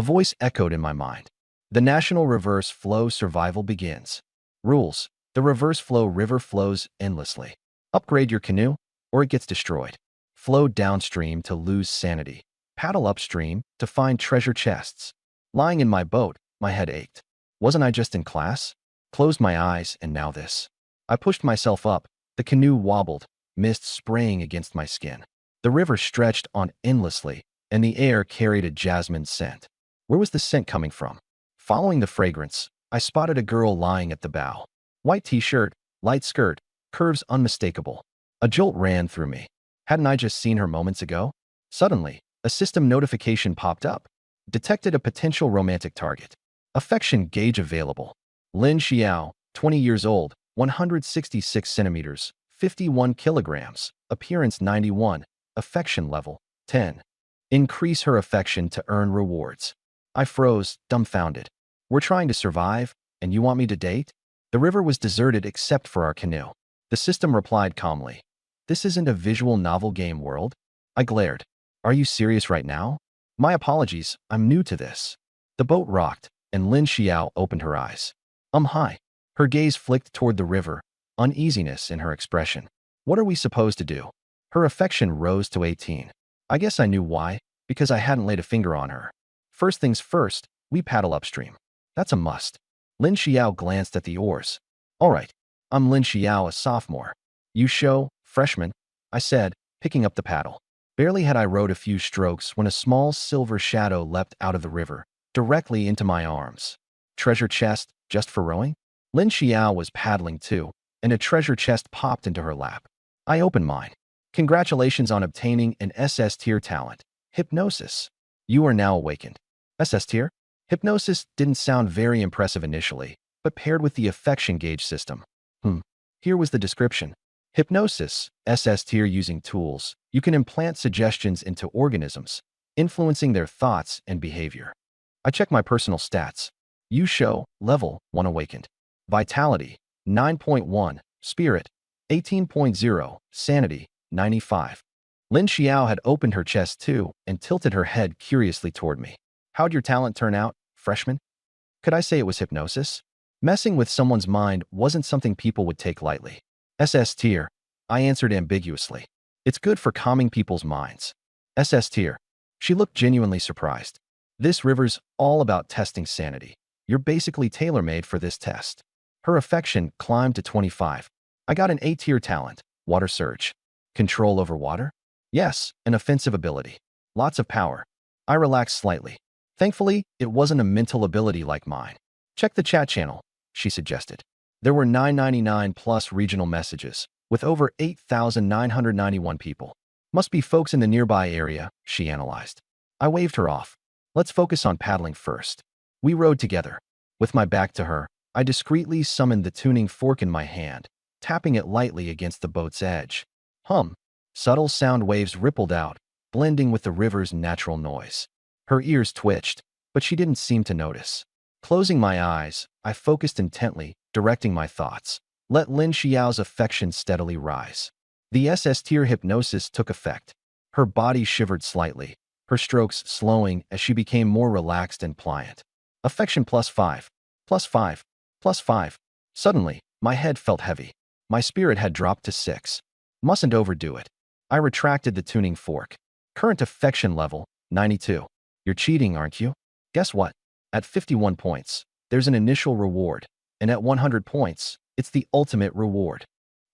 A voice echoed in my mind. The National Reverse Flow Survival begins. Rules. The reverse flow river flows endlessly. Upgrade your canoe, or it gets destroyed. Flow downstream to lose sanity. Paddle upstream to find treasure chests. Lying in my boat, my head ached. Wasn't I just in class? Closed my eyes, and now this. I pushed myself up. The canoe wobbled, mist spraying against my skin. The river stretched on endlessly, and the air carried a jasmine scent. Where was the scent coming from? Following the fragrance, I spotted a girl lying at the bow. White t-shirt, light skirt, curves unmistakable. A jolt ran through me. Hadn't I just seen her moments ago? Suddenly, a system notification popped up. Detected a potential romantic target. Affection gauge available. Lin Xiao, 20 years old, 166 centimeters, 51 kilograms, appearance 91, affection level 10. Increase her affection to earn rewards. I froze, dumbfounded. We're trying to survive, and you want me to date? The river was deserted except for our canoe. The system replied calmly. This isn't a visual novel game world. I glared. Are you serious right now? My apologies, I'm new to this. The boat rocked, and Lin Xiao opened her eyes. Hi. Her gaze flicked toward the river, uneasiness in her expression. What are we supposed to do? Her affection rose to 18. I guess I knew why, because I hadn't laid a finger on her. First things first, we paddle upstream. That's a must. Lin Xiao glanced at the oars. All right, I'm Lin Xiao, a sophomore. You show, freshman, I said, picking up the paddle. Barely had I rowed a few strokes when a small silver shadow leapt out of the river, directly into my arms. Treasure chest, just for rowing? Lin Xiao was paddling too, and a treasure chest popped into her lap. I opened mine. Congratulations on obtaining an SS tier talent. Hypnosis. You are now awakened. SS tier? Hypnosis didn't sound very impressive initially, but paired with the affection gauge system. Here was the description. Hypnosis, SS tier using tools. You can implant suggestions into organisms, influencing their thoughts and behavior. I check my personal stats. You show, level 1 awakened. Vitality, 9.1. Spirit, 18.0. Sanity, 95. Lin Xiao had opened her chest too and tilted her head curiously toward me. How'd your talent turn out, freshman? Could I say it was hypnosis? Messing with someone's mind wasn't something people would take lightly. SS tier, I answered ambiguously. It's good for calming people's minds. SS tier. She looked genuinely surprised. This river's all about testing sanity. You're basically tailor-made for this test. Her affection climbed to 25. I got an A-tier talent, water surge. Control over water? Yes, an offensive ability. Lots of power. I relaxed slightly. Thankfully, it wasn't a mental ability like mine. Check the chat channel, she suggested. There were 999 plus regional messages, with over 8,991 people. Must be folks in the nearby area, she analyzed. I waved her off. Let's focus on paddling first. We rowed together. With my back to her, I discreetly summoned the tuning fork in my hand, tapping it lightly against the boat's edge. Subtle sound waves rippled out, blending with the river's natural noise. Her ears twitched, but she didn't seem to notice. Closing my eyes, I focused intently, directing my thoughts. Let Lin Xiao's affection steadily rise. The SS tier hypnosis took effect. Her body shivered slightly, her strokes slowing as she became more relaxed and pliant. Affection +5, +5, +5. Suddenly, my head felt heavy. My spirit had dropped to 6. Mustn't overdo it. I retracted the tuning fork. Current affection level, 92. You're cheating, aren't you? Guess what? At 51 points, there's an initial reward, and at 100 points, it's the ultimate reward.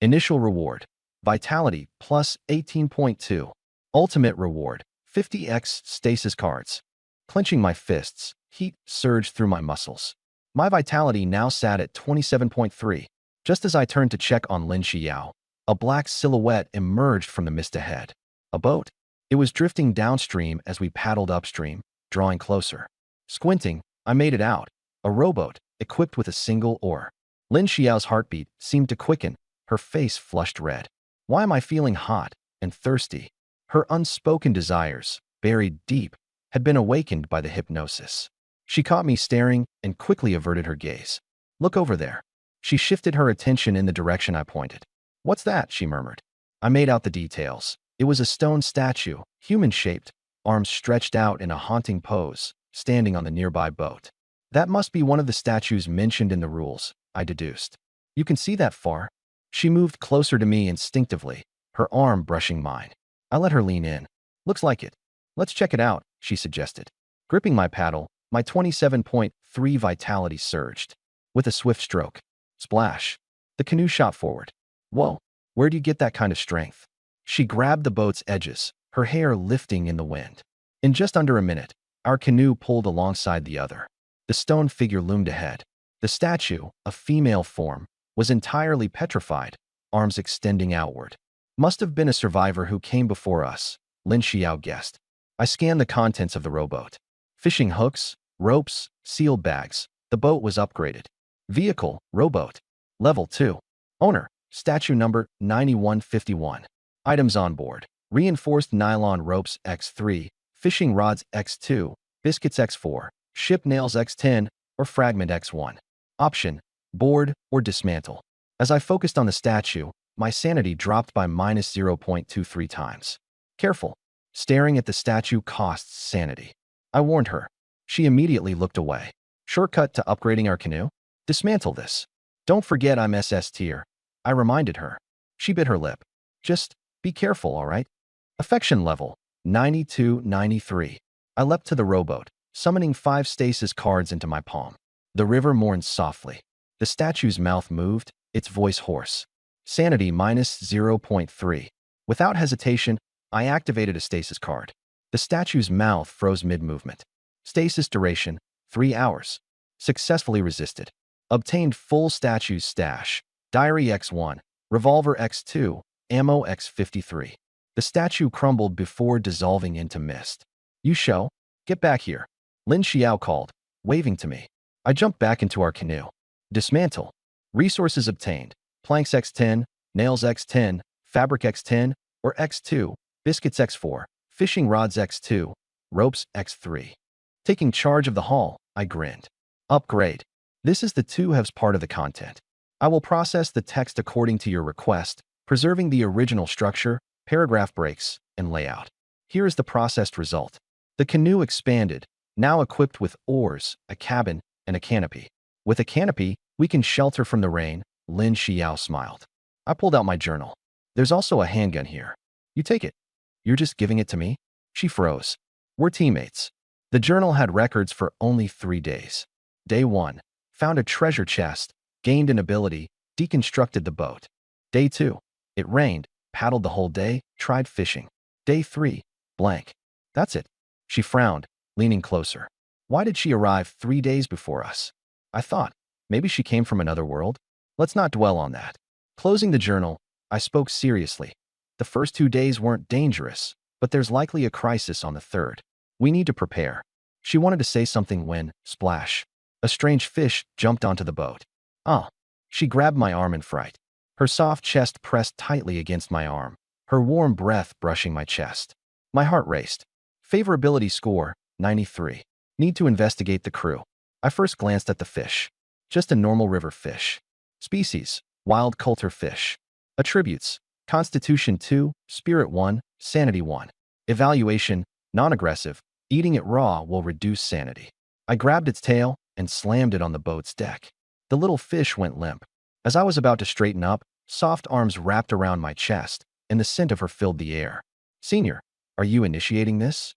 Initial reward, Vitality plus 18.2. Ultimate reward, 50x stasis cards. Clenching my fists, heat surged through my muscles. My vitality now sat at 27.3. Just as I turned to check on Lin Xiao, a black silhouette emerged from the mist ahead. A boat. It was drifting downstream as we paddled upstream, drawing closer. Squinting, I made it out. A rowboat, equipped with a single oar. Lin Xiao's heartbeat seemed to quicken. Her face flushed red. Why am I feeling hot and thirsty? Her unspoken desires, buried deep, had been awakened by the hypnosis. She caught me staring and quickly averted her gaze. Look over there. She shifted her attention in the direction I pointed. What's that? She murmured. I made out the details. It was a stone statue, human-shaped, arms stretched out in a haunting pose, standing on the nearby boat. That must be one of the statues mentioned in the rules, I deduced. You can see that far? She moved closer to me instinctively, her arm brushing mine. I let her lean in. Looks like it. Let's check it out, she suggested. Gripping my paddle, my 27.3 vitality surged. With a swift stroke. Splash. The canoe shot forward. Whoa, where'd you get that kind of strength? She grabbed the boat's edges, her hair lifting in the wind. In just under a minute, our canoe pulled alongside the other. The stone figure loomed ahead. The statue, a female form, was entirely petrified, arms extending outward. Must have been a survivor who came before us, Lin Xiao guessed. I scanned the contents of the rowboat. Fishing hooks, ropes, sealed bags. The boat was upgraded. Vehicle, rowboat. Level 2. Owner, statue number 9151. Items on board. Reinforced nylon ropes X3, fishing rods X2, biscuits X4, ship nails X10, or fragment X1. Option, board or dismantle. As I focused on the statue, my sanity dropped by minus 0.23 times. Careful. Staring at the statue costs sanity. I warned her. She immediately looked away. Shortcut to upgrading our canoe? Dismantle this. Don't forget I'm SS tier. I reminded her. She bit her lip. Just be careful, all right? Affection level, 92-93. I leapt to the rowboat, summoning 5 stasis cards into my palm. The river mourned softly. The statue's mouth moved, its voice hoarse. Sanity minus 0.3. Without hesitation, I activated a stasis card. The statue's mouth froze mid-movement. Stasis duration, 3 hours. Successfully resisted. Obtained full statue's stash. Diary X1, revolver X2, ammo X53. The statue crumbled before dissolving into mist. You show? Get back here. Lin Xiao called, waving to me. I jumped back into our canoe. Dismantle. Resources obtained. Planks X10, nails X10, fabric X10, or X2, biscuits X4, fishing rods X2, ropes X3. Taking charge of the haul, I grinned. Upgrade. This is the 2 halves part of the content. I will process the text according to your request, preserving the original structure, paragraph breaks, and layout. Here is the processed result. The canoe expanded, now equipped with oars, a cabin, and a canopy. With a canopy, we can shelter from the rain, Lin Xiao smiled. I pulled out my journal. There's also a handgun here. You take it. You're just giving it to me? She froze. We're teammates. The journal had records for only 3 days. Day 1. Found a treasure chest, gained an ability, deconstructed the boat. Day 2. It rained, paddled the whole day, tried fishing. Day 3. Blank. That's it. She frowned, leaning closer. Why did she arrive 3 days before us? I thought, maybe she came from another world? Let's not dwell on that. Closing the journal, I spoke seriously. The first 2 days weren't dangerous, but there's likely a crisis on the 3rd. We need to prepare. She wanted to say something when, splash, a strange fish jumped onto the boat. Ah. She grabbed my arm in fright. Her soft chest pressed tightly against my arm, her warm breath brushing my chest. My heart raced. Favorability score, 93. Need to investigate the crew. I first glanced at the fish. Just a normal river fish. Species, wild coulter fish. Attributes, Constitution 2, Spirit 1, Sanity 1. Evaluation, non-aggressive. Eating it raw will reduce sanity. I grabbed its tail and slammed it on the boat's deck. The little fish went limp. As I was about to straighten up, soft arms wrapped around my chest, and the scent of her filled the air. Senior, are you initiating this?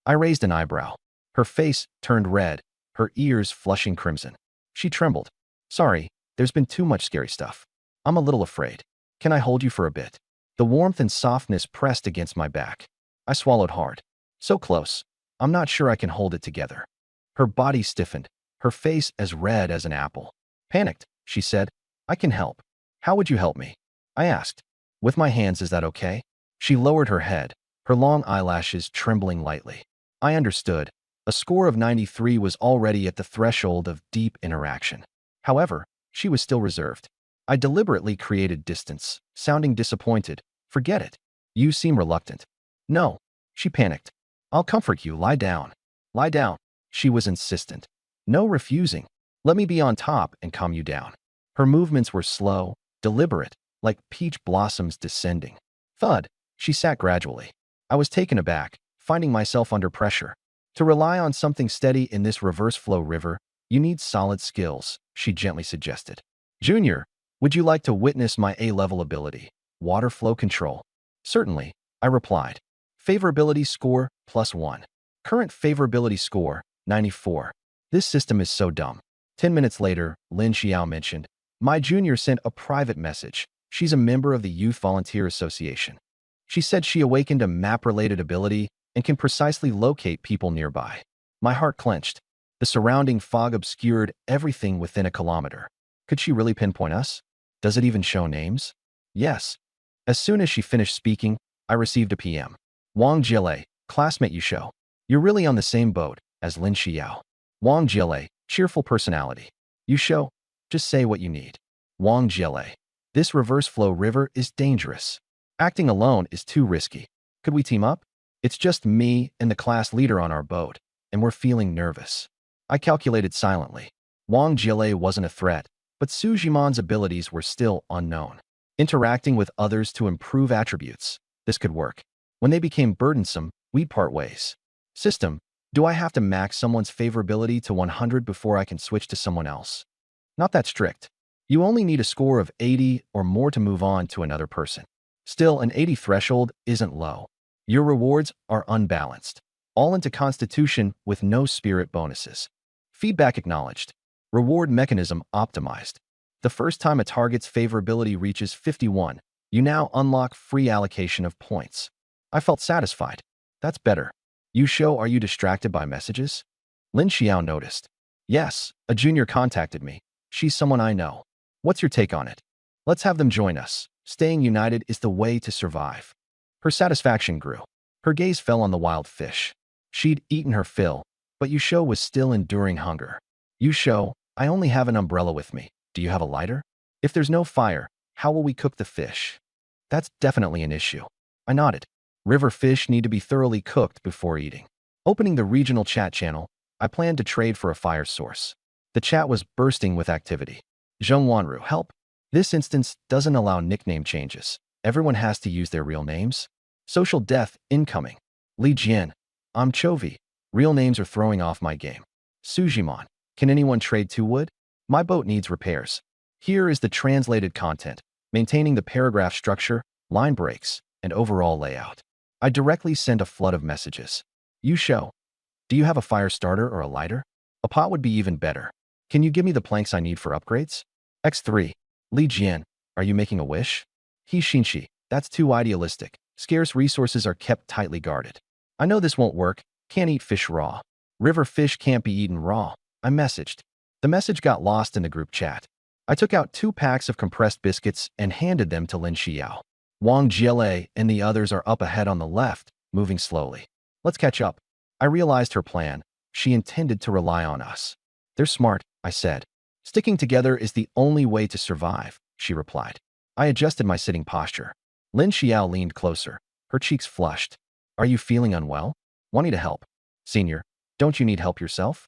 I raised an eyebrow. Her face turned red, her ears flushing crimson. She trembled. Sorry, there's been too much scary stuff. I'm a little afraid. Can I hold you for a bit? The warmth and softness pressed against my back. I swallowed hard. So close. I'm not sure I can hold it together. Her body stiffened, her face as red as an apple. Panicked, she said, I can help. How would you help me? I asked. With my hands, is that okay? She lowered her head, her long eyelashes trembling lightly. I understood. A score of 93 was already at the threshold of deep interaction. However, she was still reserved. I deliberately created distance, sounding disappointed. Forget it. You seem reluctant. No. She panicked. I'll comfort you. Lie down. Lie down. She was insistent. No refusing. Let me be on top and calm you down. Her movements were slow, deliberate, like peach blossoms descending. Thud. She sat gradually. I was taken aback, finding myself under pressure. To rely on something steady in this reverse flow river, you need solid skills, she gently suggested. Junior, would you like to witness my A-level ability, water flow control? Certainly, I replied. Favorability score, +1. Current favorability score, 94. This system is so dumb. 10 minutes later, Lin Xiao mentioned, my junior sent a private message. She's a member of the Youth Volunteer Association. She said she awakened a map-related ability and can precisely locate people nearby. My heart clenched. The surrounding fog obscured everything within a kilometer. Could she really pinpoint us? Does it even show names? Yes. As soon as she finished speaking, I received a PM. Wang Jiele, classmate Yusho. You're really on the same boat as Lin Xiao. Wang Jiele, cheerful personality. Yusho, just say what you need. Wang Jiele. This reverse flow river is dangerous. Acting alone is too risky. Could we team up? It's just me and the class leader on our boat, and we're feeling nervous. I calculated silently. Wang Jiele wasn't a threat, but Su Jiman's abilities were still unknown. Interacting with others to improve attributes. This could work. When they became burdensome, we'd part ways. System, do I have to max someone's favorability to 100 before I can switch to someone else? Not that strict. You only need a score of 80 or more to move on to another person. Still, an 80 threshold isn't low. Your rewards are unbalanced. All into Constitution with no spirit bonuses. Feedback acknowledged. Reward mechanism optimized. The first time a target's favorability reaches 51, you now unlock free allocation of points. I felt satisfied. That's better. Yusho, are you distracted by messages? Lin Xiao noticed. Yes, a junior contacted me. She's someone I know. What's your take on it? Let's have them join us. Staying united is the way to survive. Her satisfaction grew. Her gaze fell on the wild fish. She'd eaten her fill, but Yusho was still enduring hunger. Yusho, I only have an umbrella with me. Do you have a lighter? If there's no fire, how will we cook the fish? That's definitely an issue. I nodded. River fish need to be thoroughly cooked before eating. Opening the regional chat channel, I planned to trade for a fire source. The chat was bursting with activity. Zheng Wanru, help. This instance doesn't allow nickname changes. Everyone has to use their real names. Social death incoming. Li Jian, I'm Chovy. Real names are throwing off my game. Sujiman, can anyone trade 2 wood? My boat needs repairs. Here is the translated content, maintaining the paragraph structure, line breaks, and overall layout. I directly send a flood of messages. Yusho, do you have a fire starter or a lighter? A pot would be even better. Can you give me the planks I need for upgrades? X3. Li Jian, are you making a wish? He Xinshi, that's too idealistic. Scarce resources are kept tightly guarded. I know this won't work. Can't eat fish raw. River fish can't be eaten raw. I messaged. The message got lost in the group chat. I took out 2 packs of compressed biscuits and handed them to Lin Xiao. Wang Jiele and the others are up ahead on the left, moving slowly. Let's catch up. I realized her plan. She intended to rely on us. They're smart, I said. Sticking together is the only way to survive, she replied. I adjusted my sitting posture. Lin Xiao leaned closer. Her cheeks flushed. Are you feeling unwell? Wanting to help. Senior, don't you need help yourself?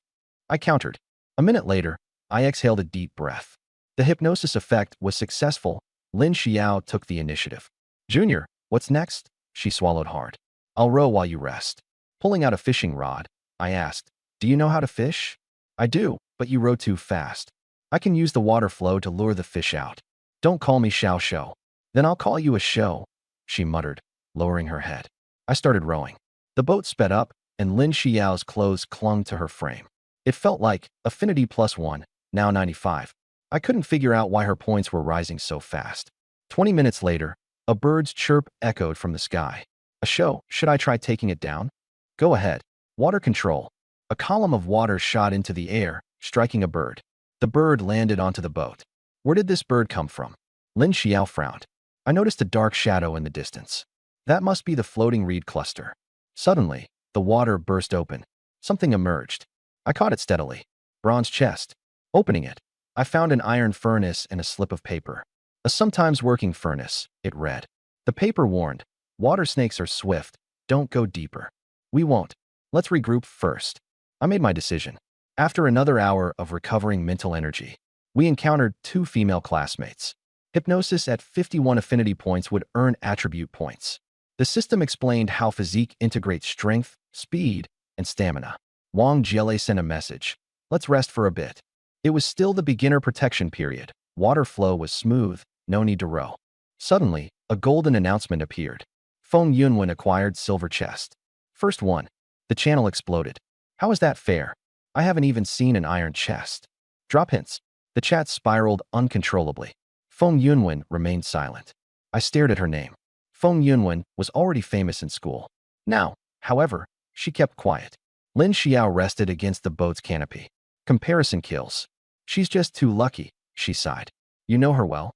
I countered. A minute later, I exhaled a deep breath. The hypnosis effect was successful. Lin Xiao took the initiative. Junior, what's next? She swallowed hard. I'll row while you rest. Pulling out a fishing rod, I asked, do you know how to fish? I do, but you row too fast. I can use the water flow to lure the fish out. Don't call me Xiao Shou. Then I'll call you a show, she muttered, lowering her head. I started rowing. The boat sped up, and Lin Xiao's clothes clung to her frame. It felt like affinity +1, now 95. I couldn't figure out why her points were rising so fast. 20 minutes later, a bird's chirp echoed from the sky. A show, should I try taking it down? Go ahead. Water control. A column of water shot into the air, striking a bird. The bird landed onto the boat. Where did this bird come from? Lin Xiao frowned. I noticed a dark shadow in the distance. That must be the floating reed cluster. Suddenly, the water burst open. Something emerged. I caught it steadily. Bronze chest. Opening it, I found an iron furnace and a slip of paper. A sometimes working furnace, it read. The paper warned, water snakes are swift, don't go deeper. We won't. Let's regroup first. I made my decision. After another hour of recovering mental energy, we encountered 2 female classmates. Hypnosis at 51 affinity points would earn attribute points. The system explained how physique integrates strength, speed, and stamina. Wang Jiele sent a message. Let's rest for a bit. It was still the beginner protection period. Water flow was smooth, no need to row. Suddenly, a golden announcement appeared. Feng Yunwen acquired silver chest. First one. The channel exploded. How is that fair? I haven't even seen an iron chest. Drop hints. The chat spiraled uncontrollably. Feng Yunwen remained silent. I stared at her name. Feng Yunwen was already famous in school. Now, however, she kept quiet. Lin Xiao rested against the boat's canopy. Comparison kills. She's just too lucky, she sighed. You know her well?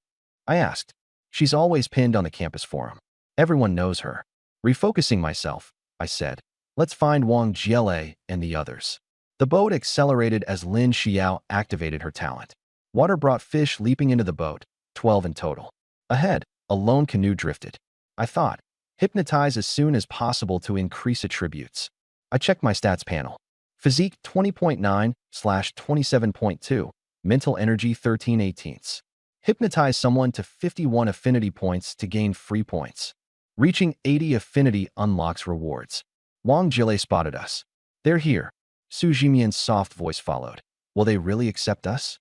I asked. She's always pinned on the campus forum. Everyone knows her. Refocusing myself, I said. Let's find Wang Jiele and the others. The boat accelerated as Lin Xiao activated her talent. Water brought fish leaping into the boat, 12 in total. Ahead, a lone canoe drifted. I thought, hypnotize as soon as possible to increase attributes. I checked my stats panel. Physique 20.9/27.2, mental energy 13/18. Hypnotize someone to 51 affinity points to gain free points. Reaching 80 affinity unlocks rewards. Wang Jiele spotted us. They're here. Su Jimian's soft voice followed. Will they really accept us?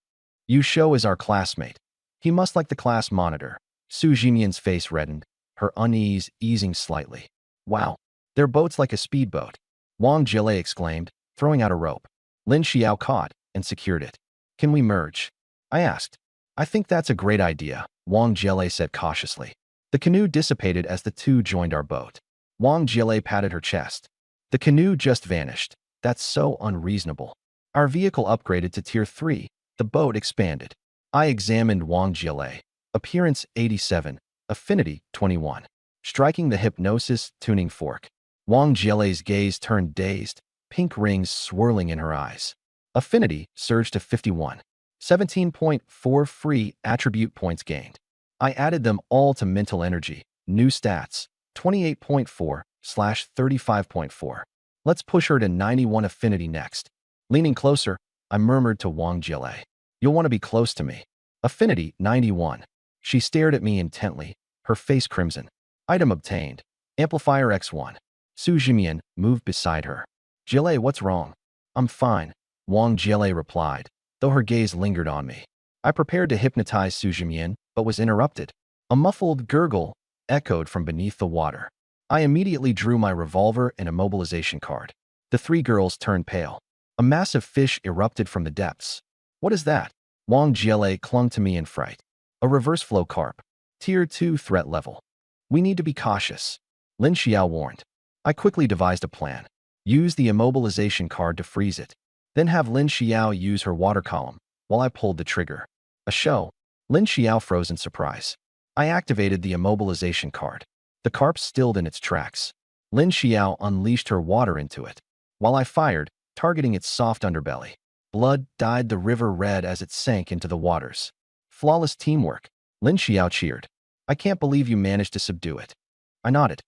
Yu Shou is our classmate. He must like the class monitor. Su Jimian's face reddened, her unease easing slightly. Wow, their boat's like a speedboat. Wang Jiele exclaimed, throwing out a rope. Lin Xiao caught and secured it. Can we merge? I asked. I think that's a great idea, Wang Jiele said cautiously. The canoe dissipated as the two joined our boat. Wang Jiele patted her chest. The canoe just vanished. That's so unreasonable. Our vehicle upgraded to Tier 3. The boat expanded. I examined Wang Jiele. Appearance 87. Affinity 21. Striking the hypnosis tuning fork. Wang Jiele's gaze turned dazed, pink rings swirling in her eyes. Affinity surged to 51. 17.4 free attribute points gained. I added them all to mental energy. New stats. 28.4/35.4. Let's push her to 91 affinity next. Leaning closer, I murmured to Wang Jiele. You'll want to be close to me. Affinity 91. She stared at me intently, her face crimson. Item obtained. Amplifier X1. Su Jimian moved beside her. Jiele, what's wrong? I'm fine, Wang Jiele replied, though her gaze lingered on me. I prepared to hypnotize Su Jimian, but was interrupted. A muffled gurgle echoed from beneath the water. I immediately drew my revolver and immobilization card. The three girls turned pale. A massive fish erupted from the depths. What is that? Wang Jiele clung to me in fright. A reverse flow carp. Tier 2 threat level. We need to be cautious, Lin Xiao warned. I quickly devised a plan. Use the immobilization card to freeze it. Then have Lin Xiao use her water column, while I pulled the trigger. A show. Lin Xiao froze in surprise. I activated the immobilization card. The carp stilled in its tracks. Lin Xiao unleashed her water into it, while I fired, targeting its soft underbelly. Blood dyed the river red as it sank into the waters. Flawless teamwork, Lin Xiao cheered. I can't believe you managed to subdue it. I nodded.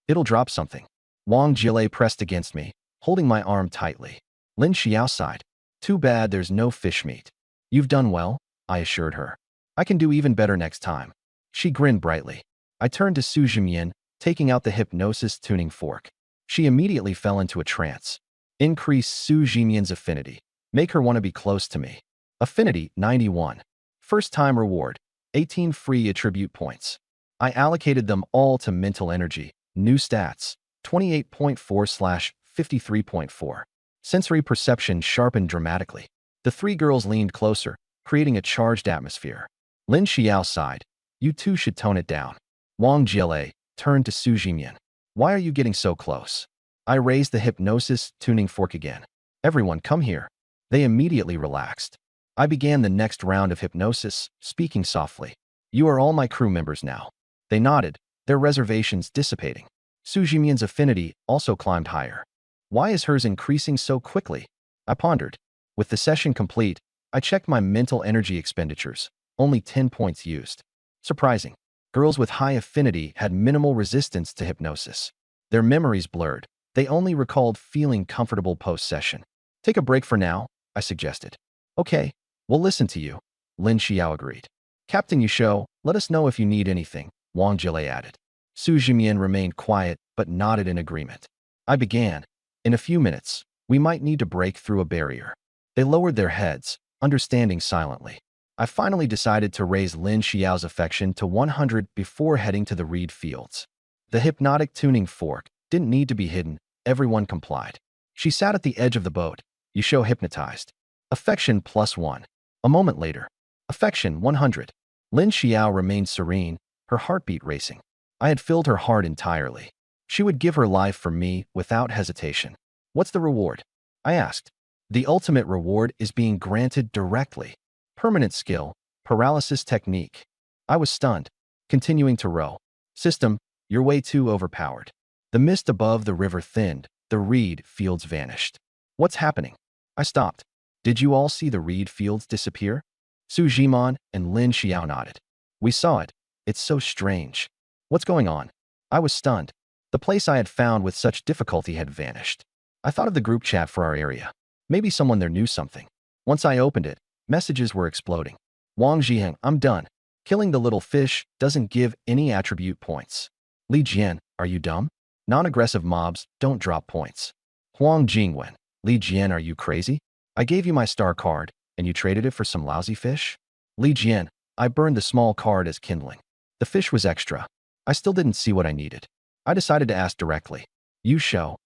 It'll drop something. Wang Jiele pressed against me, holding my arm tightly. Lin Xiao sighed. Too bad there's no fish meat. You've done well, I assured her. I can do even better next time. She grinned brightly. I turned to Su Jimian, taking out the hypnosis tuning fork. She immediately fell into a trance. Increase Su Jimian's affinity. Make her want to be close to me. Affinity 91. First time reward. 18 free attribute points. I allocated them all to mental energy. New stats. 28.4/53.4. Sensory perception sharpened dramatically. The three girls leaned closer, creating a charged atmosphere. Lin Xiao sighed. You two should tone it down. Wang Jiele turned to Su Jimian. Why are you getting so close? I raised the hypnosis tuning fork again. Everyone, come here. They immediately relaxed. I began the next round of hypnosis, speaking softly. You are all my crew members now. They nodded, their reservations dissipating. Su Jimian's affinity also climbed higher. Why is hers increasing so quickly? I pondered. With the session complete, I checked my mental energy expenditures. Only 10 points used. Surprising. Girls with high affinity had minimal resistance to hypnosis. Their memories blurred. They only recalled feeling comfortable post-session. Take a break for now, I suggested. Okay, we'll listen to you, Lin Xiao agreed. Captain Yusho, let us know if you need anything, Wang Jiele added. Su Jimian remained quiet but nodded in agreement. I began. In a few minutes, We might need to break through a barrier. They lowered their heads, understanding silently. I finally decided to raise Lin Xiao's affection to 100 before heading to the reed fields. The hypnotic tuning fork didn't need to be hidden. Everyone complied. She sat at the edge of the boat. Yusho hypnotized. Affection +1. A moment later. Affection 100. Lin Xiao remained serene, her heartbeat racing. I had filled her heart entirely. She would give her life for me without hesitation. What's the reward? I asked. The ultimate reward is being granted directly. Permanent skill, paralysis technique. I was stunned, continuing to row. System, you're way too overpowered. The mist above the river thinned, the reed fields vanished. What's happening? I stopped. Did you all see the reed fields disappear? Su Jimon and Lin Xiao nodded. We saw it. It's so strange. What's going on? I was stunned. The place I had found with such difficulty had vanished. I thought of the group chat for our area. Maybe someone there knew something. Once I opened it, messages were exploding. Wang Zhiheng, I'm done. Killing the little fish doesn't give any attribute points. Li Jian, are you dumb? Non-aggressive mobs don't drop points. Huang Jingwen, Li Jian, are you crazy? I gave you my star card, and you traded it for some lousy fish? Li Jian, I burned the small card as kindling. The fish was extra. I still didn't see what I needed. I decided to ask directly. Yusho,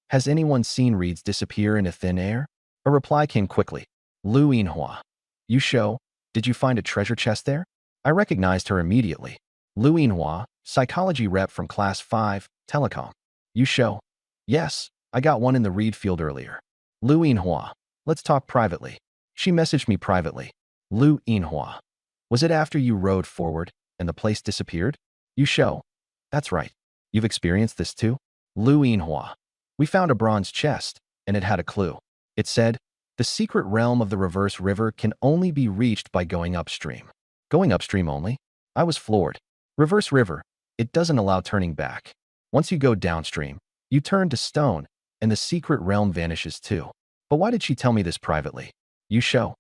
has anyone seen reeds disappear into thin air? A reply came quickly. Lu Yinhua. Yusho, did you find a treasure chest there? I recognized her immediately. Lu Yinhua, psychology rep from class 5, telecom. Yusho. Yes, I got one in the reed field earlier. Lu Yinhua. Let's talk privately. She messaged me privately. Lu Yinhua. Was it after you rode forward and the place disappeared? Yusho. That's right. You've experienced this too? Lu Yinhua. We found a bronze chest, and it had a clue. It said, the secret realm of the reverse river can only be reached by going upstream. Going upstream only? I was floored. Reverse river, it doesn't allow turning back. Once you go downstream, you turn to stone, and the secret realm vanishes too. But why did she tell me this privately? Yusho.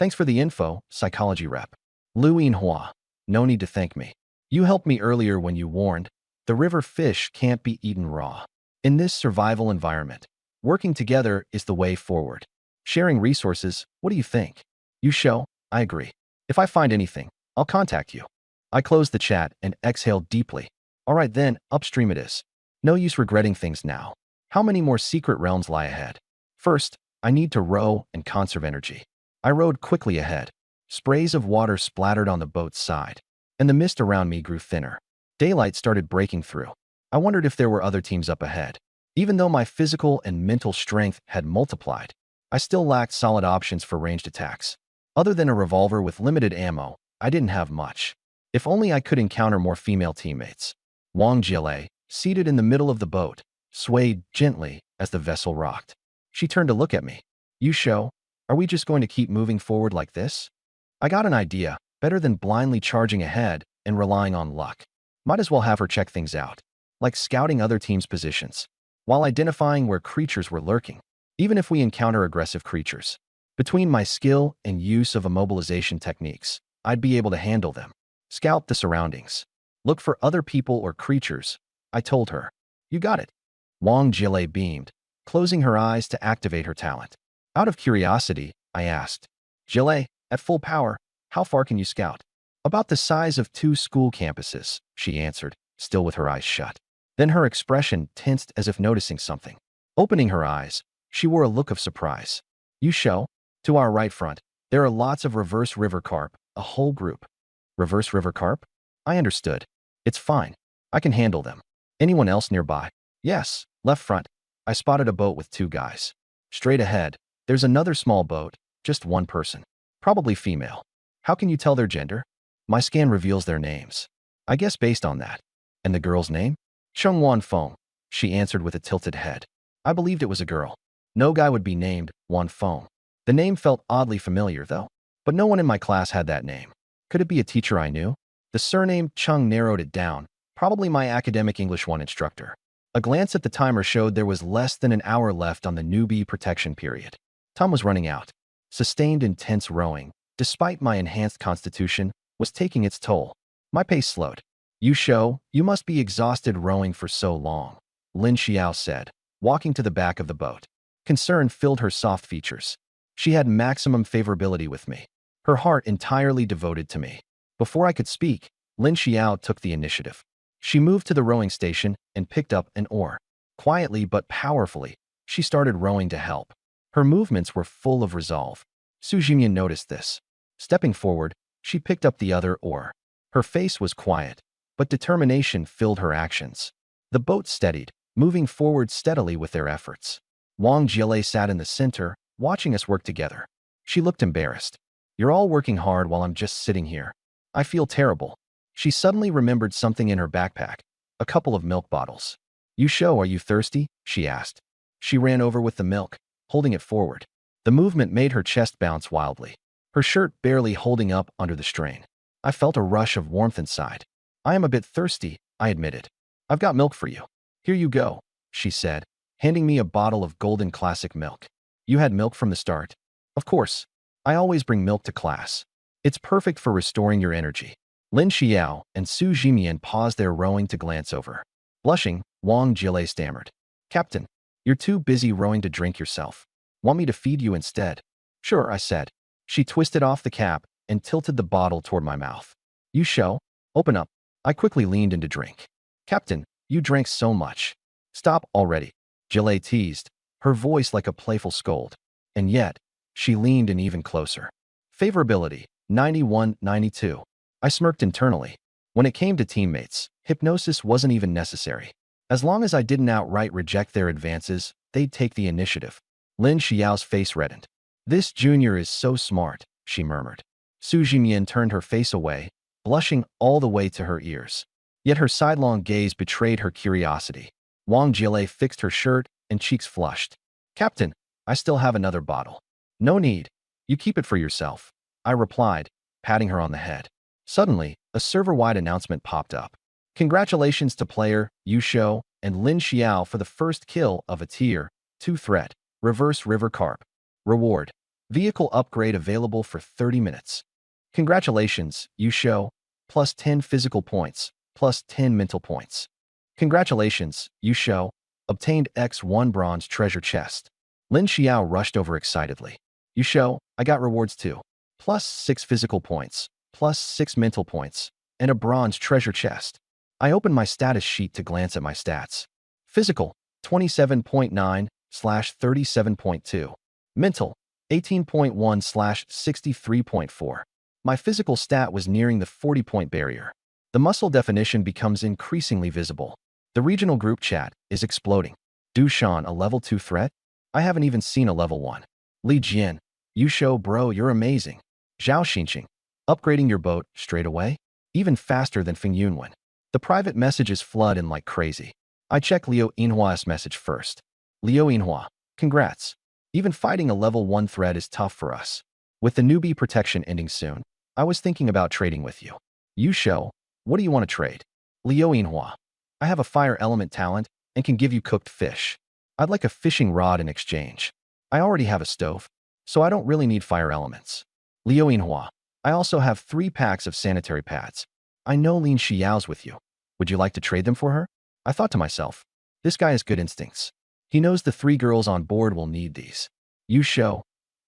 Thanks for the info, psychology rep. Lu Yinhua. No need to thank me. You helped me earlier when you warned, the river fish can't be eaten raw. In this survival environment, working together is the way forward. Sharing resources, what do you think? Yusho, I agree. If I find anything, I'll contact you. I closed the chat and exhaled deeply. All right then, upstream it is. No use regretting things now. How many more secret realms lie ahead? First, I need to row and conserve energy. I rowed quickly ahead. Sprays of water splattered on the boat's side, and the mist around me grew thinner. Daylight started breaking through. I wondered if there were other teams up ahead. Even though my physical and mental strength had multiplied, I still lacked solid options for ranged attacks. Other than a revolver with limited ammo, I didn't have much. If only I could encounter more female teammates. Wang Jile, seated in the middle of the boat, swayed gently as the vessel rocked. She turned to look at me. Yusho, are we just going to keep moving forward like this? I got an idea, better than blindly charging ahead and relying on luck. Might as well have her check things out, like scouting other teams' positions, while identifying where creatures were lurking, even if we encounter aggressive creatures. Between my skill and use of immobilization techniques, I'd be able to handle them. Scout the surroundings. Look for other people or creatures, I told her. You got it. Wang Jile beamed, closing her eyes to activate her talent. Out of curiosity, I asked, Jile, at full power, how far can you scout? About the size of 2 school campuses, she answered, still with her eyes shut. Then her expression tensed as if noticing something. Opening her eyes, she wore a look of surprise. Yusho, to our right front, there are lots of reverse river carp, a whole group. Reverse river carp? I understood. It's fine. I can handle them. Anyone else nearby? Yes, left front. I spotted a boat with 2 guys. Straight ahead, there's another small boat, just 1 person. Probably female. How can you tell their gender? My scan reveals their names. I guess based on that. And the girl's name? Cheng Wan Feng, she answered with a tilted head. I believed it was a girl. No guy would be named Wan Feng. The name felt oddly familiar, though. But no one in my class had that name. Could it be a teacher I knew? The surname Cheng narrowed it down, probably my academic English 1 instructor. A glance at the timer showed there was less than an hour left on the newbie protection period. Time was running out. Sustained intense rowing, despite my enhanced constitution, was taking its toll. My pace slowed. Yusho, you must be exhausted rowing for so long, Lin Xiao said, walking to the back of the boat. Concern filled her soft features. She had maximum favorability with me, her heart entirely devoted to me. Before I could speak, Lin Xiao took the initiative. She moved to the rowing station and picked up an oar. Quietly but powerfully, she started rowing to help. Her movements were full of resolve. Su Jingyan noticed this. Stepping forward, she picked up the other oar. Her face was quiet, but determination filled her actions. The boat steadied, moving forward steadily with their efforts. Wang Jile sat in the center, watching us work together. She looked embarrassed. You're all working hard while I'm just sitting here. I feel terrible. She suddenly remembered something in her backpack, a couple of milk bottles. You show, are you thirsty? She asked. She ran over with the milk, holding it forward. The movement made her chest bounce wildly, her shirt barely holding up under the strain. I felt a rush of warmth inside. I am a bit thirsty, I admitted. I've got milk for you. Here you go, she said, handing me a bottle of golden classic milk. You had milk from the start? Of course. I always bring milk to class. It's perfect for restoring your energy. Lin Xiao and Su Jimian paused their rowing to glance over. Blushing, Wang Jile stammered. Captain, you're too busy rowing to drink yourself. Want me to feed you instead? Sure, I said. She twisted off the cap and tilted the bottle toward my mouth. You show? Open up. I quickly leaned in to drink. Captain, you drank so much. Stop already, Jile teased, her voice like a playful scold. And yet, she leaned in even closer. Favorability, 91-92. I smirked internally. When it came to teammates, hypnosis wasn't even necessary. As long as I didn't outright reject their advances, they'd take the initiative. Lin Xiao's face reddened. This junior is so smart, she murmured. Su Jimian turned her face away, blushing all the way to her ears. Yet her sidelong gaze betrayed her curiosity. Wang Jile fixed her shirt and cheeks flushed. Captain, I still have another bottle. No need. You keep it for yourself, I replied, patting her on the head. Suddenly, a server-wide announcement popped up. Congratulations to player Yu Shou and Lin Xiao for the first kill of a Tier 2 threat, Reverse River Carp. Reward. Vehicle upgrade available for 30 minutes. Congratulations, Yu Shou. Plus 10 physical points, plus 10 mental points. Congratulations, Yu Shou. Obtained X1 bronze treasure chest. Lin Xiao rushed over excitedly. Yu Shou, I got rewards too. Plus 6 physical points, plus 6 mental points, and a bronze treasure chest. I opened my status sheet to glance at my stats. Physical, 27.9/37.2. Mental, 18.1/63.4. My physical stat was nearing the 40-point barrier. The muscle definition becomes increasingly visible. The regional group chat is exploding. Du Shan, a level 2 threat? I haven't even seen a level 1. Li Jian, Yu Shou bro, you're amazing. Zhao Xinqing, upgrading your boat straight away? Even faster than Feng Yunwen. The private messages flood in like crazy. I check Liu Yinhua's message first. Liu Yinhua, congrats. Even fighting a level 1 threat is tough for us. With the newbie protection ending soon, I was thinking about trading with you. Yu Shou, what do you want to trade? Liu Yinhua, I have a fire element talent and can give you cooked fish. I'd like a fishing rod in exchange. I already have a stove, so I don't really need fire elements. Liu Yinhua, I also have 3 packs of sanitary pads. I know Lin Xiao's with you. Would you like to trade them for her? I thought to myself, this guy has good instincts. He knows the 3 girls on board will need these. Yu Shou,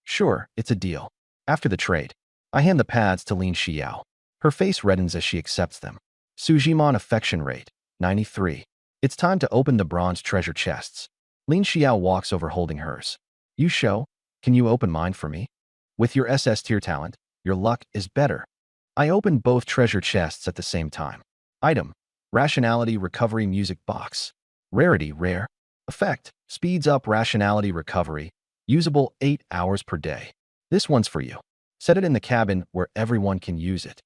sure, it's a deal. After the trade, I hand the pads to Lin Xiao. Her face reddens as she accepts them. Su Jimon affection rate, 93. It's time to open the bronze treasure chests. Lin Xiao walks over holding hers. Yu Shou, can you open mine for me? With your SS tier talent, your luck is better. I opened both treasure chests at the same time. Item, Rationality Recovery Music Box. Rarity, rare. Effect, speeds up rationality recovery. Usable 8 hours per day. This one's for you. Set it in the cabin where everyone can use it.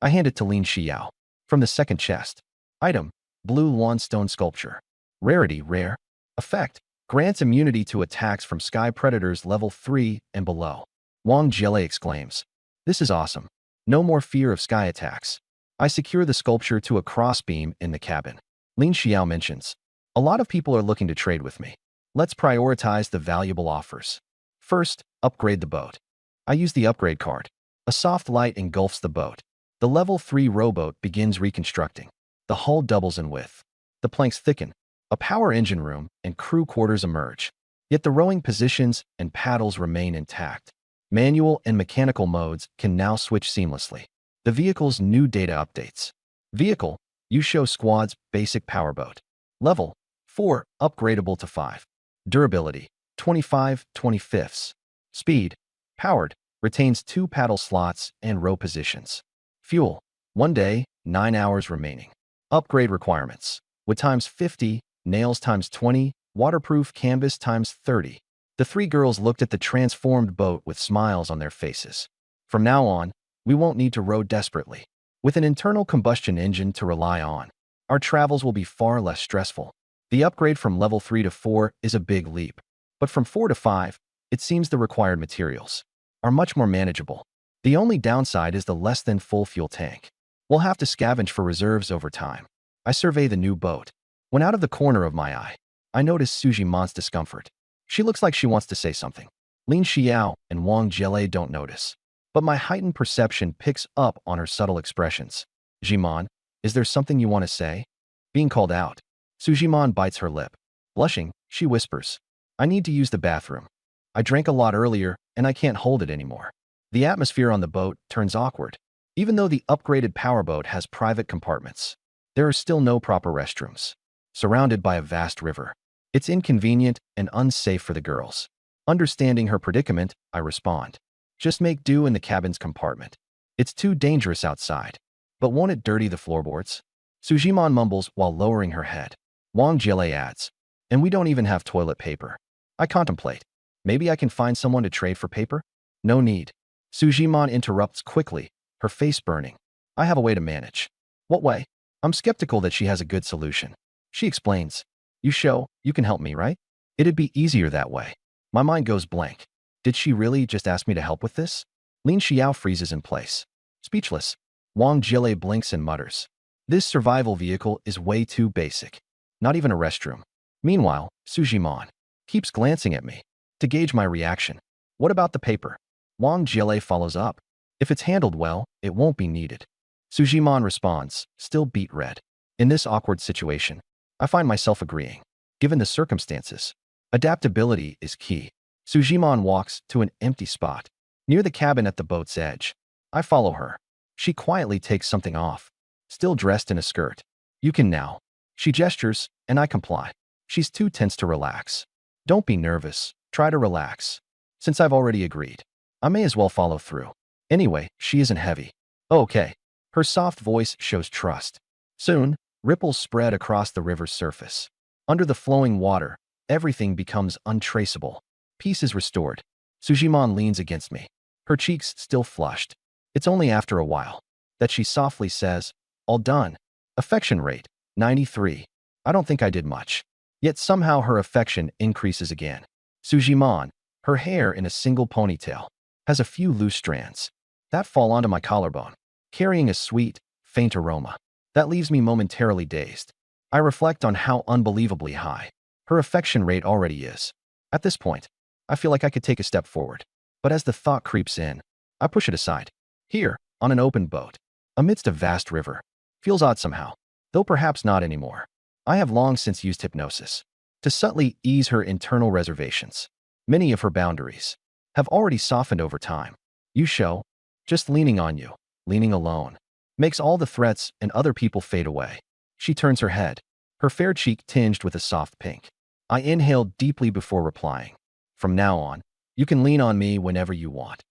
I hand it to Lin Xiao. From the second chest. Item, Blue Lawn Stone Sculpture. Rarity, rare. Effect, grants immunity to attacks from sky predators level 3 and below. Wang Jile exclaims. This is awesome. No more fear of sky attacks. I secure the sculpture to a crossbeam in the cabin. Lin Xiao mentions. A lot of people are looking to trade with me. Let's prioritize the valuable offers. First, upgrade the boat. I use the upgrade card. A soft light engulfs the boat. The level 3 rowboat begins reconstructing. The hull doubles in width. The planks thicken. A power engine room and crew quarters emerge. Yet the rowing positions and paddles remain intact. Manual and mechanical modes can now switch seamlessly. The vehicle's new data updates. Vehicle, Yusho Squad's basic powerboat. Level, 4, upgradable to 5. Durability, 25/25. Speed, powered, retains 2 paddle slots and row positions. Fuel, 1 day, 9 hours remaining. Upgrade requirements. Wood times 50, nails times 20, waterproof canvas times 30. The three girls looked at the transformed boat with smiles on their faces. From now on, we won't need to row desperately. With an internal combustion engine to rely on, our travels will be far less stressful. The upgrade from level 3 to 4 is a big leap, but from 4 to 5, it seems the required materials are much more manageable. The only downside is the less than full fuel tank. We'll have to scavenge for reserves over time. I survey the new boat. When out of the corner of my eye, I notice Sujimon's discomfort. She looks like she wants to say something. Lin Xiao and Wang Jiele don't notice, but my heightened perception picks up on her subtle expressions. Jimon, is there something you want to say? Being called out. Sujimon bites her lip. Blushing, she whispers, I need to use the bathroom. I drank a lot earlier, and I can't hold it anymore. The atmosphere on the boat turns awkward. Even though the upgraded powerboat has private compartments, there are still no proper restrooms. Surrounded by a vast river, it's inconvenient and unsafe for the girls. Understanding her predicament, I respond. Just make do in the cabin's compartment. It's too dangerous outside. But won't it dirty the floorboards? Sujimon mumbles while lowering her head. Wang Jiele adds, and we don't even have toilet paper. I contemplate. Maybe I can find someone to trade for paper? No need. Sujimon interrupts quickly, her face burning. I have a way to manage. What way? I'm skeptical that she has a good solution. She explains. Yusho, you can help me, right? It'd be easier that way. My mind goes blank. Did she really just ask me to help with this? Lin Xiao freezes in place. Speechless. Wang Jiele blinks and mutters. This survival vehicle is way too basic. Not even a restroom. Meanwhile, Sujimon keeps glancing at me to gauge my reaction. What about the paper? Wang Jiele follows up. If it's handled well, it won't be needed. Sujimon responds, still beet red. In this awkward situation, I find myself agreeing. Given the circumstances, adaptability is key. Sujimon walks to an empty spot near the cabin at the boat's edge. I follow her. She quietly takes something off, still dressed in a skirt. You can now. She gestures, and I comply. She's too tense to relax. Don't be nervous. Try to relax. Since I've already agreed, I may as well follow through. Anyway, she isn't heavy. Okay. Her soft voice shows trust. Soon, ripples spread across the river's surface. Under the flowing water, everything becomes untraceable. Peace is restored. Sujimon leans against me, her cheeks still flushed. It's only after a while that she softly says, all done. Affection rate, 93. I don't think I did much. Yet somehow her affection increases again. Sujimon, her hair in a single ponytail, has a few loose strands that fall onto my collarbone, carrying a sweet, faint aroma that leaves me momentarily dazed. I reflect on how unbelievably high her affection rate already is. At this point, I feel like I could take a step forward. But as the thought creeps in, I push it aside. Here, on an open boat, amidst a vast river, feels odd somehow, though perhaps not anymore. I have long since used hypnosis to subtly ease her internal reservations. Many of her boundaries have already softened over time. Yusho, just leaning on you, leaning alone, makes all the threats and other people fade away. She turns her head, her fair cheek tinged with a soft pink. I inhale deeply before replying. From now on, you can lean on me whenever you want.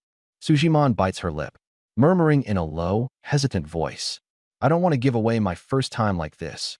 Sujimon bites her lip, murmuring in a low, hesitant voice. I don't want to give away my first time like this.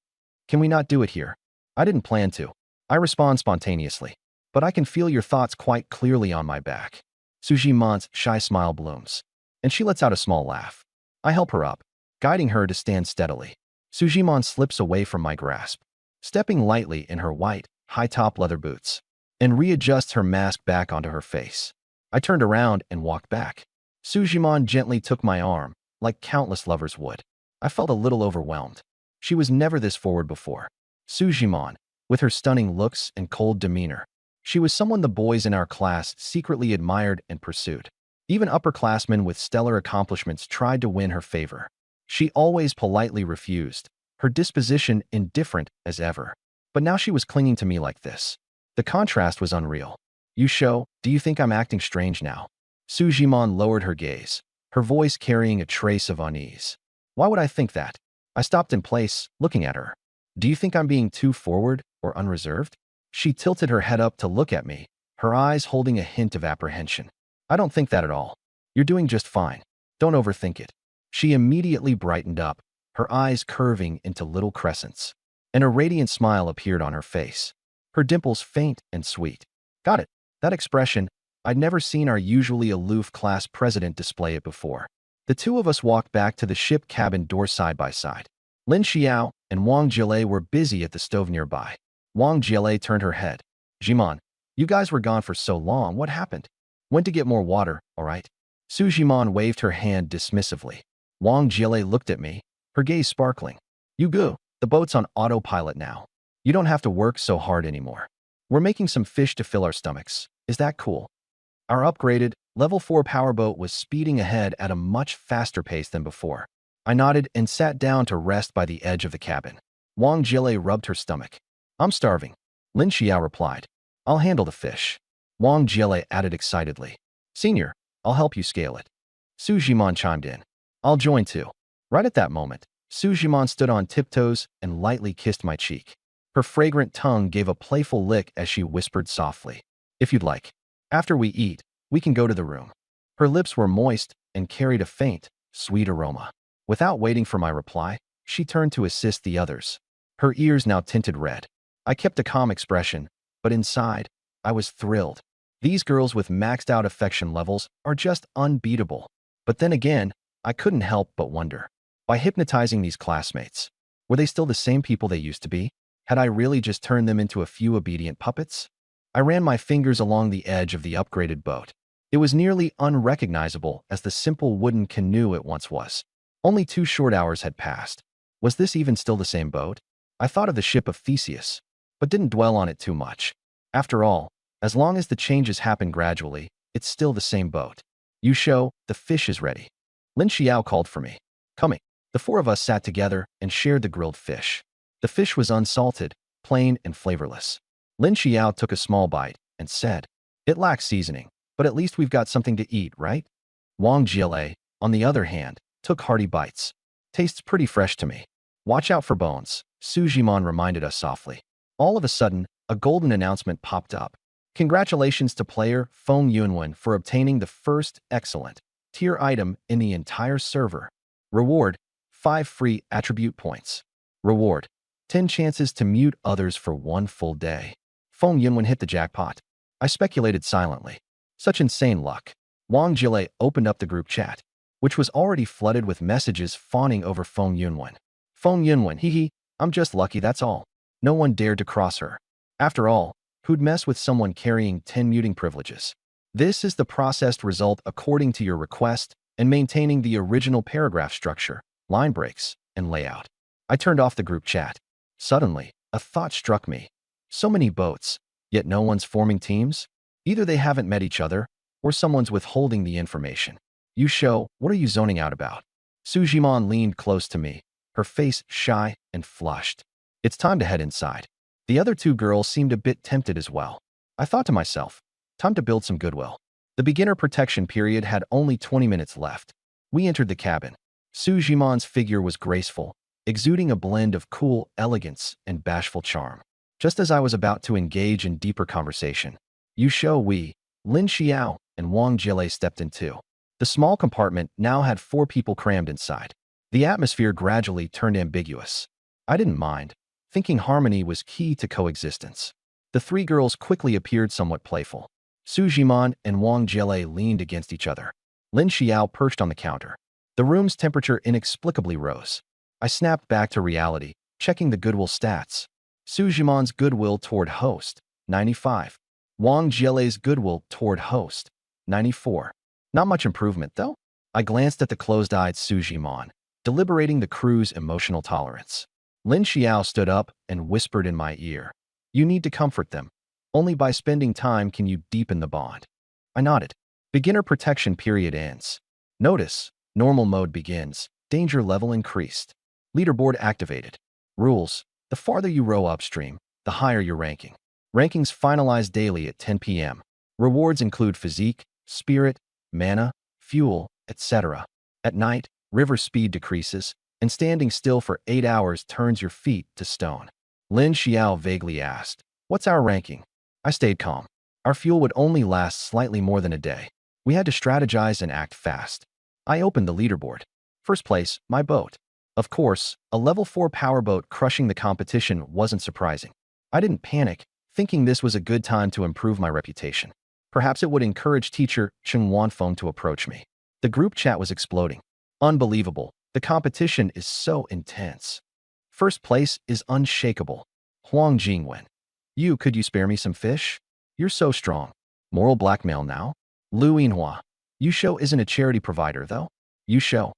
Can we not do it here? I didn't plan to. I respond spontaneously, but I can feel your thoughts quite clearly on my back. Sujimon's shy smile blooms, and she lets out a small laugh. I help her up, guiding her to stand steadily. Sujimon slips away from my grasp, stepping lightly in her white, high-top leather boots, and readjusts her mask back onto her face. I turned around and walked back. Sujimon gently took my arm, like countless lovers would. I felt a little overwhelmed. She was never this forward before. Sujimon, with her stunning looks and cold demeanor. She was someone the boys in our class secretly admired and pursued. Even upperclassmen with stellar accomplishments tried to win her favor. She always politely refused, her disposition indifferent as ever. But now she was clinging to me like this. The contrast was unreal. Yusho, do you think I'm acting strange now? Sujimon lowered her gaze, her voice carrying a trace of unease. Why would I think that? I stopped in place, looking at her. Do you think I'm being too forward or unreserved? She tilted her head up to look at me, her eyes holding a hint of apprehension. I don't think that at all. You're doing just fine. Don't overthink it. She immediately brightened up, her eyes curving into little crescents, and a radiant smile appeared on her face, her dimples faint and sweet. Got it. That expression, I'd never seen our usually aloof class president display it before. The two of us walked back to the ship cabin door side by side. Lin Xiao and Wang Jile were busy at the stove nearby. Wang Jile turned her head. Jimon, you guys were gone for so long, what happened? Went to get more water, all right? Su Jimon waved her hand dismissively. Wang Jile looked at me, her gaze sparkling. You go, the boat's on autopilot now. You don't have to work so hard anymore. We're making some fish to fill our stomachs. Is that cool? Our upgraded, level 4 powerboat was speeding ahead at a much faster pace than before. I nodded and sat down to rest by the edge of the cabin. Wang Jile rubbed her stomach. I'm starving. Lin Xiao replied. I'll handle the fish. Wang Jile added excitedly. Senior, I'll help you scale it. Su Jimon chimed in. I'll join too. Right at that moment, Su Jimon stood on tiptoes and lightly kissed my cheek. Her fragrant tongue gave a playful lick as she whispered softly. If you'd like. After we eat, we can go to the room. Her lips were moist and carried a faint, sweet aroma. Without waiting for my reply, she turned to assist the others. Her ears now tinted red. I kept a calm expression, but inside, I was thrilled. These girls with maxed out affection levels are just unbeatable. But then again, I couldn't help but wonder. By hypnotizing these classmates, were they still the same people they used to be? Had I really just turned them into a few obedient puppets? I ran my fingers along the edge of the upgraded boat. It was nearly unrecognizable as the simple wooden canoe it once was. Only 2 short hours had passed. Was this even still the same boat? I thought of the ship of Theseus, but didn't dwell on it too much. After all, as long as the changes happen gradually, it's still the same boat. Yusho, the fish is ready. Lin Xiao called for me. Coming. The 4 of us sat together and shared the grilled fish. The fish was unsalted, plain and flavorless. Lin Xiao took a small bite and said, It lacks seasoning, but at least we've got something to eat, right? Wang Jile, on the other hand, took hearty bites. Tastes pretty fresh to me. Watch out for bones, Su Jimon reminded us softly. All of a sudden, a golden announcement popped up. Congratulations to player Feng Yunwen for obtaining the first excellent tier item in the entire server. Reward, 5 free attribute points. Reward, 10 chances to mute others for 1 full day. Feng Yunwen hit the jackpot. I speculated silently. Such insane luck. Wang Jile opened up the group chat, which was already flooded with messages fawning over Feng Yunwen. Feng Yunwen, hee, I'm just lucky, that's all. No one dared to cross her. After all, who'd mess with someone carrying 10 muting privileges? This is the processed result according to your request and maintaining the original paragraph structure, line breaks, and layout. I turned off the group chat. Suddenly, a thought struck me. So many boats, yet no one's forming teams? Either they haven't met each other, or someone's withholding the information. Yusho, what are you zoning out about? Su Jimon leaned close to me, her face shy and flushed. It's time to head inside. The other 2 girls seemed a bit tempted as well. I thought to myself, time to build some goodwill. The beginner protection period had only 20 minutes left. We entered the cabin. Su Jimon's figure was graceful, exuding a blend of cool elegance and bashful charm. Just as I was about to engage in deeper conversation, Yusho Wei, Lin Xiao, and Wang Jile stepped in too. The small compartment now had 4 people crammed inside. The atmosphere gradually turned ambiguous. I didn't mind, thinking harmony was key to coexistence. The 3 girls quickly appeared somewhat playful. Su Jimon and Wang Jile leaned against each other. Lin Xiao perched on the counter. The room's temperature inexplicably rose. I snapped back to reality, checking the goodwill stats. Su Jimon's goodwill toward host, 95. Wang Jile's goodwill toward host, 94. Not much improvement, though. I glanced at the closed-eyed Su Jimon, deliberating the crew's emotional tolerance. Lin Xiao stood up and whispered in my ear. You need to comfort them. Only by spending time can you deepen the bond. I nodded. Beginner protection period ends. Notice, normal mode begins. Danger level increased. Leaderboard activated. Rules, the farther you row upstream, the higher your ranking. Rankings finalized daily at 10 p.m. Rewards include physique, spirit, mana, fuel, etc. At night, river speed decreases, and standing still for 8 hours turns your feet to stone. Lin Xiao vaguely asked, "What's our ranking?" I stayed calm. Our fuel would only last slightly more than a day. We had to strategize and act fast. I opened the leaderboard. First place, my boat. Of course, a level 4 powerboat crushing the competition wasn't surprising. I didn't panic, thinking this was a good time to improve my reputation. Perhaps it would encourage teacher Cheng Wanfeng to approach me. The group chat was exploding. Unbelievable. The competition is so intense. First place is unshakable. Huang Jingwen. Could you spare me some fish? You're so strong. Moral blackmail now? Lu Yinhua. Yusho isn't a charity provider, though. Yusho.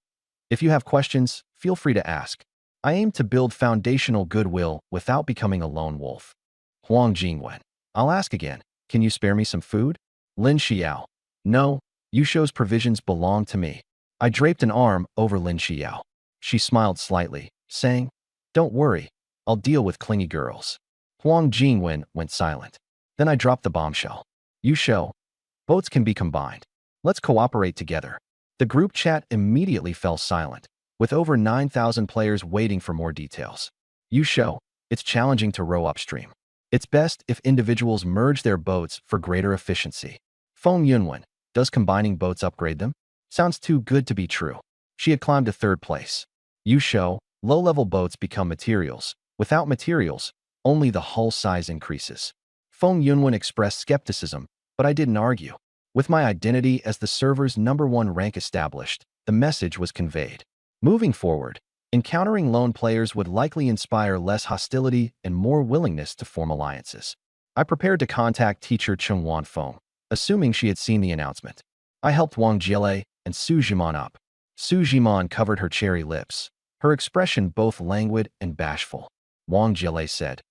If you have questions, feel free to ask. I aim to build foundational goodwill without becoming a lone wolf. Huang Jingwen. I'll ask again. Can you spare me some food? Lin Xiao. No, Yusho's provisions belong to me. I draped an arm over Lin Xiao. She smiled slightly, saying, "Don't worry, I'll deal with clingy girls." Huang Jingwen went silent. Then I dropped the bombshell. Yusho, boats can be combined. Let's cooperate together. The group chat immediately fell silent, with over 9,000 players waiting for more details. Yusho, it's challenging to row upstream. It's best if individuals merge their boats for greater efficiency. Feng Yunwen, does combining boats upgrade them? Sounds too good to be true. She had climbed to third place. Yusho, low-level boats become materials. Without materials, only the hull size increases. Feng Yunwen expressed skepticism, but I didn't argue. With my identity as the server's #1 rank established, the message was conveyed. Moving forward, encountering lone players would likely inspire less hostility and more willingness to form alliances. I prepared to contact teacher Cheng Wanfeng, assuming she had seen the announcement. I helped Wang Jiele and Su Jiman up. Su Jiman covered her cherry lips, her expression both languid and bashful. Wang Jiele said,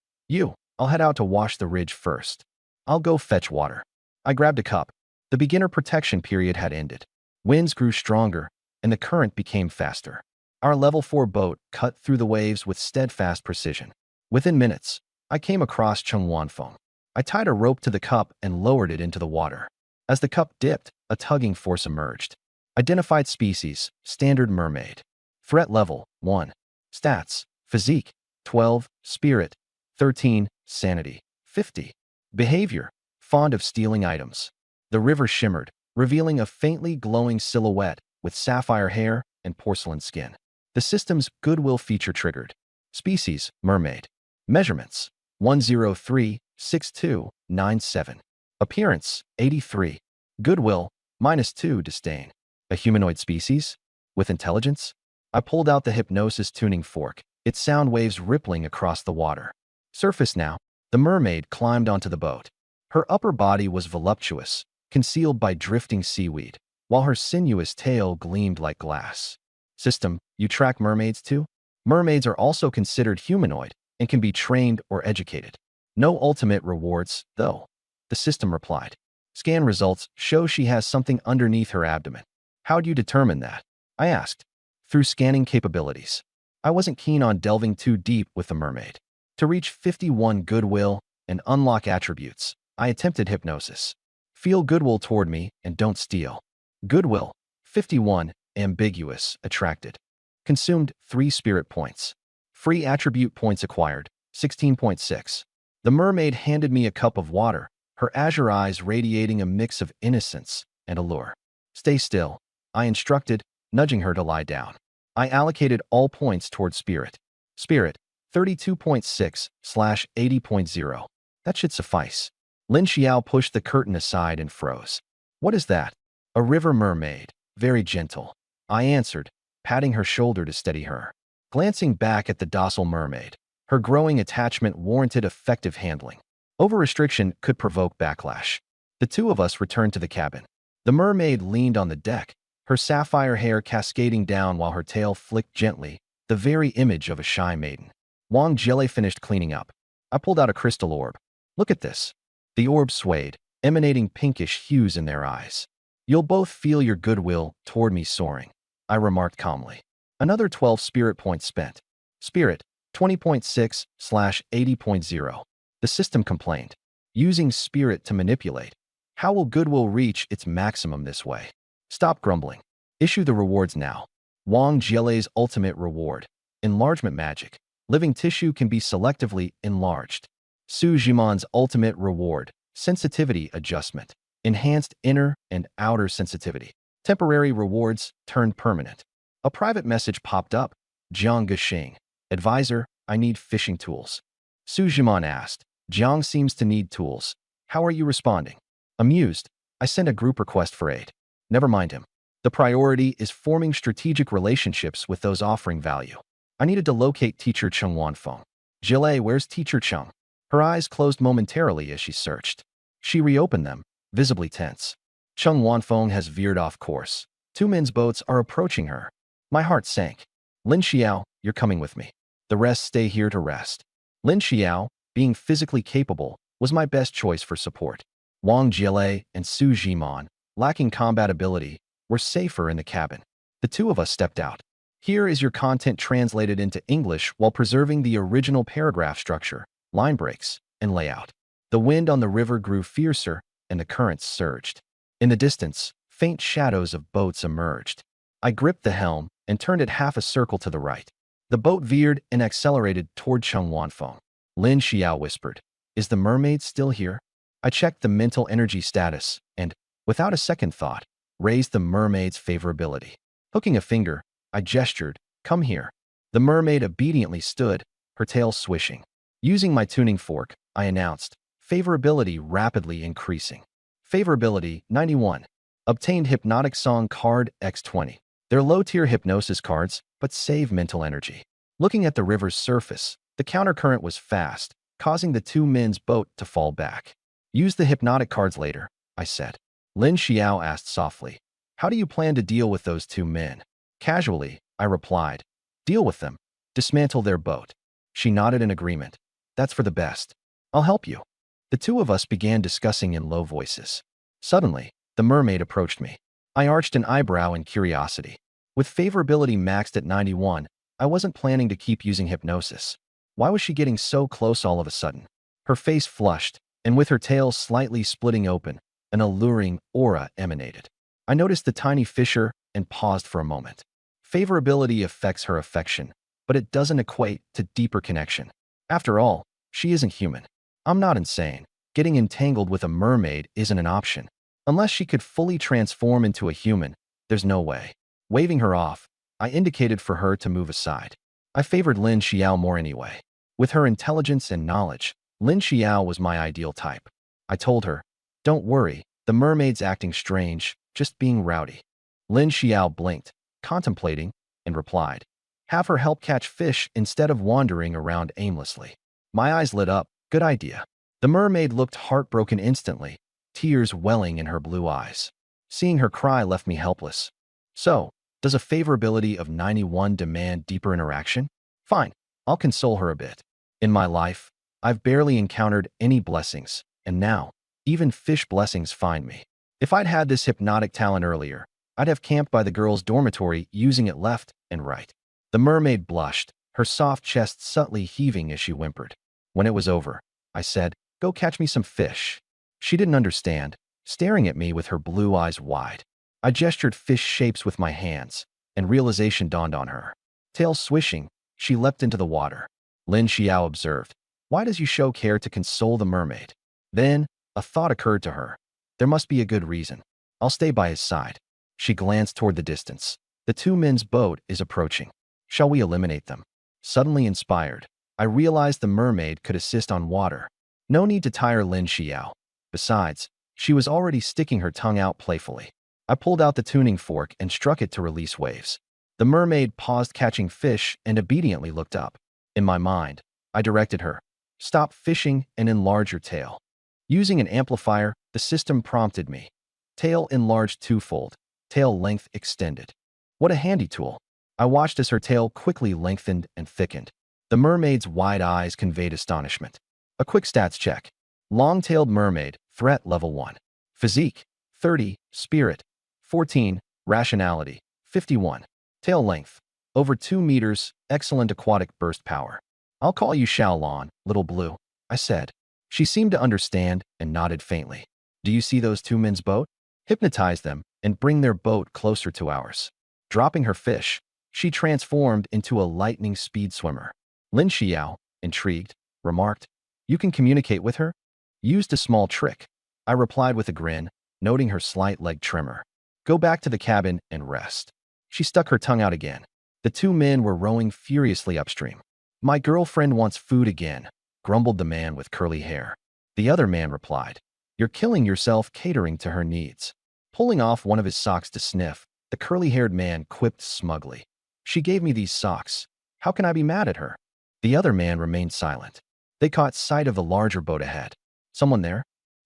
I'll head out to wash the ridge first. I'll go fetch water. I grabbed a cup. The beginner protection period had ended. Winds grew stronger, and the current became faster. Our level 4 boat cut through the waves with steadfast precision. Within minutes, I came across Cheng Wanfeng. I tied a rope to the cup and lowered it into the water. As the cup dipped, a tugging force emerged. Identified species, standard mermaid. Threat level, 1. Stats, physique, 12, spirit, 13, sanity, 50. Behavior, fond of stealing items. The river shimmered, revealing a faintly glowing silhouette with sapphire hair and porcelain skin. The system's goodwill feature triggered. Species, mermaid. Measurements, 103.6297. Appearance, 83. Goodwill, -2 disdain. A humanoid species? With intelligence? I pulled out the hypnosis tuning fork, its sound waves rippling across the water. Surface now, the mermaid climbed onto the boat. Her upper body was voluptuous, concealed by drifting seaweed, while her sinuous tail gleamed like glass. System, you track mermaids too? Mermaids are also considered humanoid and can be trained or educated. No ultimate rewards, though. The system replied. Scan results show she has something underneath her abdomen. How do you determine that? I asked. Through scanning capabilities. I wasn't keen on delving too deep with the mermaid. To reach 51 goodwill and unlock attributes, I attempted hypnosis. Feel goodwill toward me and don't steal. Goodwill, 51, ambiguous, attracted. Consumed 3 spirit points. Free attribute points acquired, 16.6. The mermaid handed me a cup of water, her azure eyes radiating a mix of innocence and allure. Stay still, I instructed, nudging her to lie down. I allocated all points toward spirit. Spirit, 32.6/80.0. That should suffice. Lin Xiao pushed the curtain aside and froze. What is that? A river mermaid, very gentle. I answered, patting her shoulder to steady her. Glancing back at the docile mermaid, her growing attachment warranted effective handling. Over-restriction could provoke backlash. The two of us returned to the cabin. The mermaid leaned on the deck, her sapphire hair cascading down while her tail flicked gently, the very image of a shy maiden. Wang Jiele finished cleaning up. I pulled out a crystal orb. Look at this. The orb swayed, emanating pinkish hues in their eyes. You'll both feel your goodwill toward me soaring, I remarked calmly. Another 12 spirit points spent. Spirit, 20.6/80.0. The system complained. using spirit to manipulate. How will goodwill reach its maximum this way? Stop grumbling. Issue the rewards now. Wang Jielei's ultimate reward. Enlargement magic. Living tissue can be selectively enlarged. Su Jiman's ultimate reward. Sensitivity adjustment. Enhanced inner and outer sensitivity. Temporary rewards turned permanent. A private message popped up. Jiang Guxing. Advisor, I need fishing tools. Su Jiman asked. Jiang seems to need tools. How are you responding? Amused, I sent a group request for aid. Never mind him. The priority is forming strategic relationships with those offering value. I needed to locate teacher Cheng Wanfeng. Jilei, where's teacher Cheng? Her eyes closed momentarily as she searched. She reopened them, visibly tense. Cheng Wanfeng has veered off course. Two men's boats are approaching her. My heart sank. Lin Xiao, you're coming with me. The rest stay here to rest. Lin Xiao, being physically capable, was my best choice for support. Wang Jilei and Su Jiman, lacking combat ability, were safer in the cabin. The two of us stepped out. Here is your content translated into English while preserving the original paragraph structure, line breaks, and layout. The wind on the river grew fiercer, and the currents surged. In the distance, faint shadows of boats emerged. I gripped the helm and turned it half a circle to the right. The boat veered and accelerated toward Cheng Wanfeng. Lin Xiao whispered, "Is the mermaid still here?" I checked the mental energy status and, without a second thought, raised the mermaid's favorability. Hooking a finger, I gestured, "Come here." The mermaid obediently stood, her tail swishing. Using my tuning fork, I announced, favorability rapidly increasing. Favorability 91. Obtained Hypnotic Song card X20. They're low-tier hypnosis cards, but save mental energy. Looking at the river's surface, the countercurrent was fast, causing the two men's boat to fall back. Use the hypnotic cards later, I said. Lin Xiao asked softly, how do you plan to deal with those two men? Casually, I replied, deal with them. Dismantle their boat. She nodded in agreement. That's for the best. I'll help you. The two of us began discussing in low voices. Suddenly, the mermaid approached me. I arched an eyebrow in curiosity. With favorability maxed at 91, I wasn't planning to keep using hypnosis. Why was she getting so close all of a sudden? Her face flushed, and with her tail slightly splitting open, an alluring aura emanated. I noticed the tiny fissure and paused for a moment. Favorability affects her affection, but it doesn't equate to deeper connection. After all, she isn't human. I'm not insane. Getting entangled with a mermaid isn't an option. Unless she could fully transform into a human, there's no way. Waving her off, I indicated for her to move aside. I favored Lin Xiao more anyway. With her intelligence and knowledge, Lin Xiao was my ideal type. I told her, don't worry, the mermaid's acting strange, just being rowdy. Lin Xiao blinked, contemplating, and replied, have her help catch fish instead of wandering around aimlessly. My eyes lit up, good idea. The mermaid looked heartbroken instantly, tears welling in her blue eyes. Seeing her cry left me helpless. So, does a favorability of 91 demand deeper interaction? Fine, I'll console her a bit. In my life, I've barely encountered any blessings, and now, even fish blessings find me. If I'd had this hypnotic talent earlier, I'd have camped by the girls' dormitory using it left and right. The mermaid blushed, her soft chest subtly heaving as she whimpered. When it was over, I said, go catch me some fish. She didn't understand, staring at me with her blue eyes wide. I gestured fish shapes with my hands, and realization dawned on her. Tail swishing, she leapt into the water. Lin Xiao observed, why does you show care to console the mermaid? Then, a thought occurred to her. There must be a good reason. I'll stay by his side. She glanced toward the distance. The two men's boat is approaching. Shall we eliminate them? Suddenly inspired, I realized the mermaid could assist on water. No need to tire Lin Xiao. Besides, she was already sticking her tongue out playfully. I pulled out the tuning fork and struck it to release waves. The mermaid paused catching fish and obediently looked up. In my mind, I directed her, stop fishing and enlarge your tail. Using an amplifier, the system prompted me. Tail enlarged twofold, tail length extended. What a handy tool. I watched as her tail quickly lengthened and thickened. The mermaid's wide eyes conveyed astonishment. A quick stats check. Long-tailed mermaid, threat level 1. Physique, 30, spirit, 14, rationality, 51. Tail length, over 2 meters, excellent aquatic burst power. I'll call you Xiaolon, little blue, I said. She seemed to understand and nodded faintly. Do you see those two men's boat? Hypnotize them and bring their boat closer to ours. Dropping her fish, she transformed into a lightning speed swimmer. Lin Xiao, intrigued, remarked, You can communicate with her? Used a small trick. I replied with a grin, noting her slight leg tremor. Go back to the cabin and rest. She stuck her tongue out again. The two men were rowing furiously upstream. My girlfriend wants food again, grumbled the man with curly hair. The other man replied, You're killing yourself catering to her needs. Pulling off one of his socks to sniff, the curly-haired man quipped smugly. She gave me these socks. How can I be mad at her? The other man remained silent. They caught sight of the larger boat ahead. Someone there?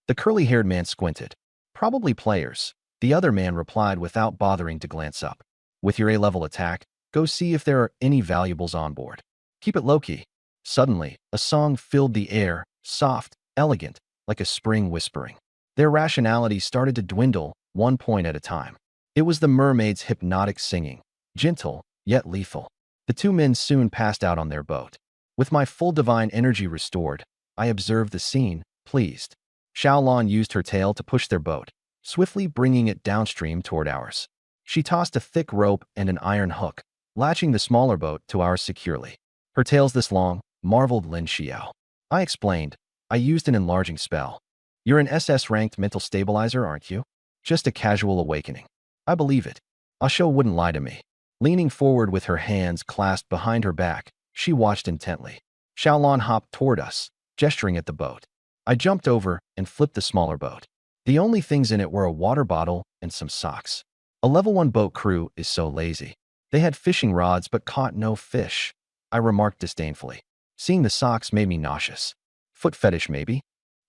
The curly-haired man squinted. Probably players. The other man replied without bothering to glance up. With your A-level attack, go see if there are any valuables on board. Keep it low-key. Suddenly, a song filled the air, soft, elegant, like a spring whispering. Their rationality started to dwindle, one point at a time. It was the mermaid's hypnotic singing, gentle, yet lethal. The two men soon passed out on their boat. With my full divine energy restored, I observed the scene, pleased. Xiaolon used her tail to push their boat, swiftly bringing it downstream toward ours. She tossed a thick rope and an iron hook, latching the smaller boat to ours securely. Her tail's this long, marveled Lin Xiao. I explained, I used an enlarging spell. You're an SS-ranked mental stabilizer, aren't you? Just a casual awakening. I believe it. Asho wouldn't lie to me. Leaning forward with her hands clasped behind her back, she watched intently. Xiaolon hopped toward us, gesturing at the boat. I jumped over and flipped the smaller boat. The only things in it were a water bottle and some socks. A level 1 boat crew is so lazy. They had fishing rods but caught no fish. I remarked disdainfully. Seeing the socks made me nauseous. Foot fetish, maybe?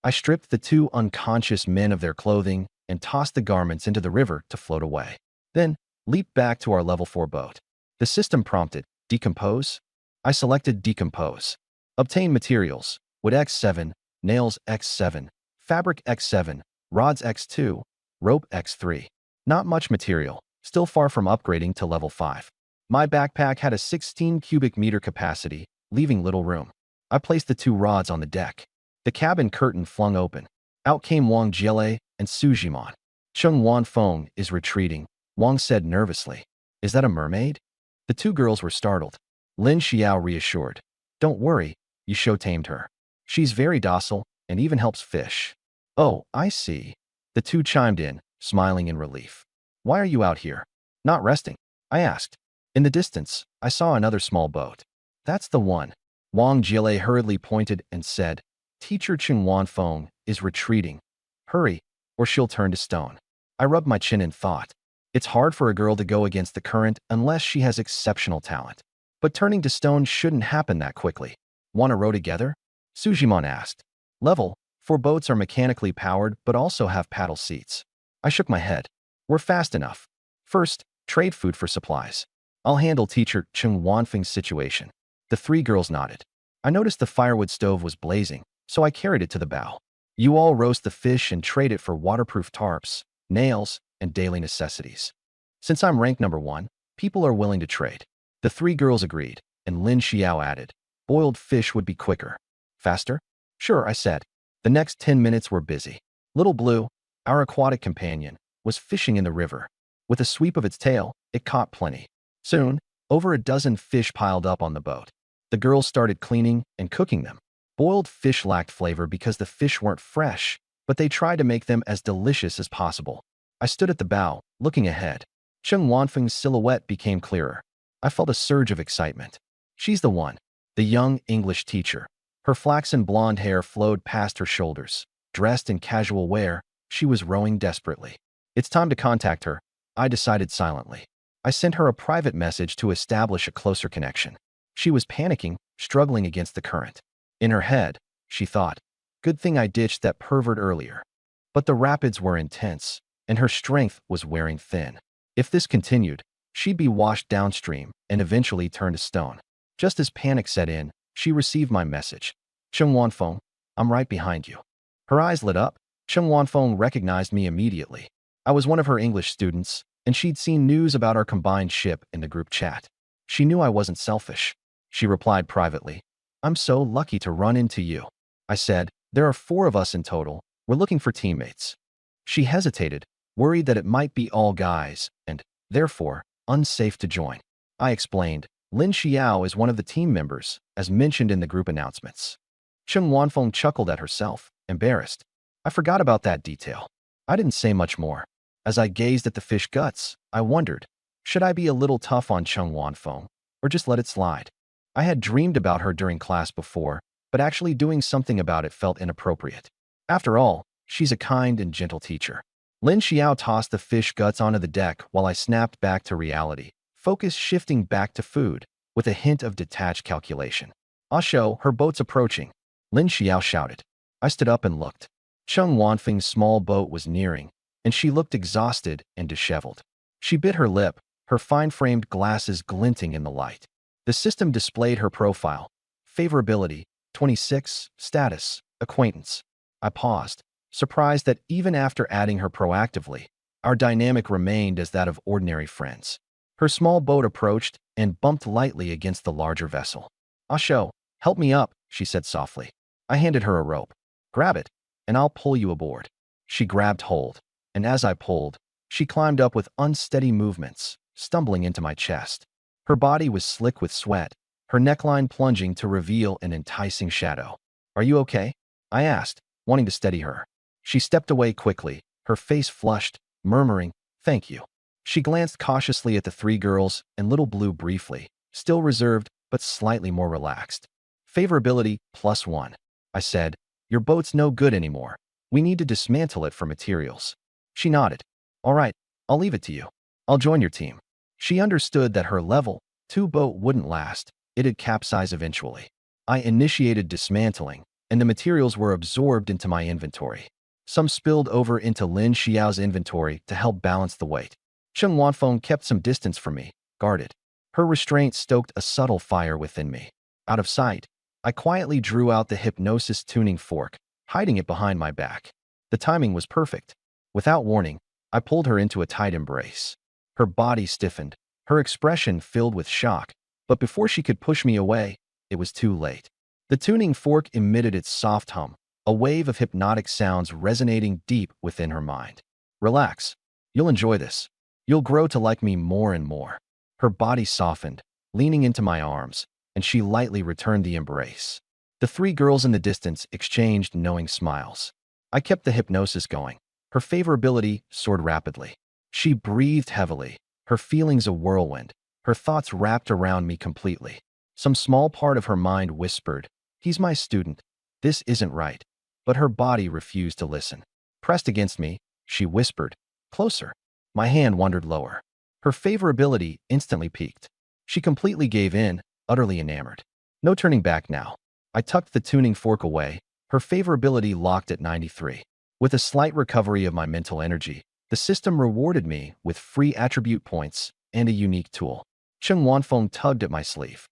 I stripped the two unconscious men of their clothing and tossed the garments into the river to float away. Then, leaped back to our level 4 boat. The system prompted, Decompose? I selected Decompose. Obtain materials, wood X7, nails X7, fabric X7, rods X2, rope X3. Not much material, still far from upgrading to level 5. My backpack had a 16 cubic meter capacity, leaving little room. I placed the two rods on the deck. The cabin curtain flung open. Out came Wang Jiele and Su Jimon. Chung Wanfeng is retreating, Wang said nervously. Is that a mermaid? The two girls were startled. Lin Xiao reassured. Don't worry, Yisho tamed her. She's very docile and even helps fish. Oh, I see. The two chimed in, smiling in relief. Why are you out here? Not resting? I asked. In the distance, I saw another small boat. That's the one. Wang Jiele hurriedly pointed and said, Teacher Chung Wanfeng is retreating. Hurry, or she'll turn to stone. I rubbed my chin in thought. It's hard for a girl to go against the current unless she has exceptional talent. But turning to stone shouldn't happen that quickly. Want to row together? Sujimon asked. Level 4 boats are mechanically powered but also have paddle seats. I shook my head. We're fast enough. First, trade food for supplies. I'll handle Teacher Chung Wanfeng's situation. The three girls nodded. I noticed the firewood stove was blazing, so I carried it to the bow. You all roast the fish and trade it for waterproof tarps, nails, and daily necessities. Since I'm rank number 1, people are willing to trade. The three girls agreed, and Lin Xiao added, boiled fish would be quicker. Faster? Sure, I said. The next 10 minutes were busy. Little Blue, our aquatic companion, was fishing in the river. With a sweep of its tail, it caught plenty. Soon, over a dozen fish piled up on the boat. The girls started cleaning and cooking them. Boiled fish lacked flavor because the fish weren't fresh, but they tried to make them as delicious as possible. I stood at the bow, looking ahead. Chung Wanfeng's silhouette became clearer. I felt a surge of excitement. She's the one, the young English teacher. Her flaxen blonde hair flowed past her shoulders. Dressed in casual wear, she was rowing desperately. It's time to contact her, I decided silently. I sent her a private message to establish a closer connection. She was panicking, struggling against the current. In her head, she thought, good thing I ditched that pervert earlier. But the rapids were intense, and her strength was wearing thin. If this continued, she'd be washed downstream and eventually turn to stone. Just as panic set in, she received my message. Chung Wanfeng, I'm right behind you. Her eyes lit up. Chung Wanfeng recognized me immediately. I was one of her English students, and she'd seen news about our combined ship in the group chat. She knew I wasn't selfish. She replied privately, I'm so lucky to run into you. I said, There are 4 of us in total. We're looking for teammates. She hesitated, worried that it might be all guys, and, therefore, unsafe to join. I explained, Lin Xiao is one of the team members, as mentioned in the group announcements. Cheng Wanfeng chuckled at herself, embarrassed. I forgot about that detail. I didn't say much more. As I gazed at the fish guts, I wondered, should I be a little tough on Cheng Wanfeng, or just let it slide? I had dreamed about her during class before, but actually doing something about it felt inappropriate. After all, she's a kind and gentle teacher. Lin Xiao tossed the fish guts onto the deck while I snapped back to reality, focus shifting back to food, with a hint of detached calculation. "Ah Shou, her boat's approaching," Lin Xiao shouted. I stood up and looked. Cheng Wanfeng's small boat was nearing, and she looked exhausted and disheveled. She bit her lip, her fine-framed glasses glinting in the light. The system displayed her profile. Favorability, 26, status, acquaintance. I paused, surprised that even after adding her proactively, our dynamic remained as that of ordinary friends. Her small boat approached and bumped lightly against the larger vessel. "Ah Shou, help me up," she said softly. I handed her a rope. "Grab it, and I'll pull you aboard." She grabbed hold, and as I pulled, she climbed up with unsteady movements, stumbling into my chest. Her body was slick with sweat, her neckline plunging to reveal an enticing shadow. "Are you okay?" I asked, wanting to steady her. She stepped away quickly, her face flushed, murmuring, "Thank you." She glanced cautiously at the 3 girls and Little Blue briefly, still reserved but slightly more relaxed. "Favorability, +1. I said, "Your boat's no good anymore. We need to dismantle it for materials." She nodded. "All right, I'll leave it to you. I'll join your team." She understood that her level 2 boat wouldn't last, it'd capsize eventually. I initiated dismantling, and the materials were absorbed into my inventory. Some spilled over into Lin Xiao's inventory to help balance the weight. Cheng Wanfeng kept some distance from me, guarded. Her restraint stoked a subtle fire within me. Out of sight, I quietly drew out the hypnosis tuning fork, hiding it behind my back. The timing was perfect. Without warning, I pulled her into a tight embrace. Her body stiffened, her expression filled with shock, but before she could push me away, it was too late. The tuning fork emitted its soft hum, a wave of hypnotic sounds resonating deep within her mind. "Relax. You'll enjoy this. You'll grow to like me more and more." Her body softened, leaning into my arms, and she lightly returned the embrace. The 3 girls in the distance exchanged knowing smiles. I kept the hypnosis going. Her favorability soared rapidly. She breathed heavily, her feelings a whirlwind, her thoughts wrapped around me completely. Some small part of her mind whispered, "He's my student. This isn't right." But her body refused to listen. Pressed against me, she whispered, "Closer." My hand wandered lower. Her favorability instantly peaked. She completely gave in, utterly enamored. No turning back now. I tucked the tuning fork away, her favorability locked at 93. With a slight recovery of my mental energy, the system rewarded me with free attribute points and a unique tool. Cheng Wanfeng tugged at my sleeve.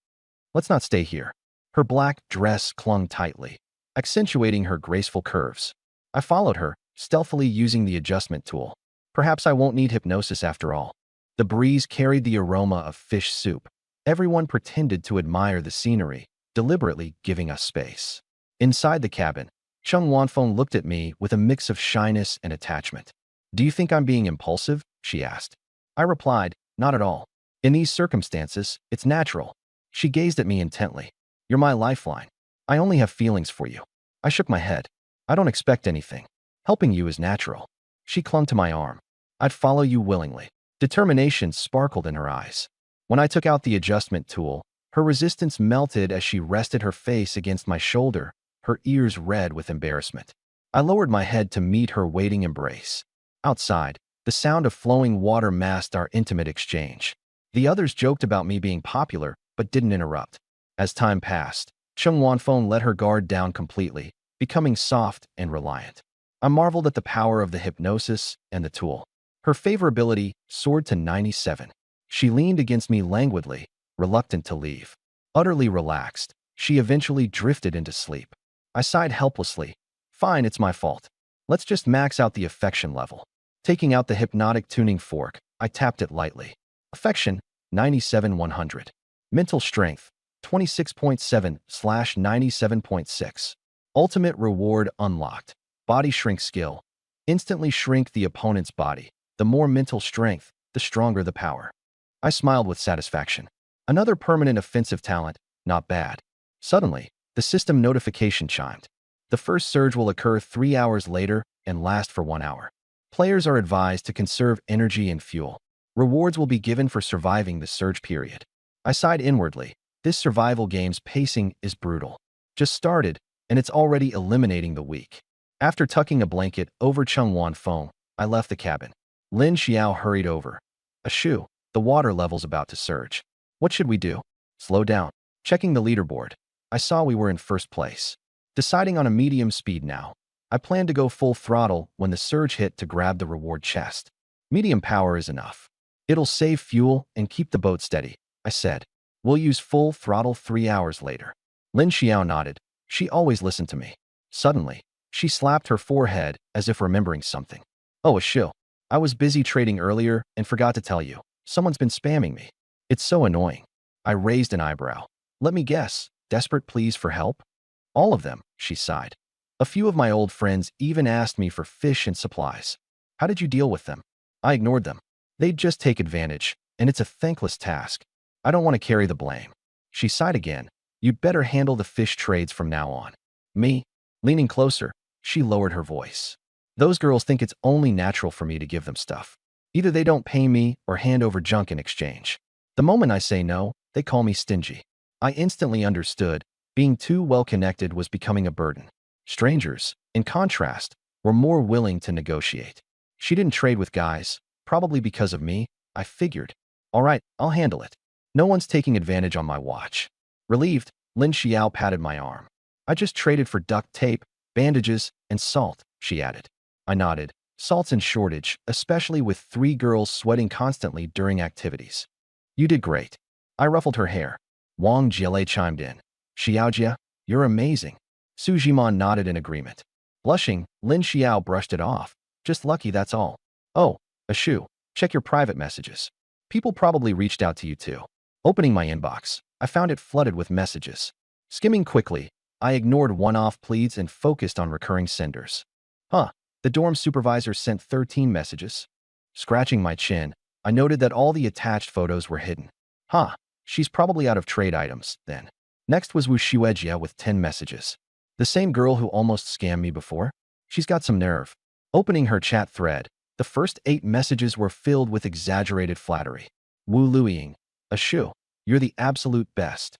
"Let's not stay here." Her black dress clung tightly, accentuating her graceful curves. I followed her, stealthily using the adjustment tool. Perhaps I won't need hypnosis after all. The breeze carried the aroma of fish soup. Everyone pretended to admire the scenery, deliberately giving us space. Inside the cabin, Cheng Wanfeng looked at me with a mix of shyness and attachment. "Do you think I'm being impulsive?" she asked. I replied, "Not at all. In these circumstances, it's natural." She gazed at me intently. "You're my lifeline. I only have feelings for you." I shook my head. "I don't expect anything. Helping you is natural." She clung to my arm. "I'd follow you willingly." Determination sparkled in her eyes. When I took out the adjustment tool, her resistance melted as she rested her face against my shoulder, her ears red with embarrassment. I lowered my head to meet her waiting embrace. Outside, the sound of flowing water masked our intimate exchange. The others joked about me being popular, but didn't interrupt. As time passed, Cheng Wanfeng let her guard down completely, becoming soft and reliant. I marveled at the power of the hypnosis and the tool. Her favorability soared to 97. She leaned against me languidly, reluctant to leave. Utterly relaxed, she eventually drifted into sleep. I sighed helplessly. "Fine, it's my fault. Let's just max out the affection level." Taking out the hypnotic tuning fork, I tapped it lightly. Affection, 97-100. Mental strength, 26.7/97.6. Ultimate reward unlocked. Body shrink skill. Instantly shrink the opponent's body. The more mental strength, the stronger the power. I smiled with satisfaction. Another permanent offensive talent, not bad. Suddenly, the system notification chimed. The first surge will occur 3 hours later and last for 1 hour. Players are advised to conserve energy and fuel. Rewards will be given for surviving the surge period. I sighed inwardly. This survival game's pacing is brutal. Just started, and it's already eliminating the weak. After tucking a blanket over Chungwan Feng, I left the cabin. Lin Xiao hurried over. Ashu, the water level's about to surge. What should we do? Slow down. Checking the leaderboard. I saw we were in first place. Deciding on a medium speed now. I planned to go full throttle when the surge hit to grab the reward chest. Medium power is enough. It'll save fuel and keep the boat steady, I said. We'll use full throttle 3 hours later. Lin Xiao nodded. She always listened to me. Suddenly, she slapped her forehead as if remembering something. Oh, Ashu. I was busy trading earlier and forgot to tell you. Someone's been spamming me. It's so annoying. I raised an eyebrow. Let me guess. Desperate pleas for help? All of them, she sighed. A few of my old friends even asked me for fish and supplies. How did you deal with them? I ignored them. They'd just take advantage, and it's a thankless task. I don't want to carry the blame. She sighed again. You'd better handle the fish trades from now on. Me? Leaning closer, she lowered her voice. Those girls think it's only natural for me to give them stuff. Either they don't pay me or hand over junk in exchange. The moment I say no, they call me stingy. I instantly understood. Being too well-connected was becoming a burden. Strangers, in contrast, were more willing to negotiate. She didn't trade with guys, probably because of me, I figured. All right, I'll handle it. No one's taking advantage on my watch. Relieved, Lin Xiao patted my arm. I just traded for duct tape, bandages, and salt, she added. I nodded. Salt's in shortage, especially with 3 girls sweating constantly during activities. You did great. I ruffled her hair. Wang Jiele chimed in. Xiaojia, you're amazing. Su Jimon nodded in agreement. Blushing, Lin Xiao brushed it off. Just lucky, that's all. Oh, Ashu, check your private messages. People probably reached out to you too. Opening my inbox, I found it flooded with messages. Skimming quickly, I ignored one-off pleads and focused on recurring senders. Huh, the dorm supervisor sent 13 messages. Scratching my chin, I noted that all the attached photos were hidden. Huh, she's probably out of trade items, then. Next was Wu Xuejia with 10 messages. The same girl who almost scammed me before? She's got some nerve. Opening her chat thread, the first 8 messages were filled with exaggerated flattery. Wu Luiying, Ashu, you're the absolute best.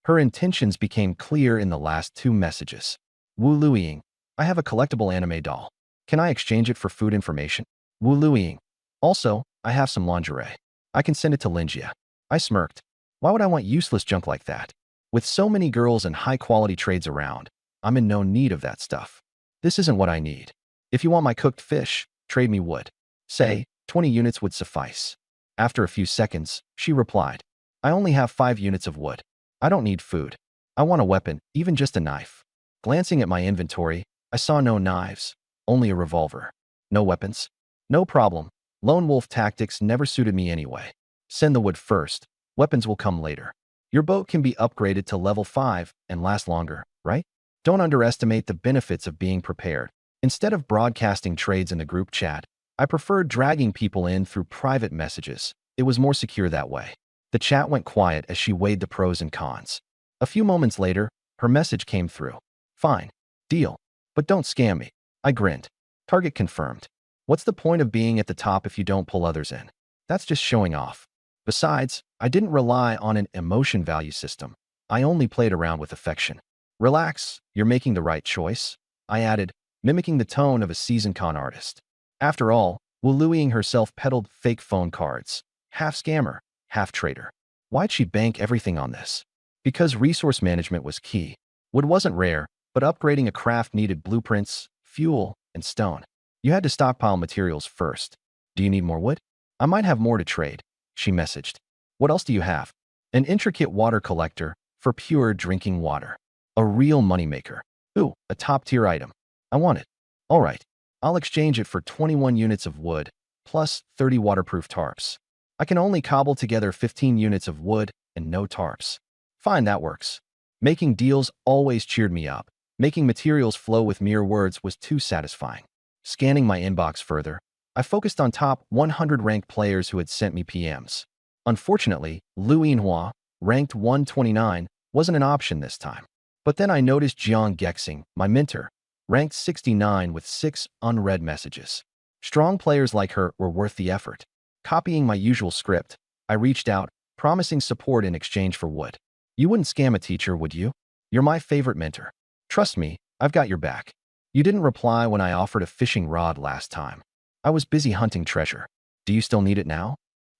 Her intentions became clear in the last 2 messages. Wu Luiying, I have a collectible anime doll. Can I exchange it for food information? Wu Luiying, also, I have some lingerie. I can send it to Linjia. I smirked. Why would I want useless junk like that? With so many girls and high-quality trades around, I'm in no need of that stuff. This isn't what I need. If you want my cooked fish, trade me wood. Say, 20 units would suffice. After a few seconds, she replied, I only have 5 units of wood. I don't need food. I want a weapon, even just a knife. Glancing at my inventory, I saw no knives, only a revolver. No weapons? No problem. Lone wolf tactics never suited me anyway. Send the wood first. Weapons will come later. Your boat can be upgraded to level 5 and last longer, right? Don't underestimate the benefits of being prepared. Instead of broadcasting trades in the group chat, I preferred dragging people in through private messages. It was more secure that way. The chat went quiet as she weighed the pros and cons. A few moments later, her message came through. Fine. Deal. But don't scam me. I grinned. Target confirmed. What's the point of being at the top if you don't pull others in? That's just showing off. Besides, I didn't rely on an emotion value system. I only played around with affection. Relax, you're making the right choice, I added, mimicking the tone of a seasoned con artist. After all, Wu Luiying herself peddled fake phone cards. Half scammer, half trader. Why'd she bank everything on this? Because resource management was key. Wood wasn't rare, but upgrading a craft needed blueprints, fuel, and stone. You had to stockpile materials first. Do you need more wood? I might have more to trade, she messaged. What else do you have? An intricate water collector for pure drinking water. A real moneymaker. Ooh, a top-tier item. I want it. All right, I'll exchange it for 21 units of wood, plus 30 waterproof tarps. I can only cobble together 15 units of wood and no tarps. Fine, that works. Making deals always cheered me up, Making materials flow with mere words was too satisfying. Scanning my inbox further, I focused on top 100 ranked players who had sent me PMs. Unfortunately, Liu Yinhua, ranked 129, wasn't an option this time. But then I noticed Jiang Gexing, my mentor, ranked 69 with 6 unread messages. Strong players like her were worth the effort. Copying my usual script, I reached out, promising support in exchange for wood. You wouldn't scam a teacher, would you? You're my favorite mentor. Trust me, I've got your back. You didn't reply when I offered a fishing rod last time. I was busy hunting treasure. Do you still need it now?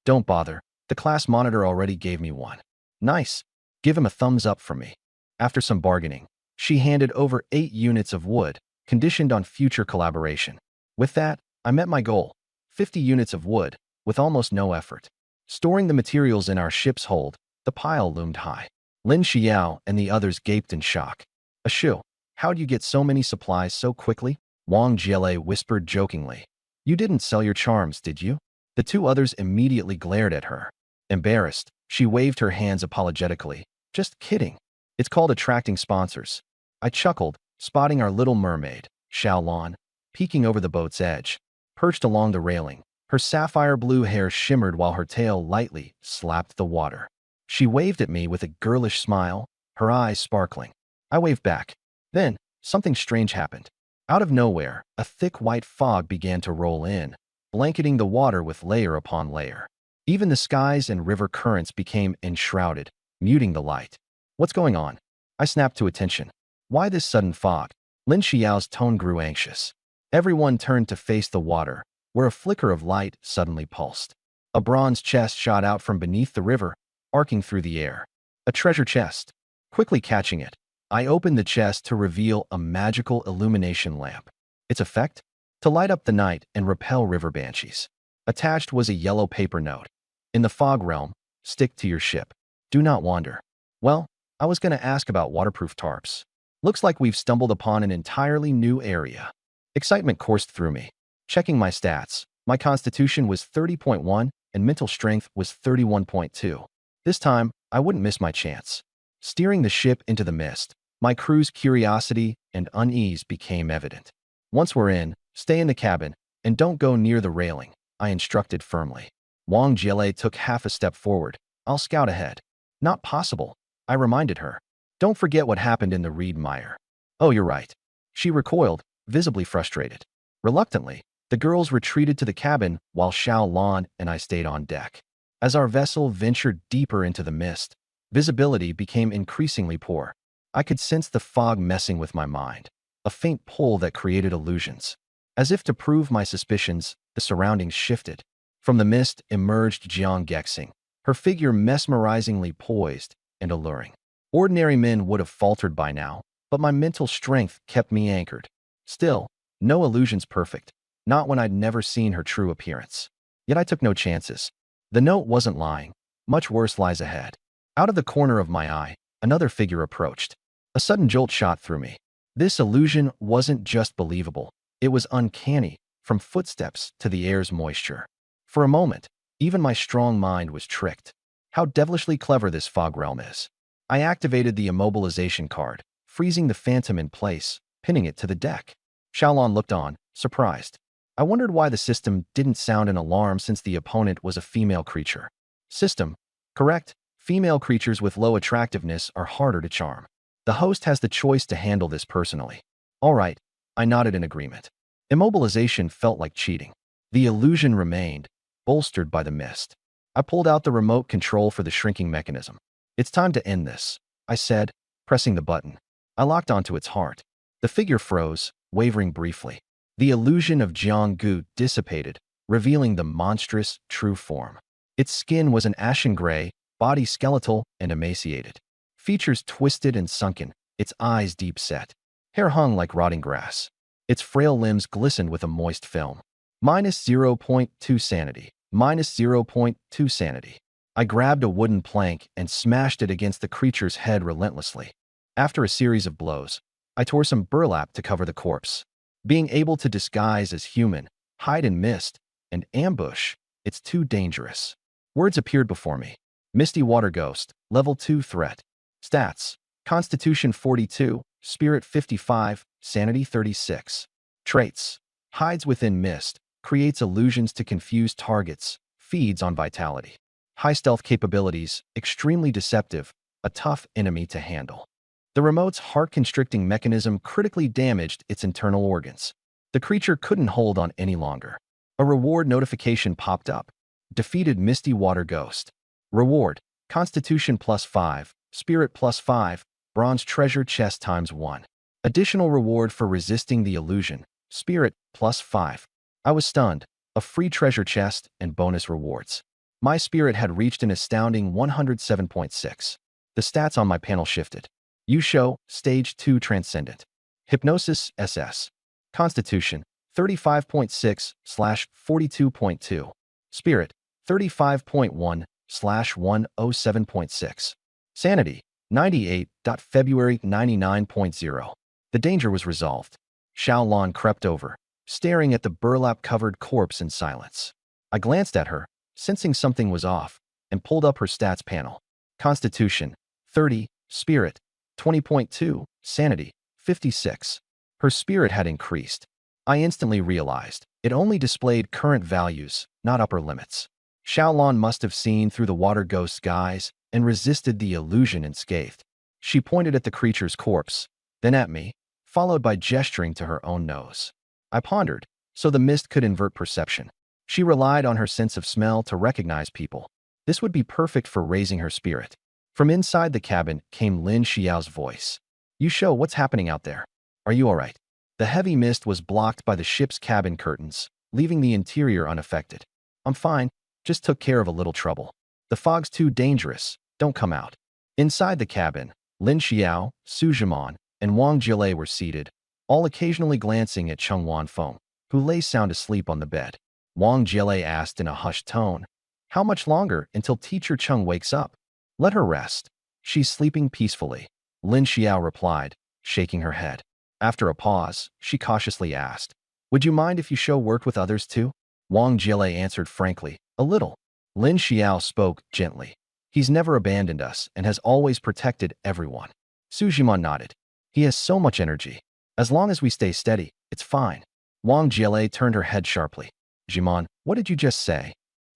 Don't bother. The class monitor already gave me one. Nice. Give him a thumbs up for me. After some bargaining, she handed over 8 units of wood, conditioned on future collaboration. With that, I met my goal, 50 units of wood, with almost no effort. Storing the materials in our ship's hold, the pile loomed high. Lin Xiao and the others gaped in shock. Ashu, how'd you get so many supplies so quickly? Wang Jiele whispered jokingly. You didn't sell your charms, did you? The 2 others immediately glared at her. Embarrassed, she waved her hands apologetically. Just kidding. It's called attracting sponsors. I chuckled, spotting our little mermaid, Xiaolon, peeking over the boat's edge. Perched along the railing, her sapphire blue hair shimmered while her tail lightly slapped the water. She waved at me with a girlish smile, her eyes sparkling. I waved back. Then, something strange happened. Out of nowhere, a thick white fog began to roll in, blanketing the water with layer upon layer. Even the skies and river currents became enshrouded, muting the light. What's going on? I snapped to attention. Why this sudden fog? Lin Xiao's tone grew anxious. Everyone turned to face the water, where a flicker of light suddenly pulsed. A bronze chest shot out from beneath the river, arcing through the air. A treasure chest. Quickly catching it, I opened the chest to reveal a magical illumination lamp. Its effect? To light up the night and repel river banshees. Attached was a yellow paper note. In the fog realm, stick to your ship. Do not wander. Well, I was going to ask about waterproof tarps. Looks like we've stumbled upon an entirely new area. Excitement coursed through me. Checking my stats, my constitution was 30.1 and mental strength was 31.2. This time, I wouldn't miss my chance. Steering the ship into the mist, my crew's curiosity and unease became evident. Once we're in, stay in the cabin and don't go near the railing, I instructed firmly. Wang Jiele took half a step forward. I'll scout ahead. Not possible, I reminded her. Don't forget what happened in the reed mire. Oh, you're right. She recoiled, visibly frustrated. Reluctantly, the girls retreated to the cabin while Xiaolon and I stayed on deck. As our vessel ventured deeper into the mist, visibility became increasingly poor. I could sense the fog messing with my mind, a faint pull that created illusions. As if to prove my suspicions, the surroundings shifted. From the mist emerged Jiang Gexing, her figure mesmerizingly poised and alluring. Ordinary men would have faltered by now, but my mental strength kept me anchored. Still, no illusion's perfect, not when I'd never seen her true appearance. Yet I took no chances. The note wasn't lying. Much worse lies ahead. Out of the corner of my eye, another figure approached. A sudden jolt shot through me. This illusion wasn't just believable. It was uncanny, from footsteps to the air's moisture. For a moment, even my strong mind was tricked. How devilishly clever this fog realm is. I activated the immobilization card, freezing the phantom in place, pinning it to the deck. Xiaolon looked on, surprised. I wondered why the system didn't sound an alarm since the opponent was a female creature. System. Correct. Female creatures with low attractiveness are harder to charm. The host has the choice to handle this personally. All right, I nodded in agreement. Immobilization felt like cheating. The illusion remained, bolstered by the mist. I pulled out the remote control for the shrinking mechanism. It's time to end this, I said, pressing the button. I locked onto its heart. The figure froze, wavering briefly. The illusion of Jiang Gu dissipated, revealing the monstrous, true form. Its skin was an ashen gray, body skeletal and emaciated. Features twisted and sunken, its eyes deep set. Hair hung like rotting grass. Its frail limbs glistened with a moist film. -0.2 sanity. -0.2 sanity. I grabbed a wooden plank and smashed it against the creature's head relentlessly. After a series of blows, I tore some burlap to cover the corpse. Being able to disguise as human, hide in mist, and ambush, it's too dangerous. Words appeared before me. Misty Water Ghost, Level 2 Threat. Stats: Constitution 42, Spirit 55, Sanity 36. Traits. Hides within mist, creates illusions to confuse targets, feeds on vitality. High stealth capabilities, extremely deceptive, a tough enemy to handle. The remote's heart-constricting mechanism critically damaged its internal organs. The creature couldn't hold on any longer. A reward notification popped up. Defeated Misty Water Ghost. Reward: Constitution +5, Spirit +5, Bronze Treasure Chest ×1. Additional reward for resisting the illusion, Spirit +5. I was stunned. A free treasure chest and bonus rewards. My spirit had reached an astounding 107.6. The stats on my panel shifted. You show Stage 2 Transcendent. Hypnosis SS. Constitution 35.6/42.2. Spirit 35.1/107.6. Sanity 98. February 99.0. The danger was resolved. Xiaolan crept over, staring at the burlap-covered corpse in silence. I glanced at her, sensing something was off, and pulled up her stats panel. Constitution 30, Spirit 20.2, Sanity 56. Her spirit had increased. I instantly realized it only displayed current values, not upper limits. Xiaolan must have seen through the water ghost's guise and resisted the illusion unscathed. She pointed at the creature's corpse, then at me, followed by gesturing to her own nose. I pondered, so the mist could invert perception. She relied on her sense of smell to recognize people. This would be perfect for raising her spirit. From inside the cabin came Lin Xiao's voice. You show what's happening out there. Are you all right? The heavy mist was blocked by the ship's cabin curtains, leaving the interior unaffected. I'm fine, just took care of a little trouble. The fog's too dangerous, don't come out. Inside the cabin, Lin Xiao, Su Zhimon, and Wang Jilei were seated, all occasionally glancing at Cheng Wanfeng, who lay sound asleep on the bed. Wang Jilei asked in a hushed tone, how much longer until Teacher Cheng wakes up? Let her rest. She's sleeping peacefully. Lin Xiao replied, shaking her head. After a pause, she cautiously asked, would you mind if you show worked with others too? Wang Jilei answered frankly, a little. Lin Xiao spoke gently. He's never abandoned us and has always protected everyone. Su Zhimon nodded. He has so much energy. As long as we stay steady, it's fine. Wang Jilei turned her head sharply. Zhimon, what did you just say?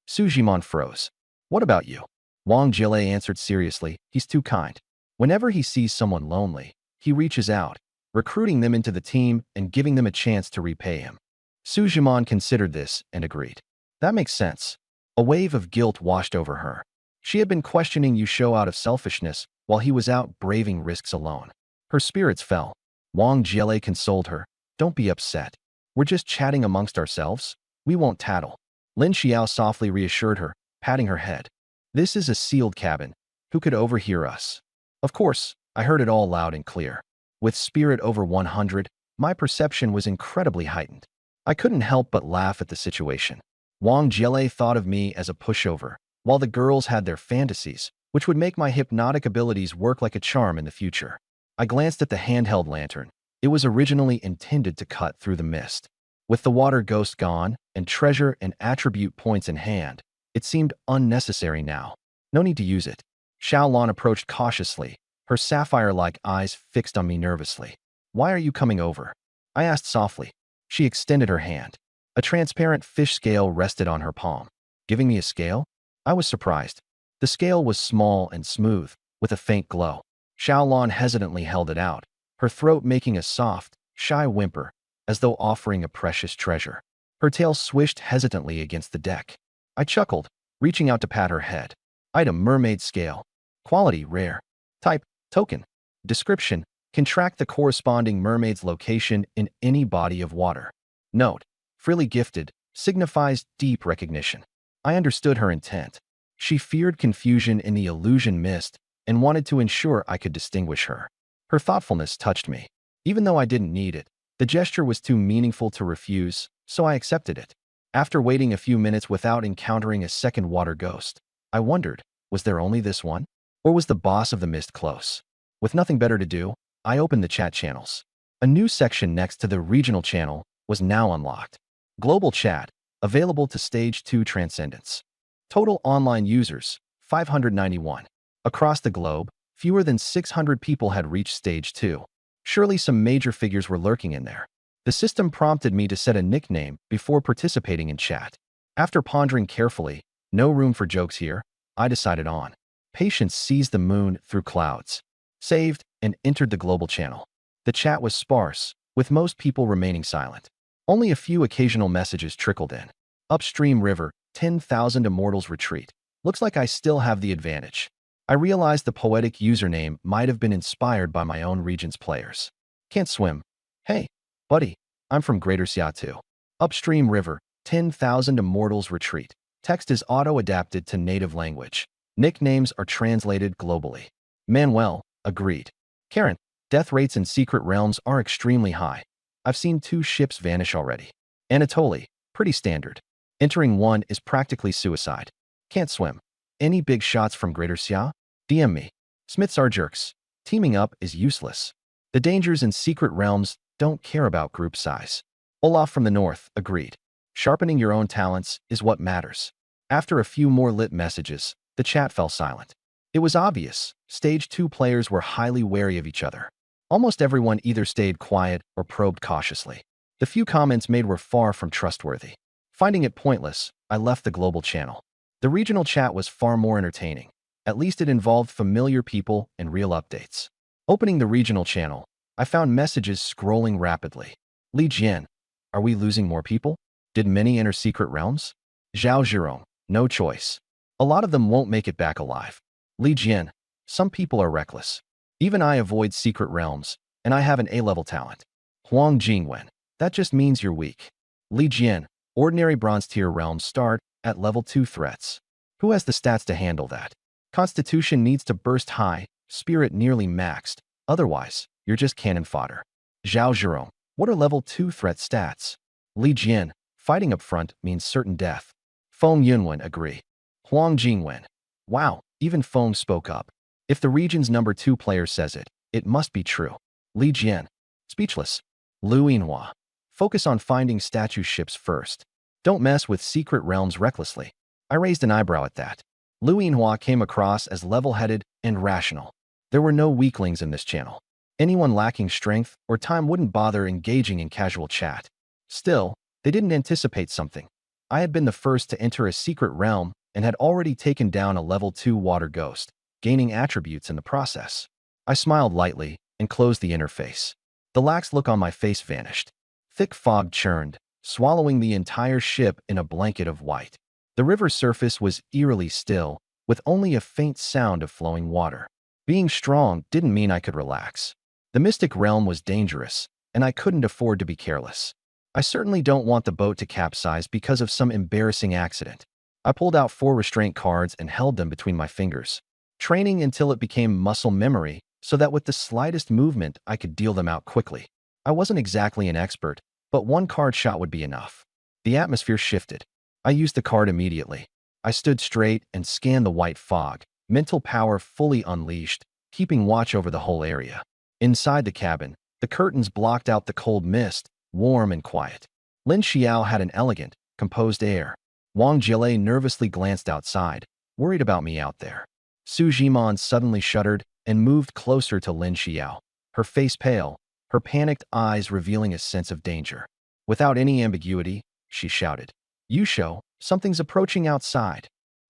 Su Zhimon froze. What about you? Wang Jilei answered seriously, he's too kind. Whenever he sees someone lonely, he reaches out, recruiting them into the team and giving them a chance to repay him. Su Zhimon considered this and agreed. That makes sense. A wave of guilt washed over her. She had been questioning Yusho out of selfishness while he was out braving risks alone. Her spirits fell. Wang Jilei consoled her. Don't be upset. We're just chatting amongst ourselves. We won't tattle. Lin Xiao softly reassured her, patting her head. This is a sealed cabin. Who could overhear us? Of course, I heard it all loud and clear. With spirit over 100, my perception was incredibly heightened. I couldn't help but laugh at the situation. Wang Jilei thought of me as a pushover, while the girls had their fantasies, which would make my hypnotic abilities work like a charm in the future. I glanced at the handheld lantern. It was originally intended to cut through the mist. With the water ghost gone and treasure and attribute points in hand, it seemed unnecessary now. No need to use it. Xiaolan approached cautiously, her sapphire-like eyes fixed on me nervously. Why are you coming over? I asked softly. She extended her hand. A transparent fish scale rested on her palm. Giving me a scale? I was surprised. The scale was small and smooth, with a faint glow. Xiaolan hesitantly held it out, her throat making a soft, shy whimper, as though offering a precious treasure. Her tail swished hesitantly against the deck. I chuckled, reaching out to pat her head. Item: mermaid scale. Quality: rare. Type: token. Description: can track the corresponding mermaid's location in any body of water. Note: freely gifted, signifies deep recognition. I understood her intent. She feared confusion in the illusion mist and wanted to ensure I could distinguish her. Her thoughtfulness touched me. Even though I didn't need it, the gesture was too meaningful to refuse, so I accepted it. After waiting a few minutes without encountering a second water ghost, I wondered, was there only this one? Or was the boss of the mist close? With nothing better to do, I opened the chat channels. A new section next to the regional channel was now unlocked. Global chat, available to Stage 2 Transcendence. Total online users, 591. Across the globe, fewer than 600 people had reached Stage 2. Surely some major figures were lurking in there. The system prompted me to set a nickname before participating in chat. After pondering carefully, no room for jokes here, I decided on. Patience seized the moon through clouds. Saved and entered the global channel. The chat was sparse, with most people remaining silent. Only a few occasional messages trickled in. Upstream river, 10,000 immortals retreat. Looks like I still have the advantage. I realized the poetic username might have been inspired by my own region's players. Can't swim. Hey, buddy, I'm from Greater Xia. Upstream river, 10,000 immortals retreat. Text is auto-adapted to native language. Nicknames are translated globally. Manuel, agreed. Karen, death rates in secret realms are extremely high. I've seen 2 ships vanish already. Anatoly, pretty standard. Entering one is practically suicide. Can't swim. Any big shots from Greater Xia? DM me. Smiths are jerks. Teaming up is useless. The dangers in secret realms don't care about group size. Olaf from the north, agreed. Sharpening your own talents is what matters. After a few more lit messages, the chat fell silent. It was obvious. Stage 2 players were highly wary of each other. Almost everyone either stayed quiet or probed cautiously. The few comments made were far from trustworthy. Finding it pointless, I left the global channel. The regional chat was far more entertaining. At least it involved familiar people and real updates. Opening the regional channel, I found messages scrolling rapidly. Li Jian, are we losing more people? Did many enter secret realms? Zhao Zhirong, no choice. A lot of them won't make it back alive. Li Jian, some people are reckless. Even I avoid secret realms, and I have an A-level talent. Huang Jingwen, that just means you're weak. Li Jian, ordinary bronze tier realms start at level 2 threats. Who has the stats to handle that? Constitution needs to burst high, spirit nearly maxed, otherwise, you're just cannon fodder. Zhao Zhirong, what are level 2 threat stats? Li Jian, fighting up front means certain death. Feng Yunwen, agree. Huang Jingwen, wow, even Feng spoke up. If the region's number 2 player says it, it must be true. Li Jian, speechless. Lu Yinhua, focus on finding statue ships first. Don't mess with secret realms recklessly. I raised an eyebrow at that. Lu Yinhua came across as level-headed and rational. There were no weaklings in this channel. Anyone lacking strength or time wouldn't bother engaging in casual chat. Still, they didn't anticipate something. I had been the first to enter a secret realm and had already taken down a level 2 water ghost, gaining attributes in the process. I smiled lightly and closed the interface. The lax look on my face vanished. Thick fog churned, swallowing the entire ship in a blanket of white. The river's surface was eerily still, with only a faint sound of flowing water. Being strong didn't mean I could relax. The mystic realm was dangerous, and I couldn't afford to be careless. I certainly don't want the boat to capsize because of some embarrassing accident. I pulled out 4 restraint cards and held them between my fingers, training until it became muscle memory so that with the slightest movement I could deal them out quickly. I wasn't exactly an expert, but 1 card shot would be enough. The atmosphere shifted. I used the card immediately. I stood straight and scanned the white fog, mental power fully unleashed, keeping watch over the whole area. Inside the cabin, the curtains blocked out the cold mist, warm and quiet. Lin Xiao had an elegant, composed air. Wang Jile nervously glanced outside, worried about me out there. Su Jimon suddenly shuddered and moved closer to Lin Xiao, her face pale, her panicked eyes revealing a sense of danger. Without any ambiguity, she shouted, "Yusho, something's approaching outside."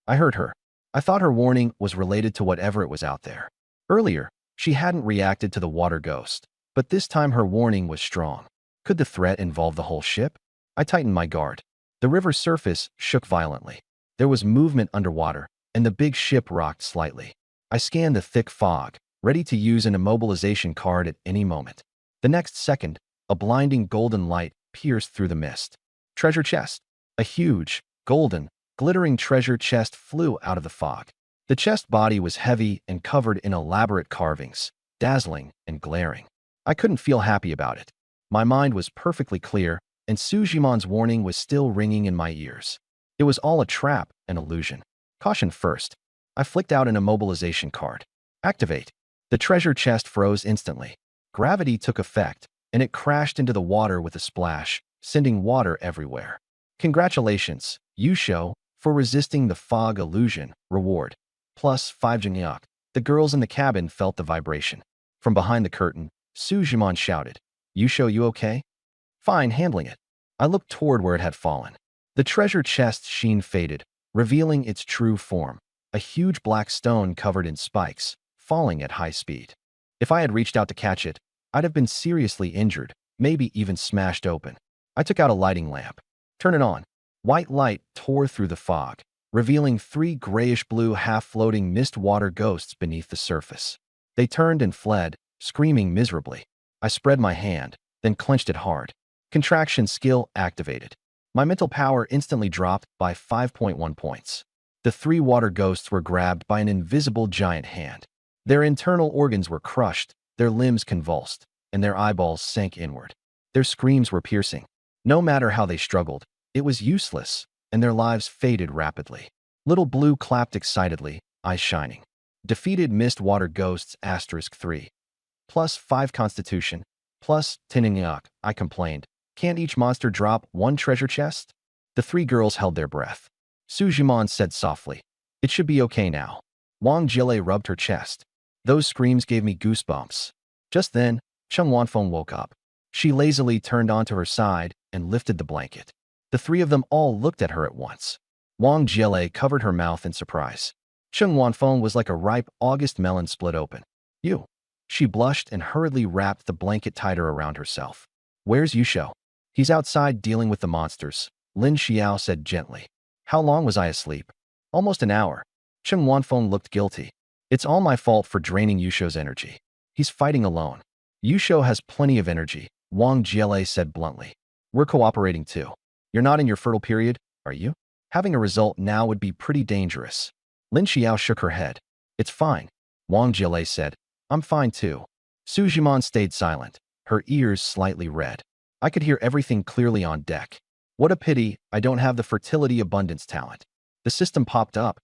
I heard her. I thought her warning was related to whatever it was out there. Earlier, she hadn't reacted to the water ghost, but this time her warning was strong. Could the threat involve the whole ship? I tightened my guard. The river's surface shook violently. There was movement underwater, and the big ship rocked slightly. I scanned the thick fog, ready to use an immobilization card at any moment. The next second, a blinding golden light pierced through the mist. Treasure chest. A huge, golden, glittering treasure chest flew out of the fog. The chest body was heavy and covered in elaborate carvings, dazzling and glaring. I couldn't feel happy about it. My mind was perfectly clear, and Su Jimon's warning was still ringing in my ears. It was all a trap, an illusion. Caution first. I flicked out an immobilization card. Activate. The treasure chest froze instantly. Gravity took effect, and it crashed into the water with a splash, sending water everywhere. Congratulations, Yusho, for resisting the fog illusion. Reward. +5 Jinyak. The girls in the cabin felt the vibration. From behind the curtain, Su Zhiman shouted. Yusho, you okay? Fine, handling it. I looked toward where it had fallen. The treasure chest's sheen faded, revealing its true form, a huge black stone covered in spikes, falling at high speed. If I had reached out to catch it, I'd have been seriously injured, maybe even smashed open. I took out a lighting lamp. Turn it on. White light tore through the fog, revealing 3 grayish-blue half-floating mist water ghosts beneath the surface. They turned and fled, screaming miserably. I spread my hand, then clenched it hard. Contraction skill activated. My mental power instantly dropped by 5.1 points. The 3 water ghosts were grabbed by an invisible giant hand. Their internal organs were crushed, their limbs convulsed, and their eyeballs sank inward. Their screams were piercing. No matter how they struggled, it was useless, and their lives faded rapidly. Little Blue clapped excitedly, eyes shining. Defeated Mist Water Ghosts *3. Plus 5 Constitution. Plus 10 Yuck, I complained. Can't each monster drop 1 treasure chest? The 3 girls held their breath. Su Zhiman said softly, It should be okay now. Wang Jile rubbed her chest. Those screams gave me goosebumps. Just then, Cheng Wanfeng woke up. She lazily turned onto her side and lifted the blanket. The 3 of them all looked at her at once. Wang Jile covered her mouth in surprise. Cheng Wanfeng was like a ripe August melon split open. You. She blushed and hurriedly wrapped the blanket tighter around herself. Where's Yusho? He's outside dealing with the monsters, Lin Xiao said gently. How long was I asleep? Almost an hour. Cheng Wanfeng looked guilty. It's all my fault for draining Yusho's energy. He's fighting alone. Yusho has plenty of energy, Wang Jile said bluntly. We're cooperating too. You're not in your fertile period, are you? Having a result now would be pretty dangerous. Lin Xiao shook her head. It's fine. Wang Jile said. I'm fine too. Su Zhiman stayed silent, her ears slightly red. I could hear everything clearly on deck. What a pity I don't have the fertility abundance talent. The system popped up.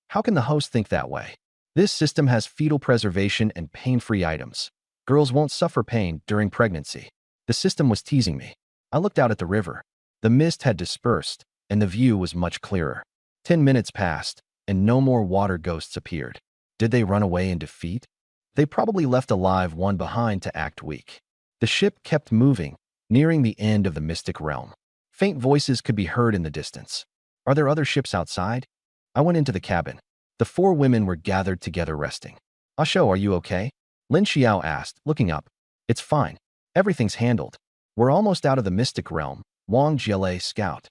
How can the host think that way? This system has fetal preservation and pain-free items. Girls won't suffer pain during pregnancy. The system was teasing me. I looked out at the river. The mist had dispersed, and the view was much clearer. 10 minutes passed, and no more water ghosts appeared. Did they run away in defeat? They probably left a live one behind to act weak. The ship kept moving, nearing the end of the mystic realm. Faint voices could be heard in the distance. Are there other ships outside? I went into the cabin. The 4 women were gathered together resting. Asho, are you okay? Lin Xiao asked, looking up. It's fine. Everything's handled. We're almost out of the mystic realm, Wang Jile Scout.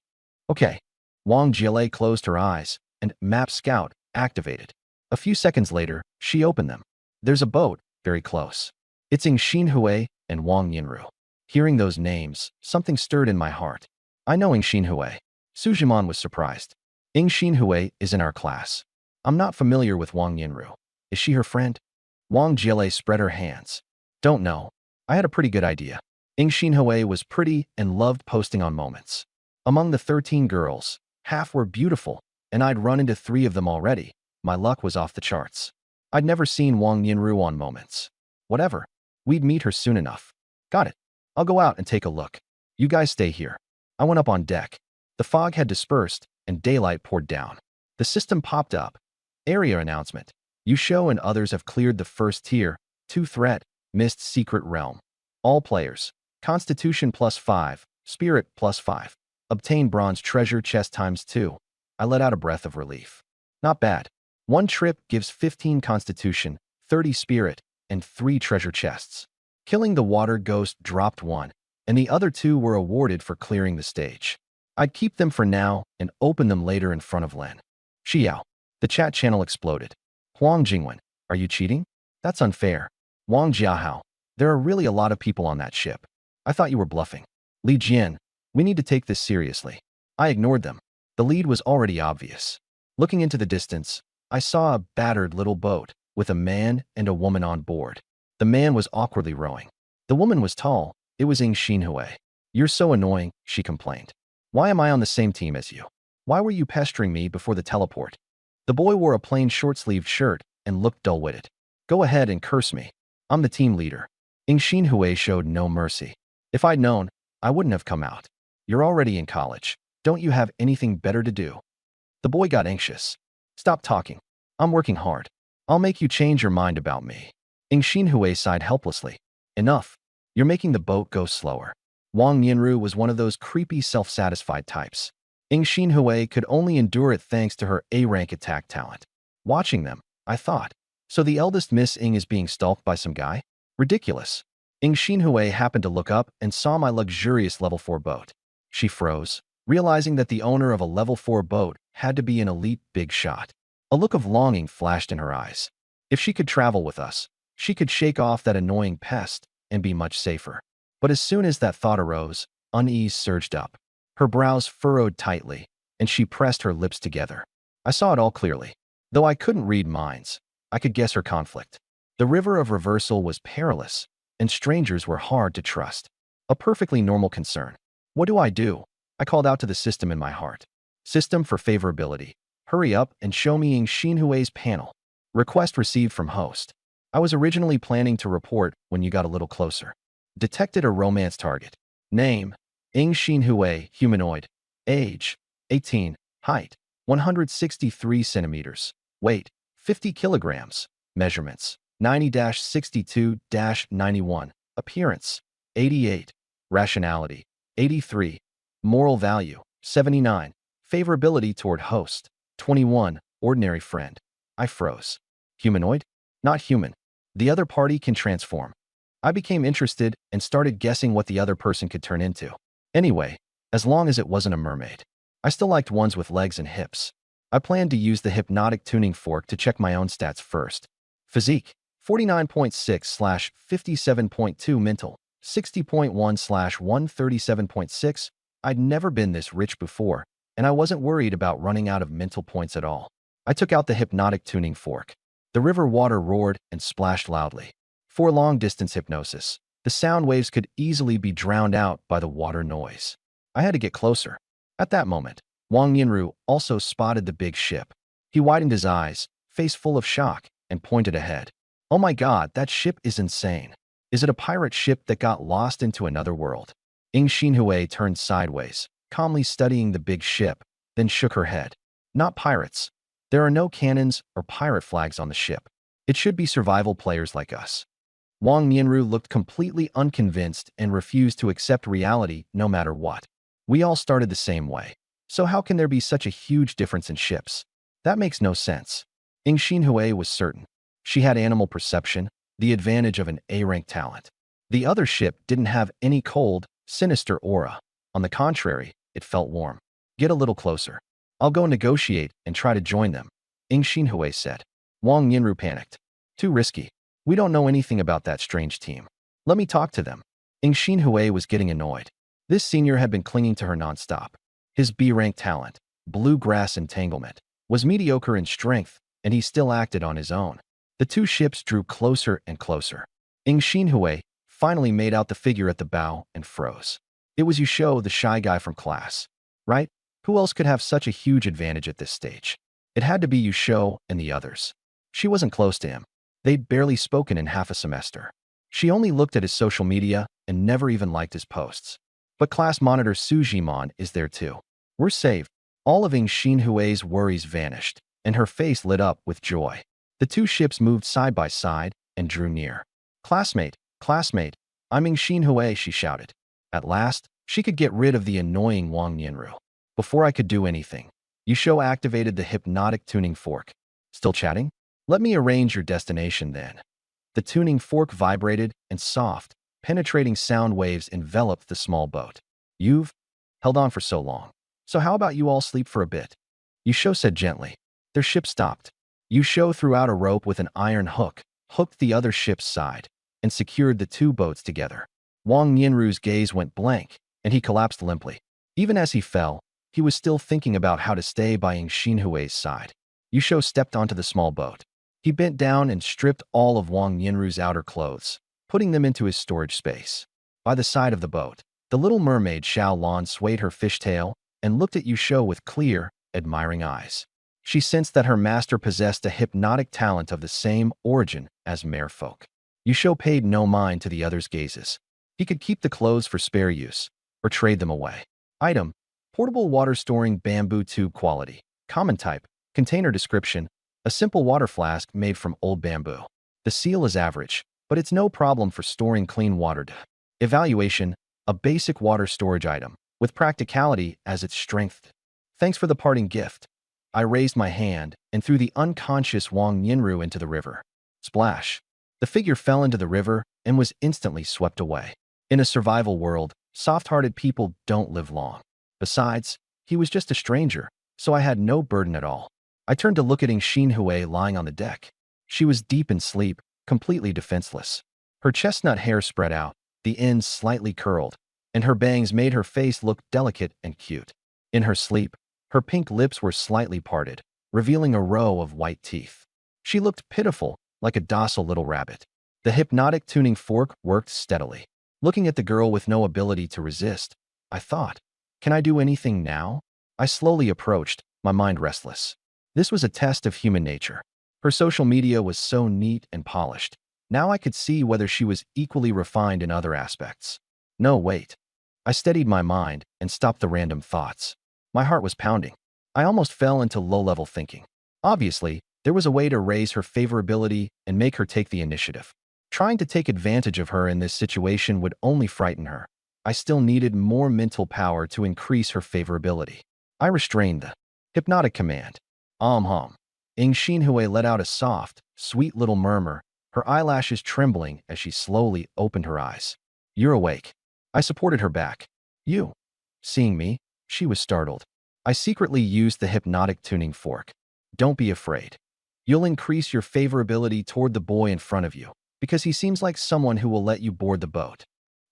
Okay. Wang Jile closed her eyes, and Map Scout activated. A few seconds later, she opened them. There's a boat, very close. It's Ng Xinhui and Wang Yinru. Hearing those names, something stirred in my heart. I know Ng Xinhui. Su Zhiman was surprised. Ng Xinhui is in our class. I'm not familiar with Wang Yinru. Is she her friend? Wang Jile spread her hands. Don't know. I had a pretty good idea. Ng Xinhui was pretty and loved posting on moments. Among the 13 girls, half were beautiful, and I'd run into 3 of them already. My luck was off the charts. I'd never seen Wang Yinru on moments. Whatever. We'd meet her soon enough. Got it. I'll go out and take a look. You guys stay here. I went up on deck. The fog had dispersed, and daylight poured down. The system popped up. Area announcement. Yusho and others have cleared the first tier, 2 threat, Mist Secret Realm. All players. Constitution +5, Spirit +5. Obtain bronze treasure chest ×2. I let out a breath of relief. Not bad. 1 trip gives 15 Constitution, 30 Spirit, and 3 treasure chests. Killing the water ghost dropped 1, and the other 2 were awarded for clearing the stage. I'd keep them for now and open them later in front of Len. Xiao. The chat channel exploded. Huang Jingwen, are you cheating? That's unfair. Wang Jiahao. There are really a lot of people on that ship. I thought you were bluffing. Li Jian. We need to take this seriously. I ignored them. The lead was already obvious. Looking into the distance, I saw a battered little boat with a man and a woman on board. The man was awkwardly rowing. The woman was tall. It was Ng Xinhui. You're so annoying, she complained. Why am I on the same team as you? Why were you pestering me before the teleport? The boy wore a plain short-sleeved shirt and looked dull-witted. Go ahead and curse me. I'm the team leader. Ng Xinhui showed no mercy. If I'd known, I wouldn't have come out. You're already in college. Don't you have anything better to do? The boy got anxious. Stop talking. I'm working hard. I'll make you change your mind about me. Ng Xinhui sighed helplessly. Enough. You're making the boat go slower. Wang Nianru was one of those creepy, self-satisfied types. Ing Xinhui could only endure it thanks to her A-rank attack talent. Watching them, I thought, so the eldest Miss Ing is being stalked by some guy? Ridiculous. Ing Xinhui happened to look up and saw my luxurious level 4 boat. She froze, realizing that the owner of a level 4 boat had to be an elite big shot. A look of longing flashed in her eyes. If she could travel with us, she could shake off that annoying pest and be much safer. But as soon as that thought arose, unease surged up. Her brows furrowed tightly, and she pressed her lips together. I saw it all clearly. Though I couldn't read minds, I could guess her conflict. The river of reversal was perilous, and strangers were hard to trust. A perfectly normal concern. What do? I called out to the system in my heart. System for favorability. Hurry up and show me Ing Xinhui's panel. Request received from host. I was originally planning to report when you got a little closer. Detected a romance target. Name: Ing Xinhui, humanoid. Age: 18. Height: 163 centimeters. Weight: 50 kilograms. Measurements: 90-62-91. Appearance: 88. Rationality: 83. Moral value: 79. Favorability toward host: 21. Ordinary friend. I froze. Humanoid? Not human. The other party can transform. I became interested and started guessing what the other person could turn into. Anyway, as long as it wasn't a mermaid. I still liked ones with legs and hips. I planned to use the hypnotic tuning fork to check my own stats first. Physique: 49.6/57.2 mental, 60.1/137.6. I'd never been this rich before, and I wasn't worried about running out of mental points at all. I took out the hypnotic tuning fork. The river water roared and splashed loudly. For long-distance hypnosis, the sound waves could easily be drowned out by the water noise. I had to get closer. At that moment, Wang Nianru also spotted the big ship. He widened his eyes, face full of shock, and pointed ahead. Oh my god, that ship is insane. Is it a pirate ship that got lost into another world? Ing Xinhui turned sideways, calmly studying the big ship, then shook her head. Not pirates. There are no cannons or pirate flags on the ship. It should be survival players like us. Wang Nianru looked completely unconvinced and refused to accept reality no matter what. We all started the same way. So how can there be such a huge difference in ships? That makes no sense. Ing Xinhui was certain. She had animal perception, the advantage of an A-rank talent. The other ship didn't have any cold, sinister aura. On the contrary, it felt warm. Get a little closer. I'll go negotiate and try to join them, Ing Xinhui said. Wang Nianru panicked. Too risky. We don't know anything about that strange team. Let me talk to them. Ing Xinhui was getting annoyed. This senior had been clinging to her nonstop. His B-rank talent, bluegrass entanglement, was mediocre in strength, and he still acted on his own. The two ships drew closer and closer. Ing Xinhui finally made out the figure at the bow and froze. It was Yusho, the shy guy from class. Right? Who else could have such a huge advantage at this stage? It had to be Yusho and the others. She wasn't close to him. They'd barely spoken in half a semester. She only looked at his social media and never even liked his posts. But class monitor Su Jimon is there too. We're saved. All of Ing Xinhui's worries vanished, and her face lit up with joy. The two ships moved side by side and drew near. Classmate, I'm Ing Xinhui, she shouted. At last, she could get rid of the annoying Wang Nianru. Before I could do anything, Yusho activated the hypnotic tuning fork. Still chatting? Let me arrange your destination then. The tuning fork vibrated, and soft, penetrating sound waves enveloped the small boat. You've held on for so long. So how about you all sleep for a bit? Yusho said gently. Their ship stopped. Yusho threw out a rope with an iron hook, hooked the other ship's side, and secured the two boats together. Wang Nianru's gaze went blank, and he collapsed limply. Even as he fell, he was still thinking about how to stay by Ing Xinhui's side. Yusho stepped onto the small boat. He bent down and stripped all of Wang Nianru's outer clothes, putting them into his storage space. By the side of the boat, the little mermaid Xiao Lan swayed her fishtail and looked at Yusho with clear, admiring eyes. She sensed that her master possessed a hypnotic talent of the same origin as merfolk. Yusho paid no mind to the other's gazes. He could keep the clothes for spare use, or trade them away. Item: portable water storing bamboo tube quality. Common type. Container description: a simple water flask made from old bamboo. The seal is average. but it's no problem for storing clean water. Evaluation, a basic water storage item, with practicality as its strength. Thanks for the parting gift. I raised my hand and threw the unconscious Wang Yinru into the river. Splash. The figure fell into the river and was instantly swept away. In a survival world, soft-hearted people don't live long. Besides, he was just a stranger, so I had no burden at all. I turned to look at Xin lying on the deck. She was deep in sleep, completely defenseless. Her chestnut hair spread out, the ends slightly curled, and her bangs made her face look delicate and cute. In her sleep, her pink lips were slightly parted, revealing a row of white teeth. She looked pitiful, like a docile little rabbit. The hypnotic tuning fork worked steadily. Looking at the girl with no ability to resist, I thought, can I do anything now? I slowly approached, my mind restless. This was a test of human nature. Her social media was so neat and polished. Now I could see whether she was equally refined in other aspects. No, wait. I steadied my mind and stopped the random thoughts. My heart was pounding. I almost fell into low-level thinking. Obviously, there was a way to raise her favorability and make her take the initiative. Trying to take advantage of her in this situation would only frighten her. I still needed more mental power to increase her favorability. I restrained the hypnotic command. Hum. Xin let out a soft, sweet little murmur, her eyelashes trembling as she slowly opened her eyes. You're awake. I supported her back. You. Seeing me, she was startled. I secretly used the hypnotic tuning fork. Don't be afraid. You'll increase your favorability toward the boy in front of you, because he seems like someone who will let you board the boat.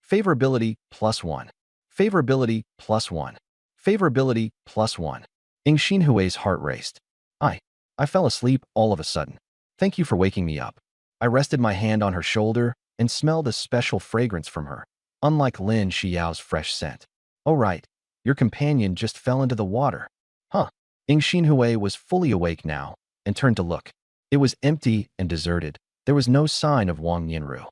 Favorability +1. Favorability +1. Favorability +1. Xinhui's heart raced. I fell asleep all of a sudden. Thank you for waking me up. I rested my hand on her shoulder and smelled a special fragrance from her, unlike Lin Xiao's fresh scent. Oh right, your companion just fell into the water. Huh. Xinhui was fully awake now and turned to look. It was empty and deserted. There was no sign of Wang Yinru.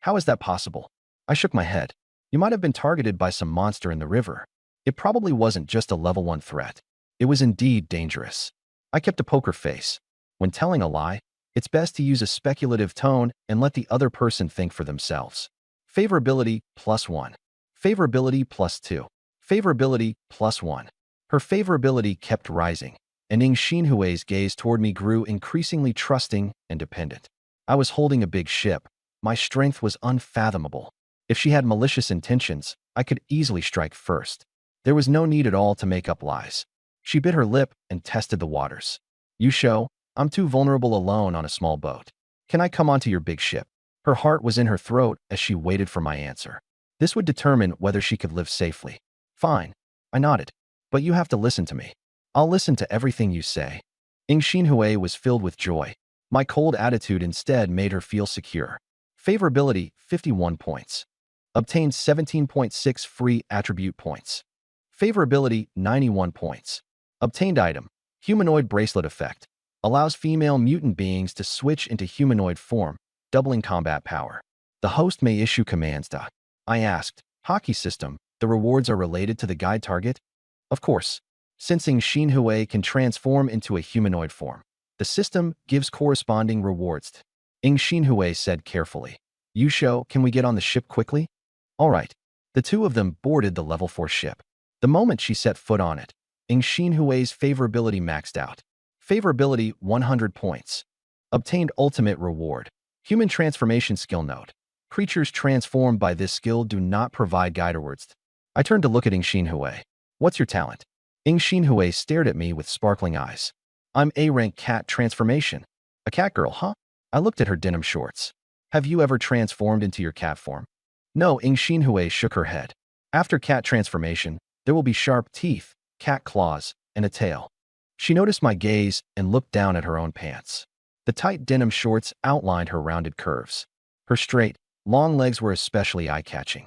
How is that possible? I shook my head. You might have been targeted by some monster in the river. It probably wasn't just a level 1 threat. It was indeed dangerous. I kept a poker face. When telling a lie, it's best to use a speculative tone and let the other person think for themselves. Favorability +1. Favorability +2. Favorability +1. Her favorability kept rising, and Xinhui's gaze toward me grew increasingly trusting and dependent. I was holding a big ship. My strength was unfathomable. If she had malicious intentions, I could easily strike first. There was no need at all to make up lies. She bit her lip and tested the waters. Yusho, I'm too vulnerable alone on a small boat. Can I come onto your big ship? Her heart was in her throat as she waited for my answer. This would determine whether she could live safely. Fine. I nodded. But you have to listen to me. I'll listen to everything you say. Xinhui was filled with joy. My cold attitude instead made her feel secure. Favorability, 51 points. Obtained 17.6 free attribute points. Favorability, 91 points. Obtained item, humanoid bracelet effect. Allows female mutant beings to switch into humanoid form, doubling combat power. The host may issue commands. I asked, hockey system, the rewards are related to the guide target? Of course. Sensing Xinhui can transform into a humanoid form, the system gives corresponding rewards. Xinhui said carefully. Yusho, can we get on the ship quickly? All right. The two of them boarded the level 4 ship. The moment she set foot on it, Xinhui's favorability maxed out. Favorability 100 points. Obtained ultimate reward. Human transformation skill note. Creatures transformed by this skill do not provide guide words. I turned to look at Xinhui. What's your talent? Xinhui stared at me with sparkling eyes. I'm A-rank cat transformation. A cat girl, huh? I looked at her denim shorts. Have you ever transformed into your cat form? No, Xinhui shook her head. After cat transformation, there will be sharp teeth, cat claws, and a tail. She noticed my gaze and looked down at her own pants. The tight denim shorts outlined her rounded curves. Her straight, long legs were especially eye-catching.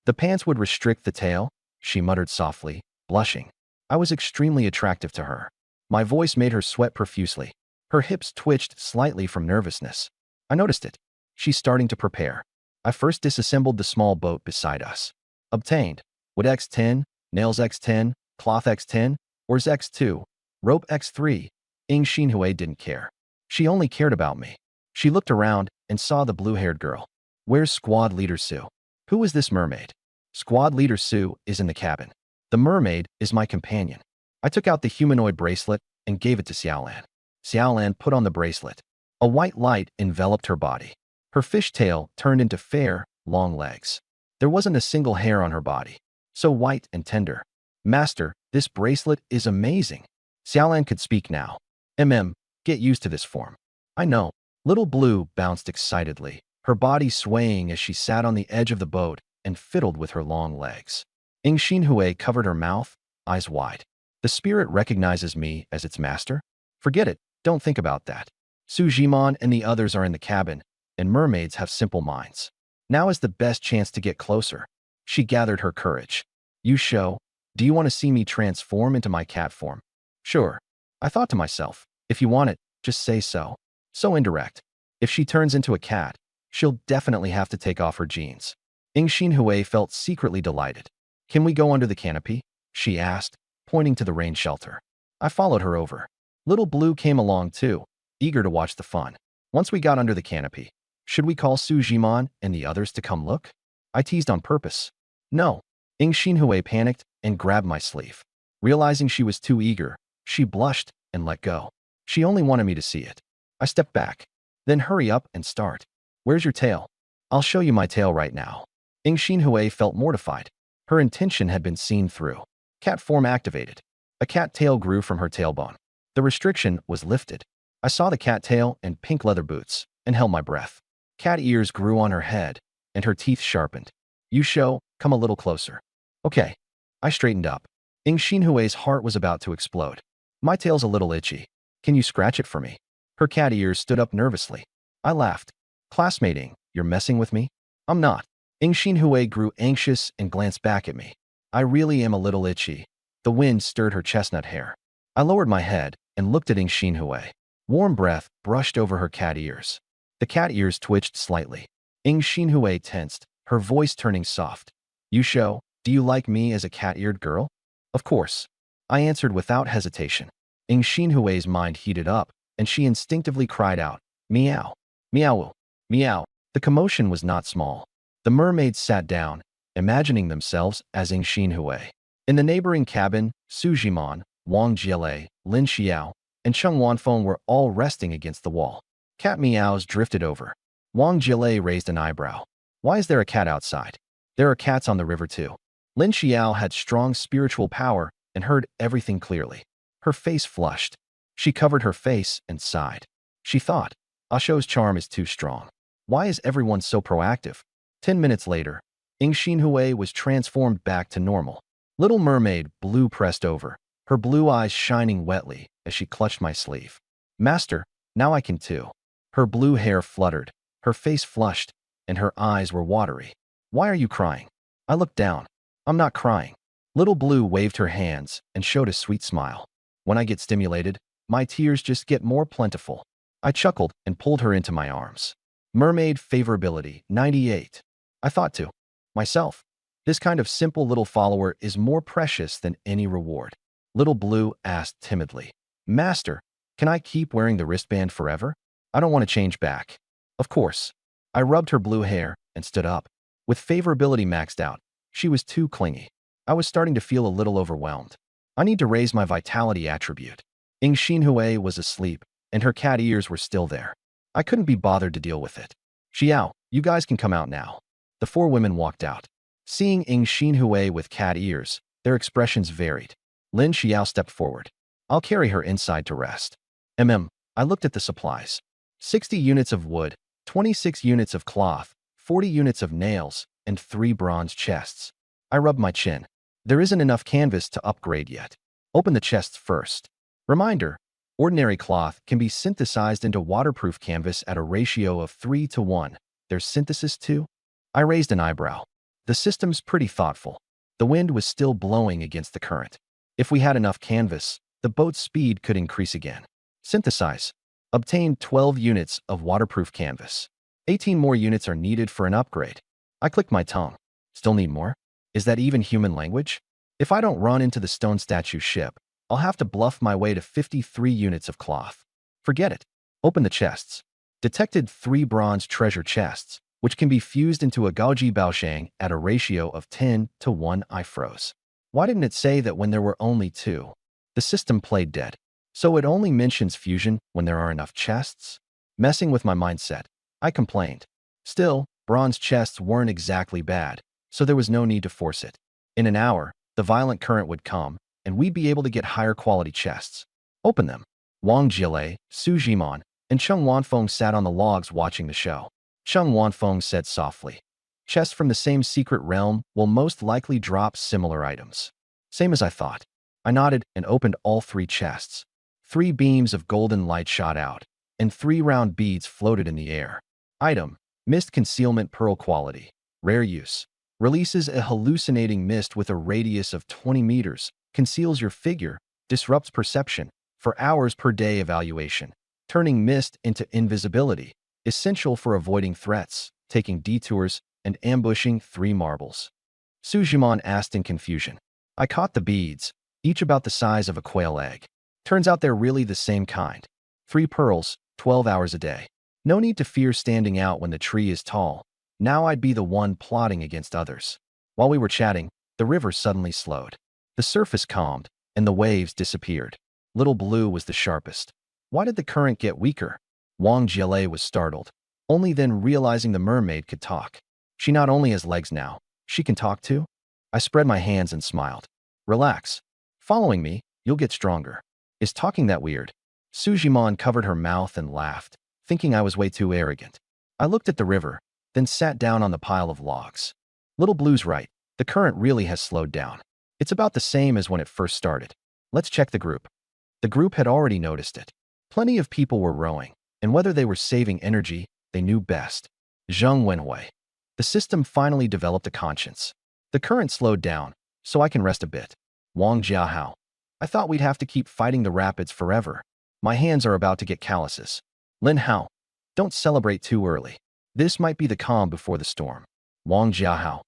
The pants would restrict the tail, she muttered softly, blushing. I was extremely attractive to her. My voice made her sweat profusely. Her hips twitched slightly from nervousness. I noticed it. She's starting to prepare. I first disassembled the small boat beside us. Obtained. Wood X10, Nails X10, Cloth X10, Oars X2, Rope X3. Xinhui didn't care. She only cared about me. She looked around and saw the blue-haired girl. Where's Squad Leader Sue? Who is this mermaid? Squad Leader Sue is in the cabin. The mermaid is my companion. I took out the humanoid bracelet and gave it to Xiaolan. Xiaolan put on the bracelet. A white light enveloped her body. Her fishtail turned into fair, long legs. There wasn't a single hair on her body. So white and tender. Master, this bracelet is amazing. Xiaolan could speak now. Get used to this form. I know. Little Blue bounced excitedly, her body swaying as she sat on the edge of the boat and fiddled with her long legs. Ing Xinhui covered her mouth, eyes wide. The spirit recognizes me as its master? Forget it, don't think about that. Su Jimon and the others are in the cabin, and mermaids have simple minds. Now is the best chance to get closer. She gathered her courage. You show, do you want to see me transform into my cat form? Sure. I thought to myself, if you want it, just say so. So indirect. If she turns into a cat, she'll definitely have to take off her jeans. Ing Xinhui felt secretly delighted. Can we go under the canopy? She asked, pointing to the rain shelter. I followed her over. Little Blue came along too, eager to watch the fun. Once we got under the canopy, should we call Su Jimon and the others to come look? I teased on purpose. No. Ing Xinhui panicked and grabbed my sleeve. Realizing she was too eager, she blushed and let go. She only wanted me to see it. I stepped back. Then hurry up and start. Where's your tail? I'll show you my tail right now. Ing Xinhui felt mortified. Her intention had been seen through. Cat form activated. A cat tail grew from her tailbone. The restriction was lifted. I saw the cat tail and pink leather boots and held my breath. Cat ears grew on her head and her teeth sharpened. You show, come a little closer. Okay. I straightened up. Ing Xinhui's heart was about to explode. My tail's a little itchy. Can you scratch it for me? Her cat ears stood up nervously. I laughed. Classmate Ing, you're messing with me? I'm not. Ing Xinhui grew anxious and glanced back at me. I really am a little itchy. The wind stirred her chestnut hair. I lowered my head and looked at Ing Xinhui. Warm breath brushed over her cat ears. The cat ears twitched slightly. Ing Xinhui tensed, her voice turning soft. You show, do you like me as a cat-eared girl? Of course. I answered without hesitation. Ing Xinhui's mind heated up, and she instinctively cried out, Meow. Meow. Meow. The commotion was not small. The mermaids sat down, imagining themselves as Ing Xinhui. In the neighboring cabin, Su Jimon, Wang Jielei, Lin Xiao, and Cheng Wanfeng were all resting against the wall. Cat meows drifted over. Wang Jielei raised an eyebrow. Why is there a cat outside? There are cats on the river too. Lin Xiao had strong spiritual power and heard everything clearly. Her face flushed. She covered her face and sighed. She thought, Asho's charm is too strong. Why is everyone so proactive? 10 minutes later, Ing Xinhui was transformed back to normal. Little Mermaid Blue pressed over, her blue eyes shining wetly as she clutched my sleeve. Master, now I can too. Her blue hair fluttered, her face flushed, and her eyes were watery. Why are you crying? I looked down. I'm not crying. Little Blue waved her hands and showed a sweet smile. When I get stimulated, my tears just get more plentiful. I chuckled and pulled her into my arms. Mermaid favorability, 98. I thought to myself, this kind of simple little follower is more precious than any reward. Little Blue asked timidly, Master, can I keep wearing the wristband forever? I don't want to change back. Of course. I rubbed her blue hair and stood up. With favorability maxed out, she was too clingy. I was starting to feel a little overwhelmed. I need to raise my vitality attribute. Ing Xinhui was asleep, and her cat ears were still there. I couldn't be bothered to deal with it. Xiao, you guys can come out now. The four women walked out. Seeing Ing Xinhui with cat ears, their expressions varied. Lin Xiao stepped forward. I'll carry her inside to rest. I looked at the supplies. 60 units of wood, 26 units of cloth, 40 units of nails, and 3 bronze chests. I rubbed my chin. There isn't enough canvas to upgrade yet. Open the chests first. Reminder, ordinary cloth can be synthesized into waterproof canvas at a ratio of 3:1. There's synthesis too? I raised an eyebrow. The system's pretty thoughtful. The wind was still blowing against the current. If we had enough canvas, the boat's speed could increase again. Synthesize. Obtain 12 units of waterproof canvas. 18 more units are needed for an upgrade. I clicked my tongue. Still need more? Is that even human language? If I don't run into the stone statue ship, I'll have to bluff my way to 53 units of cloth. Forget it. Open the chests. Detected 3 bronze treasure chests, which can be fused into a Gaoji Baoshang at a ratio of 10 to 1. I froze. Why didn't it say that when there were only 2? The system played dead. So it only mentions fusion when there are enough chests? Messing with my mindset, I complained. Still, bronze chests weren't exactly bad, so there was no need to force it. In an hour, the violent current would come, and we'd be able to get higher quality chests. Open them. Wang Jile, Su Jimon, and Cheng Wanfeng sat on the logs watching the show. Cheng Wanfeng said softly, "Chests from the same secret realm will most likely drop similar items." Same as I thought. I nodded and opened all 3 chests. 3 beams of golden light shot out, and 3 round beads floated in the air. Item: Mist Concealment Pearl Quality. Rare use. Releases a hallucinating mist with a radius of 20 meters, conceals your figure, disrupts perception, for hours per day evaluation, turning mist into invisibility, essential for avoiding threats, taking detours, and ambushing 3 marbles. Sujimon asked in confusion. I caught the beads, each about the size of a quail egg. Turns out they're really the same kind. 3 pearls, 12 hours a day. No need to fear standing out when the tree is tall. Now I'd be the one plotting against others. While we were chatting, the river suddenly slowed. The surface calmed, and the waves disappeared. Little Blue was the sharpest. Why did the current get weaker? Wang Jile was startled, only then realizing the mermaid could talk. She not only has legs now, she can talk too? I spread my hands and smiled. Relax. Following me, you'll get stronger. Is talking that weird? Sujimon covered her mouth and laughed, thinking I was way too arrogant. I looked at the river, then sat down on the pile of logs. Little Blue's right. The current really has slowed down. It's about the same as when it first started. Let's check the group. The group had already noticed it. Plenty of people were rowing, and whether they were saving energy, they knew best. Zheng Wenhui. The system finally developed a conscience. The current slowed down, so I can rest a bit. Wang Jiahao. I thought we'd have to keep fighting the rapids forever. My hands are about to get calluses. Lin Hao. Don't celebrate too early. This might be the calm before the storm. Wang Jiahao.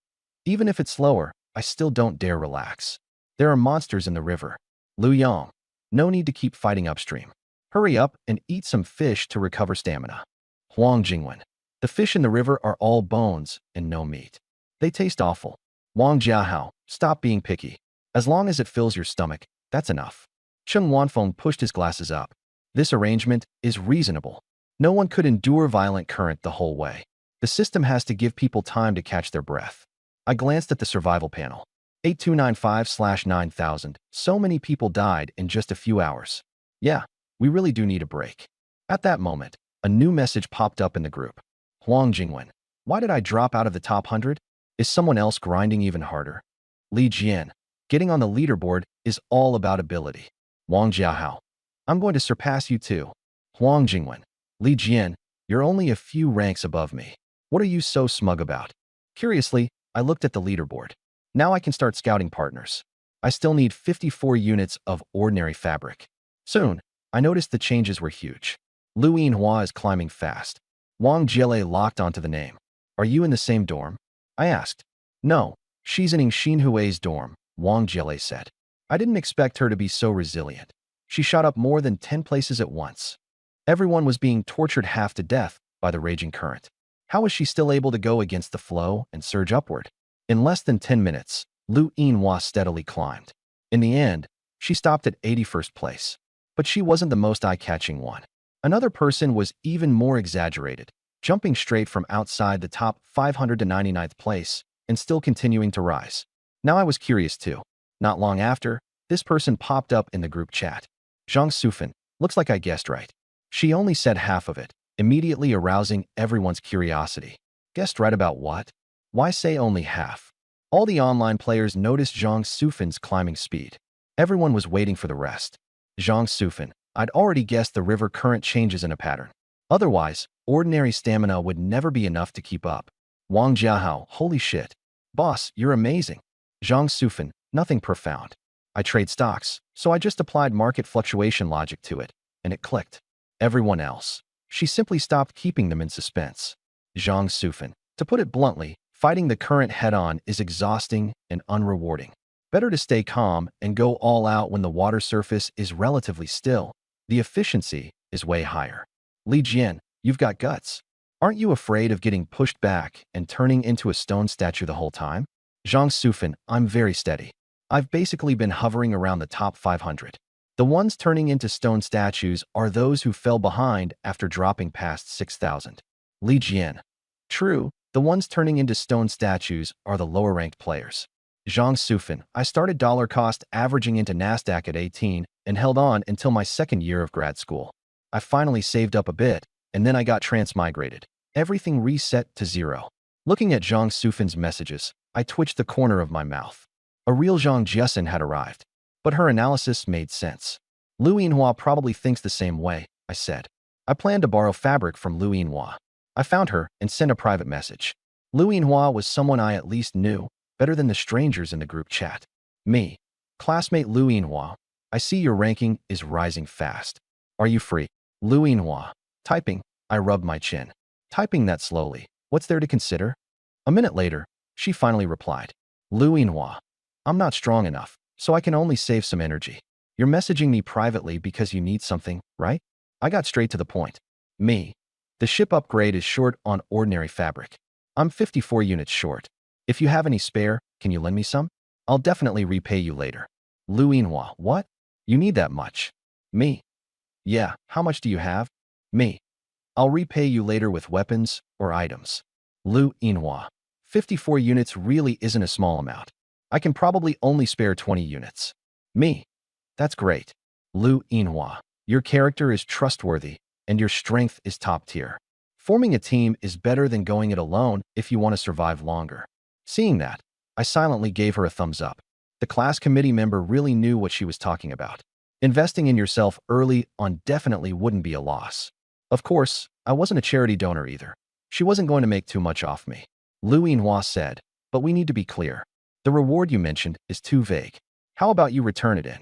Even if it's slower, I still don't dare relax. There are monsters in the river. Lu Yang. No need to keep fighting upstream. Hurry up and eat some fish to recover stamina. Huang Jingwen. The fish in the river are all bones and no meat. They taste awful. Wang Jiahao. Stop being picky. As long as it fills your stomach, that's enough. Cheng Wanfeng pushed his glasses up. This arrangement is reasonable. No one could endure violent current the whole way. The system has to give people time to catch their breath. I glanced at the survival panel. 8295/9000. So many people died in just a few hours. Yeah, we really do need a break. At that moment, a new message popped up in the group. Huang Jingwen. Why did I drop out of the top 100? Is someone else grinding even harder? Li Jian. Getting on the leaderboard is all about ability. Wang Jiahao. I'm going to surpass you too. Huang Jingwen. Li Jian, you're only a few ranks above me. What are you so smug about? Curiously, I looked at the leaderboard. Now I can start scouting partners. I still need 54 units of ordinary fabric. Soon, I noticed the changes were huge. Lu Yinhua is climbing fast. Wang Jile locked onto the name. Are you in the same dorm? I asked. No, she's in Xinhui's dorm, Wang Jile said. I didn't expect her to be so resilient. She shot up more than 10 places at once. Everyone was being tortured half to death by the raging current. How was she still able to go against the flow and surge upward? In less than 10 minutes, Lu Yinhua steadily climbed. In the end, she stopped at 81st place. But she wasn't the most eye-catching one. Another person was even more exaggerated, jumping straight from outside the top 500 to 99th place and still continuing to rise. Now I was curious too. Not long after, this person popped up in the group chat. Zhang Sufan. Looks like I guessed right. She only said half of it, immediately arousing everyone's curiosity. Guessed right about what? Why say only half? All the online players noticed Zhang Sufan's climbing speed. Everyone was waiting for the rest. Zhang Sufan. I'd already guessed the river current changes in a pattern. Otherwise, ordinary stamina would never be enough to keep up. Wang Jiahao. Holy shit. Boss, you're amazing. Zhang Sufan. Nothing profound. I trade stocks, so I just applied market fluctuation logic to it, and it clicked. Everyone else. She simply stopped keeping them in suspense. Zhang Sufan. To put it bluntly, fighting the current head-on is exhausting and unrewarding. Better to stay calm and go all out when the water surface is relatively still. The efficiency is way higher. Li Jian. You've got guts. Aren't you afraid of getting pushed back and turning into a stone statue the whole time? Zhang Sufan, I'm very steady. I've basically been hovering around the top 500. The ones turning into stone statues are those who fell behind after dropping past 6,000. Li Jian. True, the ones turning into stone statues are the lower-ranked players. Zhang Sufan, I started dollar cost averaging into Nasdaq at 18 and held on until my second year of grad school. I finally saved up a bit, and then I got transmigrated. Everything reset to zero. Looking at Zhang Sufan's messages, I twitched the corner of my mouth. A real Zhang Jiasen had arrived, but her analysis made sense. Lu Yinhua probably thinks the same way, I said. I planned to borrow fabric from Lu Yinhua. I found her and sent a private message. Lu Yinhua was someone I at least knew, better than the strangers in the group chat. Me. Classmate Lu Yinhua, I see your ranking is rising fast. Are you free? Lu Yinhua. Typing. I rubbed my chin. Typing that slowly. What's there to consider? A minute later, she finally replied. Lu Yinhua. I'm not strong enough, so I can only save some energy. You're messaging me privately because you need something, right? I got straight to the point. Me. The ship upgrade is short on ordinary fabric. I'm 54 units short. If you have any spare, can you lend me some? I'll definitely repay you later. Lu Yinhua. What? You need that much? Me. Yeah, how much do you have? Me. I'll repay you later with weapons or items. Lu Yinhua. 54 units really isn't a small amount. I can probably only spare 20 units. Me. That's great. Lu Yinhua. Your character is trustworthy, and your strength is top tier. Forming a team is better than going it alone if you want to survive longer. Seeing that, I silently gave her a thumbs up. The class committee member really knew what she was talking about. Investing in yourself early on definitely wouldn't be a loss. Of course, I wasn't a charity donor either. She wasn't going to make too much off me. Lu Yinhua said, but we need to be clear. The reward you mentioned is too vague. How about you return it in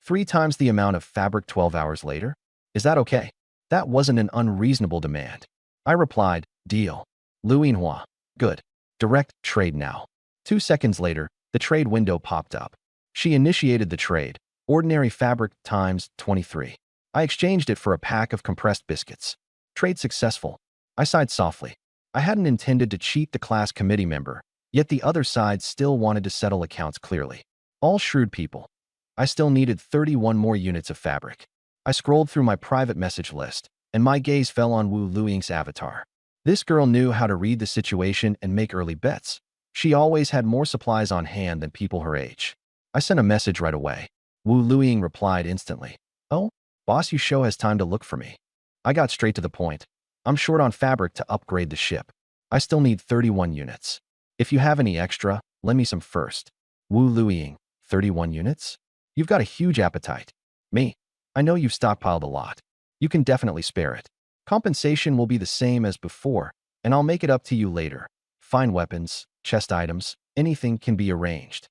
3 times the amount of fabric 12 hours later? Is that okay? That wasn't an unreasonable demand. I replied, deal. Lu Yinhua. Good. Direct trade now. 2 seconds later, the trade window popped up. She initiated the trade. Ordinary fabric times 23. I exchanged it for a pack of compressed biscuits. Trade successful. I sighed softly. I hadn't intended to cheat the class committee member, yet the other side still wanted to settle accounts clearly. All shrewd people. I still needed 31 more units of fabric. I scrolled through my private message list, and my gaze fell on Wu Luiying's avatar. This girl knew how to read the situation and make early bets. She always had more supplies on hand than people her age. I sent a message right away. Wu Luiying replied instantly. Oh, boss Yusho has time to look for me. I got straight to the point. I'm short on fabric to upgrade the ship. I still need 31 units. If you have any extra, lend me some first. Wu Luiying. 31 units? You've got a huge appetite. Me. I know you've stockpiled a lot. You can definitely spare it. Compensation will be the same as before, and I'll make it up to you later. Fine weapons, chest items, anything can be arranged.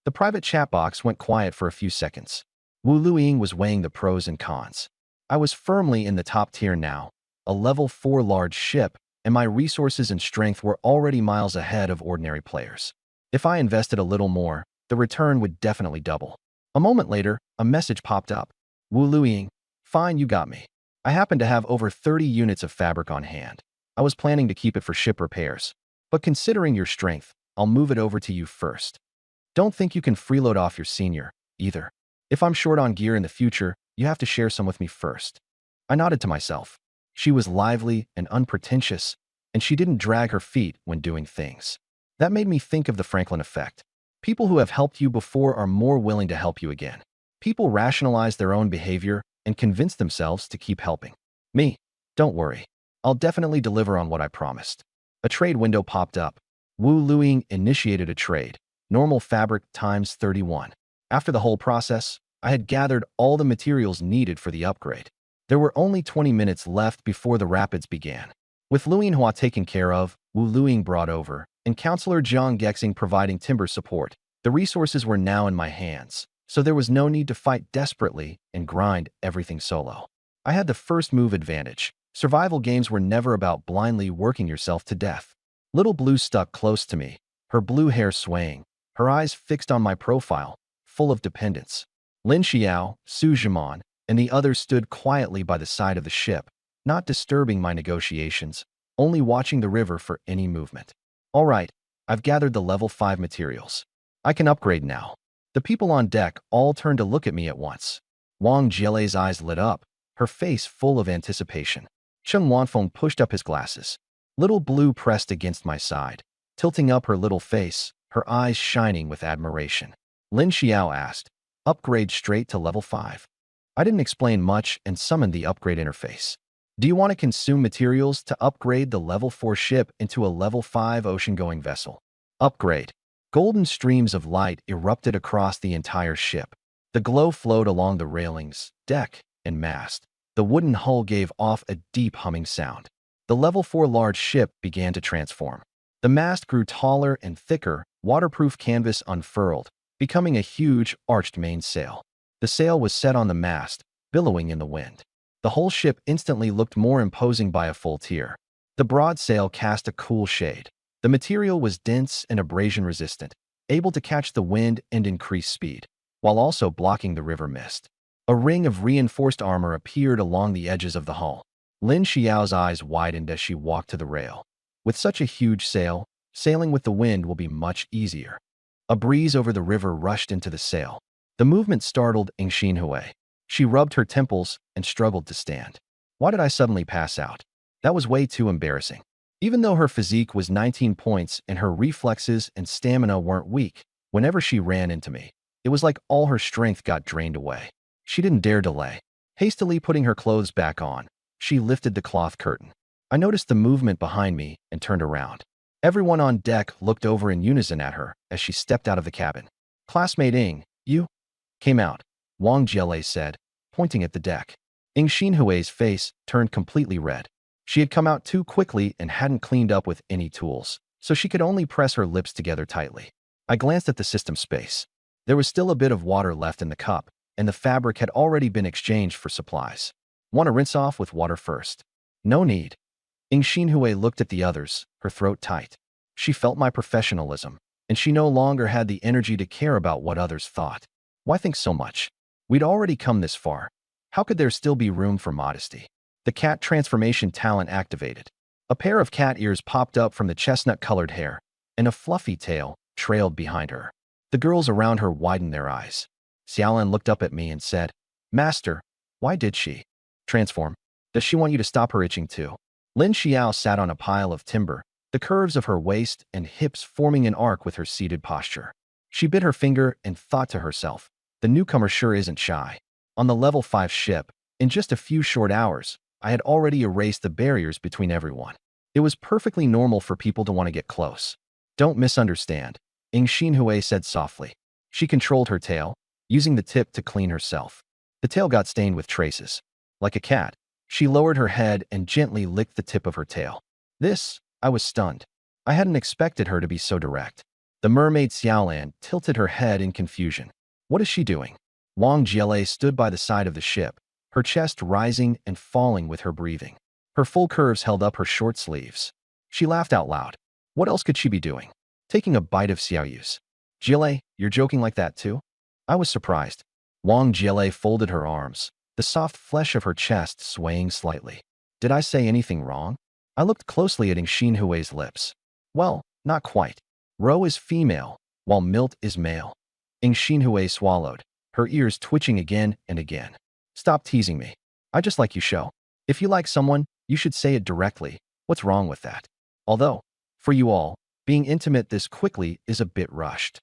The private chat box went quiet for a few seconds. Wu Luiying was weighing the pros and cons. I was firmly in the top tier now, a level 4 large ship, and my resources and strength were already miles ahead of ordinary players. If I invested a little more, the return would definitely double. A moment later, a message popped up. Wu Luiying. Fine, you got me. I happen to have over 30 units of fabric on hand. I was planning to keep it for ship repairs. But considering your strength, I'll move it over to you first. Don't think you can freeload off your senior, either. If I'm short on gear in the future, you have to share some with me first. I nodded to myself. She was lively and unpretentious, and she didn't drag her feet when doing things. That made me think of the Franklin effect. People who have helped you before are more willing to help you again. People rationalize their own behavior and convince themselves to keep helping. Me, don't worry. I'll definitely deliver on what I promised. A trade window popped up. Wu Luiying initiated a trade. Normal fabric times 31. After the whole process, I had gathered all the materials needed for the upgrade. There were only 20 minutes left before the rapids began. With Lu Yinhua taken care of, Wu Luiying brought over, and Counselor Jiang Gexing providing timber support, the resources were now in my hands, so there was no need to fight desperately and grind everything solo. I had the first move advantage. Survival games were never about blindly working yourself to death. Little Blue stuck close to me, her blue hair swaying, her eyes fixed on my profile, full of dependence. Lin Xiao, Su Zhiman, and the others stood quietly by the side of the ship, not disturbing my negotiations, only watching the river for any movement. All right, I've gathered the level 5 materials. I can upgrade now. The people on deck all turned to look at me at once. Wang Jielei's eyes lit up, her face full of anticipation. Chen Wanfeng pushed up his glasses. Little Blue pressed against my side, tilting up her little face, her eyes shining with admiration. Lin Xiao asked, "Upgrade straight to level 5. I didn't explain much and summoned the upgrade interface. Do you want to consume materials to upgrade the level 4 ship into a level 5 ocean-going vessel? Upgrade. Golden streams of light erupted across the entire ship. The glow flowed along the railings, deck, and mast. The wooden hull gave off a deep humming sound. The level 4 large ship began to transform. The mast grew taller and thicker, waterproof canvas unfurled, becoming a huge, arched mainsail. The sail was set on the mast, billowing in the wind. The whole ship instantly looked more imposing by a full tier. The broad sail cast a cool shade. The material was dense and abrasion-resistant, able to catch the wind and increase speed, while also blocking the river mist. A ring of reinforced armor appeared along the edges of the hull. Lin Xiao's eyes widened as she walked to the rail. With such a huge sail, sailing with the wind will be much easier. A breeze over the river rushed into the sail. The movement startled Ing Xinhui. She rubbed her temples and struggled to stand. Why did I suddenly pass out? That was way too embarrassing. Even though her physique was 19 points and her reflexes and stamina weren't weak, whenever she ran into me, it was like all her strength got drained away. She didn't dare delay. Hastily putting her clothes back on, she lifted the cloth curtain. I noticed the movement behind me and turned around. Everyone on deck looked over in unison at her as she stepped out of the cabin. "Classmate Ing, you came out," Wang Jielei said, pointing at the deck. Ing Xinhui's face turned completely red. She had come out too quickly and hadn't cleaned up with any tools, so she could only press her lips together tightly. I glanced at the system space. There was still a bit of water left in the cup, and the fabric had already been exchanged for supplies. "Want to rinse off with water first?" "No need." Ing Xinhui looked at the others, her throat tight. She felt my professionalism, and she no longer had the energy to care about what others thought. Why think so much? We'd already come this far. How could there still be room for modesty? The cat transformation talent activated. A pair of cat ears popped up from the chestnut-colored hair, and a fluffy tail trailed behind her. The girls around her widened their eyes. Xiaolan looked up at me and said, "Master, why did she transform? Does she want you to stop her itching too?" Lin Xiao sat on a pile of timber, the curves of her waist and hips forming an arc with her seated posture. She bit her finger and thought to herself, the newcomer sure isn't shy. On the level 5 ship, in just a few short hours, I had already erased the barriers between everyone. It was perfectly normal for people to want to get close. "Don't misunderstand," Ing Xinhui said softly. She controlled her tail, using the tip to clean herself. The tail got stained with traces. Like a cat, she lowered her head and gently licked the tip of her tail. I was stunned. I hadn't expected her to be so direct. The mermaid Xiaolan tilted her head in confusion. What is she doing? Wang Jielei stood by the side of the ship, her chest rising and falling with her breathing. Her full curves held up her short sleeves. She laughed out loud. What else could she be doing? Taking a bite of Xiaoyu's. "Jielei, you're joking like that too?" I was surprised. Wang Jielei folded her arms, the soft flesh of her chest swaying slightly. Did I say anything wrong? I looked closely at Ing Xinhui's lips. Well, not quite. Ro is female, while Milt is male. Ing Xinhui swallowed, her ears twitching again and again. "Stop teasing me. I just like you show. If you like someone, you should say it directly. What's wrong with that? Although, for you all, being intimate this quickly is a bit rushed."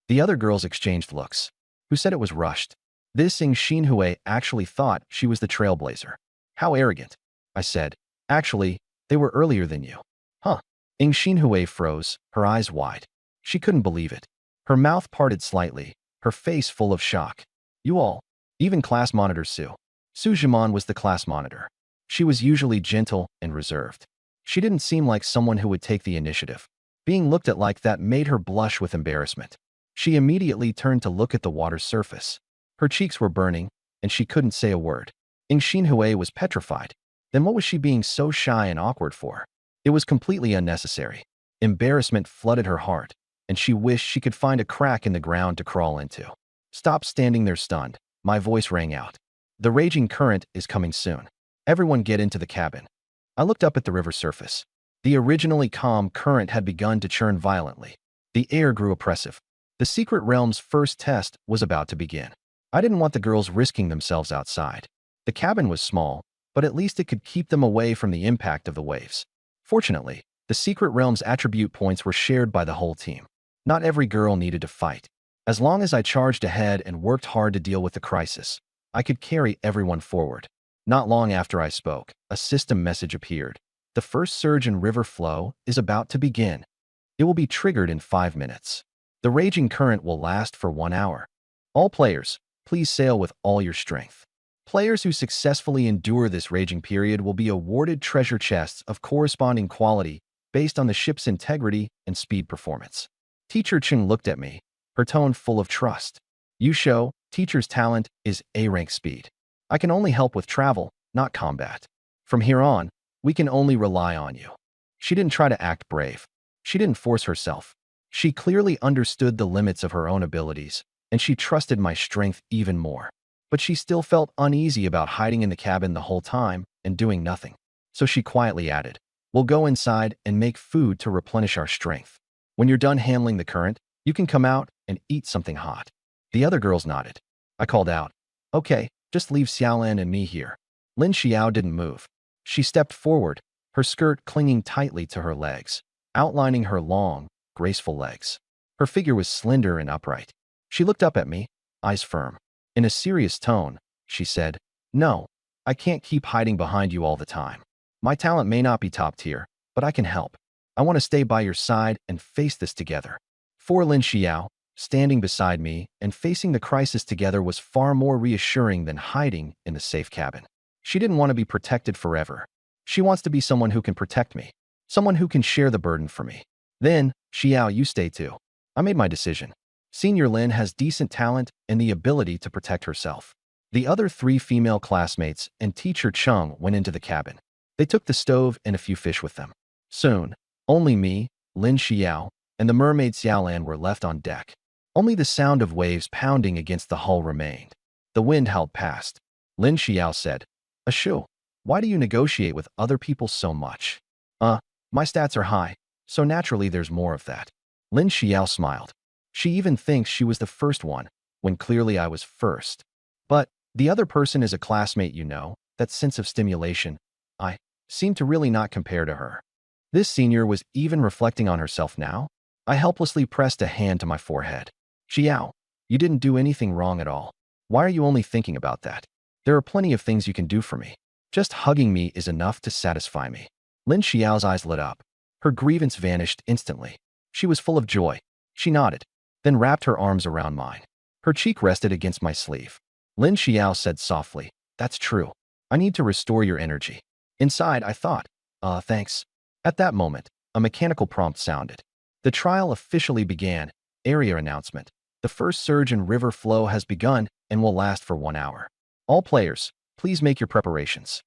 The other girls exchanged looks. Who said it was rushed? This Ing Xinhui actually thought she was the trailblazer. How arrogant. I said, "Actually, they were earlier than you." Huh. Ing Xinhui froze, her eyes wide. She couldn't believe it. Her mouth parted slightly, her face full of shock. "You all, even class monitor Su." Su Zhiman was the class monitor. She was usually gentle and reserved. She didn't seem like someone who would take the initiative. Being looked at like that made her blush with embarrassment. She immediately turned to look at the water's surface. Her cheeks were burning, and she couldn't say a word. Ing Xinhui was petrified. Then what was she being so shy and awkward for? It was completely unnecessary. Embarrassment flooded her heart, and she wished she could find a crack in the ground to crawl into. "Stop standing there stunned," my voice rang out. "The raging current is coming soon. Everyone get into the cabin. I looked up at the river surface. The originally calm current had begun to churn violently. The air grew oppressive. The secret realm's first test was about to begin. I didn't want the girls risking themselves outside. The cabin was small, but at least it could keep them away from the impact of the waves. Fortunately, the secret realm's attribute points were shared by the whole team. Not every girl needed to fight. As long as I charged ahead and worked hard to deal with the crisis, I could carry everyone forward. Not long after I spoke, a system message appeared. The first surge in river flow is about to begin. It will be triggered in 5 minutes. The raging current will last for 1 hour. All players, please sail with all your strength. Players who successfully endure this raging period will be awarded treasure chests of corresponding quality based on the ship's integrity and speed performance. Teacher Chung looked at me, her tone full of trust. You show, teacher's talent is A-rank speed. I can only help with travel, not combat. From here on, we can only rely on you. She didn't try to act brave. She didn't force herself. She clearly understood the limits of her own abilities, and she trusted my strength even more. But she still felt uneasy about hiding in the cabin the whole time and doing nothing. So she quietly added, "We'll go inside and make food to replenish our strength. When you're done handling the current, you can come out and eat something hot." The other girls nodded. I called out, "Okay, just leave Xiaolan and me here." Lin Xiao didn't move. She stepped forward, her skirt clinging tightly to her legs, outlining her long, graceful legs. Her figure was slender and upright. She looked up at me, eyes firm. In a serious tone, she said, "No, I can't keep hiding behind you all the time. My talent may not be top tier, but I can help. I want to stay by your side and face this together." For Lin Xiao, standing beside me and facing the crisis together was far more reassuring than hiding in the safe cabin. She didn't want to be protected forever. She wants to be someone who can protect me, someone who can share the burden for me. Then, Xiao, you stay too. I made my decision. Senior Lin has decent talent and the ability to protect herself. The other 3 female classmates and teacher Chung went into the cabin. They took the stove and a few fish with them. Soon, only me, Lin Xiao, and the mermaid Xiaolan were left on deck. Only the sound of waves pounding against the hull remained. The wind howled past. Lin Xiao said, "Ashu, why do you negotiate with other people so much?" My stats are high, so naturally there's more of that." Lin Xiao smiled. She even thinks she was the first one, when clearly I was first. But the other person is a classmate, you know, that sense of stimulation. I seem to really not compare to her. This senior was even reflecting on herself now. I helplessly pressed a hand to my forehead. "Xiao, you didn't do anything wrong at all. Why are you only thinking about that? There are plenty of things you can do for me. Just hugging me is enough to satisfy me." Lin Xiao's eyes lit up. Her grievance vanished instantly. She was full of joy. She nodded, then wrapped her arms around mine. Her cheek rested against my sleeve. Lin Xiao said softly, "That's true. I need to restore your energy." Inside, I thought, thanks." At that moment, a mechanical prompt sounded. The trial officially began. Area announcement. The first surge in river flow has begun and will last for 1 hour. All players, please make your preparations.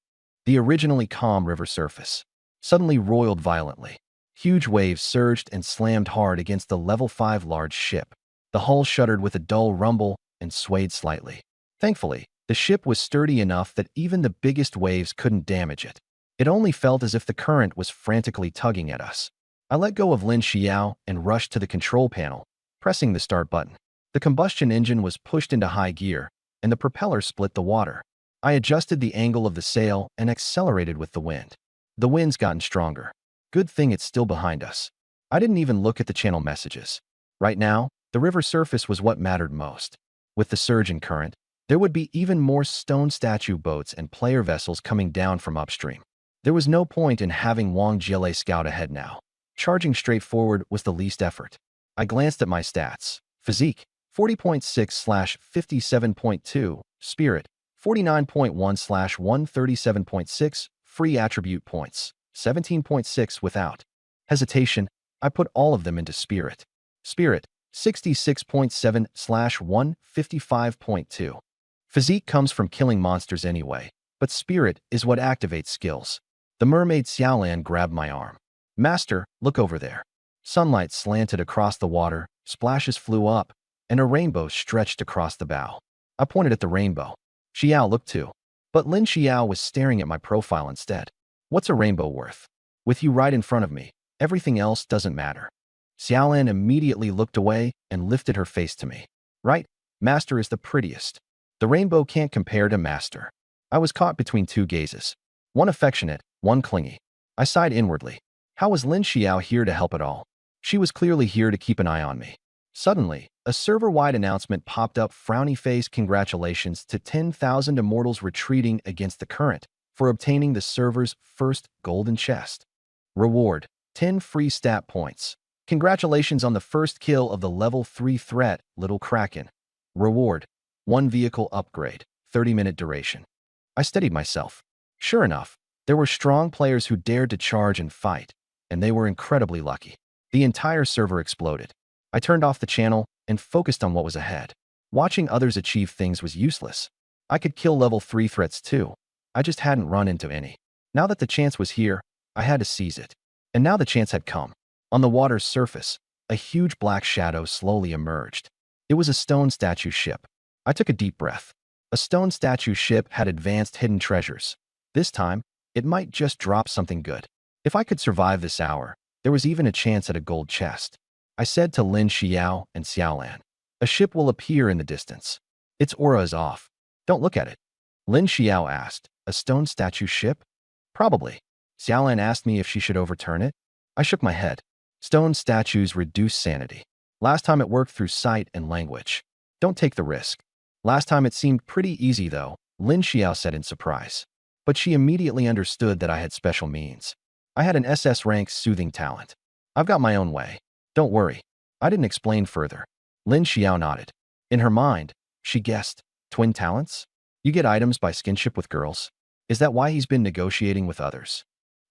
The originally calm river surface suddenly roiled violently. Huge waves surged and slammed hard against the level 5 large ship. The hull shuddered with a dull rumble and swayed slightly. Thankfully, the ship was sturdy enough that even the biggest waves couldn't damage it. It only felt as if the current was frantically tugging at us. I let go of Lin Xiao and rushed to the control panel, pressing the start button. The combustion engine was pushed into high gear, and the propeller split the water. I adjusted the angle of the sail and accelerated with the wind. The wind's gotten stronger. Good thing it's still behind us. I didn't even look at the channel messages. Right now, the river surface was what mattered most. With the surge in current, there would be even more stone statue boats and player vessels coming down from upstream. There was no point in having Wang Jiele scout ahead now. Charging straight forward was the least effort. I glanced at my stats. Physique, 40.6/57.2. Spirit, 49.1/137.6. Free attribute points, 17.6 without hesitation. I put all of them into Spirit. Spirit, 66.7/155.2. Physique comes from killing monsters anyway, but Spirit is what activates skills. The mermaid Xiaolan grabbed my arm. "Master, look over there." Sunlight slanted across the water, splashes flew up, and a rainbow stretched across the bow. I pointed at the rainbow. Xiao looked too. But Lin Xiao was staring at my profile instead. What's a rainbow worth? With you right in front of me, everything else doesn't matter. Xiaolan immediately looked away and lifted her face to me. Right? Master is the prettiest. The rainbow can't compare to Master. I was caught between two gazes. One affectionate, one clingy. I sighed inwardly. How was Lin Xiao here to help at all? She was clearly here to keep an eye on me. Suddenly, a server-wide announcement popped up. Frowny face, congratulations to 10,000 immortals retreating against the current for obtaining the server's first golden chest. Reward, 10 free stat points. Congratulations on the first kill of the level 3 threat, Little Kraken. Reward, 1 vehicle upgrade, 30-minute duration. I steadied myself. Sure enough, there were strong players who dared to charge and fight, and they were incredibly lucky. The entire server exploded. I turned off the channel and focused on what was ahead. Watching others achieve things was useless. I could kill level 3 threats too. I just hadn't run into any. Now that the chance was here, I had to seize it. And now the chance had come. On the water's surface, a huge black shadow slowly emerged. It was a stone statue ship. I took a deep breath. A stone statue ship had advanced hidden treasures. This time, it might just drop something good. If I could survive this hour, there was even a chance at a gold chest. I said to Lin Xiao and Xiaolan. A ship will appear in the distance. Its aura is off. Don't look at it. Lin Xiao asked. A stone statue ship? Probably. Xiaolan asked me if she should overturn it. I shook my head. Stone statues reduce sanity. Last time it worked through sight and language. Don't take the risk. Last time it seemed pretty easy though, Lin Xiao said in surprise. But she immediately understood that I had special means. I had an SS rank soothing talent. I've got my own way. Don't worry. I didn't explain further. Lin Xiao nodded. In her mind, she guessed. Twin talents? You get items by skinship with girls? Is that why he's been negotiating with others?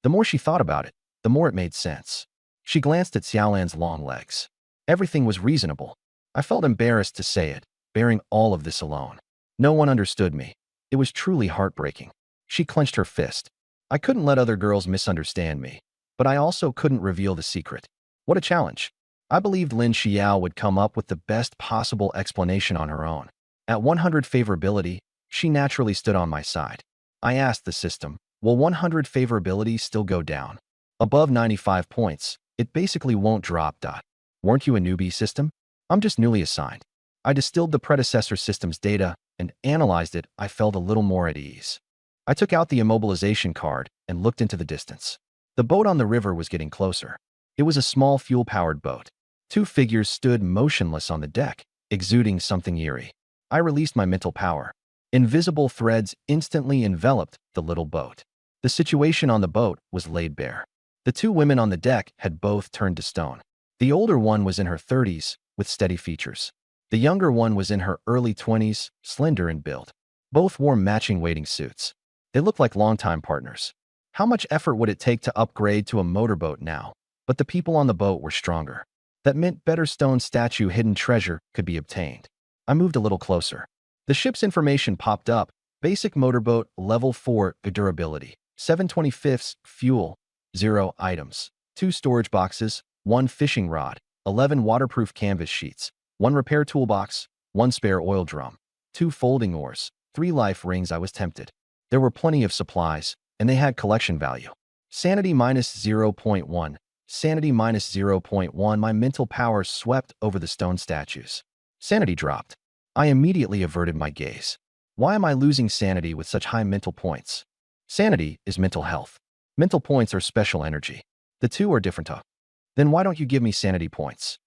The more she thought about it, the more it made sense. She glanced at Xiaolan's long legs. Everything was reasonable. I felt embarrassed to say it, bearing all of this alone. No one understood me. It was truly heartbreaking. She clenched her fist. I couldn't let other girls misunderstand me, but I also couldn't reveal the secret. What a challenge. I believed Lin Xiao would come up with the best possible explanation on her own. At 100 favorability, she naturally stood on my side. I asked the system, will 100 favorability still go down? Above 95 points, it basically won't drop. Weren't you a newbie system? I'm just newly assigned. I distilled the predecessor system's data and analyzed it. I felt a little more at ease. I took out the immobilization card and looked into the distance. The boat on the river was getting closer. It was a small fuel-powered boat. Two figures stood motionless on the deck, exuding something eerie. I released my mental power. Invisible threads instantly enveloped the little boat. The situation on the boat was laid bare. The two women on the deck had both turned to stone. The older one was in her 30s, with steady features. The younger one was in her early 20s, slender in build. Both wore matching wading suits. They looked like longtime partners. How much effort would it take to upgrade to a motorboat now? But the people on the boat were stronger. That meant better stone statue hidden treasure could be obtained. I moved a little closer. The ship's information popped up. Basic motorboat, level 4, durability. 7/25 fuel. 0 items, 2 storage boxes, 1 fishing rod, 11 waterproof canvas sheets, 1 repair toolbox, 1 spare oil drum, 2 folding oars, 3 life rings. I was tempted. There were plenty of supplies, and they had collection value. Sanity minus 0.1. Sanity minus 0.1. My mental power swept over the stone statues. Sanity dropped. I immediately averted my gaze. Why am I losing sanity with such high mental points? Sanity is mental health. Mental points are special energy. The two are different. Then why don't you give me sanity points?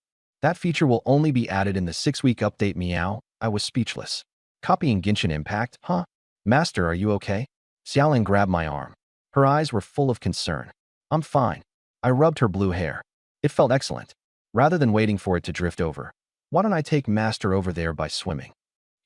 That feature will only be added in the 6-week update. Meow. I was speechless. Copying Genshin Impact, huh? Master, are you okay? Xiaolan grabbed my arm. Her eyes were full of concern. I'm fine. I rubbed her blue hair. It felt excellent. Rather than waiting for it to drift over, why don't I take Master over there by swimming?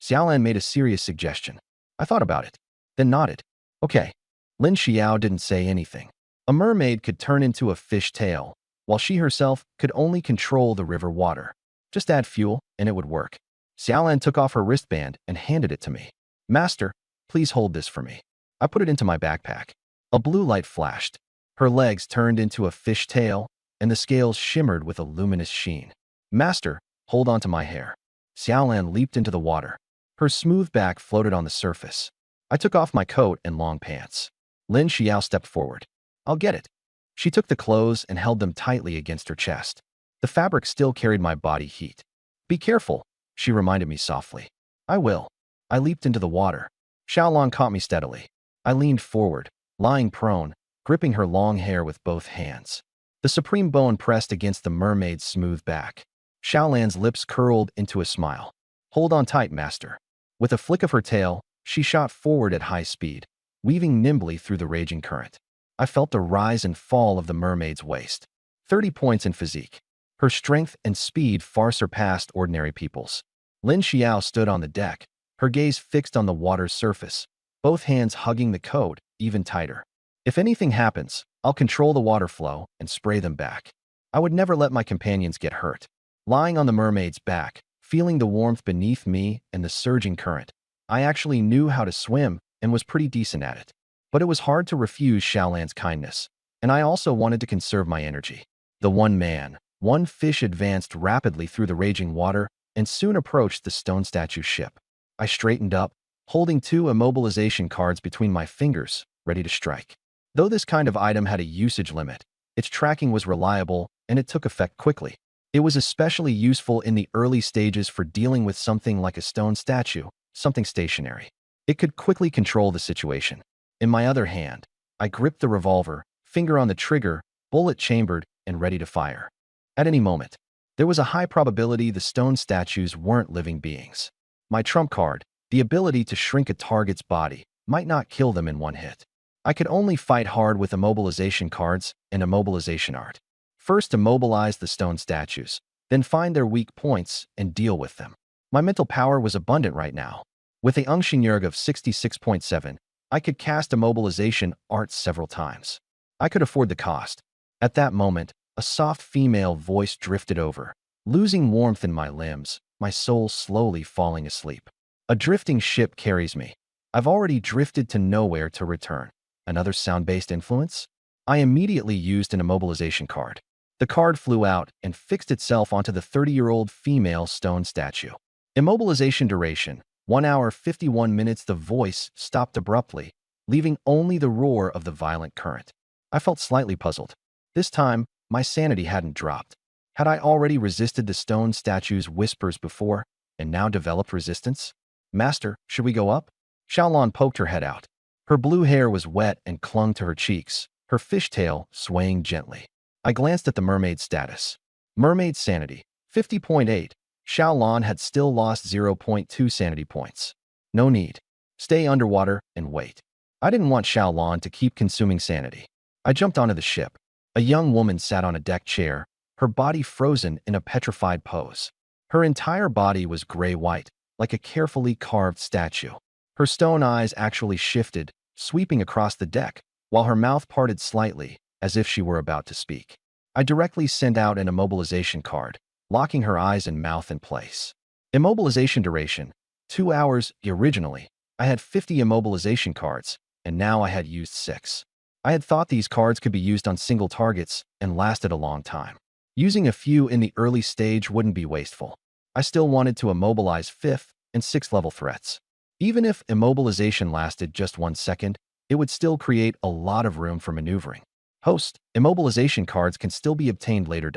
Xiaolan made a serious suggestion. I thought about it, then nodded. Okay. Lin Xiao didn't say anything. A mermaid could turn into a fish tail, while she herself could only control the river water. Just add fuel, and it would work. Xiaolan took off her wristband and handed it to me. Master, please hold this for me. I put it into my backpack. A blue light flashed. Her legs turned into a fish tail, and the scales shimmered with a luminous sheen. Master, hold on to my hair. Xiaolan leaped into the water. Her smooth back floated on the surface. I took off my coat and long pants. Lin Xiao stepped forward. I'll get it. She took the clothes and held them tightly against her chest. The fabric still carried my body heat. Be careful, she reminded me softly. I will. I leaped into the water. Xiaolon caught me steadily. I leaned forward, lying prone, gripping her long hair with both hands. The supreme bone pressed against the mermaid's smooth back. Xiaolan's lips curled into a smile. Hold on tight, master. With a flick of her tail, she shot forward at high speed, weaving nimbly through the raging current. I felt the rise and fall of the mermaid's waist. 30 points in physique. Her strength and speed far surpassed ordinary people's. Lin Xiao stood on the deck, her gaze fixed on the water's surface, both hands hugging the coat even tighter. If anything happens, I'll control the water flow and spray them back. I would never let my companions get hurt. Lying on the mermaid's back, feeling the warmth beneath me and the surging current, I actually knew how to swim and was pretty decent at it. But it was hard to refuse Xiaolan's kindness, and I also wanted to conserve my energy. The one fish advanced rapidly through the raging water and soon approached the stone statue ship. I straightened up, holding 2 immobilization cards between my fingers, ready to strike. Though this kind of item had a usage limit, its tracking was reliable and it took effect quickly. It was especially useful in the early stages for dealing with something like a stone statue, something stationary. It could quickly control the situation. In my other hand, I gripped the revolver, finger on the trigger, bullet chambered and ready to fire. At any moment, there was a high probability the stone statues weren't living beings. My trump card, the ability to shrink a target's body, might not kill them in one hit. I could only fight hard with immobilization cards and immobilization art. First immobilize the stone statues, then find their weak points and deal with them. My mental power was abundant right now. With a Yurg of 66.7, I could cast immobilization arts several times. I could afford the cost. At that moment, a soft female voice drifted over, losing warmth in my limbs, my soul slowly falling asleep. A drifting ship carries me. I've already drifted to nowhere to return. Another sound-based influence? I immediately used an immobilization card. The card flew out and fixed itself onto the 30-year-old female stone statue. Immobilization duration, 1 hour 51 minutes. The voice stopped abruptly, leaving only the roar of the violent current. I felt slightly puzzled. This time, my sanity hadn't dropped. Had I already resisted the stone statue's whispers before, and now developed resistance? Master, should we go up? Xiaolon poked her head out. Her blue hair was wet and clung to her cheeks, her fishtail swaying gently. I glanced at the mermaid's status. Mermaid sanity, 50.8. Xiaolon had still lost 0.2 sanity points. No need. Stay underwater and wait. I didn't want Xiaolon to keep consuming sanity. I jumped onto the ship. A young woman sat on a deck chair, her body frozen in a petrified pose. Her entire body was gray-white, like a carefully carved statue. Her stone eyes actually shifted, sweeping across the deck, while her mouth parted slightly, as if she were about to speak. I directly sent out an immobilization card, locking her eyes and mouth in place. Immobilization duration, 2 hours. Originally, I had 50 immobilization cards, and now I had used 6. I had thought these cards could be used on single targets and lasted a long time. Using a few in the early stage wouldn't be wasteful. I still wanted to immobilize 5th and 6th level threats. Even if immobilization lasted just 1 second, it would still create a lot of room for maneuvering. Host, immobilization cards can still be obtained later.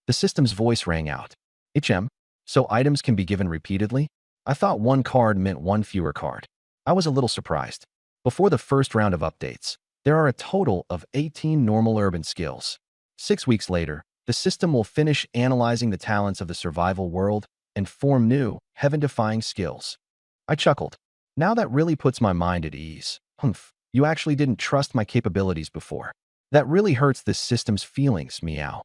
The system's voice rang out. So items can be given repeatedly? I thought 1 card meant 1 fewer card. I was a little surprised. Before the first round of updates, there are a total of 18 normal urban skills. 6 weeks later, the system will finish analyzing the talents of the survival world and form new, heaven-defying skills. I chuckled. Now that really puts my mind at ease. You actually didn't trust my capabilities before. That really hurts this system's feelings, meow.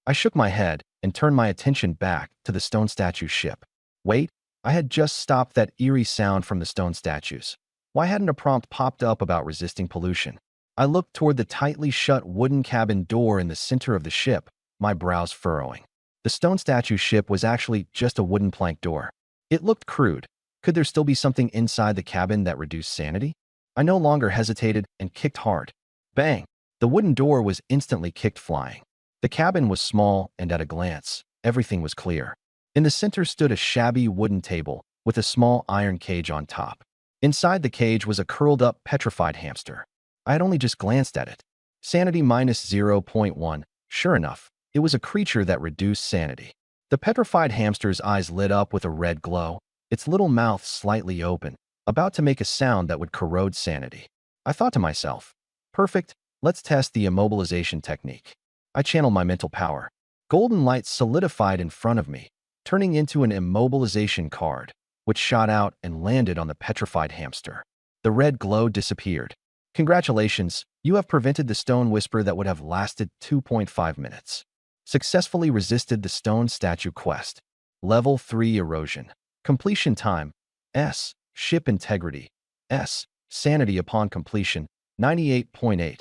I shook my head and turned my attention back to the stone statue ship. Wait, I had just stopped that eerie sound from the stone statues. Why hadn't a prompt popped up about resisting pollution? I looked toward the tightly shut wooden cabin door in the center of the ship, my brows furrowing. The stone statue ship was actually just a wooden plank door. It looked crude. Could there still be something inside the cabin that reduced sanity? I no longer hesitated and kicked hard. Bang! The wooden door was instantly kicked flying. The cabin was small, and at a glance, everything was clear. In the center stood a shabby wooden table with a small iron cage on top. Inside the cage was a curled-up, petrified hamster. I had only just glanced at it. Sanity minus zero point 0.1. Sure enough, it was a creature that reduced sanity. The petrified hamster's eyes lit up with a red glow, its little mouth slightly open, about to make a sound that would corrode sanity. I thought to myself, perfect, let's test the immobilization technique. I channeled my mental power. Golden light solidified in front of me, turning into an immobilization card, which shot out and landed on the petrified hamster. The red glow disappeared. Congratulations, you have prevented the stone whisper that would have lasted 2.5 minutes. Successfully resisted the stone statue quest. Level 3 erosion. Completion time, S. Ship integrity, S. Sanity upon completion, 98.8.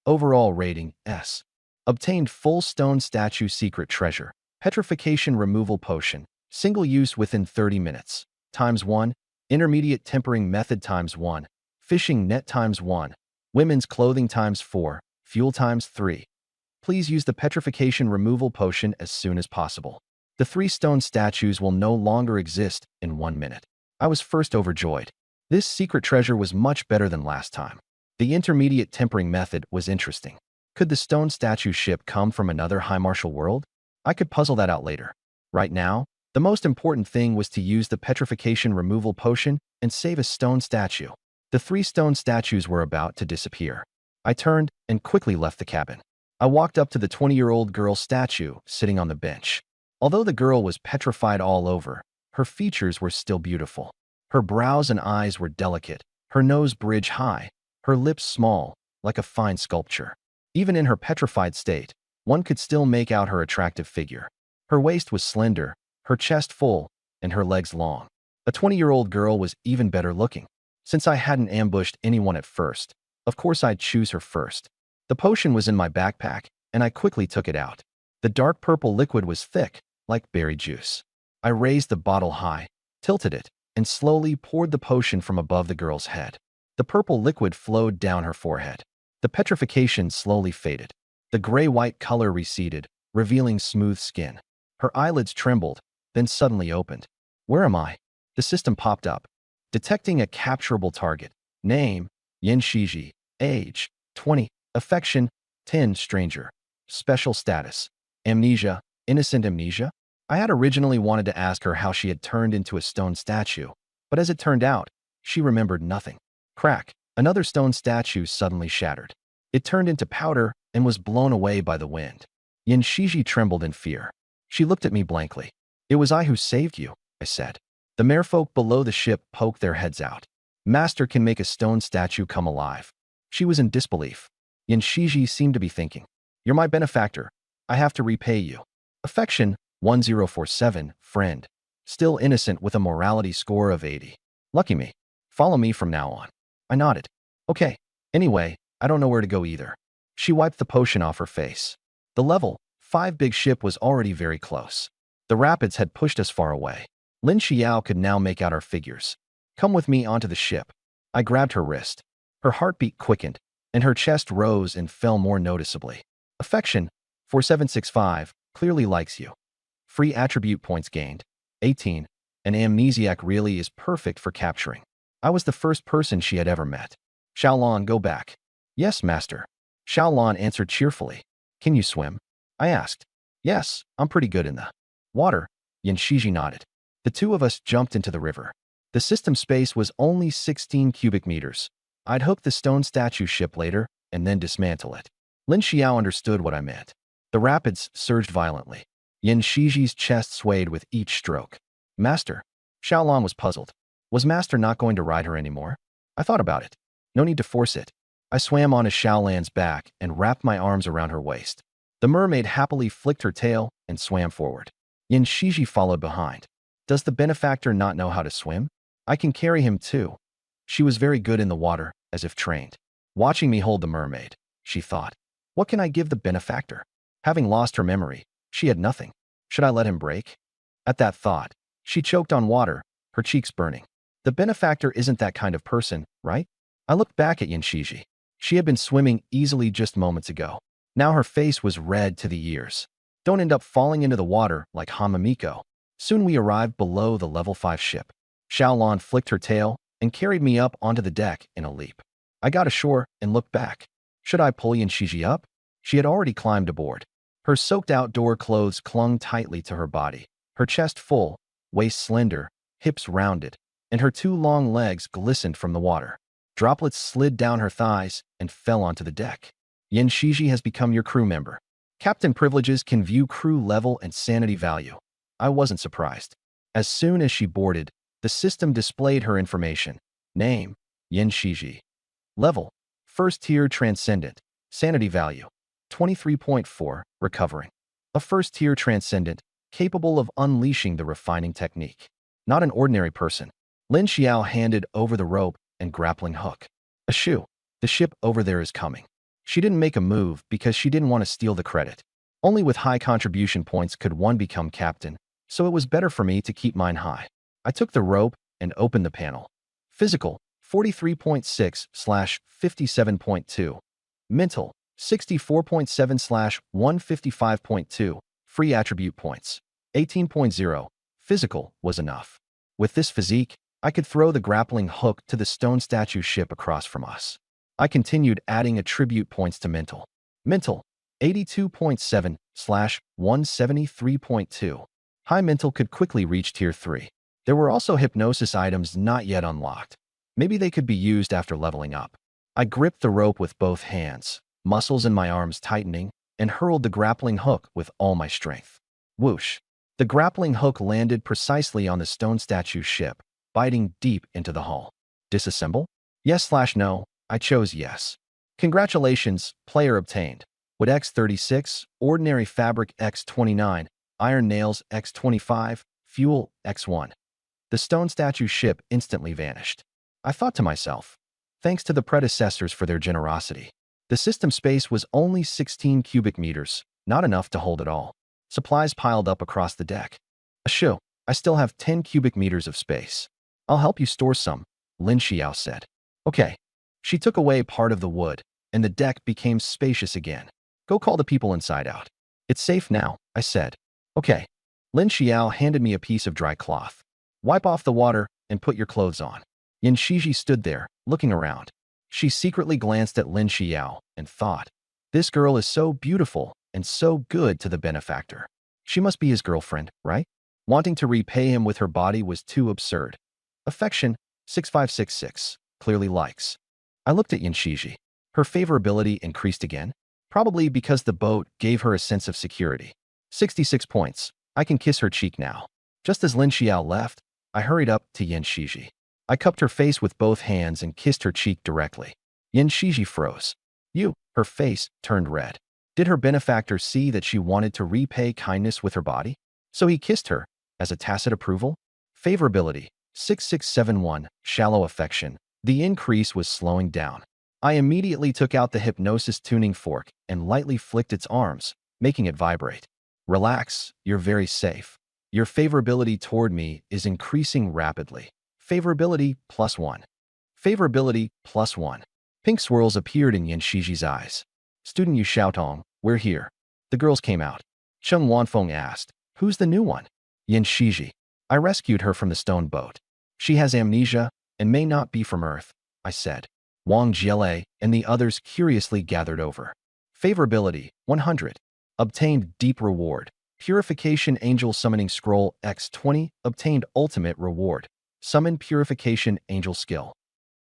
Overall rating, S. Obtained full stone statue secret treasure. Petrification removal potion. Single use within 30 minutes. ×1. Intermediate tempering method ×1. Fishing net ×1. Women's clothing ×4. Fuel ×3. Please use the petrification removal potion as soon as possible. The 3 stone statues will no longer exist in 1 minute. I was first overjoyed. This secret treasure was much better than last time. The intermediate tempering method was interesting. Could the stone statue ship come from another high martial world? I could puzzle that out later. Right now, the most important thing was to use the petrification removal potion and save a stone statue. The 3 stone statues were about to disappear. I turned and quickly left the cabin. I walked up to the 20-year-old girl statue sitting on the bench. Although the girl was petrified all over, her features were still beautiful. Her brows and eyes were delicate, her nose bridge high, her lips small, like a fine sculpture. Even in her petrified state, one could still make out her attractive figure. Her waist was slender, her chest full, and her legs long. A 20-year-old girl was even better looking. Since I hadn't ambushed anyone at first, of course I'd choose her first. The potion was in my backpack, and I quickly took it out. The dark purple liquid was thick, like berry juice. I raised the bottle high, tilted it, and slowly poured the potion from above the girl's head. The purple liquid flowed down her forehead. The petrification slowly faded. The gray-white color receded, revealing smooth skin. Her eyelids trembled, then suddenly opened. Where am I? The system popped up. Detecting a capturable target. Name, Yin Shiji. Age, 20. Affection, 10. Stranger. Special status, amnesia, innocent amnesia. I had originally wanted to ask her how she had turned into a stone statue, but as it turned out, she remembered nothing. Crack, another stone statue suddenly shattered. It turned into powder and was blown away by the wind. Yin Shiji trembled in fear. She looked at me blankly. It was I who saved you, I said. The merfolk below the ship poked their heads out. Master can make a stone statue come alive. She was in disbelief. Yin Shiji seemed to be thinking. You're my benefactor. I have to repay you. Affection, 1047, friend. Still innocent with a morality score of 80. Lucky me. Follow me from now on. I nodded. Okay. Anyway, I don't know where to go either. She wiped the potion off her face. The level 5 big ship was already very close. The rapids had pushed us far away. Lin Xiao could now make out our figures. Come with me onto the ship. I grabbed her wrist. Her heartbeat quickened, and her chest rose and fell more noticeably. Affection, 4765, clearly likes you. Free attribute points gained, 18. An amnesiac really is perfect for capturing. I was the first person she had ever met. Xiaolon, go back. Yes, master. Xiaolon answered cheerfully. Can you swim? I asked. Yes, I'm pretty good in the water. Yin Shiji nodded. The 2 of us jumped into the river. The system space was only 16 cubic meters. I'd hook the stone statue ship later and then dismantle it. Lin Xiao understood what I meant. The rapids surged violently. Yin Shiji's chest swayed with each stroke. Master. Xiaolon was puzzled. Was Master not going to ride her anymore? I thought about it. No need to force it. I swam onto Xiaolan's back and wrapped my arms around her waist. The mermaid happily flicked her tail and swam forward. Yin Shiji followed behind. Does the benefactor not know how to swim? I can carry him too. She was very good in the water, as if trained. Watching me hold the mermaid, she thought. What can I give the benefactor? Having lost her memory, she had nothing. Should I let him break? At that thought, she choked on water, her cheeks burning. The benefactor isn't that kind of person, right? I looked back at Yin Shiji. She had been swimming easily just moments ago. Now her face was red to the ears. Don't end up falling into the water like Hamamiko. Soon we arrived below the level 5 ship. Xiaolon flicked her tail and carried me up onto the deck in a leap. I got ashore and looked back. Should I pull Yan Shiji up? She had already climbed aboard. Her soaked outdoor clothes clung tightly to her body, her chest full, waist slender, hips rounded, and her two long legs glistened from the water. Droplets slid down her thighs and fell onto the deck. Yan Shiji has become your crew member. Captain privileges can view crew level and sanity value. I wasn't surprised. As soon as she boarded, the system displayed her information. Name, Yan Shiji. Level, First Tier Transcendent. Sanity value, 23.4, recovering. A First Tier Transcendent, capable of unleashing the refining technique. Not an ordinary person. Lin Xiao handed over the rope and grappling hook. Ashoo, the ship over there is coming. She didn't make a move because she didn't want to steal the credit. Only with high contribution points could one become captain, so it was better for me to keep mine high. I took the rope and opened the panel. Physical, 43.6/57.2. Mental, 64.7/155.2. Free attribute points, 18.0. Physical was enough. With this physique, I could throw the grappling hook to the stone statue ship across from us. I continued adding attribute points to mental. Mental, 82.7/173.2. High mental could quickly reach tier 3. There were also hypnosis items not yet unlocked. Maybe they could be used after leveling up. I gripped the rope with both hands, muscles in my arms tightening, and hurled the grappling hook with all my strength. Whoosh! The grappling hook landed precisely on the stone statue ship, biting deep into the hull. Disassemble? Yes/no. I chose yes. Congratulations, player obtained. Wood X36, Ordinary Fabric X29, Iron Nails X25, Fuel X1. The stone statue ship instantly vanished. I thought to myself, thanks to the predecessors for their generosity. The system space was only 16 cubic meters, not enough to hold it all. Supplies piled up across the deck. Ashoo, I still have 10 cubic meters of space. I'll help you store some, Lin Xiao said. Okay. She took away part of the wood, and the deck became spacious again. Go call the people inside out. It's safe now, I said. Okay. Lin Xiao handed me a piece of dry cloth. Wipe off the water and put your clothes on. Yan Shiji stood there, looking around. She secretly glanced at Lin Xiao and thought, this girl is so beautiful and so good to the benefactor. She must be his girlfriend, right? Wanting to repay him with her body was too absurd. Affection, 6566, clearly likes. I looked at Yan Shiji. Her favorability increased again, probably because the boat gave her a sense of security. 66 points. I can kiss her cheek now. Just as Lin Xiao left, I hurried up to Yan Shiji. I cupped her face with both hands and kissed her cheek directly. Yan Shiji froze. Her face turned red. Did her benefactor see that she wanted to repay kindness with her body? So he kissed her, as a tacit approval? Favorability, 6671, shallow affection. The increase was slowing down. I immediately took out the hypnosis tuning fork and lightly flicked its arms, making it vibrate. Relax, you're very safe. Your favorability toward me is increasing rapidly. Favorability +1. Favorability +1. Pink swirls appeared in Yan Shiji's eyes. Student Yu Xiaotong, we're here. The girls came out. Cheng Wanfeng asked, who's the new one? Yan Shiji. I rescued her from the stone boat. She has amnesia and may not be from Earth, I said. Wang Jiele and the others curiously gathered over. Favorability, 100. Obtained deep reward. Purification Angel Summoning Scroll X20 obtained ultimate reward. Summon Purification Angel skill.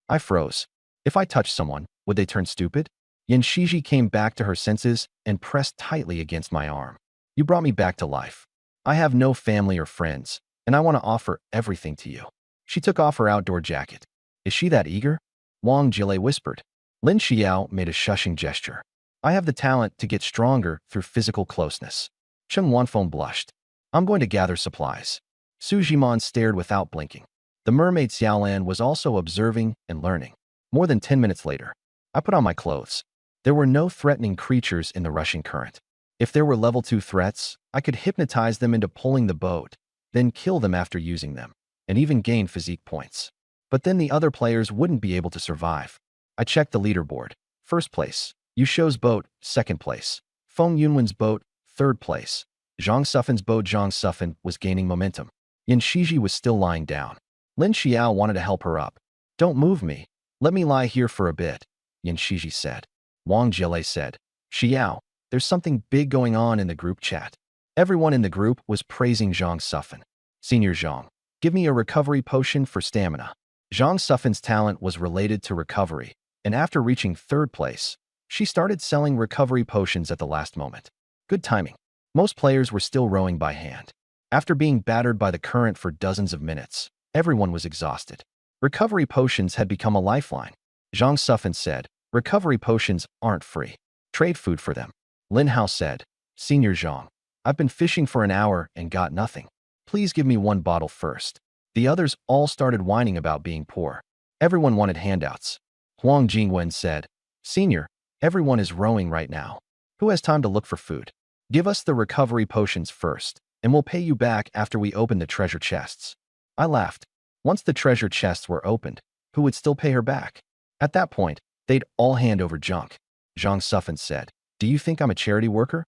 I froze. If I touched someone, would they turn stupid? Yan Shiji came back to her senses and pressed tightly against my arm. You brought me back to life. I have no family or friends, and I want to offer everything to you. She took off her outdoor jacket. Is she that eager? Wang Jile whispered. Lin Xiao made a shushing gesture. I have the talent to get stronger through physical closeness. Cheng Wanfeng blushed. I'm going to gather supplies. Su Jimon stared without blinking. The mermaid Xiaolan was also observing and learning. More than 10 minutes later, I put on my clothes. There were no threatening creatures in the rushing current. If there were level 2 threats, I could hypnotize them into pulling the boat, then kill them after using them, and even gain physique points. But then the other players wouldn't be able to survive. I checked the leaderboard. First place, Yu Shou's boat, second place. Feng Yunwen's boat, third place. Zhang Sufen's boat. Zhang Sufen was gaining momentum. Yan Shiji was still lying down. Lin Xiao wanted to help her up, Don't move me. Let me lie here for a bit, Yan Shiji said. Wang Jile said, Xiao, there's something big going on in the group chat. Everyone in the group was praising Zhang Sufan. Senior Zhang, give me a recovery potion for stamina. Zhang Sufan's talent was related to recovery, and after reaching third place, she started selling recovery potions at the last moment. Good timing. Most players were still rowing by hand. After being battered by the current for dozens of minutes, everyone was exhausted. Recovery potions had become a lifeline. Zhang Sufan said, recovery potions aren't free. Trade food for them. Lin Hao said, Senior Zhang, I've been fishing for an hour and got nothing. Please give me one bottle first. The others all started whining about being poor. Everyone wanted handouts. Huang Jingwen said, Senior, everyone is rowing right now. Who has time to look for food? Give us the recovery potions first, and we'll pay you back after we open the treasure chests. I laughed. Once the treasure chests were opened, who would still pay her back? At that point, they'd all hand over junk. Zhang Sufan said, Do you think I'm a charity worker?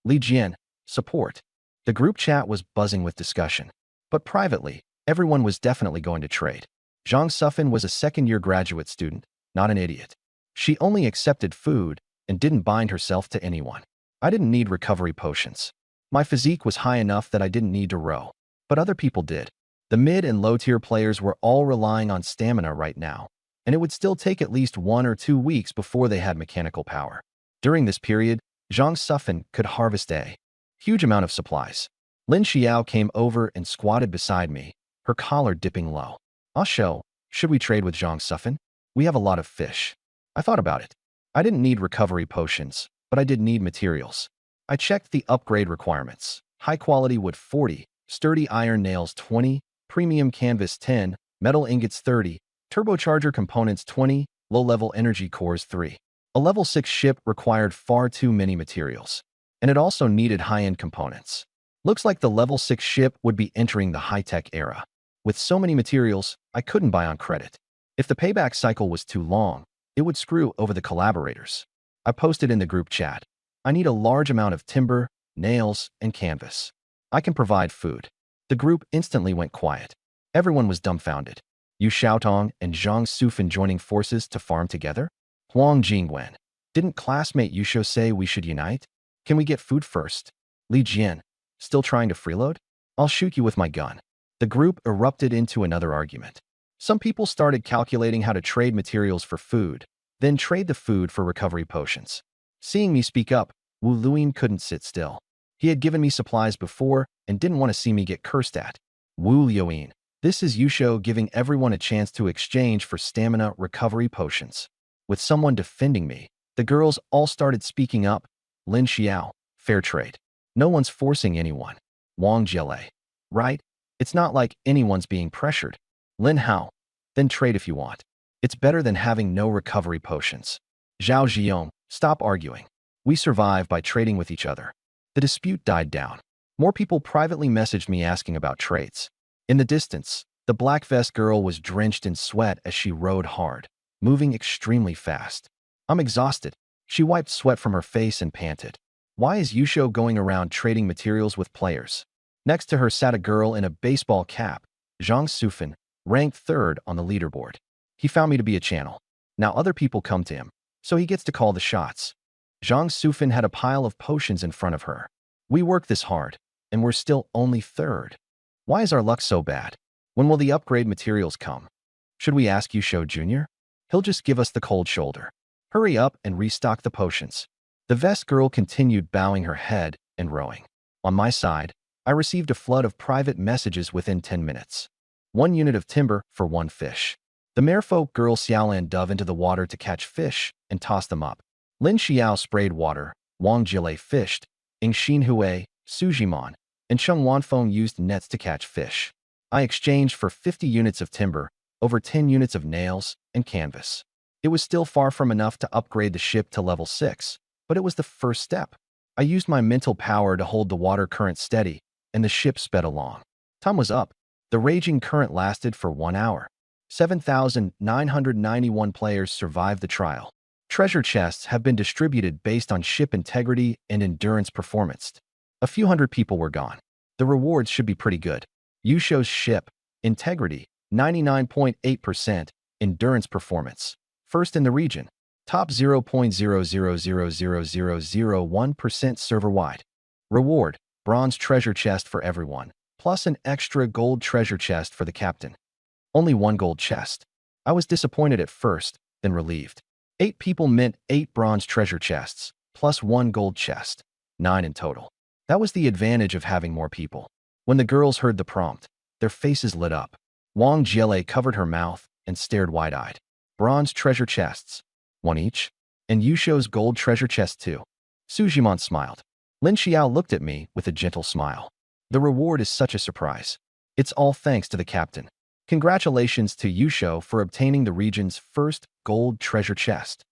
Li Jian, support. The group chat was buzzing with discussion. But privately, everyone was definitely going to trade. Zhang Sufan was a second-year graduate student, not an idiot. She only accepted food and didn't bind herself to anyone. I didn't need recovery potions. My physique was high enough that I didn't need to row. But other people did. The mid and low-tier players were all relying on stamina right now, and it would still take at least 1 or 2 weeks before they had mechanical power. During this period, Zhang Sufan could harvest a huge amount of supplies. Lin Xiao came over and squatted beside me, her collar dipping low. Ah Shou, should we trade with Zhang Sufan? We have a lot of fish. I thought about it. I didn't need recovery potions, but I did need materials. I checked the upgrade requirements. High-quality wood 40, sturdy iron nails 20, premium canvas 10, metal ingots 30, turbocharger components 20, low-level energy cores 3. A level 6 ship required far too many materials, and it also needed high-end components. Looks like the level 6 ship would be entering the high-tech era. With so many materials, I couldn't buy on credit. If the payback cycle was too long, it would screw over the collaborators. I posted in the group chat, I need a large amount of timber, nails, and canvas. I can provide food. The group instantly went quiet. Everyone was dumbfounded. Yu Xiaotong and Zhang Sufan joining forces to farm together? Huang Jingwen. Didn't classmate Yusho say we should unite? Can we get food first? Li Jian. Still trying to freeload? I'll shoot you with my gun. The group erupted into another argument. Some people started calculating how to trade materials for food, then trade the food for recovery potions. Seeing me speak up, Wu Luin couldn't sit still. He had given me supplies before and didn't want to see me get cursed at. Wu Luin. This is Yusho giving everyone a chance to exchange for stamina recovery potions. With someone defending me, the girls all started speaking up. Lin Xiao. Fair trade. No one's forcing anyone. Wang Jile. Right? It's not like anyone's being pressured. Lin Hao. Then trade if you want. It's better than having no recovery potions. Zhao Jiong. Stop arguing. We survive by trading with each other. The dispute died down. More people privately messaged me asking about trades. In the distance, the black vest girl was drenched in sweat as she rowed hard, moving extremely fast. I'm exhausted. She wiped sweat from her face and panted. Why is Yusho going around trading materials with players? Next to her sat a girl in a baseball cap, Zhang Sufan, ranked 3rd on the leaderboard. He found me to be a channel. Now other people come to him, so he gets to call the shots. Zhang Sufan had a pile of potions in front of her. We worked this hard, and we're still only 3rd. Why is our luck so bad? When will the upgrade materials come? Should we ask Yusho Jr.? He'll just give us the cold shoulder. Hurry up and restock the potions. The vest girl continued bowing her head and rowing. On my side, I received a flood of private messages within 10 minutes. 1 unit of timber for 1 fish. The merfolk girl Xiaolan dove into the water to catch fish and toss them up. Lin Xiao sprayed water, Wang Jile fished, Ing Xinhui, Sujimon, and Cheng Wanfeng used nets to catch fish. I exchanged for 50 units of timber, over 10 units of nails, and canvas. It was still far from enough to upgrade the ship to level 6, but it was the first step. I used my mental power to hold the water current steady, and the ship sped along. Time was up. The raging current lasted for 1 hour. 7,991 players survived the trial. Treasure chests have been distributed based on ship integrity and endurance performance. A few hundred people were gone. The rewards should be pretty good. Yusho's ship, integrity, 99.8%, Endurance Performance. First in the region. Top 0.0000001% server-wide. Reward. Bronze treasure chest for everyone, plus an extra gold treasure chest for the captain. Only one gold chest. I was disappointed at first, then relieved. 8 people meant 8 bronze treasure chests, plus 1 gold chest. 9 in total. That was the advantage of having more people. When the girls heard the prompt, their faces lit up. Wang Jiele covered her mouth and stared wide-eyed. Bronze treasure chests. 1 each? And Yusho's gold treasure chest too. Su Jimon smiled. Lin Xiao looked at me with a gentle smile. The reward is such a surprise. It's all thanks to the captain. Congratulations to Yusho for obtaining the region's first gold treasure chest.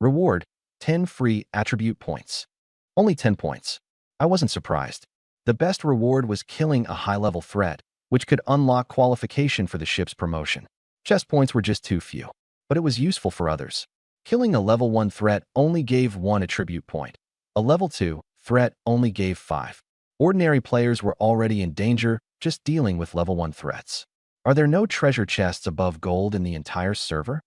Reward, 10 free attribute points. Only 10 points. I wasn't surprised. The best reward was killing a high-level threat, which could unlock qualification for the ship's promotion. Chest points were just too few, but it was useful for others. Killing a level 1 threat only gave 1 attribute point. A level 2 threat only gave 5. Ordinary players were already in danger just dealing with level 1 threats. Are there no treasure chests above gold in the entire server?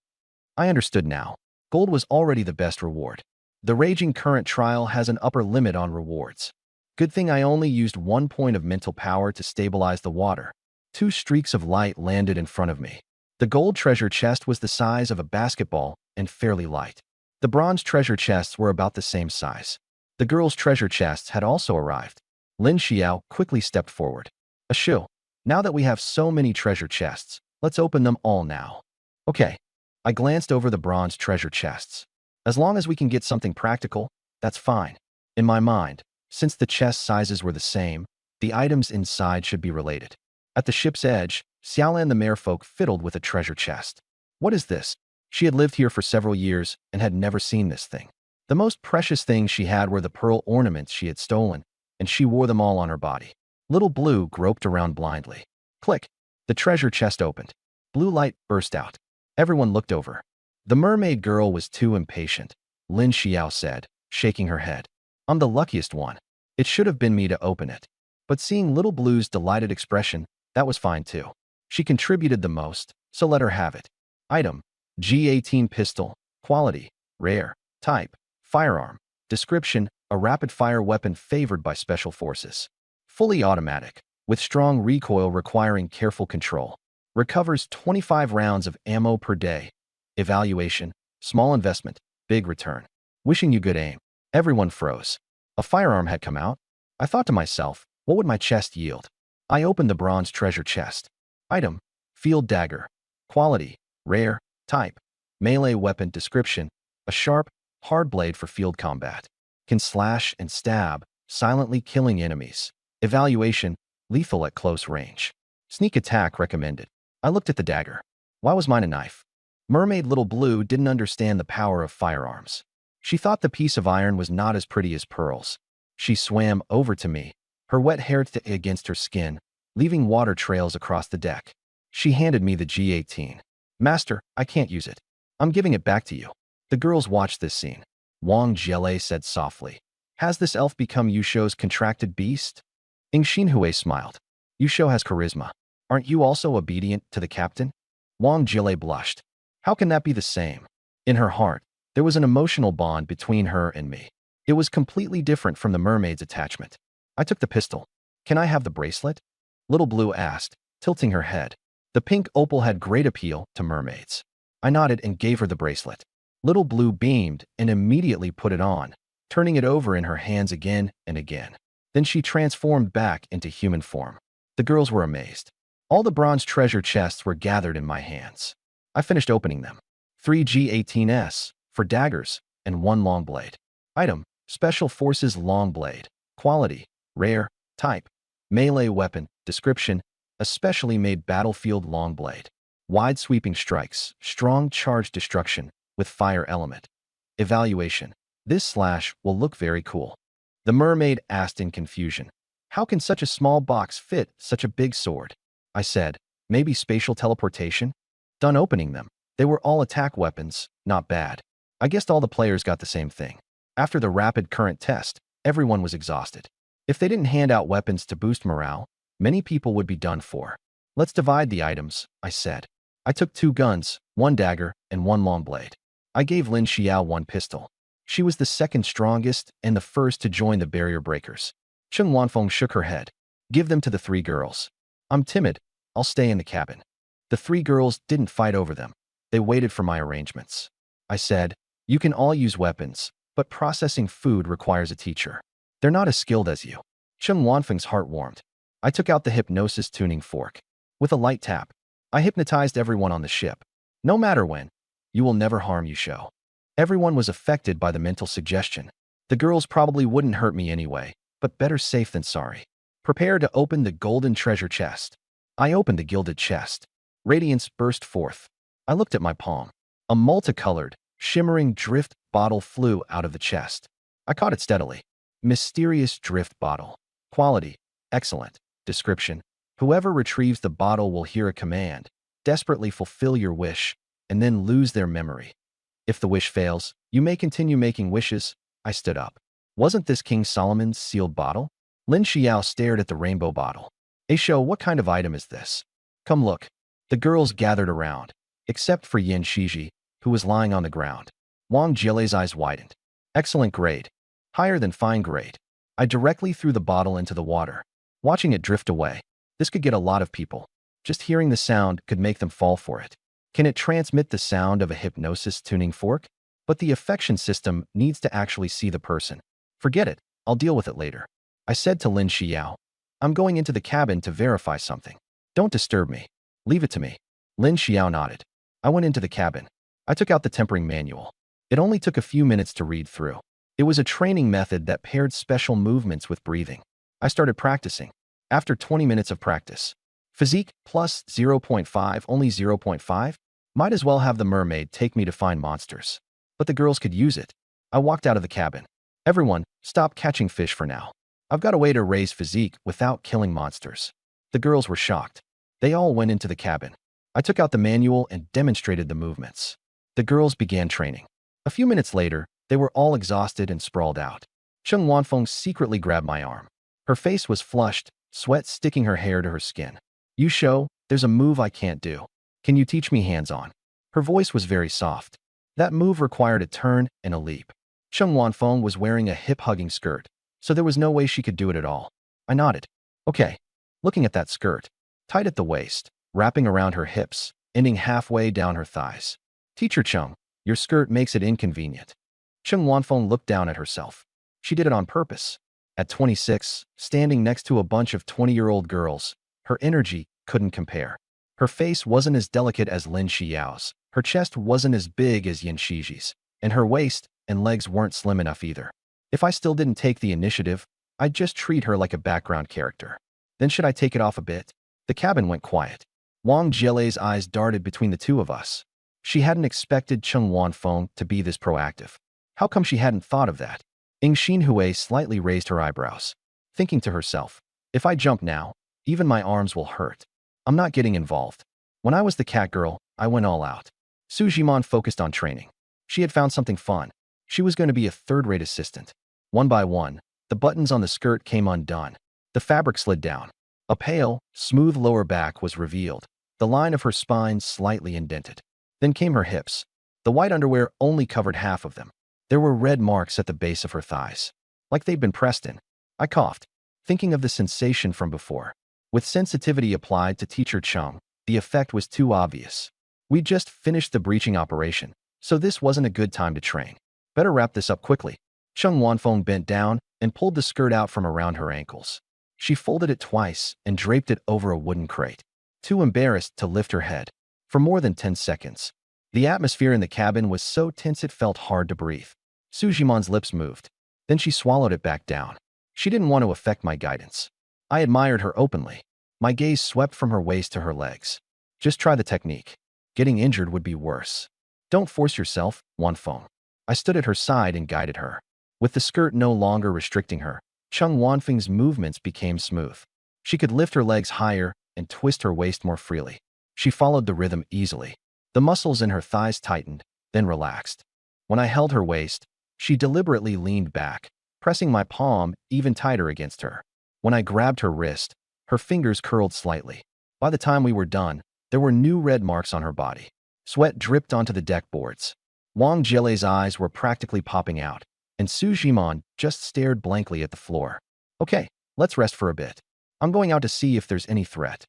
I understood now. Gold was already the best reward. The Raging Current trial has an upper limit on rewards. Good thing I only used 1 point of mental power to stabilize the water. 2 streaks of light landed in front of me. The gold treasure chest was the size of a basketball and fairly light. The bronze treasure chests were about the same size. The girls' treasure chests had also arrived. Lin Xiao quickly stepped forward. Ashu, now that we have so many treasure chests, let's open them all now. Okay. I glanced over the bronze treasure chests. As long as we can get something practical, that's fine. In my mind, since the chest sizes were the same, the items inside should be related. At the ship's edge, Xiaolan the merfolk fiddled with a treasure chest. What is this? She had lived here for several years and had never seen this thing. The most precious things she had were the pearl ornaments she had stolen, and she wore them all on her body. Little Blue groped around blindly. Click! The treasure chest opened. Blue light burst out. Everyone looked over. The mermaid girl was too impatient. Lin Xiao said, shaking her head. I'm the luckiest one. It should have been me to open it. But seeing Little Blue's delighted expression, that was fine too. She contributed the most, so let her have it. Item: G18 pistol. Quality: rare. Type: firearm. Description: a rapid-fire weapon favored by special forces. Fully automatic, with strong recoil requiring careful control. Recovers 25 rounds of ammo per day. Evaluation: small investment, big return. Wishing you good aim. Everyone froze. A firearm had come out. I thought to myself, what would my chest yield? I opened the bronze treasure chest. Item: field dagger. Quality: rare. Type: melee weapon. Description: a sharp, hard blade for field combat. Can slash and stab, silently killing enemies. Evaluation: lethal at close range. Sneak attack recommended. I looked at the dagger. Why was mine a knife? Mermaid Little Blue didn't understand the power of firearms. She thought the piece of iron was not as pretty as pearls. She swam over to me, her wet hair against her skin, leaving water trails across the deck. She handed me the G18. Master, I can't use it. I'm giving it back to you. The girls watched this scene. Wang Jiele said softly, has this elf become Yusho's contracted beast? Ing Xinhui smiled. Yusho has charisma. Aren't you also obedient to the captain? Wang Jiele blushed. How can that be the same? In her heart, there was an emotional bond between her and me. It was completely different from the mermaid's attachment. I took the pistol. Can I have the bracelet? Little Blue asked, tilting her head. The pink opal had great appeal to mermaids. I nodded and gave her the bracelet. Little Blue beamed and immediately put it on, turning it over in her hands again and again. Then she transformed back into human form. The girls were amazed. All the bronze treasure chests were gathered in my hands. I finished opening them. 3 G18s for daggers and 1 long blade. Item: Special Forces Long Blade. Quality: rare. Type: melee weapon. Description: a specially made battlefield long blade. Wide sweeping strikes, strong charge destruction with fire element. Evaluation: this slash will look very cool. The mermaid asked in confusion, how can such a small box fit such a big sword? I said, maybe spatial teleportation? Done opening them. They were all attack weapons, not bad. I guessed all the players got the same thing. After the rapid current test, everyone was exhausted. If they didn't hand out weapons to boost morale, many people would be done for. Let's divide the items, I said. I took 2 guns, 1 dagger, and 1 long blade. I gave Lin Xiao 1 pistol. She was the second strongest and the first to join the barrier breakers. Cheng Wanfeng shook her head. Give them to the 3 girls. I'm timid. I'll stay in the cabin. The 3 girls didn't fight over them. They waited for my arrangements. I said, you can all use weapons, but processing food requires a teacher. They're not as skilled as you. Cheng Wanfeng's heart warmed. I took out the hypnosis tuning fork. With a light tap, I hypnotized everyone on the ship. No matter when, you will never harm you show. Everyone was affected by the mental suggestion. The girls probably wouldn't hurt me anyway, but better safe than sorry. Prepare to open the golden treasure chest. I opened the gilded chest. Radiance burst forth. I looked at my palm. A multicolored, shimmering drift bottle flew out of the chest. I caught it steadily. Mysterious drift bottle. Quality, excellent. Description, whoever retrieves the bottle will hear a command. Desperately fulfill your wish, and then lose their memory. If the wish fails, you may continue making wishes. I stood up. Wasn't this King Solomon's sealed bottle? Lin Xiao stared at the rainbow bottle. Aisho, what kind of item is this? Come look. The girls gathered around, except for Yin Shiji, who was lying on the ground. Wang Jilei's eyes widened. Excellent grade. Higher than fine grade. I directly threw the bottle into the water, watching it drift away. This could get a lot of people. Just hearing the sound could make them fall for it. Can it transmit the sound of a hypnosis tuning fork? But the affection system needs to actually see the person. Forget it. I'll deal with it later. I said to Lin Xiao, I'm going into the cabin to verify something. Don't disturb me. Leave it to me. Lin Xiao nodded. I went into the cabin. I took out the tempering manual. It only took a few minutes to read through. It was a training method that paired special movements with breathing. I started practicing. After 20 minutes of practice, physique plus 0.5, only 0.5? Might as well have the mermaid take me to find monsters. But the girls could use it. I walked out of the cabin. Everyone, stop catching fish for now. I've got a way to raise physique without killing monsters. The girls were shocked. They all went into the cabin. I took out the manual and demonstrated the movements. The girls began training. A few minutes later, they were all exhausted and sprawled out. Cheng Wanfeng secretly grabbed my arm. Her face was flushed, sweat sticking her hair to her skin. You show, there's a move I can't do. Can you teach me hands-on? Her voice was very soft. That move required a turn and a leap. Cheng Wanfeng was wearing a hip-hugging skirt, so there was no way she could do it at all. I nodded. Okay. Looking at that skirt, tight at the waist, wrapping around her hips, ending halfway down her thighs. Teacher Cheng, your skirt makes it inconvenient. Cheng Wanfeng looked down at herself. She did it on purpose. At 26, standing next to a bunch of 20-year-old girls, her energy couldn't compare. Her face wasn't as delicate as Lin Xiao's, her chest wasn't as big as Yin Shiji's, and her waist and legs weren't slim enough either. If I still didn't take the initiative, I'd just treat her like a background character. Then should I take it off a bit? The cabin went quiet. Wang Jilei's eyes darted between the two of us. She hadn't expected Cheng Wanfeng to be this proactive. How come she hadn't thought of that? Ying Xinhui slightly raised her eyebrows, thinking to herself, if I jump now, even my arms will hurt. I'm not getting involved. When I was the cat girl, I went all out. Su Jimon focused on training. She had found something fun. She was going to be a third-rate assistant. One by one, the buttons on the skirt came undone. The fabric slid down. A pale, smooth lower back was revealed, the line of her spine slightly indented. Then came her hips. The white underwear only covered half of them. There were red marks at the base of her thighs, like they'd been pressed in. I coughed, thinking of the sensation from before. With sensitivity applied to Teacher Cheng, the effect was too obvious. We'd just finished the breaching operation, so this wasn't a good time to train. Better wrap this up quickly. Cheng Wanfeng bent down and pulled the skirt out from around her ankles. She folded it twice and draped it over a wooden crate, too embarrassed to lift her head. For more than 10 seconds, the atmosphere in the cabin was so tense it felt hard to breathe. Su Jimon's lips moved. Then she swallowed it back down. She didn't want to affect my guidance. I admired her openly. My gaze swept from her waist to her legs. Just try the technique. Getting injured would be worse. Don't force yourself, Wanfeng. I stood at her side and guided her. With the skirt no longer restricting her, Cheng Wanfeng's movements became smooth. She could lift her legs higher and twist her waist more freely. She followed the rhythm easily. The muscles in her thighs tightened, then relaxed. When I held her waist, she deliberately leaned back, pressing my palm even tighter against her. When I grabbed her wrist, her fingers curled slightly. By the time we were done, There were new red marks on her body. Sweat dripped onto the deck boards. Wang Jielei's eyes were practically popping out, and Su Jimon just stared blankly at the floor. Okay, let's rest for a bit. I'm going out to see if there's any threat.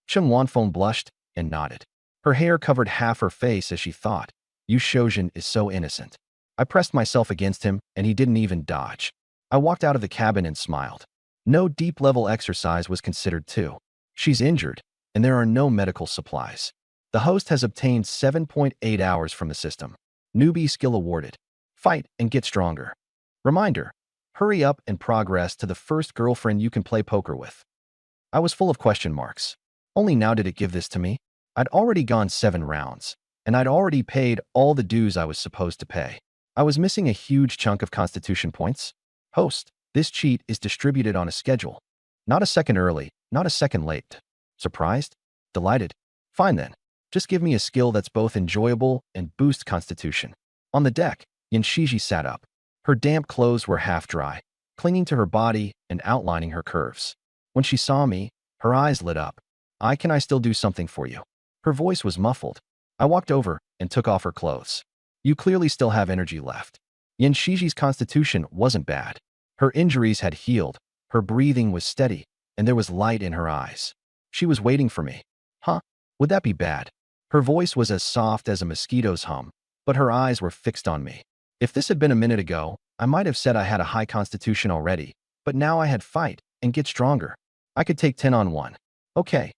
Cheng Wanfeng blushed and nodded. Her hair covered half her face as she thought, Yu Shoujin is so innocent. I pressed myself against him, and he didn't even dodge. I walked out of the cabin and smiled. No deep-level exercise was considered too. She's injured, and there are no medical supplies. The host has obtained 7.8 hours from the system. Newbie skill awarded. Fight and get stronger. Reminder, hurry up and progress to the first girlfriend you can play poker with. I was full of question marks. Only now did it give this to me. I'd already gone 7 rounds, and I'd already paid all the dues I was supposed to pay. I was missing a huge chunk of constitution points. Host, this cheat is distributed on a schedule. Not a second early, not a second late. Surprised? Delighted? Fine then. Just give me a skill that's both enjoyable and boosts constitution. On the deck, Yin Shiji sat up. Her damp clothes were half dry, clinging to her body and outlining her curves. When she saw me, her eyes lit up. Can I still do something for you? Her voice was muffled. I walked over and took off her clothes. You clearly still have energy left. Yin Shiji's constitution wasn't bad. Her injuries had healed, her breathing was steady, and there was light in her eyes. She was waiting for me. Huh? Would that be bad? Her voice was as soft as a mosquito's hum, but her eyes were fixed on me. If this had been a minute ago, I might have said I had a high constitution already, but now I had fight and get stronger. I could take 10 on 1. Okay.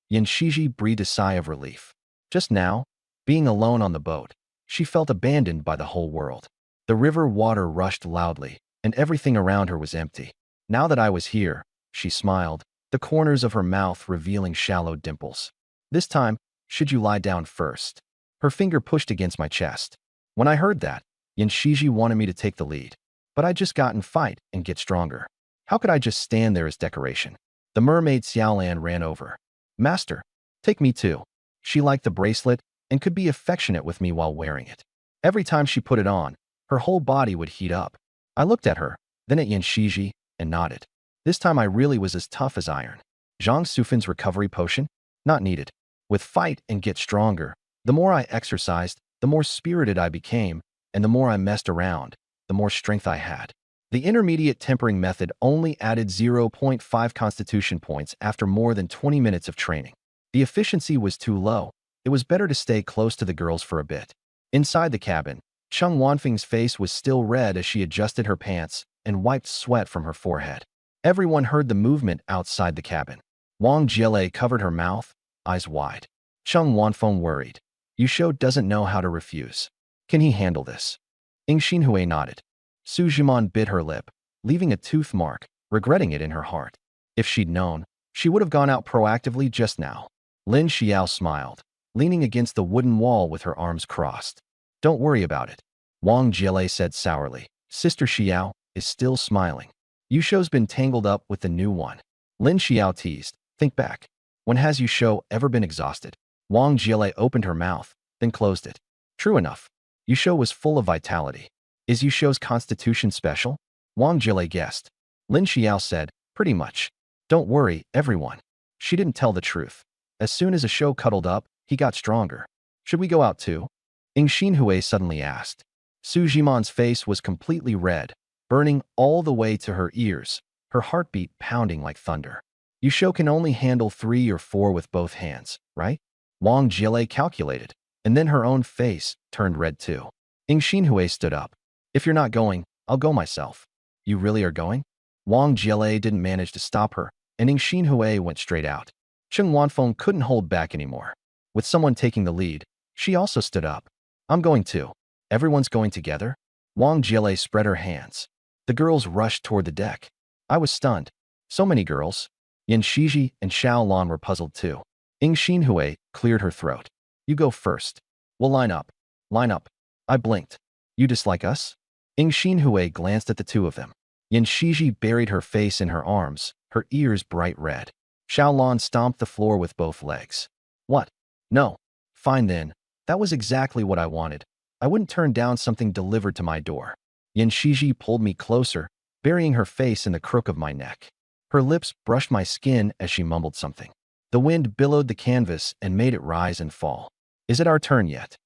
Yin Shiji breathed a sigh of relief. Just now, being alone on the boat, she felt abandoned by the whole world. The river water rushed loudly, and everything around her was empty. Now that I was here, she smiled, the corners of her mouth revealing shallow dimples. This time, should you lie down first? Her finger pushed against my chest. When I heard that, Yin Shiji wanted me to take the lead. But I'd just gotten fight and get stronger. How could I just stand there as decoration? The mermaid Xiaolan ran over. Master, take me too. She liked the bracelet and could be affectionate with me while wearing it. Every time she put it on, her whole body would heat up. I looked at her, then at Yin Shiji, and nodded. This time I really was as tough as iron. Zhang Sufin's recovery potion? Not needed. With fight and get stronger, the more I exercised, the more spirited I became, and the more I messed around, the more strength I had. The intermediate tempering method only added 0.5 constitution points after more than 20 minutes of training. The efficiency was too low. It was better to stay close to the girls for a bit. Inside the cabin, Cheng Wanfeng's face was still red as she adjusted her pants and wiped sweat from her forehead. Everyone heard the movement outside the cabin. Wang Jielei covered her mouth, eyes wide. Cheng Wanfeng worried. Yusho doesn't know how to refuse. Can he handle this? Ying Xinhui nodded. Su Jimon bit her lip, leaving a tooth mark, regretting it in her heart. If she'd known, she would have gone out proactively just now. Lin Xiao smiled, leaning against the wooden wall with her arms crossed. Don't worry about it. Wang Jielei said sourly. Sister Xiao is still smiling. Yusho's been tangled up with the new one. Lin Xiao teased. Think back. When has Yusho ever been exhausted? Wang Jielei opened her mouth, then closed it. True enough. Yusho was full of vitality. Is Yusho's constitution special? Wang Jielei guessed. Lin Xiao said, pretty much. Don't worry, everyone. She didn't tell the truth. As soon as Yusho cuddled up, he got stronger. Should we go out too? Ying Xinhui suddenly asked. Su Jimon's face was completely red, burning all the way to her ears, her heartbeat pounding like thunder. Yusho can only handle 3 or 4 with both hands, right? Wang Jielei calculated, and then her own face turned red too. Ying Xinhui stood up. If you're not going, I'll go myself. You really are going? Wang Jielei didn't manage to stop her, and Ying Xinhui went straight out. Cheng Wanfeng couldn't hold back anymore. With someone taking the lead, she also stood up. I'm going too. Everyone's going together? Wang Jielei spread her hands. The girls rushed toward the deck. I was stunned. So many girls. Yin Shiji and Xiao Lan were puzzled too. Ying Xinhui cleared her throat. You go first. We'll line up. Line up. I blinked. You dislike us? Ying Xinhui glanced at the two of them. Yin Shiji buried her face in her arms, her ears bright red. Xiao Lan stomped the floor with both legs. What? No. Fine then. That was exactly what I wanted. I wouldn't turn down something delivered to my door. Yin Shiji pulled me closer, burying her face in the crook of my neck. Her lips brushed my skin as she mumbled something. The wind billowed the canvas and made it rise and fall. Is it our turn yet?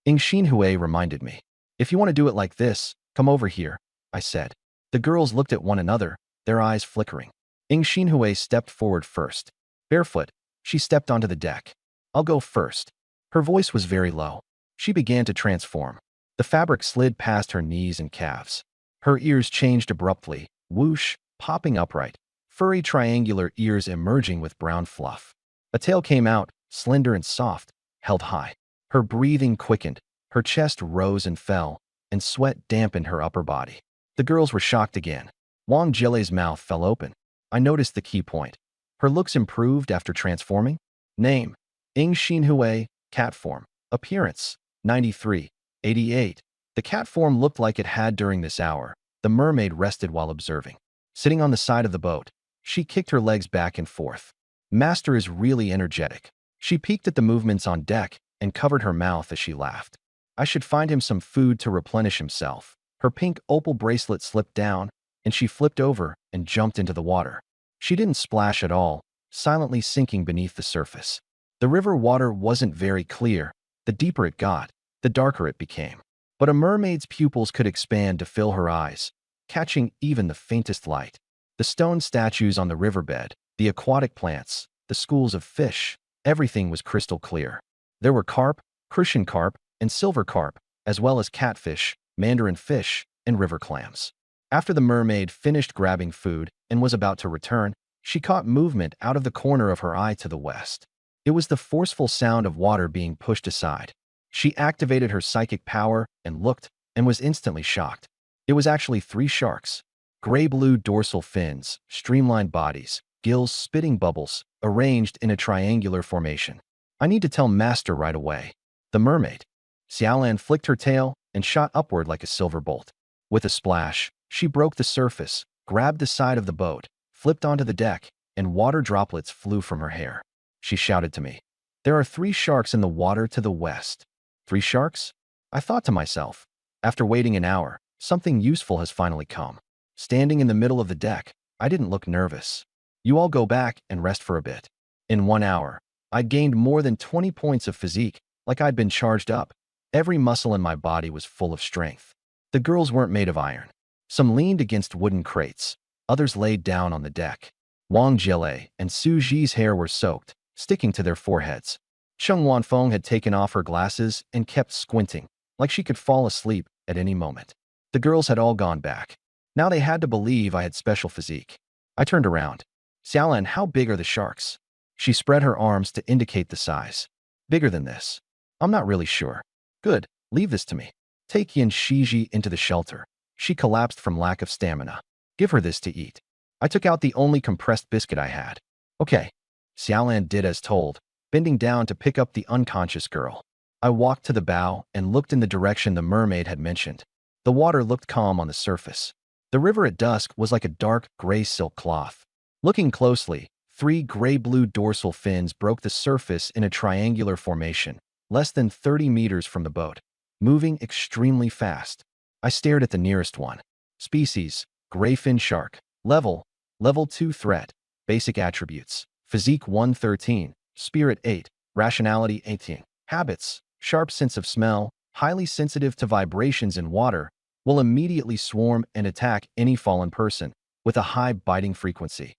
Ing Xinhui reminded me. If you want to do it like this, come over here, I said. The girls looked at one another, their eyes flickering. Ing Xinhui stepped forward first. Barefoot, she stepped onto the deck. I'll go first. Her voice was very low. She began to transform. The fabric slid past her knees and calves. Her ears changed abruptly, whoosh, popping upright, furry triangular ears emerging with brown fluff. A tail came out, slender and soft, held high. Her breathing quickened, her chest rose and fell, and sweat dampened her upper body. The girls were shocked again. Wang Jilei's mouth fell open. I noticed the key point. Her looks improved after transforming. Name: Ing Xinhui, cat form. Appearance: 93, 88. The cat form looked like it had during this hour. The mermaid rested while observing. Sitting on the side of the boat, she kicked her legs back and forth. Master is really energetic. She peeked at the movements on deck and covered her mouth as she laughed. I should find him some food to replenish himself. Her pink opal bracelet slipped down, and she flipped over and jumped into the water. She didn't splash at all, silently sinking beneath the surface. The river water wasn't very clear. The deeper it got, the darker it became. But a mermaid's pupils could expand to fill her eyes, catching even the faintest light. The stone statues on the riverbed, the aquatic plants, the schools of fish, everything was crystal clear. There were carp, crucian carp, and silver carp, as well as catfish, mandarin fish, and river clams. After the mermaid finished grabbing food and was about to return, she caught movement out of the corner of her eye to the west. It was the forceful sound of water being pushed aside. She activated her psychic power and looked, and was instantly shocked. It was actually 3 sharks. Gray-blue dorsal fins, streamlined bodies, gills spitting bubbles, arranged in a triangular formation. I need to tell Master right away. The mermaid. Xiaolan flicked her tail and shot upward like a silver bolt. With a splash, she broke the surface, grabbed the side of the boat, flipped onto the deck, and water droplets flew from her hair. She shouted to me. There are 3 sharks in the water to the west. 3 sharks? I thought to myself. After waiting an hour, something useful has finally come. Standing in the middle of the deck, I didn't look nervous. You all go back and rest for a bit. In 1 hour, I'd gained more than 20 points of physique, like I'd been charged up. Every muscle in my body was full of strength. The girls weren't made of iron. Some leaned against wooden crates. Others laid down on the deck. Wang Jilei and Su Ji's hair were soaked, sticking to their foreheads. Cheng Wanfeng had taken off her glasses and kept squinting, like she could fall asleep at any moment. The girls had all gone back. Now they had to believe I had special physique. I turned around. Xiaolan, how big are the sharks? She spread her arms to indicate the size. Bigger than this. I'm not really sure. Good, leave this to me. Take Yin Shiji into the shelter. She collapsed from lack of stamina. Give her this to eat. I took out the only compressed biscuit I had. Okay. Xiaolan did as told, bending down to pick up the unconscious girl. I walked to the bow and looked in the direction the mermaid had mentioned. The water looked calm on the surface. The river at dusk was like a dark gray silk cloth. Looking closely, 3 gray-blue dorsal fins broke the surface in a triangular formation, less than 30 meters from the boat, moving extremely fast. I stared at the nearest one. Species: grayfin shark. Level: Level 2 threat. Basic attributes: Physique 113, Spirit 8, Rationality 18. Habits: Sharp sense of smell, highly sensitive to vibrations in water, will immediately swarm and attack any fallen person, with a high biting frequency.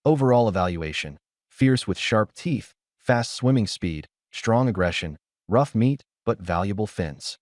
Overall evaluation: Fierce with sharp teeth, fast swimming speed, strong aggression, rough meat, but valuable fins.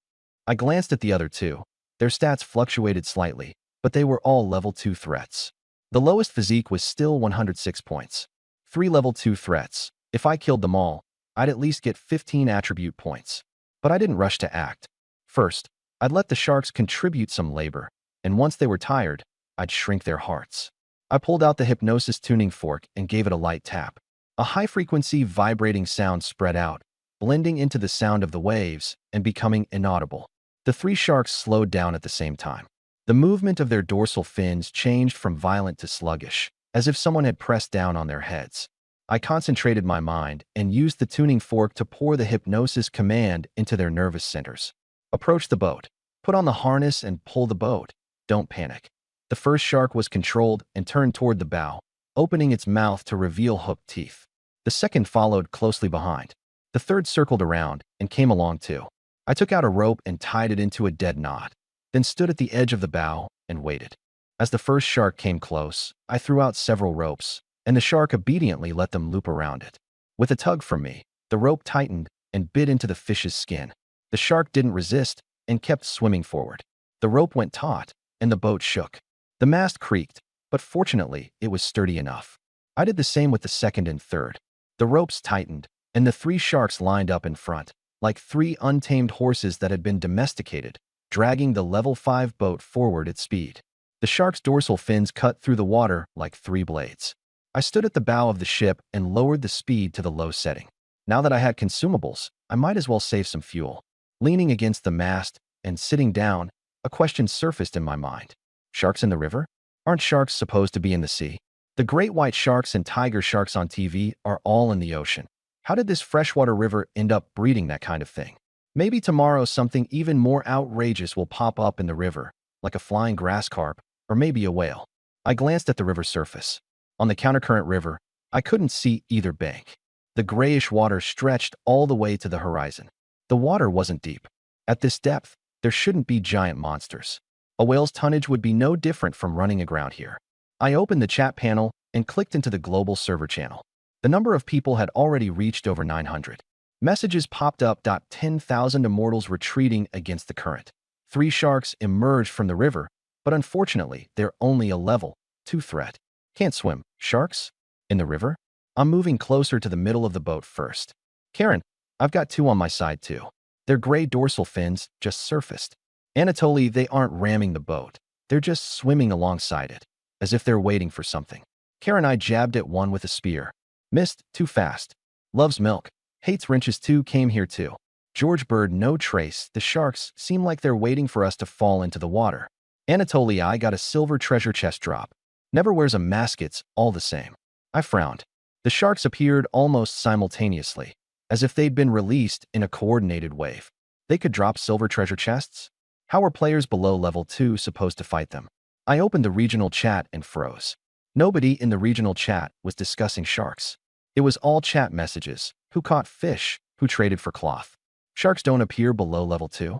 I glanced at the other 2. Their stats fluctuated slightly, but they were all level 2 threats. The lowest physique was still 106 points. 3 level 2 threats. If I killed them all, I'd at least get 15 attribute points. But I didn't rush to act. First, I'd let the sharks contribute some labor, and once they were tired, I'd shrink their hearts. I pulled out the hypnosis tuning fork and gave it a light tap. A high-frequency vibrating sound spread out, blending into the sound of the waves and becoming inaudible. The 3 sharks slowed down at the same time. The movement of their dorsal fins changed from violent to sluggish, as if someone had pressed down on their heads. I concentrated my mind and used the tuning fork to pour the hypnosis command into their nervous centers. Approach the boat. Put on the harness and pull the boat. Don't panic. The first shark was controlled and turned toward the bow, opening its mouth to reveal hooked teeth. The second followed closely behind. The third circled around and came along too. I took out a rope and tied it into a dead knot, then stood at the edge of the bow and waited. As the first shark came close, I threw out several ropes, and the shark obediently let them loop around it. With a tug from me, the rope tightened and bit into the fish's skin. The shark didn't resist and kept swimming forward. The rope went taut, and the boat shook. The mast creaked, but fortunately, it was sturdy enough. I did the same with the second and third. The ropes tightened, and the three sharks lined up in front, like three untamed horses that had been domesticated, dragging the level 5 boat forward at speed. The shark's dorsal fins cut through the water like 3 blades. I stood at the bow of the ship and lowered the speed to the low setting. Now that I had consumables, I might as well save some fuel. Leaning against the mast and sitting down, a question surfaced in my mind. Sharks in the river? Aren't sharks supposed to be in the sea? The great white sharks and tiger sharks on TV are all in the ocean. How did this freshwater river end up breeding that kind of thing? Maybe tomorrow something even more outrageous will pop up in the river, like a flying grass carp, or maybe a whale. I glanced at the river surface. On the countercurrent river, I couldn't see either bank. The grayish water stretched all the way to the horizon. The water wasn't deep. At this depth, there shouldn't be giant monsters. A whale's tonnage would be no different from running aground here. I opened the chat panel and clicked into the global server channel. The number of people had already reached over 900. Messages popped up. 10,000 immortals retreating against the current. 3 sharks emerged from the river, but unfortunately, they're only a level 2 threat. Can't swim. Sharks? In the river? I'm moving closer to the middle of the boat first. Karen, I've got 2 on my side too. Their gray dorsal fins just surfaced. Anatoly, they aren't ramming the boat. They're just swimming alongside it, as if they're waiting for something. Karen, I jabbed at one with a spear. Missed, too fast. Loves milk. Hates wrenches too, came here too. George Bird, no trace. The sharks seem like they're waiting for us to fall into the water. Anatoly, I got a silver treasure chest drop. Never wears a mask, it's all the same. I frowned. The sharks appeared almost simultaneously, as if they'd been released in a coordinated wave. They could drop silver treasure chests? How are players below level 2 supposed to fight them? I opened the regional chat and froze. Nobody in the regional chat was discussing sharks. It was all chat messages. Who caught fish? Who traded for cloth? Sharks don't appear below level 2?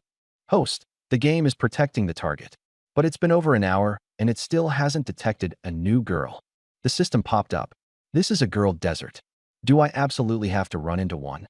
Host, the game is protecting the target. But it's been over an hour, and it still hasn't detected a new girl. The system popped up. This is a girl desert. Do I absolutely have to run into one?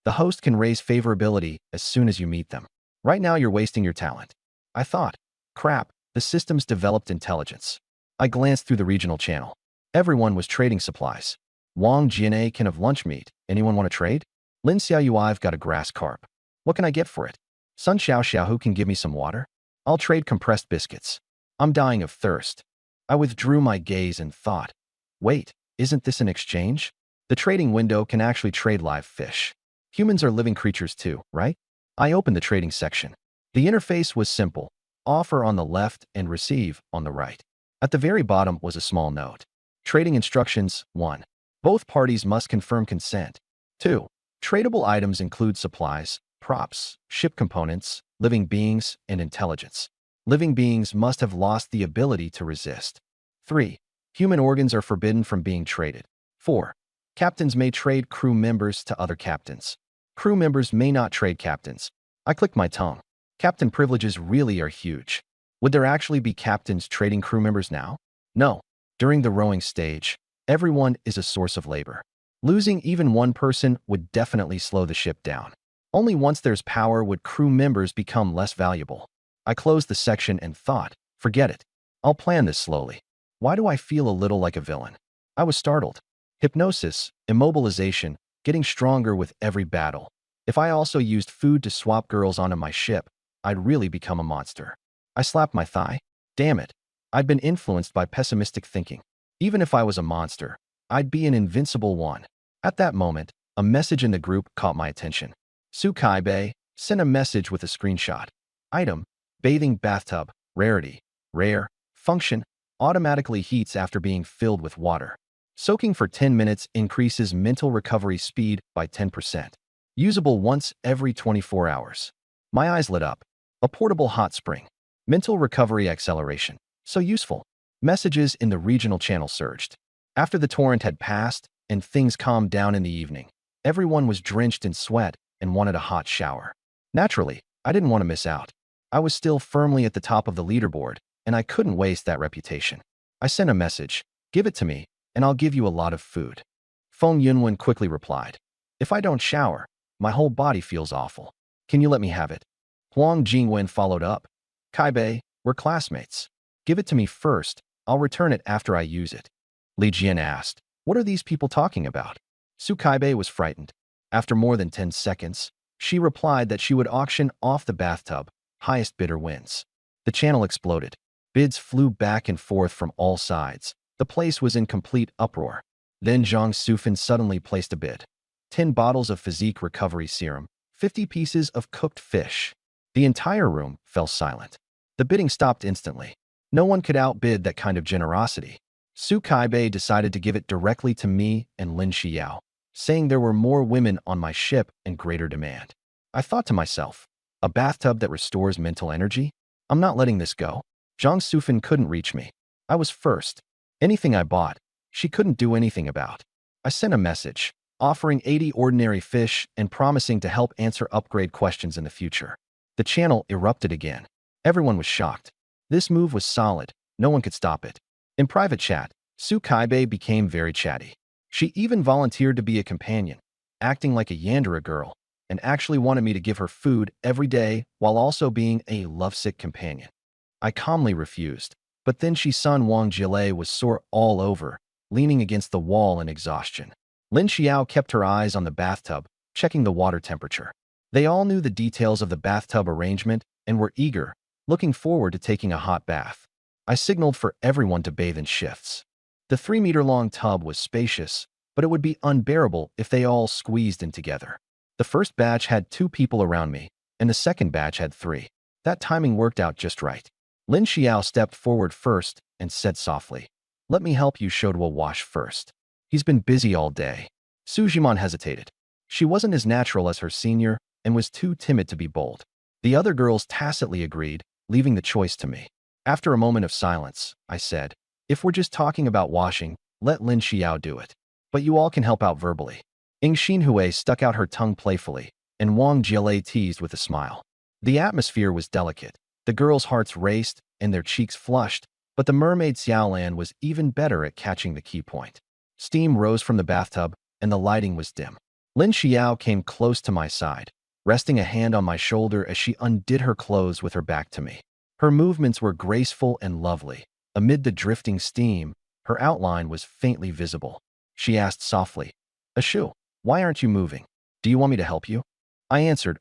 The host can raise favorability as soon as you meet them. Right now you're wasting your talent. I thought, crap, the system's developed intelligence. I glanced through the regional channel. Everyone was trading supplies. Wang Jian'e can have lunch meat. Anyone want to trade? Lin Xiaoyu, I've got a grass carp. What can I get for it? Sun Xiao, who can give me some water? I'll trade compressed biscuits. I'm dying of thirst. I withdrew my gaze and thought, wait, isn't this an exchange? The trading window can actually trade live fish. Humans are living creatures too, right? I opened the trading section. The interface was simple. Offer on the left and receive on the right. At the very bottom was a small note. Trading instructions. 1. Both parties must confirm consent. 2. Tradable items include supplies, props, ship components, living beings, and intelligence. Living beings must have lost the ability to resist. 3. Human organs are forbidden from being traded. 4. Captains may trade crew members to other captains. Crew members may not trade captains. I clicked my tongue. Captain privileges really are huge. Would there actually be captains trading crew members now? No. During the rowing stage, everyone is a source of labor. Losing even one person would definitely slow the ship down. Only once there's power would crew members become less valuable. I closed the section and thought, forget it. I'll plan this slowly. Why do I feel a little like a villain? I was startled. Hypnosis, immobilization, getting stronger with every battle. If I also used food to swap girls onto my ship, I'd really become a monster. I slapped my thigh. Damn it. I'd been influenced by pessimistic thinking. Even if I was a monster, I'd be an invincible one. At that moment, a message in the group caught my attention. Sukai Bei sent a message with a screenshot. Item, bathing bathtub, rarity, rare, function, automatically heats after being filled with water. Soaking for 10 minutes increases mental recovery speed by 10%. Usable once every 24 hours. My eyes lit up. A portable hot spring. Mental recovery acceleration. So useful. Messages in the regional channel surged. After the torrent had passed, and things calmed down in the evening. Everyone was drenched in sweat and wanted a hot shower. Naturally, I didn't want to miss out. I was still firmly at the top of the leaderboard, and I couldn't waste that reputation. I sent a message, "Give it to me, and I'll give you a lot of food." Feng Yunwen quickly replied, "If I don't shower, my whole body feels awful. Can you let me have it?" Huang Jingwen followed up, "Kai Bei, we're classmates. Give it to me first, I'll return it after I use it." Li Jian asked, "What are these people talking about?" Su Kaibei was frightened. After more than 10 seconds, she replied that she would auction off the bathtub. Highest bidder wins. The channel exploded. Bids flew back and forth from all sides. The place was in complete uproar. Then Zhang Sufan suddenly placed a bid. 10 bottles of physique recovery serum, 50 pieces of cooked fish. The entire room fell silent. The bidding stopped instantly. No one could outbid that kind of generosity. Su Kaibei decided to give it directly to me and Lin Xiao, saying there were more women on my ship and greater demand. I thought to myself, a bathtub that restores mental energy? I'm not letting this go. Zhang Sufan couldn't reach me. I was first. Anything I bought, she couldn't do anything about. I sent a message, offering 80 ordinary fish and promising to help answer upgrade questions in the future. The channel erupted again. Everyone was shocked. This move was solid. No one could stop it. In private chat, Su Kaibei became very chatty. She even volunteered to be a companion, acting like a Yandere girl, and actually wanted me to give her food every day while also being a lovesick companion. I calmly refused, but then Shisun Wang Jilei was sore all over, leaning against the wall in exhaustion. Lin Xiao kept her eyes on the bathtub, checking the water temperature. They all knew the details of the bathtub arrangement and were eager, looking forward to taking a hot bath. I signaled for everyone to bathe in shifts. The 3-meter-long tub was spacious, but it would be unbearable if they all squeezed in together. The first batch had 2 people around me, and the second batch had 3. That timing worked out just right. Lin Xiao stepped forward first and said softly, "Let me help you Shodwa wash first. He's been busy all day." Su Jiman hesitated. She wasn't as natural as her senior and was too timid to be bold. The other girls tacitly agreed, leaving the choice to me. After a moment of silence, I said, "If we're just talking about washing, let Lin Xiao do it. But you all can help out verbally." Ying Xinhui stuck out her tongue playfully, and Wang Jilei teased with a smile. The atmosphere was delicate. The girls' hearts raced and their cheeks flushed, but the mermaid Xiaolan was even better at catching the key point. Steam rose from the bathtub, and the lighting was dim. Lin Xiao came close to my side, resting a hand on my shoulder as she undid her clothes with her back to me. Her movements were graceful and lovely. Amid the drifting steam, her outline was faintly visible. She asked softly, "Ashu, why aren't you moving? Do you want me to help you?" I answered,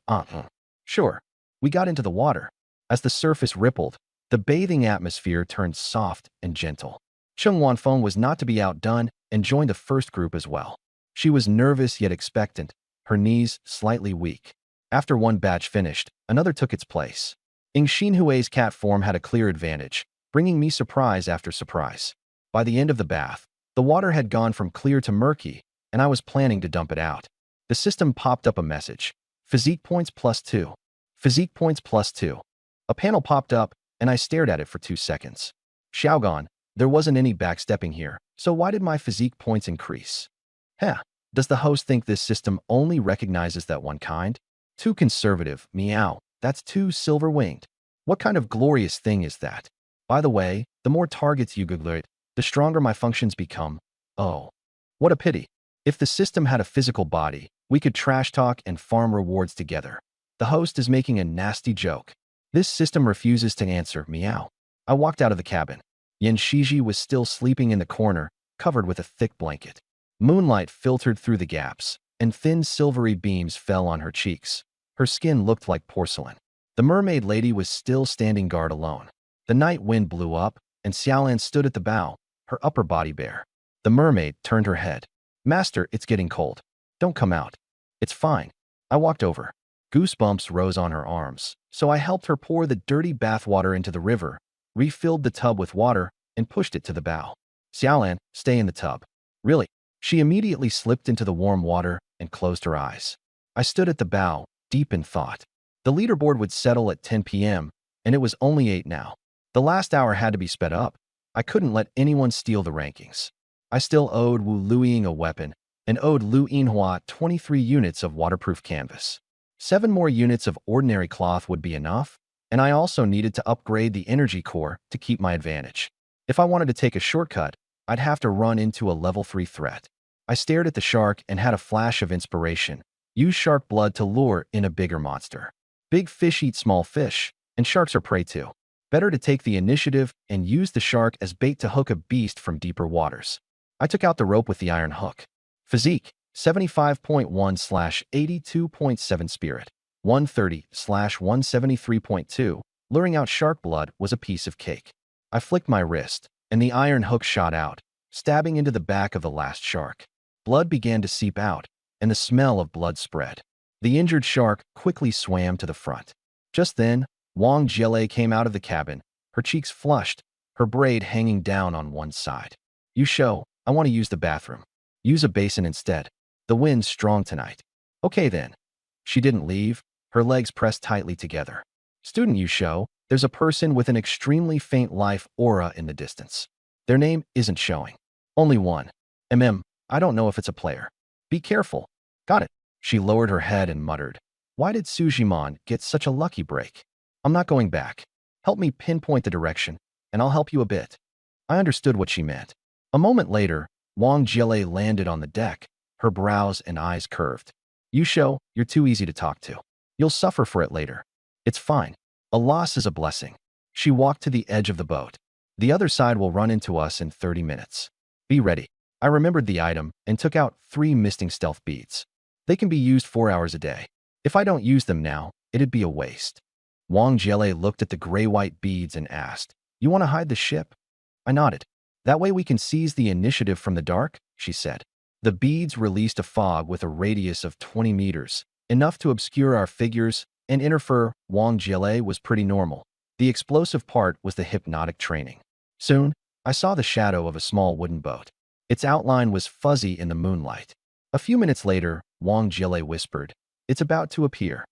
"Sure." We got into the water. As the surface rippled, the bathing atmosphere turned soft and gentle. Cheng Wanfeng was not to be outdone and joined the first group as well. She was nervous yet expectant, her knees slightly weak. After one batch finished, another took its place. Ying Xinhui's cat form had a clear advantage, bringing me surprise after surprise. By the end of the bath, the water had gone from clear to murky, and I was planning to dump it out. The system popped up a message. Physique points +2. Physique points +2. A panel popped up, and I stared at it for 2 seconds. Xiaogan, there wasn't any backstepping here, so why did my physique points increase? Does the host think this system only recognizes that one kind? Too conservative, meow. That's too silver-winged. What kind of glorious thing is that? By the way, the more targets you Google it, the stronger my functions become. Oh, what a pity. If the system had a physical body, we could trash talk and farm rewards together. The host is making a nasty joke. This system refuses to answer, meow. I walked out of the cabin. Yan Shiji was still sleeping in the corner, covered with a thick blanket. Moonlight filtered through the gaps, and thin silvery beams fell on her cheeks. Her skin looked like porcelain. The mermaid lady was still standing guard alone. The night wind blew up, and Xiaolan stood at the bow, her upper body bare. The mermaid turned her head. "Master, it's getting cold. Don't come out." "It's fine." I walked over. Goosebumps rose on her arms, so I helped her pour the dirty bathwater into the river, refilled the tub with water, and pushed it to the bow. "Xiaolan, stay in the tub." "Really?" She immediately slipped into the warm water and closed her eyes. I stood at the bow, deep in thought. The leaderboard would settle at 10 p.m., and it was only 8 now. The last hour had to be sped up. I couldn't let anyone steal the rankings. I still owed Wu Luiying a weapon and owed Lu Yinhua 23 units of waterproof canvas. 7 more units of ordinary cloth would be enough, and I also needed to upgrade the energy core to keep my advantage. If I wanted to take a shortcut, I'd have to run into a level 3 threat. I stared at the shark and had a flash of inspiration. Use shark blood to lure in a bigger monster. Big fish eat small fish, and sharks are prey too. Better to take the initiative and use the shark as bait to hook a beast from deeper waters. I took out the rope with the iron hook. Physique, 75.1/82.7 Spirit, 130/173.2. Luring out shark blood was a piece of cake. I flicked my wrist, and the iron hook shot out, stabbing into the back of the last shark. Blood began to seep out, and the smell of blood spread. The injured shark quickly swam to the front. Just then, Wang Jiele came out of the cabin, her cheeks flushed, her braid hanging down on one side. "You show, I want to use the bathroom. Use a basin instead. The wind's strong tonight." "Okay then." She didn't leave, her legs pressed tightly together. "Student Yu Shou, there's a person with an extremely faint life aura in the distance. Their name isn't showing. Only one. I don't know if it's a player. Be careful." "Got it." She lowered her head and muttered, "Why did Sujimon get such a lucky break? I'm not going back. Help me pinpoint the direction, and I'll help you a bit." I understood what she meant. A moment later, Wang Jiele landed on the deck, her brows and eyes curved. "You Shou, you're too easy to talk to. You'll suffer for it later. It's fine. A loss is a blessing." She walked to the edge of the boat. "The other side will run into us in 30 minutes. Be ready." I remembered the item and took out 3 misting stealth beads. They can be used 4 hours a day. If I don't use them now, it'd be a waste. Wang Jiele looked at the gray-white beads and asked, "You want to hide the ship?" I nodded. "That way we can seize the initiative from the dark," she said. The beads released a fog with a radius of 20 meters, enough to obscure our figures and interfere. Wang Jiele was pretty normal. The explosive part was the hypnotic training. Soon, I saw the shadow of a small wooden boat. Its outline was fuzzy in the moonlight. A few minutes later, Wang Jiele whispered, "It's about to appear."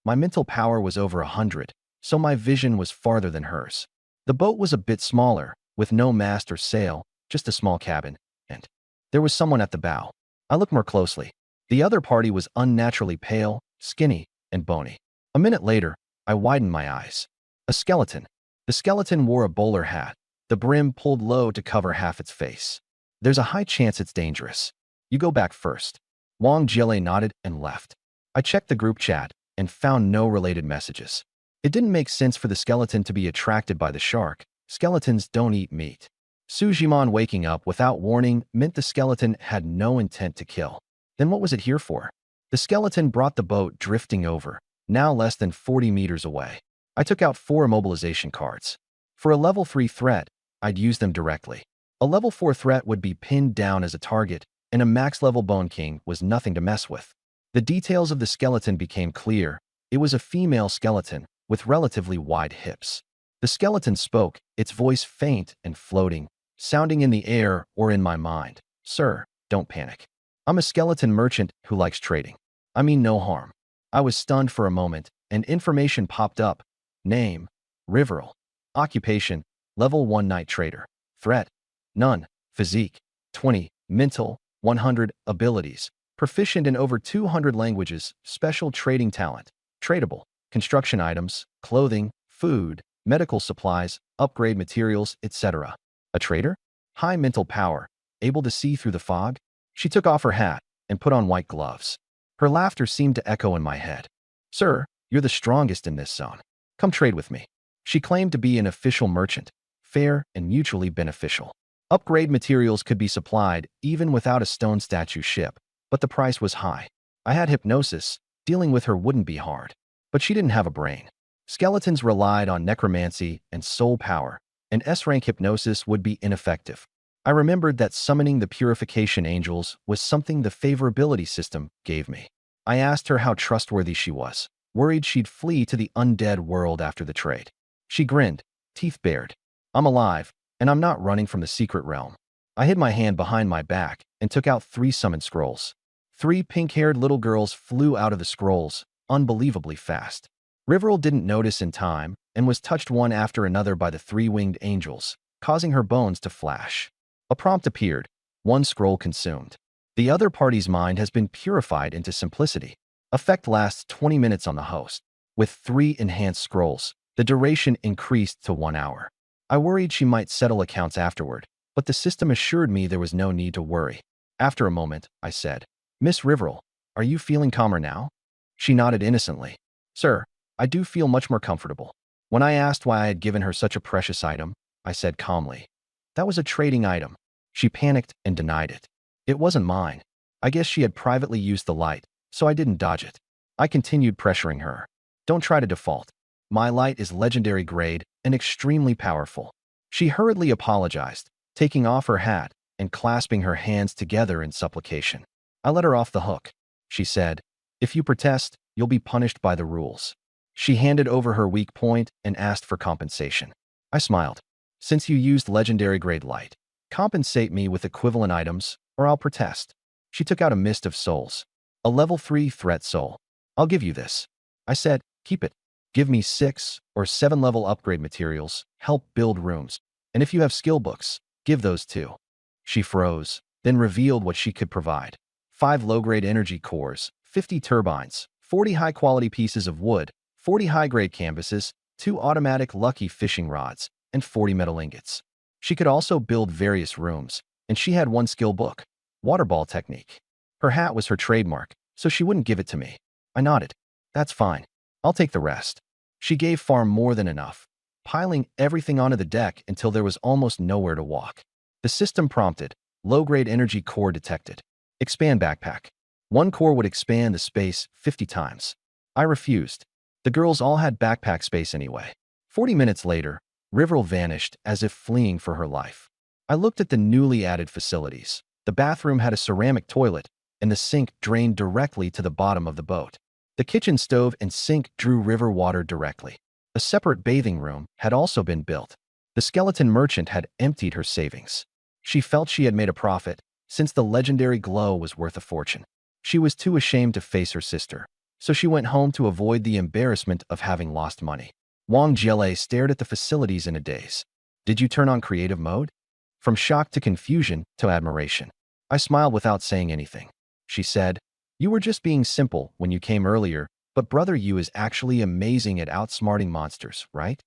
My mental power was over 100, so my vision was farther than hers. The boat was a bit smaller, with no mast or sail, just a small cabin, and there was someone at the bow. I looked more closely. The other party was unnaturally pale, skinny, and bony. A minute later, I widened my eyes. A skeleton. The skeleton wore a bowler hat, the brim pulled low to cover half its face. "There's a high chance it's dangerous. You go back first." Wang Jiele nodded and left. I checked the group chat and found no related messages. It didn't make sense for the skeleton to be attracted by the shark. Skeletons don't eat meat. Sujimon waking up without warning meant the skeleton had no intent to kill. Then what was it here for? The skeleton brought the boat drifting over, now less than 40 meters away. I took out 4 immobilization cards. For a level 3 threat, I'd use them directly. A level 4 threat would be pinned down as a target, and a max-level Bone King was nothing to mess with. The details of the skeleton became clear. It was a female skeleton with relatively wide hips. The skeleton spoke, its voice faint and floating, sounding in the air or in my mind. "Sir, don't panic. I'm a skeleton merchant who likes trading. I mean no harm." I was stunned for a moment, and information popped up. Name, Riveril. Occupation, level 1 night trader. Threat, none. Physique, 20. Mental, 100. Abilities, proficient in over 200 languages. Special trading talent, tradable. Construction items, clothing, food, medical supplies, upgrade materials, etc. A trader? High mental power, able to see through the fog? She took off her hat and put on white gloves. Her laughter seemed to echo in my head. "Sir, you're the strongest in this zone. Come trade with me." She claimed to be an official merchant, fair and mutually beneficial. Upgrade materials could be supplied even without a stone statue ship, but the price was high. I had hypnosis, dealing with her wouldn't be hard. But she didn't have a brain. Skeletons relied on necromancy and soul power, and S-rank hypnosis would be ineffective. I remembered that summoning the purification angels was something the favorability system gave me. I asked her how trustworthy she was, worried she'd flee to the undead world after the trade. She grinned, teeth bared. "I'm alive, and I'm not running from the secret realm." I hid my hand behind my back and took out 3 summon scrolls. 3 pink-haired little girls flew out of the scrolls, unbelievably fast. Riveril didn't notice in time and was touched one after another by the 3 winged angels, causing her bones to flash. A prompt appeared. One scroll consumed. The other party's mind has been purified into simplicity. Effect lasts 20 minutes on the host. With 3 enhanced scrolls, the duration increased to 1 hour. I worried she might settle accounts afterward, but the system assured me there was no need to worry. After a moment, I said, "Miss Riverell, are you feeling calmer now?" She nodded innocently. "Sir, I do feel much more comfortable." When I asked why I had given her such a precious item, I said calmly, "That was a trading item." She panicked and denied it. "It wasn't mine. I guess she had privately used the light, so I didn't dodge it." I continued pressuring her. "Don't try to default. My light is legendary grade and extremely powerful." She hurriedly apologized, taking off her hat and clasping her hands together in supplication. I let her off the hook. She said, "If you protest, you'll be punished by the rules." She handed over her weak point and asked for compensation. I smiled. "Since you used legendary grade light, compensate me with equivalent items or I'll protest." She took out a mist of souls. "A level 3 threat soul. I'll give you this." I said, "Keep it. Give me 6 or 7 level upgrade materials, help build rooms, and if you have skill books, give those too." She froze, then revealed what she could provide. 5 low-grade energy cores, 50 turbines, 40 high-quality pieces of wood, 40 high-grade canvases, 2 automatic lucky fishing rods, and 40 metal ingots. She could also build various rooms, and she had 1 skill book, Waterball Technique. Her hat was her trademark, so she wouldn't give it to me. I nodded. "That's fine. I'll take the rest." She gave far more than enough, piling everything onto the deck until there was almost nowhere to walk. The system prompted, "Low-grade energy core detected. Expand backpack." 1 core would expand the space 50 times. I refused. The girls all had backpack space anyway. 40 minutes later, Riverell vanished as if fleeing for her life. I looked at the newly added facilities. The bathroom had a ceramic toilet, and the sink drained directly to the bottom of the boat. The kitchen stove and sink drew river water directly. A separate bathing room had also been built. The skeleton merchant had emptied her savings. She felt she had made a profit, since the legendary glow was worth a fortune. She was too ashamed to face her sister, so she went home to avoid the embarrassment of having lost money. Wang Jiele stared at the facilities in a daze. "Did you turn on creative mode?" From shock to confusion to admiration. I smiled without saying anything. She said, "You were just being simple when you came earlier, but Brother Yu is actually amazing at outsmarting monsters, right?"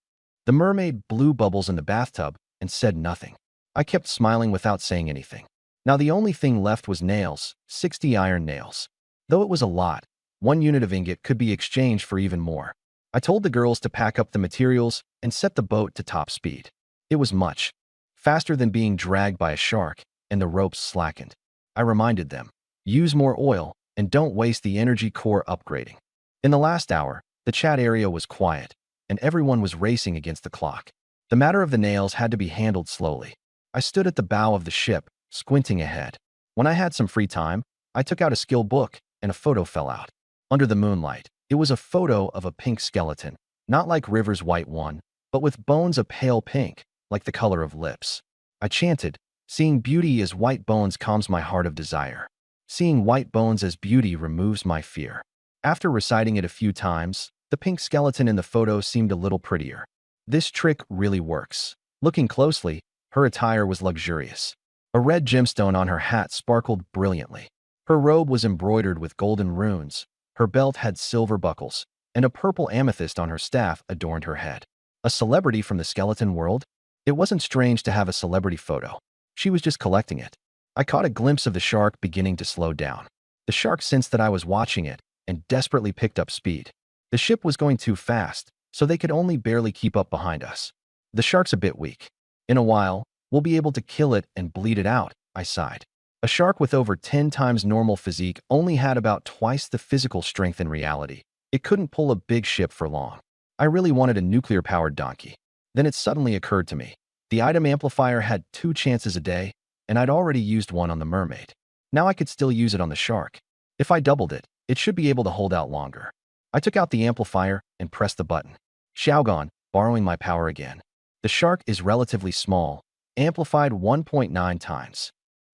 The mermaid blew bubbles in the bathtub and said nothing. I kept smiling without saying anything. Now the only thing left was nails, 60 iron nails. Though it was a lot, 1 unit of ingot could be exchanged for even more. I told the girls to pack up the materials and set the boat to top speed. It was much faster than being dragged by a shark, and the ropes slackened. I reminded them, "Use more oil and don't waste the energy core upgrading." In the last hour, the chat area was quiet, and everyone was racing against the clock. The matter of the nails had to be handled slowly. I stood at the bow of the ship, squinting ahead. When I had some free time, I took out a skill book, and a photo fell out. Under the moonlight, it was a photo of a pink skeleton, not like River's white one, but with bones a pale pink, like the color of lips. I chanted, "Seeing beauty as white bones calms my heart of desire. Seeing white bones as beauty removes my fear." After reciting it a few times, the pink skeleton in the photo seemed a little prettier. This trick really works. Looking closely, her attire was luxurious. A red gemstone on her hat sparkled brilliantly. Her robe was embroidered with golden runes, her belt had silver buckles, and a purple amethyst on her staff adorned her head. A celebrity from the skeleton world? It wasn't strange to have a celebrity photo. She was just collecting it. I caught a glimpse of the shark beginning to slow down. The shark sensed that I was watching it and desperately picked up speed. The ship was going too fast, so they could only barely keep up behind us. "The shark's a bit weak. In a while, we'll be able to kill it and bleed it out," I sighed. A shark with over 10 times normal physique only had about twice the physical strength in reality. It couldn't pull a big ship for long. I really wanted a nuclear-powered donkey. Then it suddenly occurred to me. The item amplifier had 2 chances a day, and I'd already used one on the mermaid. Now I could still use it on the shark. If I doubled it, it should be able to hold out longer. I took out the amplifier and pressed the button. Xiaogan, borrowing my power again. The shark is relatively small, amplified 1.9 times.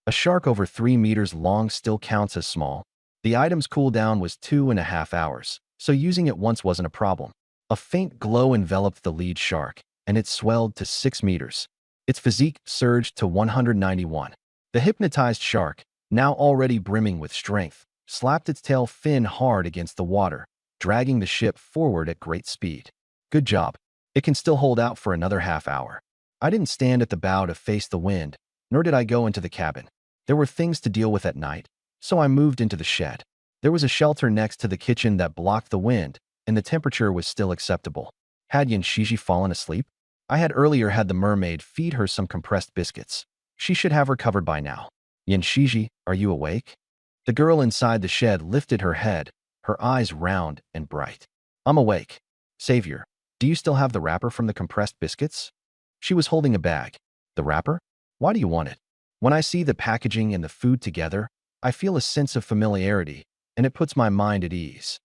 A shark over 3 meters long still counts as small. The item's cooldown was 2.5 hours, so using it once wasn't a problem. A faint glow enveloped the lead shark, and it swelled to 6 meters. Its physique surged to 191. The hypnotized shark, now already brimming with strength, slapped its tail fin hard against the water, dragging the ship forward at great speed. Good job. It can still hold out for another half hour. I didn't stand at the bow to face the wind, nor did I go into the cabin. There were things to deal with at night, so I moved into the shed. There was a shelter next to the kitchen that blocked the wind, and the temperature was still acceptable. Had Yanshiji fallen asleep? I had earlier had the mermaid feed her some compressed biscuits. She should have recovered by now. Yanshiji, are you awake? The girl inside the shed lifted her head, her eyes round and bright. I'm awake. Savior, do you still have the wrapper from the compressed biscuits? She was holding a bag. The wrapper? Why do you want it? When I see the packaging and the food together, I feel a sense of familiarity, and it puts my mind at ease.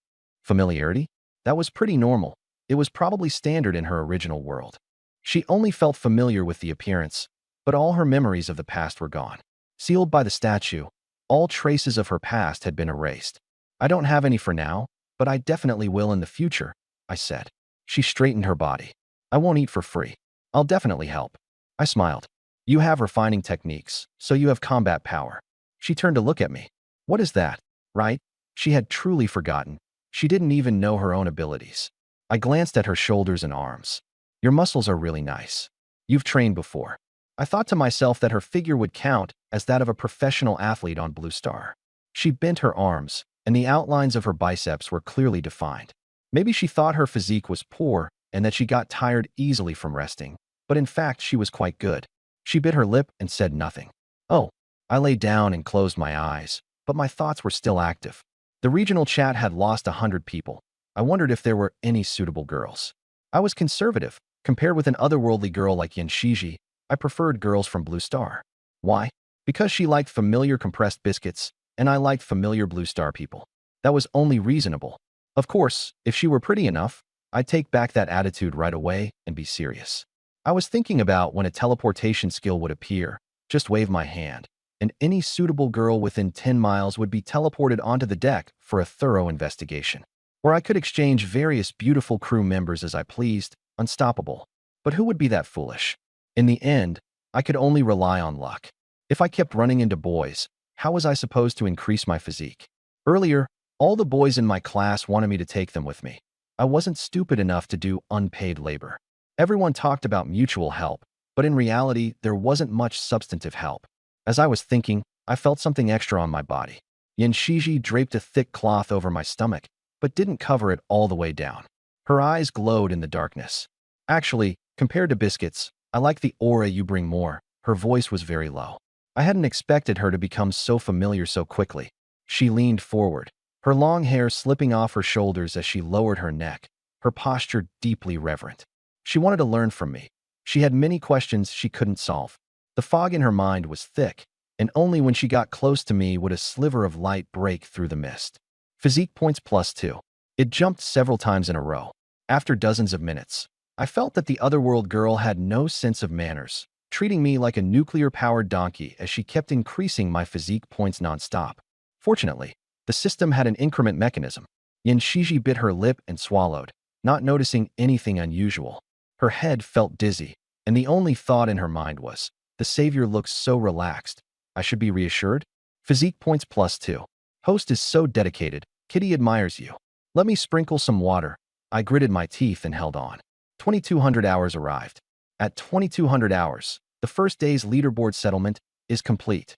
Familiarity? That was pretty normal. It was probably standard in her original world. She only felt familiar with the appearance, but all her memories of the past were gone. Sealed by the statue, all traces of her past had been erased. I don't have any for now, but I definitely will in the future, I said. She straightened her body. I won't eat for free. I'll definitely help. I smiled. You have refining techniques, so you have combat power. She turned to look at me. What is that? Right? She had truly forgotten. She didn't even know her own abilities. I glanced at her shoulders and arms. Your muscles are really nice. You've trained before. I thought to myself that her figure would count as that of a professional athlete on Blue Star. She bent her arms, and the outlines of her biceps were clearly defined. Maybe she thought her physique was poor and that she got tired easily from resting, but in fact she was quite good. She bit her lip and said nothing. Oh, I lay down and closed my eyes, but my thoughts were still active. The regional chat had lost 100 people. I wondered if there were any suitable girls. I was conservative. Compared with an otherworldly girl like Yanshiji, I preferred girls from Blue Star. Why? Because she liked familiar compressed biscuits, and I liked familiar Blue Star people. That was only reasonable. Of course, if she were pretty enough, I'd take back that attitude right away and be serious. I was thinking about when a teleportation skill would appear, just wave my hand, and any suitable girl within 10 miles would be teleported onto the deck for a thorough investigation. Or I could exchange various beautiful crew members as I pleased, unstoppable. But who would be that foolish? In the end, I could only rely on luck. If I kept running into boys, how was I supposed to increase my physique? Earlier, all the boys in my class wanted me to take them with me. I wasn't stupid enough to do unpaid labor. Everyone talked about mutual help, but in reality, there wasn't much substantive help. As I was thinking, I felt something extra on my body. Yanshiji draped a thick cloth over my stomach, but didn't cover it all the way down. Her eyes glowed in the darkness. Actually, compared to biscuits, I like the aura you bring more. Her voice was very low. I hadn't expected her to become so familiar so quickly. She leaned forward, her long hair slipping off her shoulders as she lowered her neck, her posture deeply reverent. She wanted to learn from me. She had many questions she couldn't solve. The fog in her mind was thick, and only when she got close to me would a sliver of light break through the mist. Physique points +2. It jumped several times in a row. After dozens of minutes, I felt that the otherworld girl had no sense of manners, treating me like a nuclear-powered donkey as she kept increasing my physique points non-stop. Fortunately, the system had an increment mechanism. Yanshiji bit her lip and swallowed, not noticing anything unusual. Her head felt dizzy, and the only thought in her mind was, the savior looks so relaxed. I should be reassured? Physique points +2. Host is so dedicated. Kitty admires you. Let me sprinkle some water. I gritted my teeth and held on. 2200 hours arrived. At 2200 hours, the first day's leaderboard settlement is complete.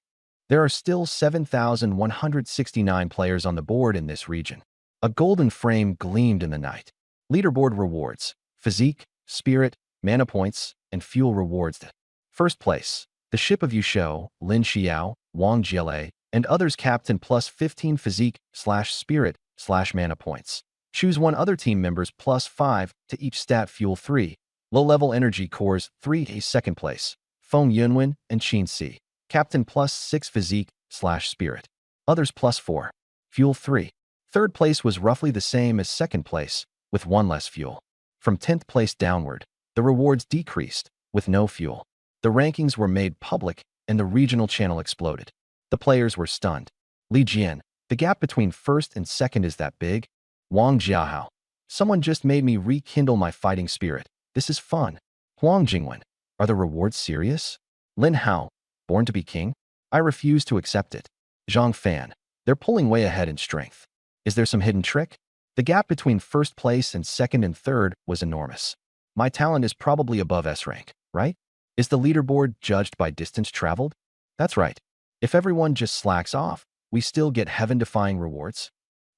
There are still 7,169 players on the board in this region. A golden frame gleamed in the night. Leaderboard rewards: physique, spirit, mana points, and fuel rewards. First place, the ship of Yusho, Lin Xiao, Wang Jiele, and others captain +15 physique/spirit/mana points. Choose one other team members +5 to each stat fuel 3. Low-level energy cores 3. Second place, Feng Yunwen and Qin Si. Captain +6 physique/spirit. Others +4. Fuel 3. Third place was roughly the same as second place, with one less fuel. From 10th place downward, the rewards decreased, with no fuel. The rankings were made public, and the regional channel exploded. The players were stunned. Li Jian, the gap between first and second is that big? Wang Jiahao, someone just made me rekindle my fighting spirit. This is fun. Huang Jingwen, are the rewards serious? Lin Hao, born to be king? I refuse to accept it. Zhang Fan. They're pulling way ahead in strength. Is there some hidden trick? The gap between first place and second and third was enormous. My talent is probably above S rank, right? Is the leaderboard judged by distance traveled? That's right. If everyone just slacks off, we still get heaven-defying rewards.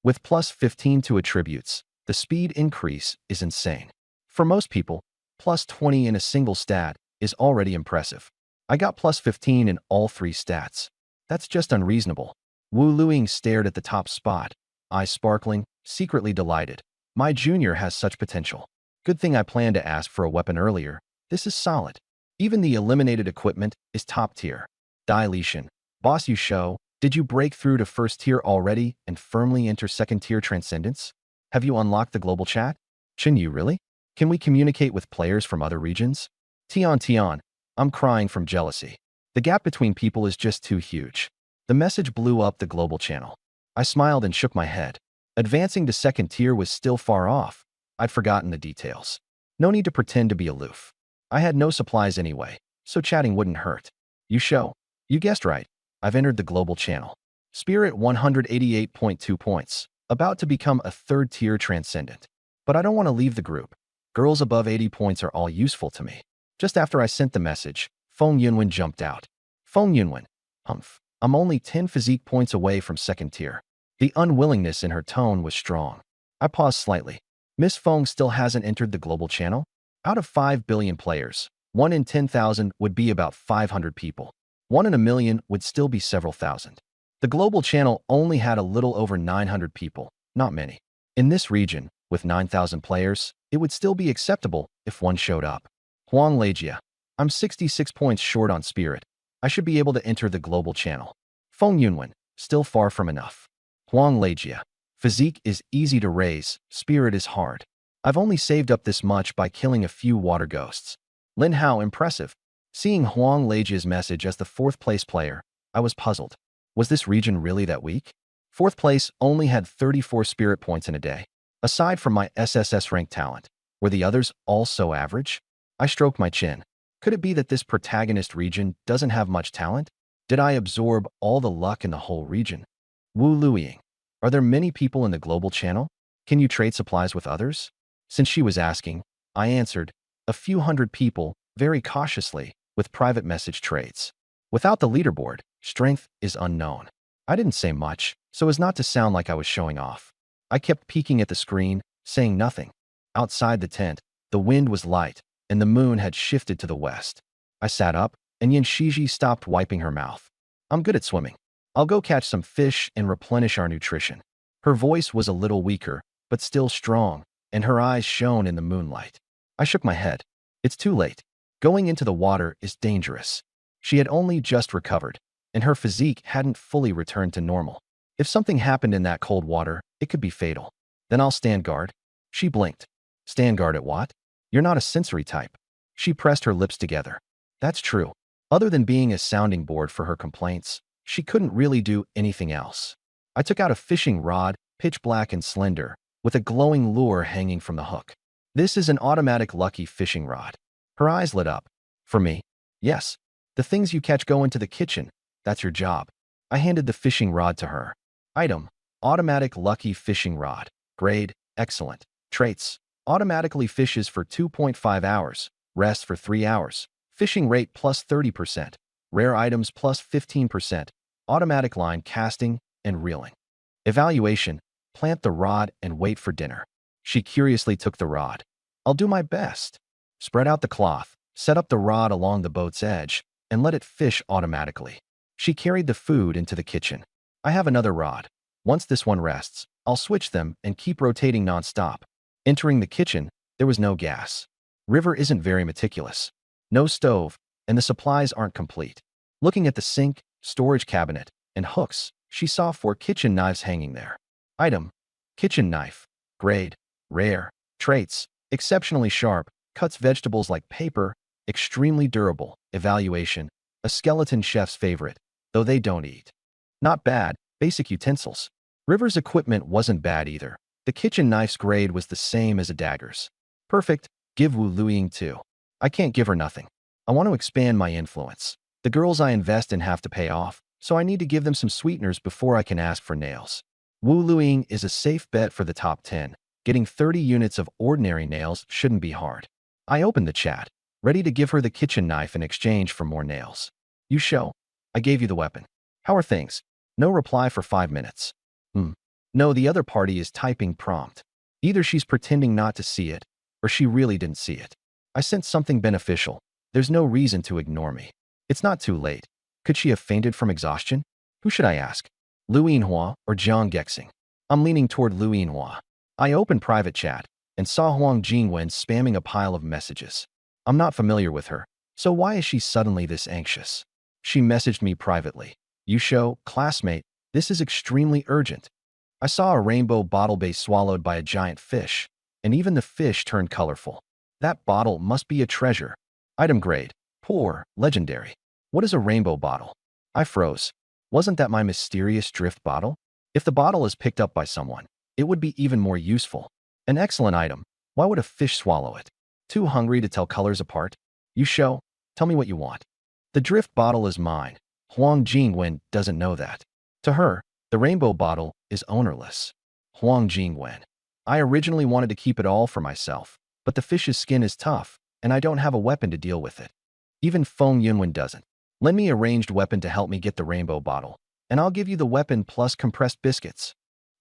With plus 15 to attributes, the speed increase is insane. For most people, plus 20 in a single stat is already impressive. I got plus 15 in all 3 stats. That's just unreasonable. Wu Luing stared at the top spot, eyes sparkling, secretly delighted. My junior has such potential. Good thing I planned to ask for a weapon earlier. This is solid. Even the eliminated equipment is top tier. Dai Lishan. Boss Yu Shou, did you break through to first tier already and firmly enter second tier transcendence? Have you unlocked the global chat? Chen Yu, really? Can we communicate with players from other regions? Tian, I'm crying from jealousy. The gap between people is just too huge. The message blew up the global channel. I smiled and shook my head. Advancing to second tier was still far off. I'd forgotten the details. No need to pretend to be aloof. I had no supplies anyway, so chatting wouldn't hurt. Yu Shou, you guessed right. I've entered the global channel. Spirit 188.2 points, about to become a third-tier transcendent. But I don't want to leave the group. Girls above 80 points are all useful to me. Just after I sent the message, Feng Yunwen jumped out. Feng Yunwen, humph. I'm only 10 physique points away from second tier. The unwillingness in her tone was strong. I paused slightly. Miss Feng still hasn't entered the global channel? Out of 5 billion players, 1 in 10,000 would be about 500 people. 1 in a million would still be several thousand. The global channel only had a little over 900 people, not many. In this region, with 9,000 players, it would still be acceptable if one showed up. Huang Lejia. I'm 66 points short on Spirit. I should be able to enter the global channel. Feng Yunwen. Still far from enough. Huang Lejia. Physique is easy to raise, Spirit is hard. I've only saved up this much by killing a few water ghosts. Lin Hao. Impressive. Seeing Huang Lejia's message as the 4th place player, I was puzzled. Was this region really that weak? 4th place only had 34 spirit points in a day. Aside from my SSS rank talent, were the others all so average? I stroked my chin. Could it be that this protagonist region doesn't have much talent? Did I absorb all the luck in the whole region? Wu Luiying. Are there many people in the global channel? Can you trade supplies with others? Since she was asking, I answered, a few hundred people, very cautiously, with private message trades. Without the leaderboard, strength is unknown. I didn't say much, so as not to sound like I was showing off. I kept peeking at the screen, saying nothing. Outside the tent, the wind was light, and the moon had shifted to the west. I sat up, and Yin Shiji stopped wiping her mouth. I'm good at swimming. I'll go catch some fish and replenish our nutrition. Her voice was a little weaker, but still strong, and her eyes shone in the moonlight. I shook my head. It's too late. Going into the water is dangerous. She had only just recovered, and her physique hadn't fully returned to normal. If something happened in that cold water, it could be fatal. Then I'll stand guard. She blinked. Stand guard at what? You're not a sensory type. She pressed her lips together. That's true. Other than being a sounding board for her complaints, she couldn't really do anything else. I took out a fishing rod, pitch black and slender, with a glowing lure hanging from the hook. This is an automatic lucky fishing rod. Her eyes lit up. For me? Yes. The things you catch go into the kitchen. That's your job. I handed the fishing rod to her. Item: automatic lucky fishing rod. Grade: excellent. Traits: automatically fishes for 2.5 hours, rests for 3 hours. Fishing rate plus 30%. Rare items plus 15%. Automatic line casting and reeling. Evaluation: plant the rod and wait for dinner. She curiously took the rod. I'll do my best. Spread out the cloth, set up the rod along the boat's edge, and let it fish automatically. She carried the food into the kitchen. I have another rod. Once this one rests, I'll switch them and keep rotating non-stop. Entering the kitchen, there was no gas. River isn't very meticulous. No stove, and the supplies aren't complete. Looking at the sink, storage cabinet, and hooks, she saw 4 kitchen knives hanging there. Item: kitchen knife. Grade: rare. Traits: exceptionally sharp, cuts vegetables like paper, extremely durable. Evaluation: a skeleton chef's favorite, though they don't eat. Not bad. Basic utensils. River's equipment wasn't bad either. The kitchen knife's grade was the same as a dagger's. Perfect. Give Wu Luiying 2. I can't give her nothing. I want to expand my influence. The girls I invest in have to pay off, so I need to give them some sweeteners before I can ask for nails. Wu Luing is a safe bet for the top 10. Getting 30 units of ordinary nails shouldn't be hard. I opened the chat, ready to give her the kitchen knife in exchange for more nails. You show. I gave you the weapon. How are things? No reply for 5 minutes. No, the other party is typing prompt. Either she's pretending not to see it, or she really didn't see it. I sent something beneficial. There's no reason to ignore me. It's not too late. Could she have fainted from exhaustion? Who should I ask? Lu Yinhua or Jiang Gexing? I'm leaning toward Lu Yinhua. I opened private chat and saw Huang Jingwen spamming a pile of messages. I'm not familiar with her, so why is she suddenly this anxious? She messaged me privately. You show, classmate, this is extremely urgent. I saw a rainbow bottle base swallowed by a giant fish, and even the fish turned colorful. That bottle must be a treasure. Item grade, poor, legendary. What is a rainbow bottle? I froze. Wasn't that my mysterious drift bottle? If the bottle is picked up by someone, it would be even more useful. An excellent item. Why would a fish swallow it? Too hungry to tell colors apart? You show, tell me what you want. The drift bottle is mine. Huang Jingwen doesn't know that. To her, the rainbow bottle is ownerless. Huang Jingwen. I originally wanted to keep it all for myself, but the fish's skin is tough, and I don't have a weapon to deal with it. Even Feng Yunwen doesn't. Lend me a ranged weapon to help me get the rainbow bottle, and I'll give you the weapon plus compressed biscuits.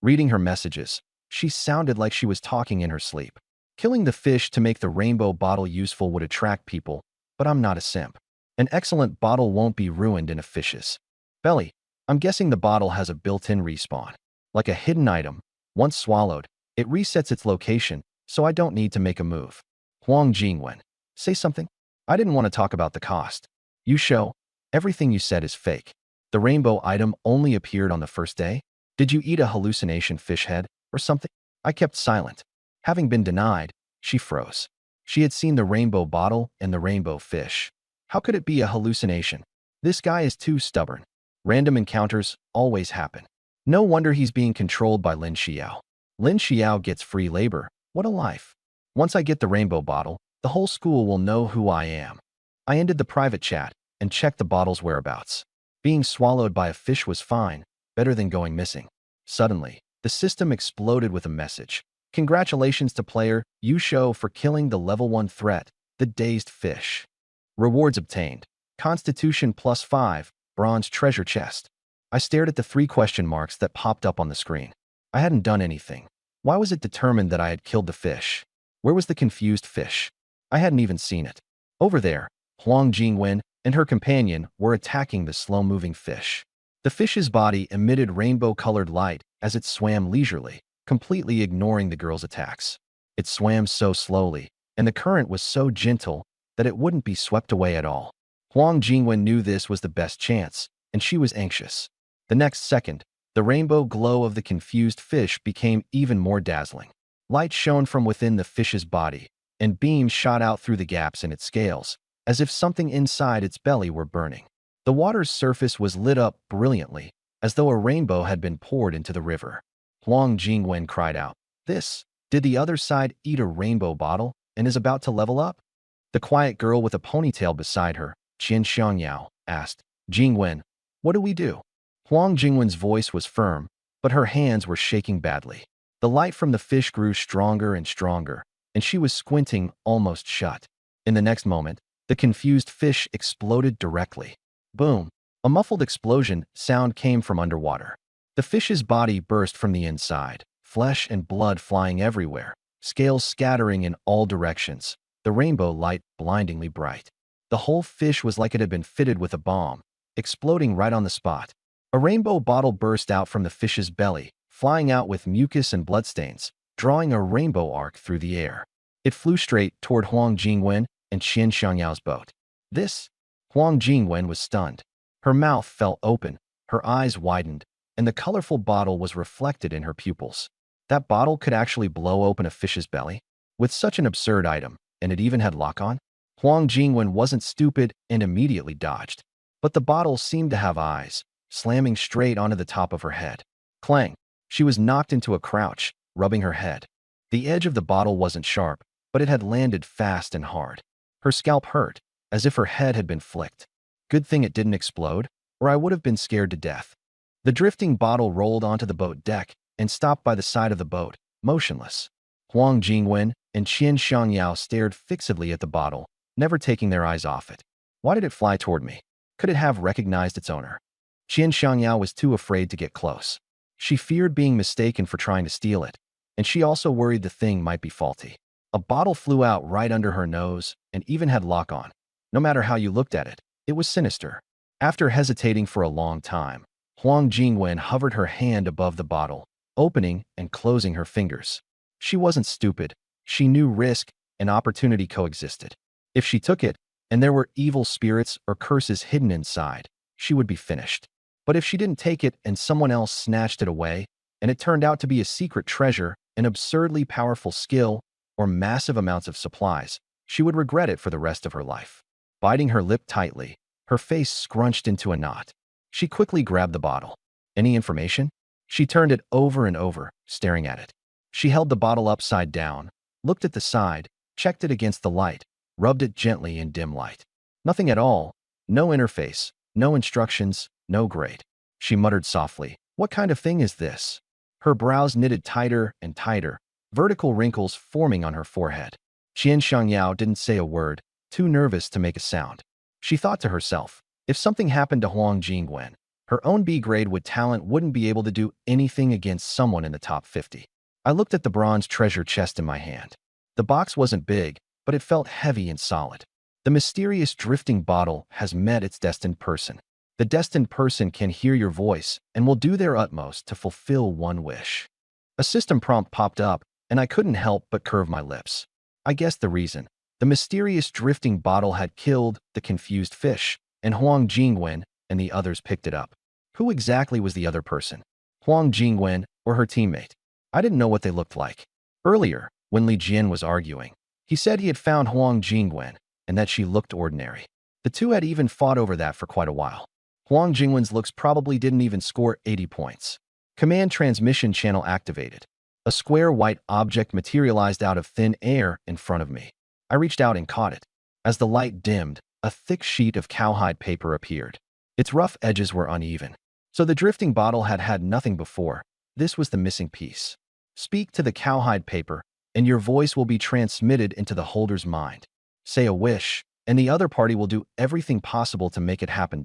Reading her messages, she sounded like she was talking in her sleep. Killing the fish to make the rainbow bottle useful would attract people, but I'm not a simp. An excellent bottle won't be ruined in a fish's belly. I'm guessing the bottle has a built-in respawn. Like a hidden item, once swallowed, it resets its location, so I don't need to make a move. Huang Jingwen. Say something? I didn't want to talk about the cost. You show. Everything you said is fake. The rainbow item only appeared on the first day? Did you eat a hallucination fish head or something? I kept silent. Having been denied, she froze. She had seen the rainbow bottle and the rainbow fish. How could it be a hallucination? This guy is too stubborn. Random encounters always happen. No wonder he's being controlled by Lin Xiao. Lin Xiao gets free labor. What a life. Once I get the rainbow bottle, the whole school will know who I am. I ended the private chat and checked the bottle's whereabouts. Being swallowed by a fish was fine, better than going missing. Suddenly, the system exploded with a message. Congratulations to player Yu Shou for killing the level 1 threat, the dazed fish. Rewards obtained. Constitution +5, bronze treasure chest. I stared at the 3 question marks that popped up on the screen. I hadn't done anything. Why was it determined that I had killed the fish? Where was the confused fish? I hadn't even seen it. Over there, Huang Jingwen and her companion were attacking the slow-moving fish. The fish's body emitted rainbow-colored light as it swam leisurely, completely ignoring the girl's attacks. It swam so slowly, and the current was so gentle that it wouldn't be swept away at all. Huang Jingwen knew this was the best chance, and she was anxious. The next second, the rainbow glow of the confused fish became even more dazzling. Light shone from within the fish's body, and beams shot out through the gaps in its scales, as if something inside its belly were burning. The water's surface was lit up brilliantly, as though a rainbow had been poured into the river. Huang Jingwen cried out, Did the other side eat a rainbow bottle and is about to level up? The quiet girl with a ponytail beside her, Qian Xiangyao, asked, Jingwen, what do we do? Huang Jingwen's voice was firm, but her hands were shaking badly. The light from the fish grew stronger and stronger, and she was squinting almost shut. In the next moment, the confused fish exploded directly. Boom! A muffled explosion sound came from underwater. The fish's body burst from the inside, flesh and blood flying everywhere, scales scattering in all directions, the rainbow light blindingly bright. The whole fish was like it had been fitted with a bomb, exploding right on the spot. A rainbow bottle burst out from the fish's belly, flying out with mucus and bloodstains, drawing a rainbow arc through the air. It flew straight toward Huang Jingwen and Qian Xiangyao's boat. Huang Jingwen was stunned. Her mouth fell open, her eyes widened, and the colorful bottle was reflected in her pupils. That bottle could actually blow open a fish's belly? With such an absurd item, and it even had lock-on? Huang Jingwen wasn't stupid and immediately dodged. But the bottle seemed to have eyes, slamming straight onto the top of her head. Clang! She was knocked into a crouch, rubbing her head. The edge of the bottle wasn't sharp, but it had landed fast and hard. Her scalp hurt, as if her head had been flicked. Good thing it didn't explode. or I would have been scared to death. The drifting bottle rolled onto the boat deck and stopped by the side of the boat, motionless. Huang Jingwen and Qian Xiangyao stared fixedly at the bottle, never taking their eyes off it. Why did it fly toward me? Could it have recognized its owner? Qian Xiangyao was too afraid to get close. She feared being mistaken for trying to steal it, and she also worried the thing might be faulty. A bottle flew out right under her nose and even had lock on. No matter how you looked at it, it was sinister. After hesitating for a long time, Huang Jingwen hovered her hand above the bottle, opening and closing her fingers. She wasn't stupid. She knew risk and opportunity coexisted. If she took it, and there were evil spirits or curses hidden inside, she would be finished. But if she didn't take it and someone else snatched it away, and it turned out to be a secret treasure, an absurdly powerful skill, or massive amounts of supplies, she would regret it for the rest of her life. Biting her lip tightly, her face scrunched into a knot. She quickly grabbed the bottle. Any information? She turned it over and over, staring at it. She held the bottle upside down, looked at the side, checked it against the light, rubbed it gently in dim light. Nothing at all. No interface, no instructions, no grade. She muttered softly, "What kind of thing is this?" Her brows knitted tighter and tighter, vertical wrinkles forming on her forehead. Qian Xiangyao didn't say a word, too nervous to make a sound. She thought to herself, if something happened to Huang Jingwen, her own B-grade with talent wouldn't be able to do anything against someone in the top 50. I looked at the bronze treasure chest in my hand. The box wasn't big, but it felt heavy and solid. The mysterious drifting bottle has met its destined person. The destined person can hear your voice and will do their utmost to fulfill one wish. A system prompt popped up, and I couldn't help but curve my lips. I guessed the reason. The mysterious drifting bottle had killed the confused fish, and Huang Jingwen and the others picked it up. Who exactly was the other person? Huang Jingwen or her teammate? I didn't know what they looked like. Earlier, when Li Jian was arguing, he said he had found Huang Jingwen and that she looked ordinary. The two had even fought over that for quite a while. Huang Jingwen's looks probably didn't even score 80 points. Command transmission channel activated. A square white object materialized out of thin air in front of me. I reached out and caught it. As the light dimmed, a thick sheet of cowhide paper appeared. Its rough edges were uneven. So the drifting bottle had had nothing before. This was the missing piece. Speak to the cowhide paper, and your voice will be transmitted into the holder's mind. Say a wish, and the other party will do everything possible to make it happen.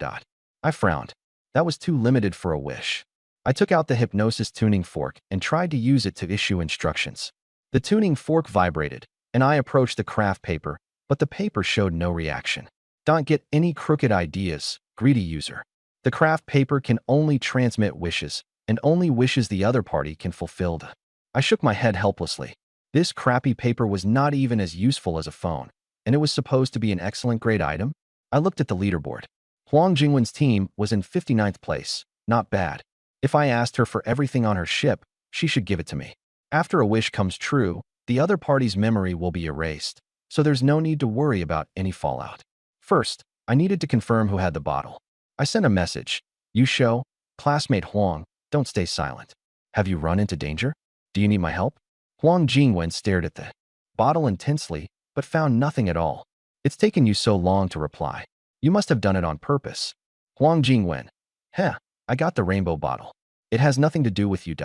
I frowned. That was too limited for a wish. I took out the hypnosis tuning fork and tried to use it to issue instructions. The tuning fork vibrated, and I approached the craft paper, but the paper showed no reaction. Don't get any crooked ideas, greedy user. The craft paper can only transmit wishes, and only wishes the other party can fulfill. I shook my head helplessly. This crappy paper was not even as useful as a phone, and it was supposed to be an excellent grade item. I looked at the leaderboard. Huang Jingwen's team was in 59th place. Not bad. If I asked her for everything on her ship, she should give it to me. After a wish comes true, the other party's memory will be erased, so there's no need to worry about any fallout. First, I needed to confirm who had the bottle. I sent a message. You show, classmate Huang, don't stay silent. Have you run into danger? Do you need my help? Huang Jingwen stared at the bottle intensely, but found nothing at all. It's taken you so long to reply. You must have done it on purpose. Huang Jingwen. Heh, I got the rainbow bottle. It has nothing to do with you.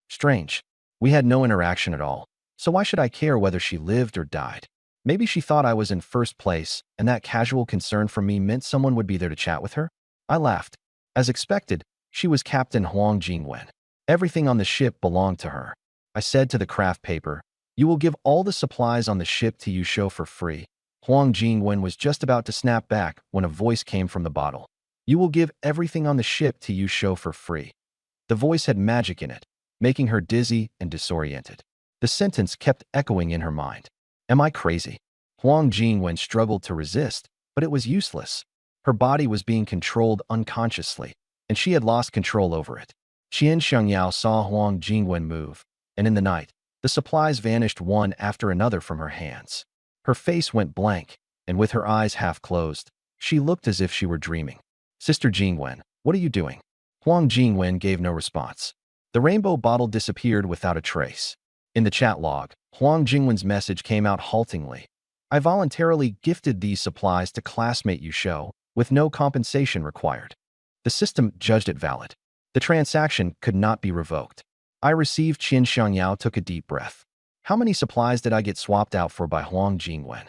Strange. We had no interaction at all, so why should I care whether she lived or died? Maybe she thought I was in first place, and that casual concern for me meant someone would be there to chat with her? I laughed. As expected, she was Captain Huang Jingwen. Everything on the ship belonged to her. I said to the craft paper, you will give all the supplies on the ship to Yusho for free. Huang Jingwen was just about to snap back when a voice came from the bottle. You will give everything on the ship to Yusho for free. The voice had magic in it, making her dizzy and disoriented. The sentence kept echoing in her mind. Am I crazy? Huang Jingwen struggled to resist, but it was useless. Her body was being controlled unconsciously, and she had lost control over it. Qian Xiangyao saw Huang Jingwen move, and in the night, the supplies vanished one after another from her hands. Her face went blank, and with her eyes half closed, she looked as if she were dreaming. Sister Jingwen, what are you doing? Huang Jingwen gave no response. The rainbow bottle disappeared without a trace. In the chat log, Huang Jingwen's message came out haltingly. I voluntarily gifted these supplies to classmate Yusho, with no compensation required. The system judged it valid. The transaction could not be revoked. I received. Qin Xiangyao took a deep breath. How many supplies did I get swapped out for by Huang Jingwen?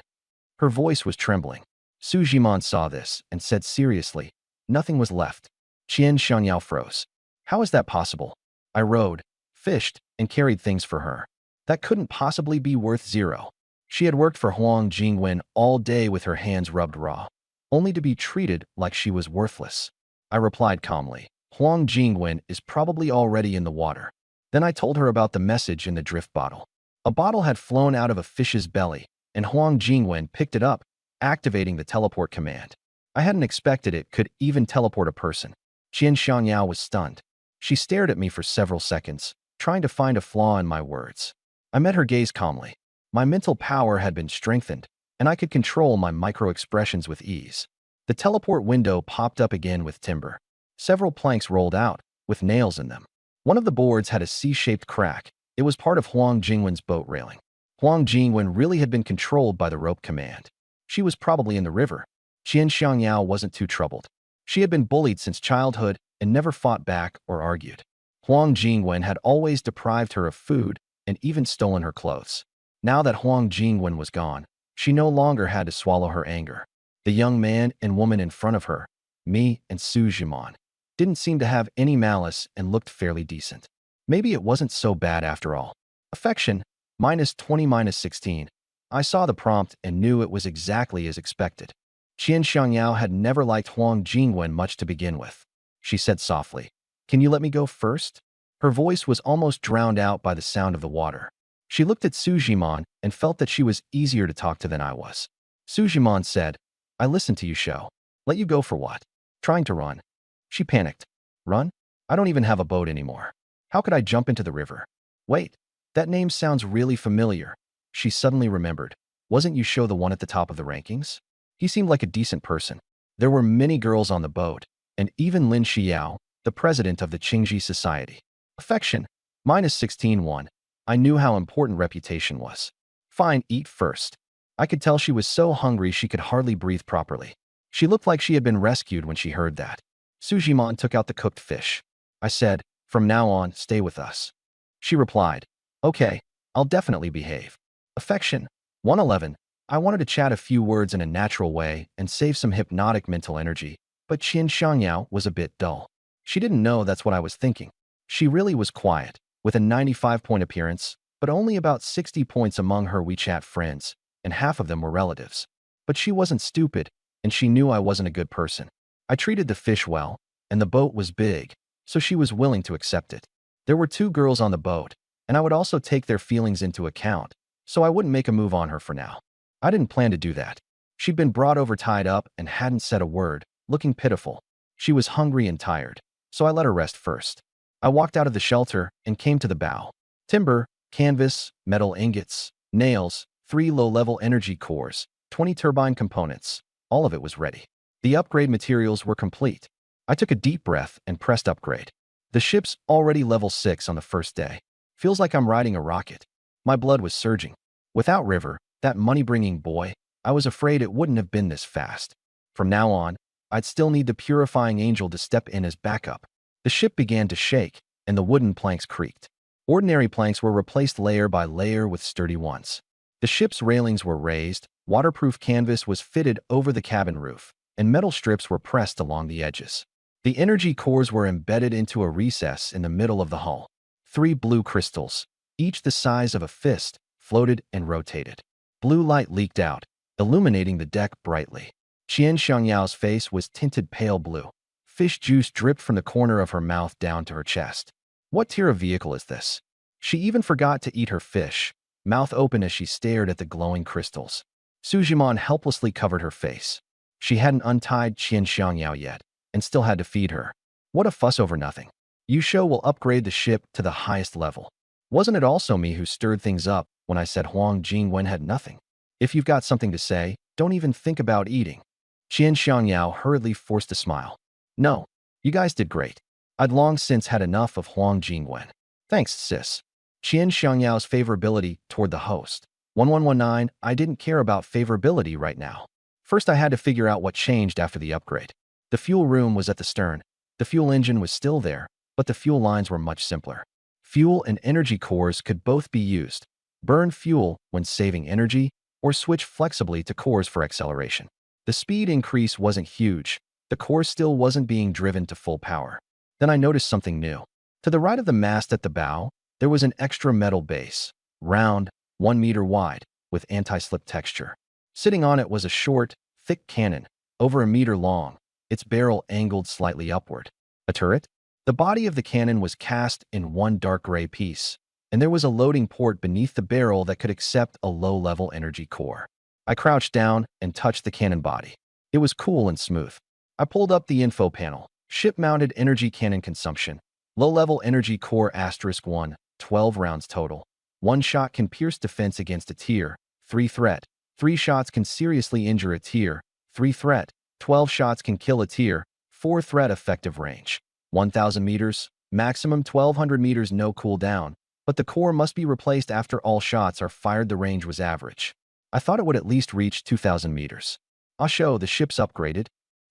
Her voice was trembling. Su Zhiman saw this and said seriously, nothing was left. Qin Xiangyao froze. How is that possible? I rowed, fished, and carried things for her. That couldn't possibly be worth zero. She had worked for Huang Jingwen all day with her hands rubbed raw, only to be treated like she was worthless. I replied calmly, Huang Jingwen is probably already in the water. Then I told her about the message in the drift bottle. A bottle had flown out of a fish's belly, and Huang Jingwen picked it up, activating the teleport command. I hadn't expected it could even teleport a person. Qin Xiangyao was stunned. She stared at me for several seconds, trying to find a flaw in my words. I met her gaze calmly. My mental power had been strengthened, and I could control my micro-expressions with ease. The teleport window popped up again with timber. Several planks rolled out, with nails in them. One of the boards had a C-shaped crack. It was part of Huang Jingwen's boat railing. Huang Jingwen really had been controlled by the rope command. She was probably in the river. Qin Xiangyao wasn't too troubled. She had been bullied since childhood and never fought back or argued. Huang Jingwen had always deprived her of food and even stolen her clothes. Now that Huang Jingwen was gone, she no longer had to swallow her anger. The young man and woman in front of her, me and Su Zhiman, didn't seem to have any malice and looked fairly decent. Maybe it wasn't so bad after all. Affection, -20-16. I saw the prompt and knew it was exactly as expected. Qin Xiangyao had never liked Huang Jingwen much to begin with. She said softly, "Can you let me go first?" Her voice was almost drowned out by the sound of the water. She looked at Su Zhiman and felt that she was easier to talk to than I was. Su Zhiman said, "I listened to you, Shou. Let you go for what? Trying to run." She panicked. "Run? I don't even have a boat anymore. How could I jump into the river? Wait, that name sounds really familiar." She suddenly remembered. Wasn't you Shou the one at the top of the rankings? He seemed like a decent person. There were many girls on the boat, and even Lin Xiao, the president of the Qingji Society. Affection, -16-1. I knew how important reputation was. Fine, eat first. I could tell she was so hungry she could hardly breathe properly. She looked like she had been rescued when she heard that. Su Zhiman took out the cooked fish. I said, "From now on, stay with us." She replied, "Okay, I'll definitely behave." Affection, 111. I wanted to chat a few words in a natural way and save some hypnotic mental energy, but Qin Xiangyao was a bit dull. She didn't know that's what I was thinking. She really was quiet, with a 95-point appearance, but only about 60 points among her WeChat friends, and half of them were relatives. But she wasn't stupid, and she knew I wasn't a good person. I treated the fish well, and the boat was big, so she was willing to accept it. There were 2 girls on the boat, and I would also take their feelings into account, so I wouldn't make a move on her for now. I didn't plan to do that. She'd been brought over tied up and hadn't said a word, looking pitiful. She was hungry and tired, so I let her rest first. I walked out of the shelter and came to the bow. Timber, canvas, metal ingots, nails, 3 low-level energy cores, 20 turbine components. All of it was ready. The upgrade materials were complete. I took a deep breath and pressed upgrade. The ship's already level 6 on the first day. Feels like I'm riding a rocket. My blood was surging. Without River, that money-bringing boy, I was afraid it wouldn't have been this fast. From now on, I'd still need the purifying angel to step in as backup. The ship began to shake, and the wooden planks creaked. Ordinary planks were replaced layer by layer with sturdy ones. The ship's railings were raised, waterproof canvas was fitted over the cabin roof, and metal strips were pressed along the edges. The energy cores were embedded into a recess in the middle of the hull. 3 blue crystals, each the size of a fist, floated and rotated. Blue light leaked out, illuminating the deck brightly. Qin Xiangyao's face was tinted pale blue. Fish juice dripped from the corner of her mouth down to her chest. What tier of vehicle is this? She even forgot to eat her fish, mouth open as she stared at the glowing crystals. Su Zhiman helplessly covered her face. She hadn't untied Qin Xiangyao yet, and still had to feed her. What a fuss over nothing. Yusho will upgrade the ship to the highest level. Wasn't it also me who stirred things up when I said Huang Jingwen had nothing? If you've got something to say, don't even think about eating. Qin Xiangyao hurriedly forced a smile. No, you guys did great. I'd long since had enough of Huang Jingwen. Thanks, sis. Qin Xiangyao's favorability toward the host. 1119, I didn't care about favorability right now. First I had to figure out what changed after the upgrade. The fuel room was at the stern, The fuel engine was still there, but the fuel lines were much simpler. Fuel and energy cores could both be used. Burn fuel when saving energy, or switch flexibly to cores for acceleration. The speed increase wasn't huge. The core still wasn't being driven to full power. Then I noticed something new. To the right of the mast at the bow, there was an extra metal base, round, 1 meter wide, with anti-slip texture. Sitting on it was a short, thick cannon, over 1 meter long, its barrel angled slightly upward. A turret? The body of the cannon was cast in one dark gray piece, and there was a loading port beneath the barrel that could accept a low-level energy core. I crouched down and touched the cannon body. It was cool and smooth. I pulled up the info panel. Ship-mounted energy cannon consumption. Low-level energy core *1, 12 rounds total. 1 shot can pierce defense against a tier 3 threat. 3 shots can seriously injure a tier 3 threat. 12 shots can kill a tier 4 threat. Effective range 1,000 meters, maximum 1,200 meters. No cooldown, but the core must be replaced after all shots are fired. The range was average. I thought it would at least reach 2,000 meters. "Ah Sho, the ship's upgraded."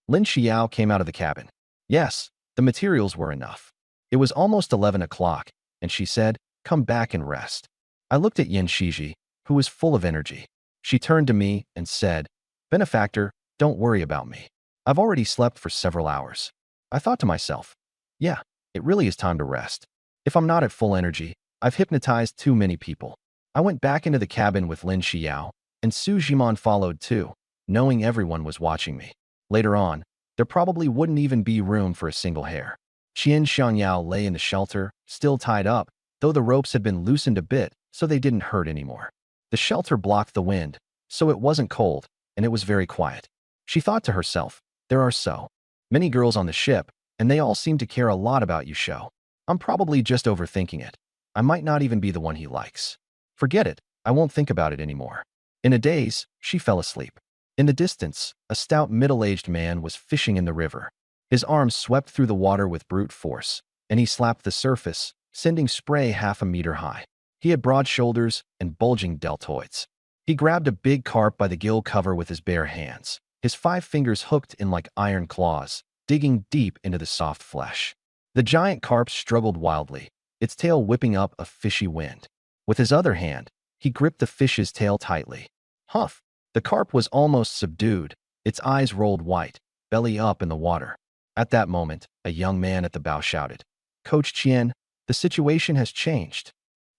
Lin Xiao came out of the cabin. Yes, the materials were enough. It was almost 11 o'clock, and she said, "Come back and rest." I looked at Yin Shiji, who was full of energy. She turned to me and said, "Benefactor, don't worry about me. I've already slept for several hours." I thought to myself, yeah, it really is time to rest. If I'm not at full energy, I've hypnotized too many people. I went back into the cabin with Lin Xiao, and Su Jimon followed too, knowing everyone was watching me. Later on, there probably wouldn't even be room for a single hair. Qian Xiangyao lay in the shelter, still tied up, though the ropes had been loosened a bit so they didn't hurt anymore. The shelter blocked the wind, so it wasn't cold, and it was very quiet. She thought to herself, there are so many girls on the ship, and they all seem to care a lot about Yu Shou. I'm probably just overthinking it. I might not even be the one he likes. Forget it, I won't think about it anymore. In a daze, she fell asleep. In the distance, a stout middle-aged man was fishing in the river. His arms swept through the water with brute force, and he slapped the surface, sending spray 1/2 meter high. He had broad shoulders and bulging deltoids. He grabbed a big carp by the gill cover with his bare hands, his 5 fingers hooked in like iron claws, digging deep into the soft flesh. The giant carp struggled wildly, its tail whipping up a fishy wind. With his other hand, he gripped the fish's tail tightly. Huff! The carp was almost subdued, its eyes rolled white, belly up in the water. At that moment, a young man at the bow shouted, "Coach Qian, the situation has changed."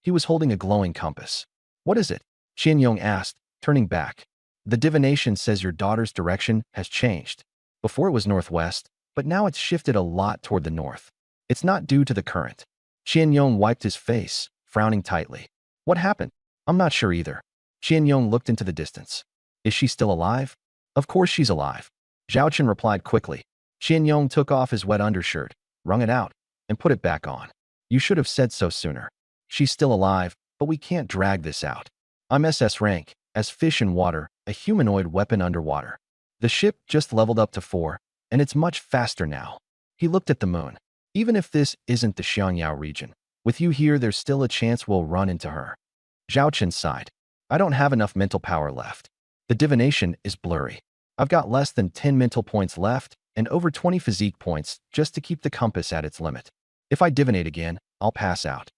He was holding a glowing compass. "What is it?" Qian Yong asked, turning back. "The divination says your daughter's direction has changed. Before it was northwest, but now it's shifted a lot toward the north. It's not due to the current." Qian Yong wiped his face, frowning tightly. "What happened?" "I'm not sure either." Qian Yong looked into the distance. "Is she still alive?" "Of course she's alive." Zhao Chen replied quickly. Qian Yong took off his wet undershirt, wrung it out, and put it back on. "You should have said so sooner. She's still alive, but we can't drag this out. I'm SS rank, as fish in water, a humanoid weapon underwater. The ship just leveled up to 4, and it's much faster now." He looked at the moon. "Even if this isn't the Xiangyao region, with you here there's still a chance we'll run into her." Zhao Chen sighed. "I don't have enough mental power left. The divination is blurry. I've got less than 10 mental points left, and over 20 physique points just to keep the compass at its limit. If I divinate again, I'll pass out."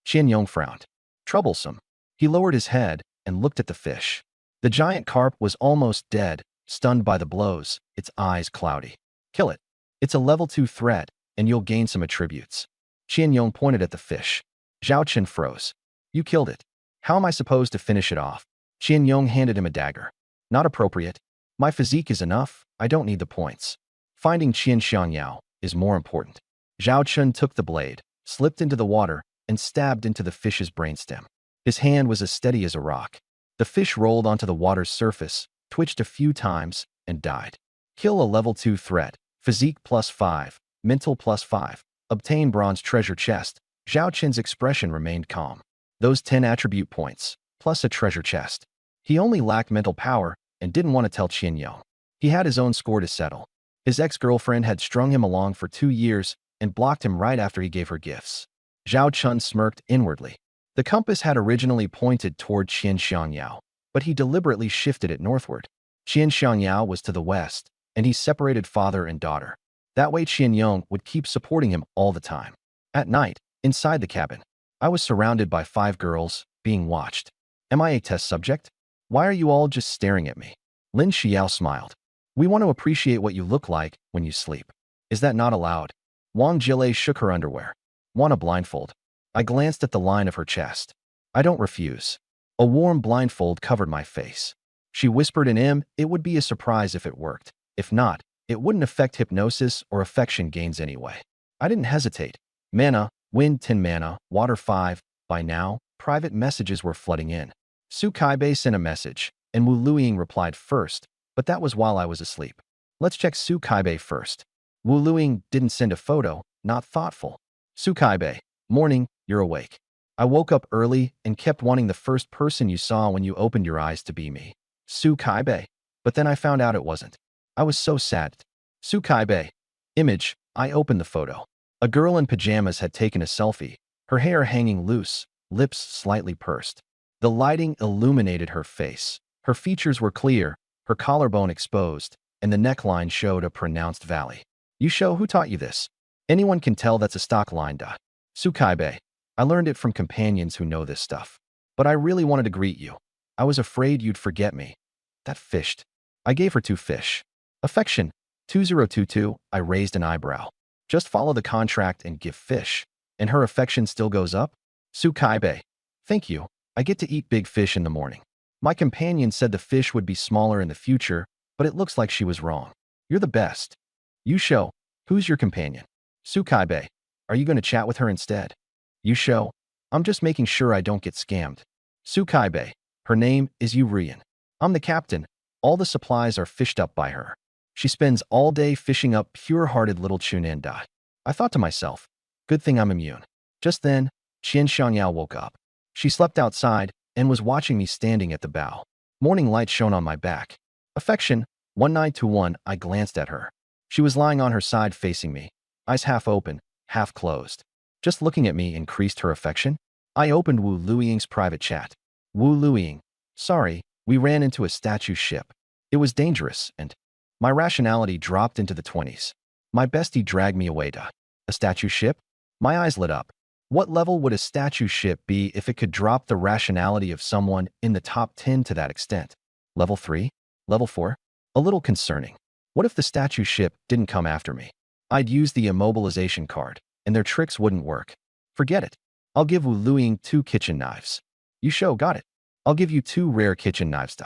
Qian Yong frowned. Troublesome. He lowered his head and looked at the fish. The giant carp was almost dead, stunned by the blows, its eyes cloudy. "Kill it. It's a level 2 threat, and you'll gain some attributes." Qian Yong pointed at the fish. Zhao Chen froze. "You killed it. How am I supposed to finish it off?" Qian Yong handed him a dagger. "Not appropriate. My physique is enough, I don't need the points. Finding Qian Xiangyao is more important." Zhao Chen took the blade, slipped into the water, and stabbed into the fish's brainstem. His hand was as steady as a rock. The fish rolled onto the water's surface, twitched a few times, and died. Kill a level 2 threat, physique +5, mental +5, obtain bronze treasure chest. Zhao Chen's expression remained calm. Those 10 attribute points, plus a treasure chest. He only lacked mental power and didn't want to tell Qian Yong. He had his own score to settle. His ex-girlfriend had strung him along for 2 years and blocked him right after he gave her gifts. Zhao Chen smirked inwardly. The compass had originally pointed toward Qian Xiangyao, but he deliberately shifted it northward. Qian Xiangyao was to the west, and he separated father and daughter. That way Qian Yong would keep supporting him all the time. At night, inside the cabin, I was surrounded by 5 girls, being watched. Am I a test subject? Why are you all just staring at me? Lin Xiao smiled. We want to appreciate what you look like when you sleep. Is that not allowed? Wang Jilei shook her underwear. Want a blindfold? I glanced at the line of her chest. I don't refuse. A warm blindfold covered my face. She whispered in him, it would be a surprise if it worked. If not, it wouldn't affect hypnosis or affection gains anyway. I didn't hesitate. Mana, wind 10 mana, water 5. By now, private messages were flooding in. Su Kaibei sent a message, and Wu Luiying replied first, but that was while I was asleep. Let's check Su Kaibei first. Wu Luiying didn't send a photo, not thoughtful. Su Kaibei, morning, you're awake. I woke up early and kept wanting the first person you saw when you opened your eyes to be me. Su Kaibei. But then I found out it wasn't. I was so sad. Su Kaibei. Image, I opened the photo. A girl in pajamas had taken a selfie, her hair hanging loose, lips slightly pursed. The lighting illuminated her face. Her features were clear, her collarbone exposed, and the neckline showed a pronounced valley. You show who taught you this? Anyone can tell that's a stock line. Su Kaibei. I learned it from companions who know this stuff. But I really wanted to greet you. I was afraid you'd forget me. That fished. I gave her 2 fish. Affection. 2022, I raised an eyebrow. Just follow the contract and give fish. And her affection still goes up? Su Kaibei. Thank you. I get to eat big fish in the morning. My companion said the fish would be smaller in the future, but it looks like she was wrong. You're the best. You show. Who's your companion? Su Kaibei. Are you going to chat with her instead? You show. I'm just making sure I don't get scammed. Su Kaibei. Her name is Yu Rian. I'm the captain. All the supplies are fished up by her. She spends all day fishing up pure-hearted little Chunan Dai. I thought to myself, good thing I'm immune. Just then, Qian Xiangyao woke up. She slept outside and was watching me standing at the bow. Morning light shone on my back. Affection, 1921, I glanced at her. She was lying on her side facing me, eyes half open, half closed. Just looking at me increased her affection. I opened Wu Luiying's private chat. Wu Luiying. Sorry, we ran into a statue ship. It was dangerous, and my rationality dropped into the 20s. My bestie dragged me away to a statue ship? My eyes lit up. What level would a statue ship be if it could drop the rationality of someone in the top 10 to that extent? Level 3? Level 4? A little concerning. What if the statue ship didn't come after me? I'd use the immobilization card, and their tricks wouldn't work. Forget it. I'll give Wu Luiying 2 kitchen knives. You show, got it. I'll give you 2 rare kitchen knives.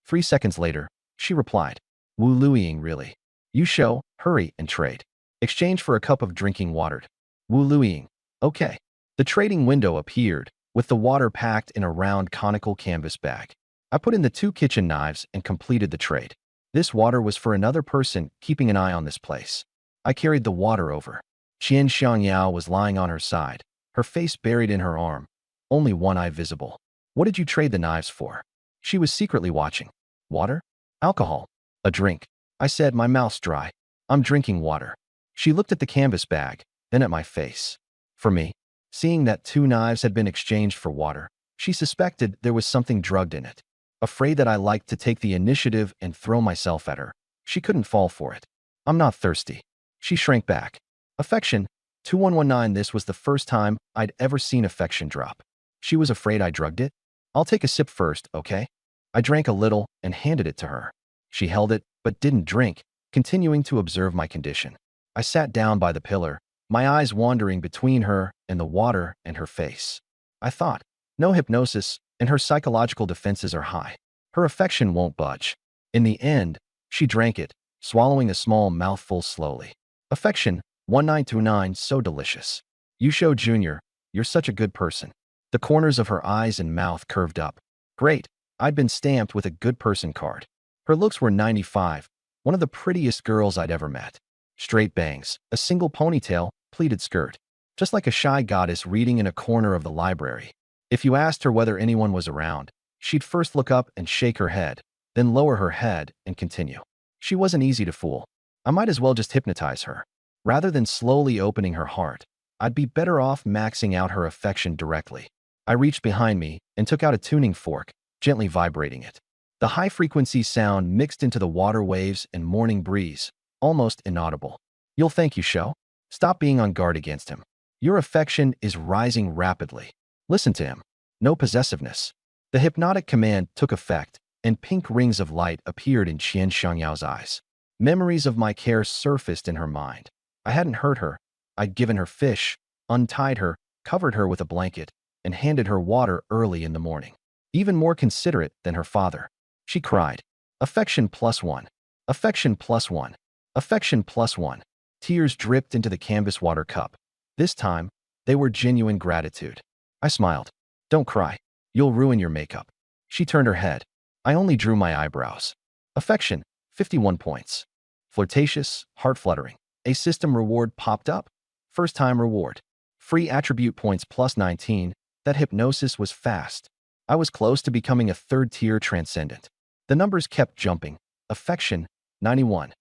3 seconds later, she replied. Wu Luiying, really? You show, hurry and trade. Exchange for a cup of drinking water. Wu Luiying. Okay. The trading window appeared, with the water packed in a round conical canvas bag. I put in the 2 kitchen knives and completed the trade. This water was for another person keeping an eye on this place. I carried the water over. Qian Xiangyao was lying on her side, her face buried in her arm, only one eye visible. What did you trade the knives for? She was secretly watching. Water? Alcohol. A drink. I said, my mouth's dry. I'm drinking water. She looked at the canvas bag, then at my face. For me, seeing that 2 knives had been exchanged for water, she suspected there was something drugged in it. Afraid that I liked to take the initiative and throw myself at her, she couldn't fall for it. I'm not thirsty. She shrank back. Affection, 2119. This was the first time I'd ever seen affection drop. She was afraid I drugged it. I'll take a sip first, okay? I drank a little and handed it to her. She held it, but didn't drink, continuing to observe my condition. I sat down by the pillar, my eyes wandering between her and the water and her face. I thought, no hypnosis, and her psychological defenses are high. Her affection won't budge. In the end, she drank it, swallowing a small mouthful slowly. Affection, 1929, so delicious. Yusho Jr., you're such a good person. The corners of her eyes and mouth curved up. Great, I'd been stamped with a good person card. Her looks were 95, one of the prettiest girls I'd ever met. Straight bangs, a single ponytail, pleated skirt. Just like a shy goddess reading in a corner of the library. If you asked her whether anyone was around, she'd first look up and shake her head, then lower her head and continue. She wasn't easy to fool. I might as well just hypnotize her. Rather than slowly opening her heart, I'd be better off maxing out her affection directly. I reached behind me and took out a tuning fork, gently vibrating it. The high-frequency sound mixed into the water waves and morning breeze, almost inaudible. You'll thank you, Shou. Stop being on guard against him. Your affection is rising rapidly. Listen to him. No possessiveness. The hypnotic command took effect, and pink rings of light appeared in Qian Shangyao's eyes. Memories of my care surfaced in her mind. I hadn't hurt her. I'd given her fish, untied her, covered her with a blanket, and handed her water early in the morning. Even more considerate than her father. She cried, "Affection plus one. Affection plus one. Affection plus one." Tears dripped into the canvas water cup. This time, they were genuine gratitude. I smiled. "Don't cry. You'll ruin your makeup." She turned her head. I only drew my eyebrows. Affection, 51 points. Flirtatious, heart-fluttering. A system reward popped up. First-time reward. Free attribute points plus 19. That hypnosis was fast. I was close to becoming a third-tier transcendent. The numbers kept jumping. Affection, 91.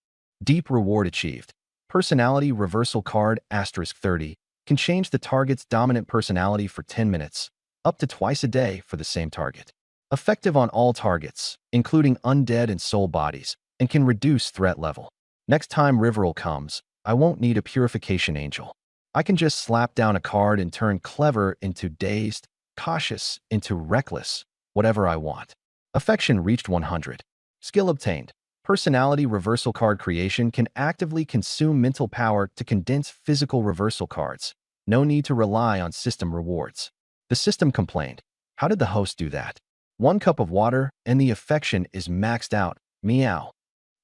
Deep reward achieved. Personality reversal card, *30, can change the target's dominant personality for 10 minutes, up to twice a day for the same target. Effective on all targets, including undead and soul bodies, and can reduce threat level. Next time Riverol comes, I won't need a purification angel. I can just slap down a card and turn clever into dazed, cautious into reckless, whatever I want. Affection reached 100. Skill obtained. Personality reversal card creation can actively consume mental power to condense physical reversal cards. No need to rely on system rewards. The system complained. How did the host do that? 1 cup of water and the affection is maxed out. Meow.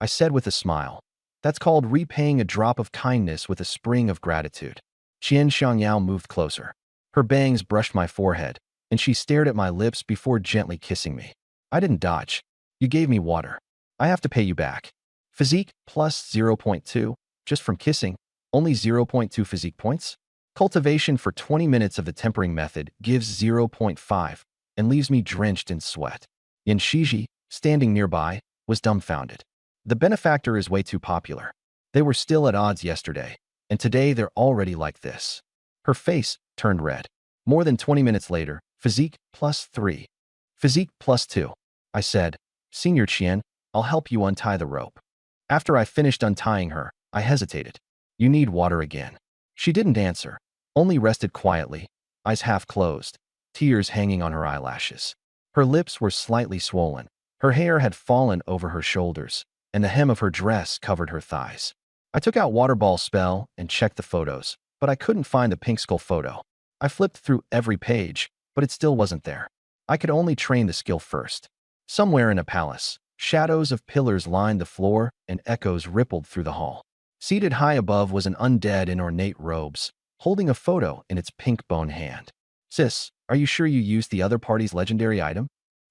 I said with a smile. That's called repaying a drop of kindness with a spring of gratitude. Qian Shangyao moved closer. Her bangs brushed my forehead, and she stared at my lips before gently kissing me. I didn't dodge. You gave me water. I have to pay you back. Physique plus 0.2, just from kissing, only 0.2 physique points? Cultivation for 20 minutes of the tempering method gives 0.5 and leaves me drenched in sweat. Yan Shiji, standing nearby, was dumbfounded. The benefactor is way too popular. They were still at odds yesterday, and today they're already like this. Her face turned red. More than 20 minutes later, physique plus 3. Physique plus 2. I said, Senior Qian, I'll help you untie the rope. After I finished untying her, I hesitated. You need water again. She didn't answer, only rested quietly, eyes half closed, tears hanging on her eyelashes. Her lips were slightly swollen. Her hair had fallen over her shoulders, and the hem of her dress covered her thighs. I took out Water Ball spell and checked the photos, but I couldn't find the pink skull photo. I flipped through every page, but it still wasn't there. I could only train the skill first. Somewhere in a palace, shadows of pillars lined the floor and echoes rippled through the hall. Seated high above was an undead in ornate robes, holding a photo in its pink bone hand. Sis, are you sure you used the other party's legendary item?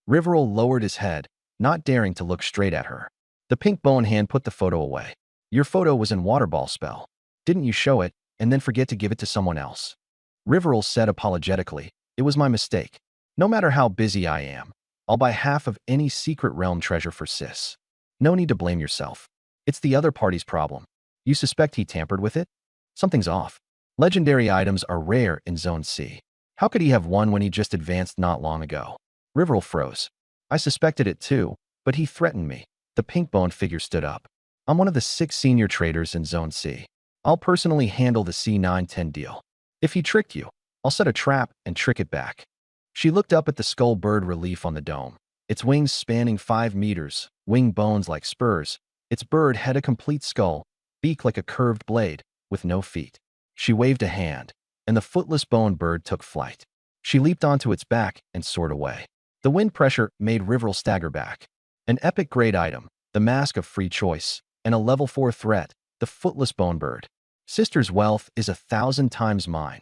Riverol lowered his head, not daring to look straight at her. The pink bone hand put the photo away. Your photo was in Water Ball spell. Didn't you show it and then forget to give it to someone else? Riverol said apologetically, it was my mistake. No matter how busy I am, I'll buy half of any secret realm treasure for Sis. No need to blame yourself. It's the other party's problem. You suspect he tampered with it? Something's off. Legendary items are rare in Zone C. How could he have one when he just advanced not long ago? Riverol froze. I suspected it too, but he threatened me. The pink-boned figure stood up. I'm one of the 6 senior traders in Zone C. I'll personally handle the C910 deal. If he tricked you, I'll set a trap and trick it back. She looked up at the skull bird relief on the dome. Its wings spanning 5 meters, wing bones like spurs. Its bird had a complete skull, beak like a curved blade, with no feet. She waved a hand, and the footless bone bird took flight. She leaped onto its back and soared away. The wind pressure made Riverol stagger back. An epic grade item, the Mask of Free Choice, and a level 4 threat, the footless bone bird. Sister's wealth is 1,000 times mine.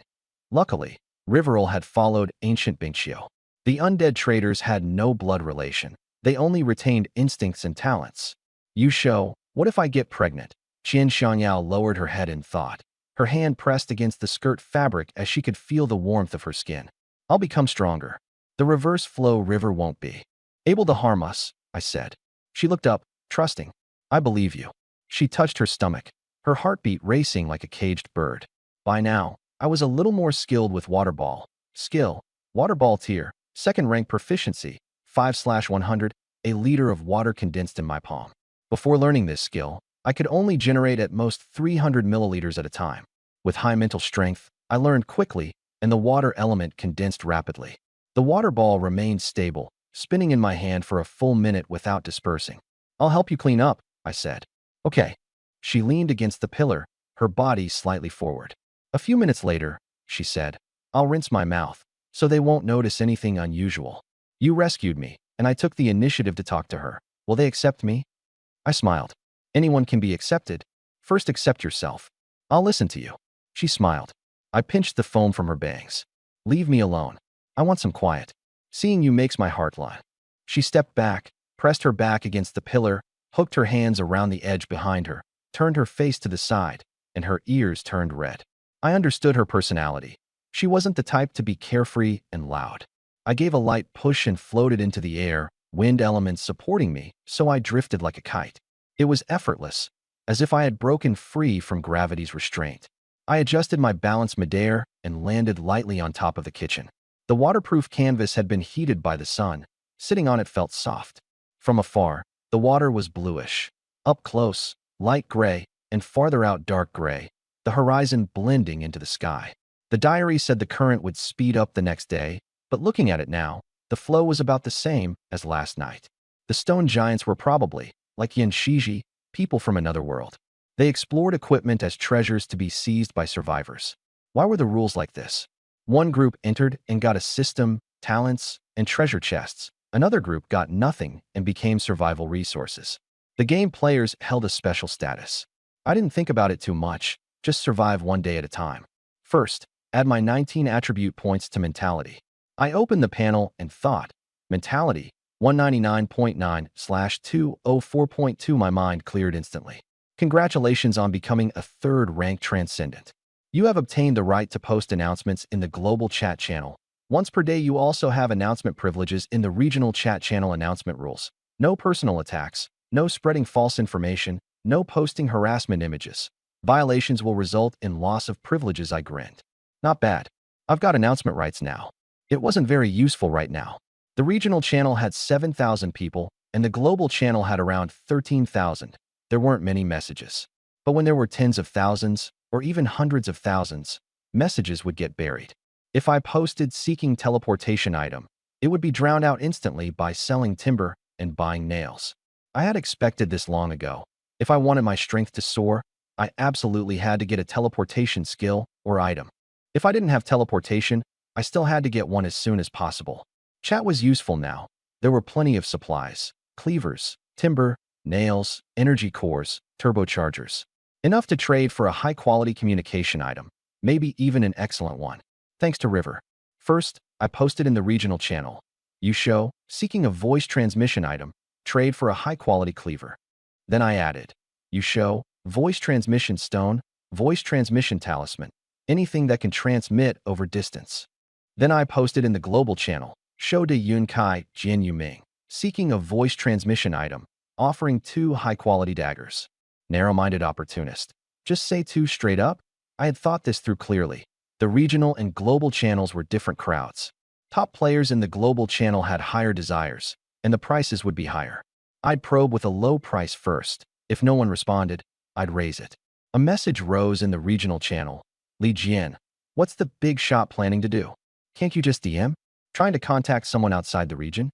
Luckily, Riverol had followed ancient Bingqiu. The undead traders had no blood relation. They only retained instincts and talents. You show, what if I get pregnant? Qian Shangyao lowered her head in thought. Her hand pressed against the skirt fabric as she could feel the warmth of her skin. I'll become stronger. The reverse flow river won't be able to harm us, I said. She looked up, trusting. I believe you. She touched her stomach, her heartbeat racing like a caged bird. By now, I was a little more skilled with Water Ball. Skill, Water Ball tier, 2nd rank proficiency, 5/100, a liter of water condensed in my palm. Before learning this skill, I could only generate at most 300 milliliters at a time. With high mental strength, I learned quickly, and the water element condensed rapidly. The water ball remained stable, spinning in my hand for a full minute without dispersing. "I'll help you clean up," I said. "Okay." She leaned against the pillar, her body slightly forward. A few minutes later, she said, "I'll rinse my mouth, so they won't notice anything unusual. You rescued me, and I took the initiative to talk to her. Will they accept me?" I smiled. "Anyone can be accepted. First accept yourself. I'll listen to you." She smiled. I pinched the foam from her bangs. "Leave me alone. I want some quiet. Seeing you makes my heart lie." She stepped back, pressed her back against the pillar, hooked her hands around the edge behind her, turned her face to the side, and her ears turned red. I understood her personality. She wasn't the type to be carefree and loud. I gave a light push and floated into the air, wind elements supporting me, so I drifted like a kite. It was effortless, as if I had broken free from gravity's restraint. I adjusted my balance midair and landed lightly on top of the kitchen. The waterproof canvas had been heated by the sun. Sitting on it felt soft. From afar, the water was bluish. Up close, light gray, and farther out dark gray, the horizon blending into the sky. The diary said the current would speed up the next day, but looking at it now, the flow was about the same as last night. The stone giants were probably, like Yin Shiji, people from another world. They explored equipment as treasures to be seized by survivors. Why were the rules like this? One group entered and got a system, talents, and treasure chests. Another group got nothing and became survival resources. The game players held a special status. I didn't think about it too much, just survive one day at a time. First, add my 19 attribute points to mentality. I opened the panel and thought, mentality, 199.9/204.2. My mind cleared instantly. Congratulations on becoming a third-rank transcendent. You have obtained the right to post announcements in the global chat channel. Once per day, you also have announcement privileges in the regional chat channel announcement rules. No personal attacks, no spreading false information, no posting harassment images. Violations will result in loss of privileges. I grinned. Not bad. I've got announcement rights now. It wasn't very useful right now. The regional channel had 7,000 people, and the global channel had around 13,000. There weren't many messages. But when there were tens of thousands, or even hundreds of thousands, messages would get buried. If I posted seeking teleportation item, it would be drowned out instantly by selling timber and buying nails. I had expected this long ago. If I wanted my strength to soar, I absolutely had to get a teleportation skill or item. If I didn't have teleportation, I still had to get one as soon as possible. Chat was useful now. There were plenty of supplies, cleavers, timber, nails, energy cores, turbochargers. Enough to trade for a high-quality communication item, maybe even an excellent one. Thanks to River. First, I posted in the regional channel. You show, seeking a voice transmission item, trade for a high-quality cleaver. Then I added, you show, voice transmission stone, voice transmission talisman, anything that can transmit over distance. Then I posted in the global channel, show de Yun Kai Jian Yuming, seeking a voice transmission item, offering 2 high-quality daggers. Narrow-minded opportunist. Just say 2 straight up? I had thought this through clearly. The regional and global channels were different crowds. Top players in the global channel had higher desires, and the prices would be higher. I'd probe with a low price first. If no one responded, I'd raise it. A message rose in the regional channel. Li Jian, what's the big shot planning to do? Can't you just DM? Trying to contact someone outside the region?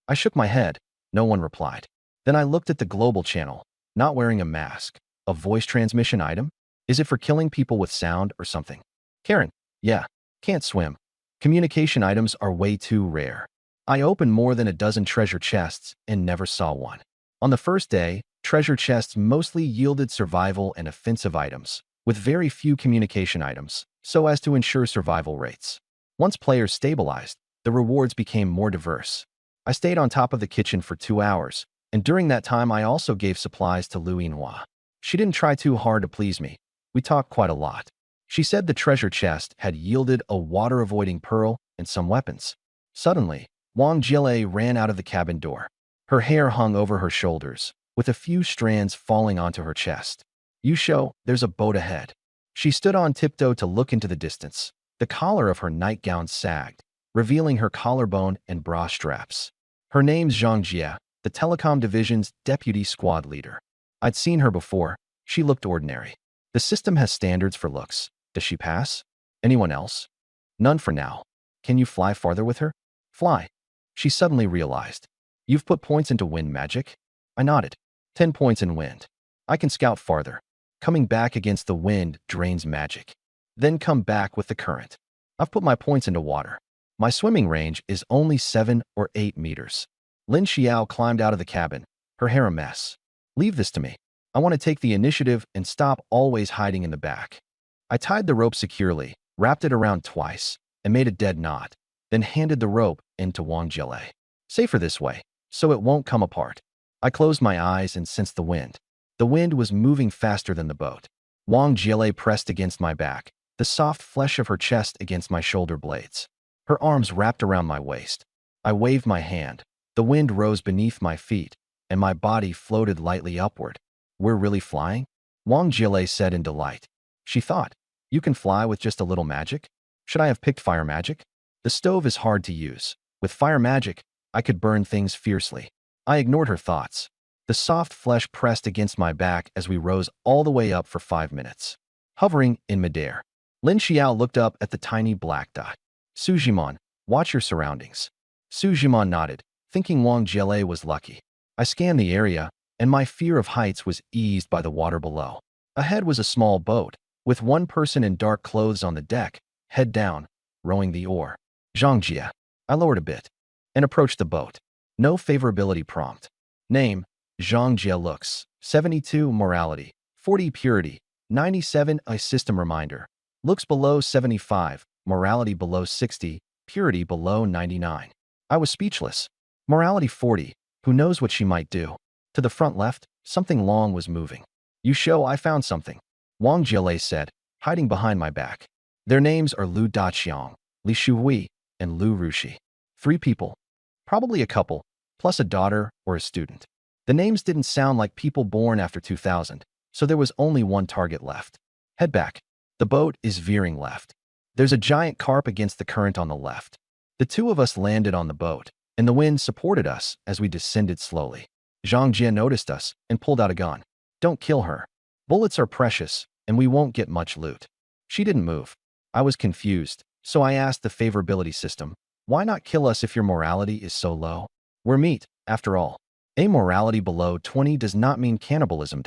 I shook my head. No one replied. Then I looked at the global channel. Not wearing a mask. A voice transmission item? Is it for killing people with sound or something? Karen, yeah, can't swim. Communication items are way too rare. I opened more than a dozen treasure chests and never saw one. On the first day, treasure chests mostly yielded survival and offensive items, with very few communication items, so as to ensure survival rates. Once players stabilized, the rewards became more diverse. I stayed on top of the kitchen for 2 hours, and during that time I also gave supplies to Lu Yinhua. She didn't try too hard to please me. We talked quite a lot. She said the treasure chest had yielded a water-avoiding pearl and some weapons. Suddenly, Wang Jile ran out of the cabin door. Her hair hung over her shoulders, with a few strands falling onto her chest. You show, there's a boat ahead. She stood on tiptoe to look into the distance. The collar of her nightgown sagged, revealing her collarbone and bra straps. Her name's Zhang Jie, the telecom division's deputy squad leader. I'd seen her before. She looked ordinary. The system has standards for looks. Does she pass? Anyone else? None for now. Can you fly farther with her? Fly. She suddenly realized. You've put points into wind magic? I nodded. 10 points in wind. I can scout farther. Coming back against the wind drains magic. Then come back with the current. I've put my points into water. My swimming range is only 7 or 8 meters. Lin Xiao climbed out of the cabin, her hair a mess. Leave this to me. I want to take the initiative and stop always hiding in the back. I tied the rope securely, wrapped it around twice, and made a dead knot, then handed the rope into Wang Jielei. Safer this way, so it won't come apart. I closed my eyes and sensed the wind. The wind was moving faster than the boat. Wang Jielei pressed against my back, the soft flesh of her chest against my shoulder blades. Her arms wrapped around my waist. I waved my hand. The wind rose beneath my feet, and my body floated lightly upward. We're really flying? Wang Jielei said in delight. She thought, you can fly with just a little magic? Should I have picked fire magic? The stove is hard to use. With fire magic, I could burn things fiercely. I ignored her thoughts. The soft flesh pressed against my back as we rose all the way up for 5 minutes. Hovering in midair, Lin Xiao looked up at the tiny black dot. Sujimon, watch your surroundings. Sujimon nodded, thinking Wang Jielei was lucky. I scanned the area, and my fear of heights was eased by the water below. Ahead was a small boat, with one person in dark clothes on the deck, head down, rowing the oar. Zhangjie. I lowered a bit and approached the boat. No favorability prompt. Name, Zhangjie. Looks, 72 morality, 40 purity, 97 a system reminder. Looks below 75, morality below 60, purity below 99. I was speechless. Morality 40, who knows what she might do? To the front left, something long was moving. You show I found something, Wang Jielei said, hiding behind my back. Their names are Lu Daqiang, Li Shuhui, and Lu Rushi. 3 people. Probably a couple, plus a daughter or a student. The names didn't sound like people born after 2000, so there was only one target left. Head back. The boat is veering left. There's a giant carp against the current on the left. The 2 of us landed on the boat, and the wind supported us as we descended slowly. Zhangjie noticed us and pulled out a gun. Don't kill her. Bullets are precious, and we won't get much loot. She didn't move. I was confused, so I asked the favorability system, why not kill us if your morality is so low? We're meat, after all. A morality below 20 does not mean cannibalism.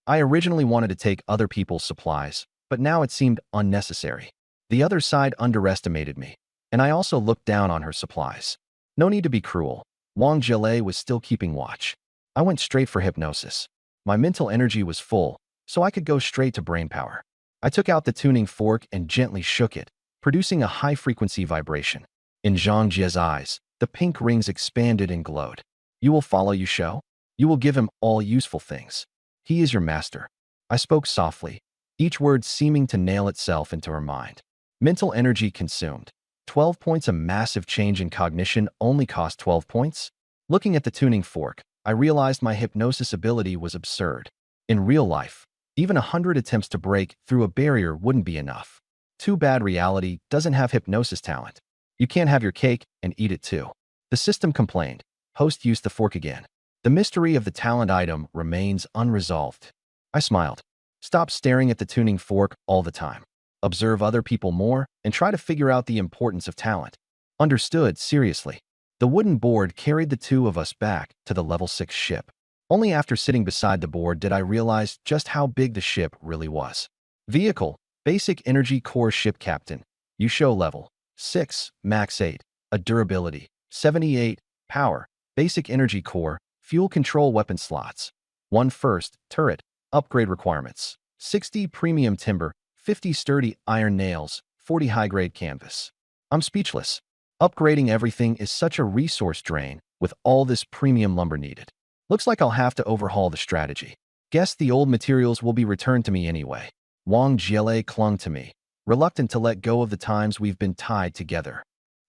I originally wanted to take other people's supplies, but now it seemed unnecessary. The other side underestimated me, and I also looked down on her supplies. No need to be cruel. Wang Jielei was still keeping watch. I went straight for hypnosis. My mental energy was full, so I could go straight to brain power. I took out the tuning fork and gently shook it, producing a high-frequency vibration. In Zhangjie's eyes, the pink rings expanded and glowed. You will follow you show? You will give him all useful things. He is your master. I spoke softly, each word seeming to nail itself into her mind. Mental energy consumed. 12 points. A massive change in cognition only cost 12 points? Looking at the tuning fork, I realized my hypnosis ability was absurd. In real life, even 100 attempts to break through a barrier wouldn't be enough. Too bad reality doesn't have hypnosis talent. You can't have your cake and eat it too. The system complained. Host used the fork again. The mystery of the talent item remains unresolved. I smiled. Stop staring at the tuning fork all the time. Observe other people more and try to figure out the importance of talent. Understood, seriously. The wooden board carried the 2 of us back to the level 6 ship. Only after sitting beside the board did I realize just how big the ship really was. Vehicle, Basic Energy Core Ship Captain. You show level 6, max 8. A durability, 78. Power, Basic Energy Core, Fuel Control Weapon Slots. 1 first, turret, upgrade requirements. 60 premium timber, 50 sturdy iron nails, 40 high-grade canvas. I'm speechless. Upgrading everything is such a resource drain with all this premium lumber needed. Looks like I'll have to overhaul the strategy. Guess the old materials will be returned to me anyway. Wang Jielei clung to me, reluctant to let go of the times we've been tied together.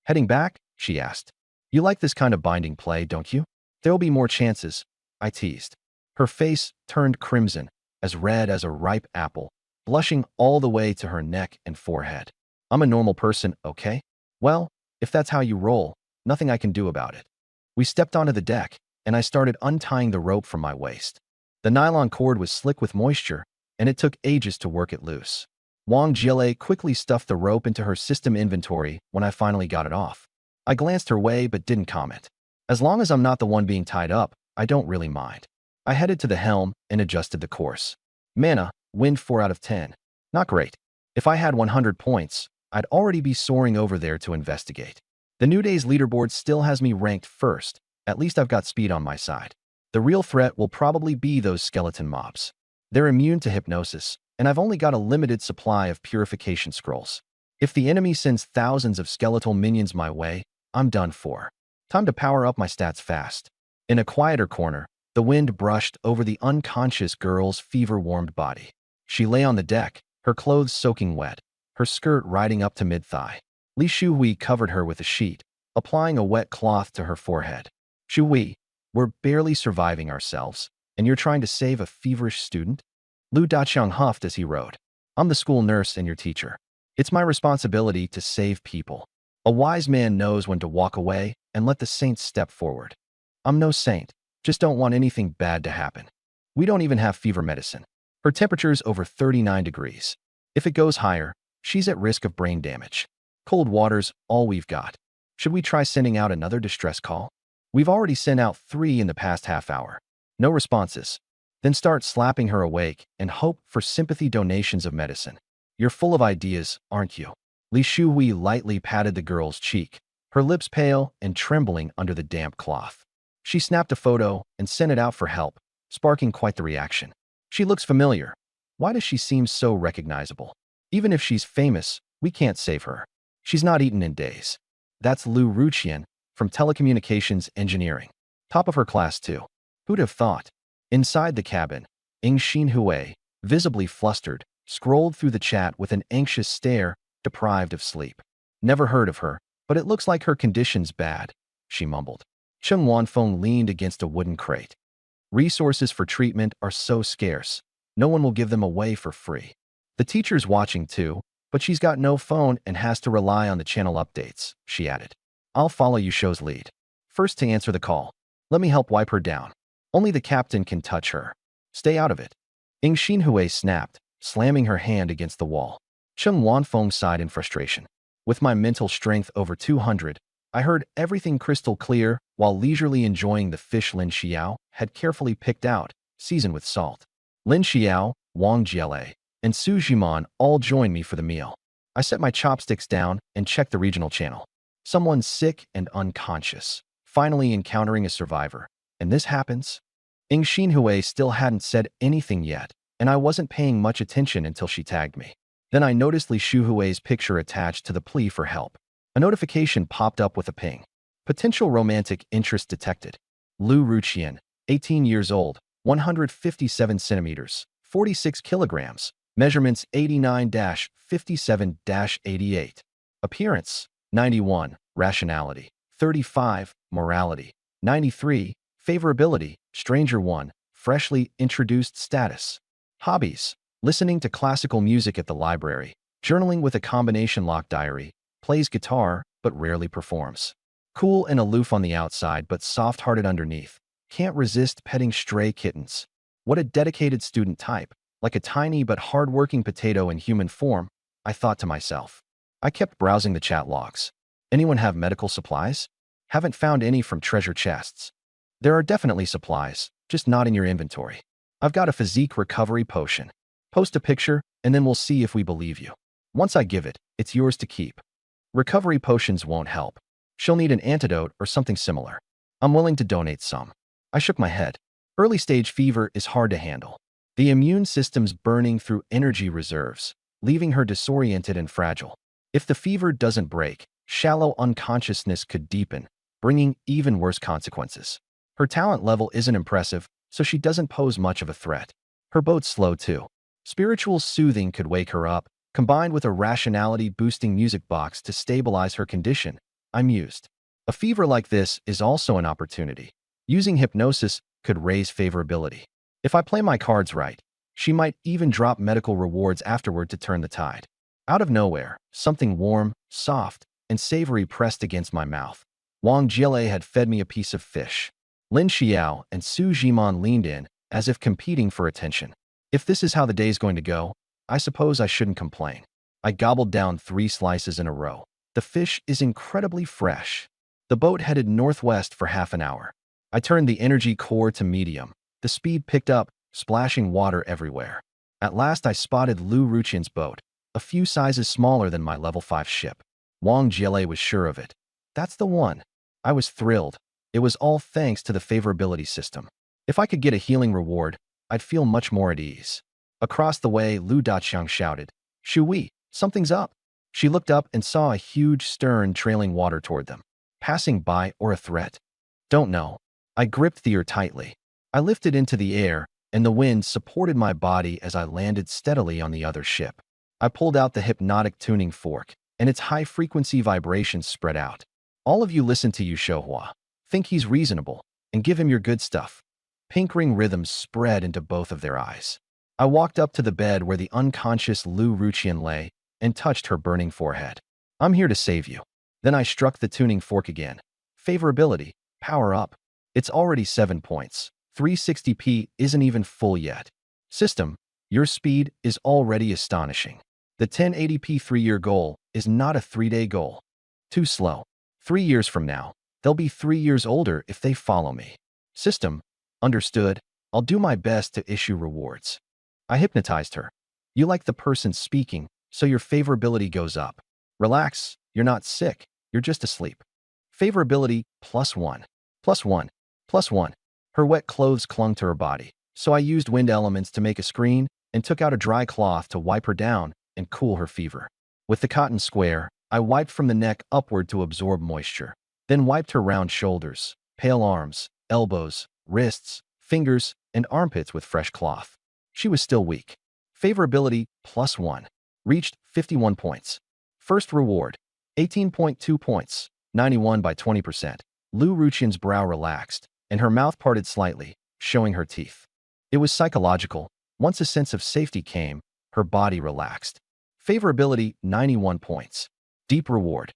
Heading back? She asked. You like this kind of binding play, don't you? There'll be more chances, I teased. Her face turned crimson, as red as a ripe apple, blushing all the way to her neck and forehead. I'm a normal person, okay? Well, if that's how you roll, nothing I can do about it. We stepped onto the deck, and I started untying the rope from my waist. The nylon cord was slick with moisture, and it took ages to work it loose. Wang Jiele quickly stuffed the rope into her system inventory when I finally got it off. I glanced her way but didn't comment. As long as I'm not the one being tied up, I don't really mind. I headed to the helm and adjusted the course. Mana, wind 4 out of 10. Not great. If I had 100 points, I'd already be soaring over there to investigate. The New Day's leaderboard still has me ranked first. At least I've got speed on my side. The real threat will probably be those skeleton mobs. They're immune to hypnosis, and I've only got a limited supply of purification scrolls. If the enemy sends thousands of skeletal minions my way, I'm done for. Time to power up my stats fast. In a quieter corner, the wind brushed over the unconscious girl's fever-warmed body. She lay on the deck, her clothes soaking wet, her skirt riding up to mid-thigh. Li Shuhui covered her with a sheet, applying a wet cloth to her forehead. Shuhui, we're barely surviving ourselves, and you're trying to save a feverish student? Lu Daqiang huffed as he rode. I'm the school nurse and your teacher. It's my responsibility to save people. A wise man knows when to walk away and let the saints step forward. I'm no saint, just don't want anything bad to happen. We don't even have fever medicine. Her temperature's over 39 degrees. If it goes higher, she's at risk of brain damage. Cold water's all we've got. Should we try sending out another distress call? We've already sent out 3 in the past half hour. No responses. Then start slapping her awake and hope for sympathy donations of medicine. You're full of ideas, aren't you? Li Shuhui lightly patted the girl's cheek, her lips pale and trembling under the damp cloth. She snapped a photo and sent it out for help, sparking quite the reaction. She looks familiar. Why does she seem so recognizable? Even if she's famous, we can't save her. She's not eaten in days. That's Lu Ruqian from Telecommunications Engineering. Top of her class too. Who'd have thought? Inside the cabin, Ing Xinhui, visibly flustered, scrolled through the chat with an anxious stare, deprived of sleep. Never heard of her, but it looks like her condition's bad, she mumbled. Cheng Wanfeng leaned against a wooden crate. Resources for treatment are so scarce. No one will give them away for free. The teacher's watching too, but she's got no phone and has to rely on the channel updates, she added. I'll follow Yusho's lead. First to answer the call. Let me help wipe her down. Only the captain can touch her. Stay out of it. Ing Xinhui snapped, slamming her hand against the wall. Cheng Wanfeng sighed in frustration. With my mental strength over 200, I heard everything crystal clear while leisurely enjoying the fish Lin Xiao had carefully picked out, seasoned with salt. Lin Xiao, Wang Jiele, and Su Jiman all joined me for the meal. I set my chopsticks down and checked the regional channel. Someone's sick and unconscious, finally encountering a survivor. And this happens? Ing Xinhui still hadn't said anything yet, and I wasn't paying much attention until she tagged me. Then I noticed Li Shuhui's picture attached to the plea for help. A notification popped up with a ping. Potential romantic interest detected. Lu Ruqian, 18 years old, 157 centimeters, 46 kilograms, measurements 89-57-88. Appearance, 91, rationality, 35, morality, 93, favorability, stranger 1, freshly introduced status. Hobbies, listening to classical music at the library, journaling with a combination lock diary, plays guitar but rarely performs. Cool and aloof on the outside but soft-hearted underneath. Can't resist petting stray kittens. What a dedicated student type, like a tiny but hard-working potato in human form, I thought to myself. I kept browsing the chat logs. Anyone have medical supplies? Haven't found any from treasure chests. There are definitely supplies, just not in your inventory. I've got a physique recovery potion. Post a picture, and then we'll see if we believe you. Once I give it, it's yours to keep. Recovery potions won't help. She'll need an antidote or something similar. I'm willing to donate some. I shook my head. Early-stage fever is hard to handle. The immune system's burning through energy reserves, leaving her disoriented and fragile. If the fever doesn't break, shallow unconsciousness could deepen, bringing even worse consequences. Her talent level isn't impressive, so she doesn't pose much of a threat. Her boat's slow too. Spiritual soothing could wake her up, combined with a rationality-boosting music box to stabilize her condition, I mused. A fever like this is also an opportunity. Using hypnosis could raise favorability. If I play my cards right, she might even drop medical rewards afterward to turn the tide. Out of nowhere, something warm, soft, and savory pressed against my mouth. Wang Jiele had fed me a piece of fish. Lin Xiao and Su Jiman leaned in, as if competing for attention. If this is how the day's going to go, I suppose I shouldn't complain. I gobbled down 3 slices in a row. The fish is incredibly fresh. The boat headed northwest for half an hour. I turned the energy core to medium. The speed picked up, splashing water everywhere. At last I spotted Lu Ruqian's boat, a few sizes smaller than my level 5 ship. Wang Jiele was sure of it. That's the one. I was thrilled. It was all thanks to the favorability system. If I could get a healing reward, I'd feel much more at ease. Across the way, Lu Daqiang shouted, "Shu Wei, something's up." She looked up and saw a huge stern trailing water toward them. Passing by or a threat? Don't know. I gripped the oar tightly. I lifted into the air, and the wind supported my body as I landed steadily on the other ship. I pulled out the hypnotic tuning fork, and its high-frequency vibrations spread out. All of you listen to Yu Shouhua. Think he's reasonable, and give him your good stuff. Pink ring rhythms spread into both of their eyes. I walked up to the bed where the unconscious Lu Ruqian lay and touched her burning forehead. I'm here to save you. Then I struck the tuning fork again. Favorability, power up. It's already 7 points. 360p isn't even full yet. System, your speed is already astonishing. The 1080p 3-year goal is not a 3-day goal. Too slow. 3 years from now, they'll be 3 years older if they follow me. System, understood. I'll do my best to issue rewards. I hypnotized her. You like the person speaking, so your favorability goes up. Relax, you're not sick, you're just asleep. Favorability +1. +1. +1. Her wet clothes clung to her body, so I used wind elements to make a screen and took out a dry cloth to wipe her down and cool her fever. With the cotton square, I wiped from the neck upward to absorb moisture, then wiped her round shoulders, pale arms, elbows, wrists, fingers, and armpits with fresh cloth. She was still weak. Favorability +1. Reached 51 points. First reward, 18.2 points, 91 by 20%. Lu Ruqian's brow relaxed, and her mouth parted slightly, showing her teeth. It was psychological. Once a sense of safety came, her body relaxed. Favorability 91 points. Deep reward.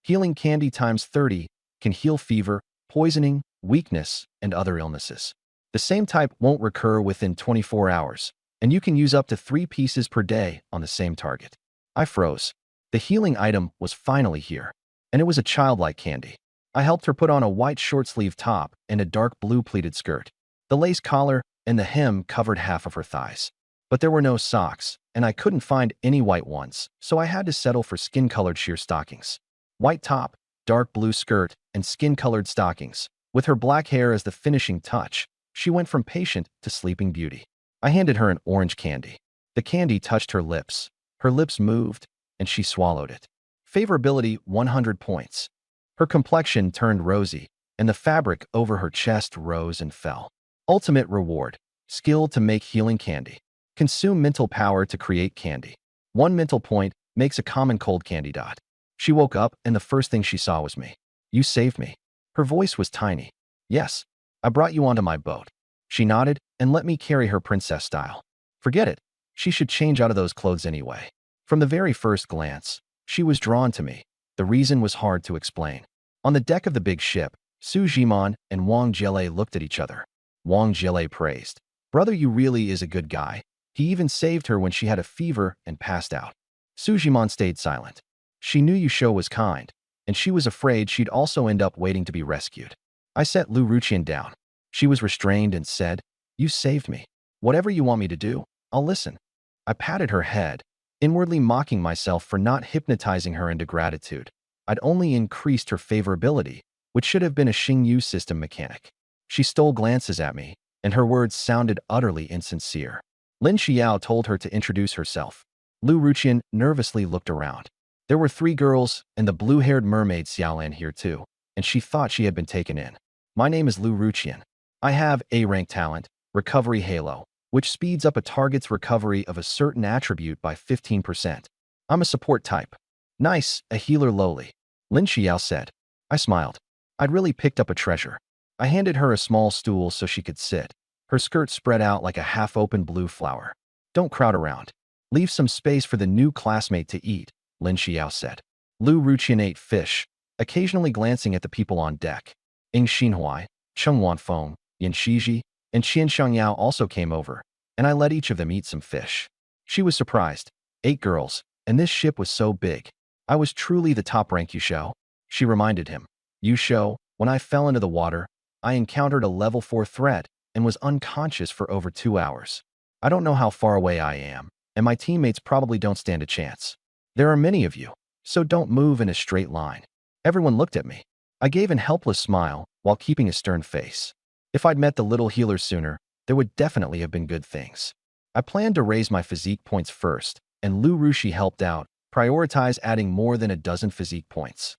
Healing candy times 30 can heal fever, poisoning, weakness, and other illnesses. The same type won't recur within 24 hours, and you can use up to 3 pieces per day on the same target. I froze. The healing item was finally here, and it was a childlike candy. I helped her put on a white short-sleeve top and a dark blue pleated skirt. The lace collar and the hem covered half of her thighs. But there were no socks, and I couldn't find any white ones, so I had to settle for skin-colored sheer stockings. White top, dark blue skirt, and skin-colored stockings. With her black hair as the finishing touch, she went from patient to sleeping beauty. I handed her an orange candy. The candy touched her lips. Her lips moved, and she swallowed it. Favorability 100 points. Her complexion turned rosy, and the fabric over her chest rose and fell. Ultimate reward. Skill to make healing candy. Consume mental power to create candy. 1 mental point makes a common cold candy dot. She woke up, and the first thing she saw was me. You saved me. Her voice was tiny. Yes, I brought you onto my boat. She nodded and let me carry her princess style. Forget it. She should change out of those clothes anyway. From the very first glance, she was drawn to me. The reason was hard to explain. On the deck of the big ship, Su Jiman and Wang Jiele looked at each other. Wang Jiele praised. Brother Yu really is a good guy. He even saved her when she had a fever and passed out. Su Jiman stayed silent. She knew Yu Shou was kind, and she was afraid she'd also end up waiting to be rescued. I set Lu Ruqian down. She was restrained and said, You saved me. Whatever you want me to do, I'll listen. I patted her head, inwardly mocking myself for not hypnotizing her into gratitude. I'd only increased her favorability, which should have been a Xingyu system mechanic. She stole glances at me, and her words sounded utterly insincere. Lin Xiao told her to introduce herself. Lu Ruqian nervously looked around. There were 3 girls and the blue-haired mermaid Xiaolan here too, and she thought she had been taken in. My name is Lu Ruqian. I have A-rank talent, Recovery Halo, which speeds up a target's recovery of a certain attribute by 15%. I'm a support type. Nice, a healer lowly. Lin Xiao said. I smiled. I'd really picked up a treasure. I handed her a small stool so she could sit. Her skirt spread out like a half-open blue flower. Don't crowd around. Leave some space for the new classmate to eat, Lin Xiao said. Lu Ruqian ate fish, occasionally glancing at the people on deck. Ing Xinhuai, Cheng Wanfeng, Yin Shiji, And Qian Shangyao also came over, and I let each of them eat some fish. She was surprised. 8 girls, and this ship was so big. I was truly the top rank, Yushou. She reminded him. Yushou, when I fell into the water, I encountered a level 4 threat and was unconscious for over 2 hours. I don't know how far away I am, and my teammates probably don't stand a chance. There are many of you, so don't move in a straight line. Everyone looked at me. I gave an helpless smile while keeping a stern face. If I'd met the little healer sooner, there would definitely have been good things. I planned to raise my physique points first, and Lu Rushi helped out, prioritize adding more than a dozen physique points.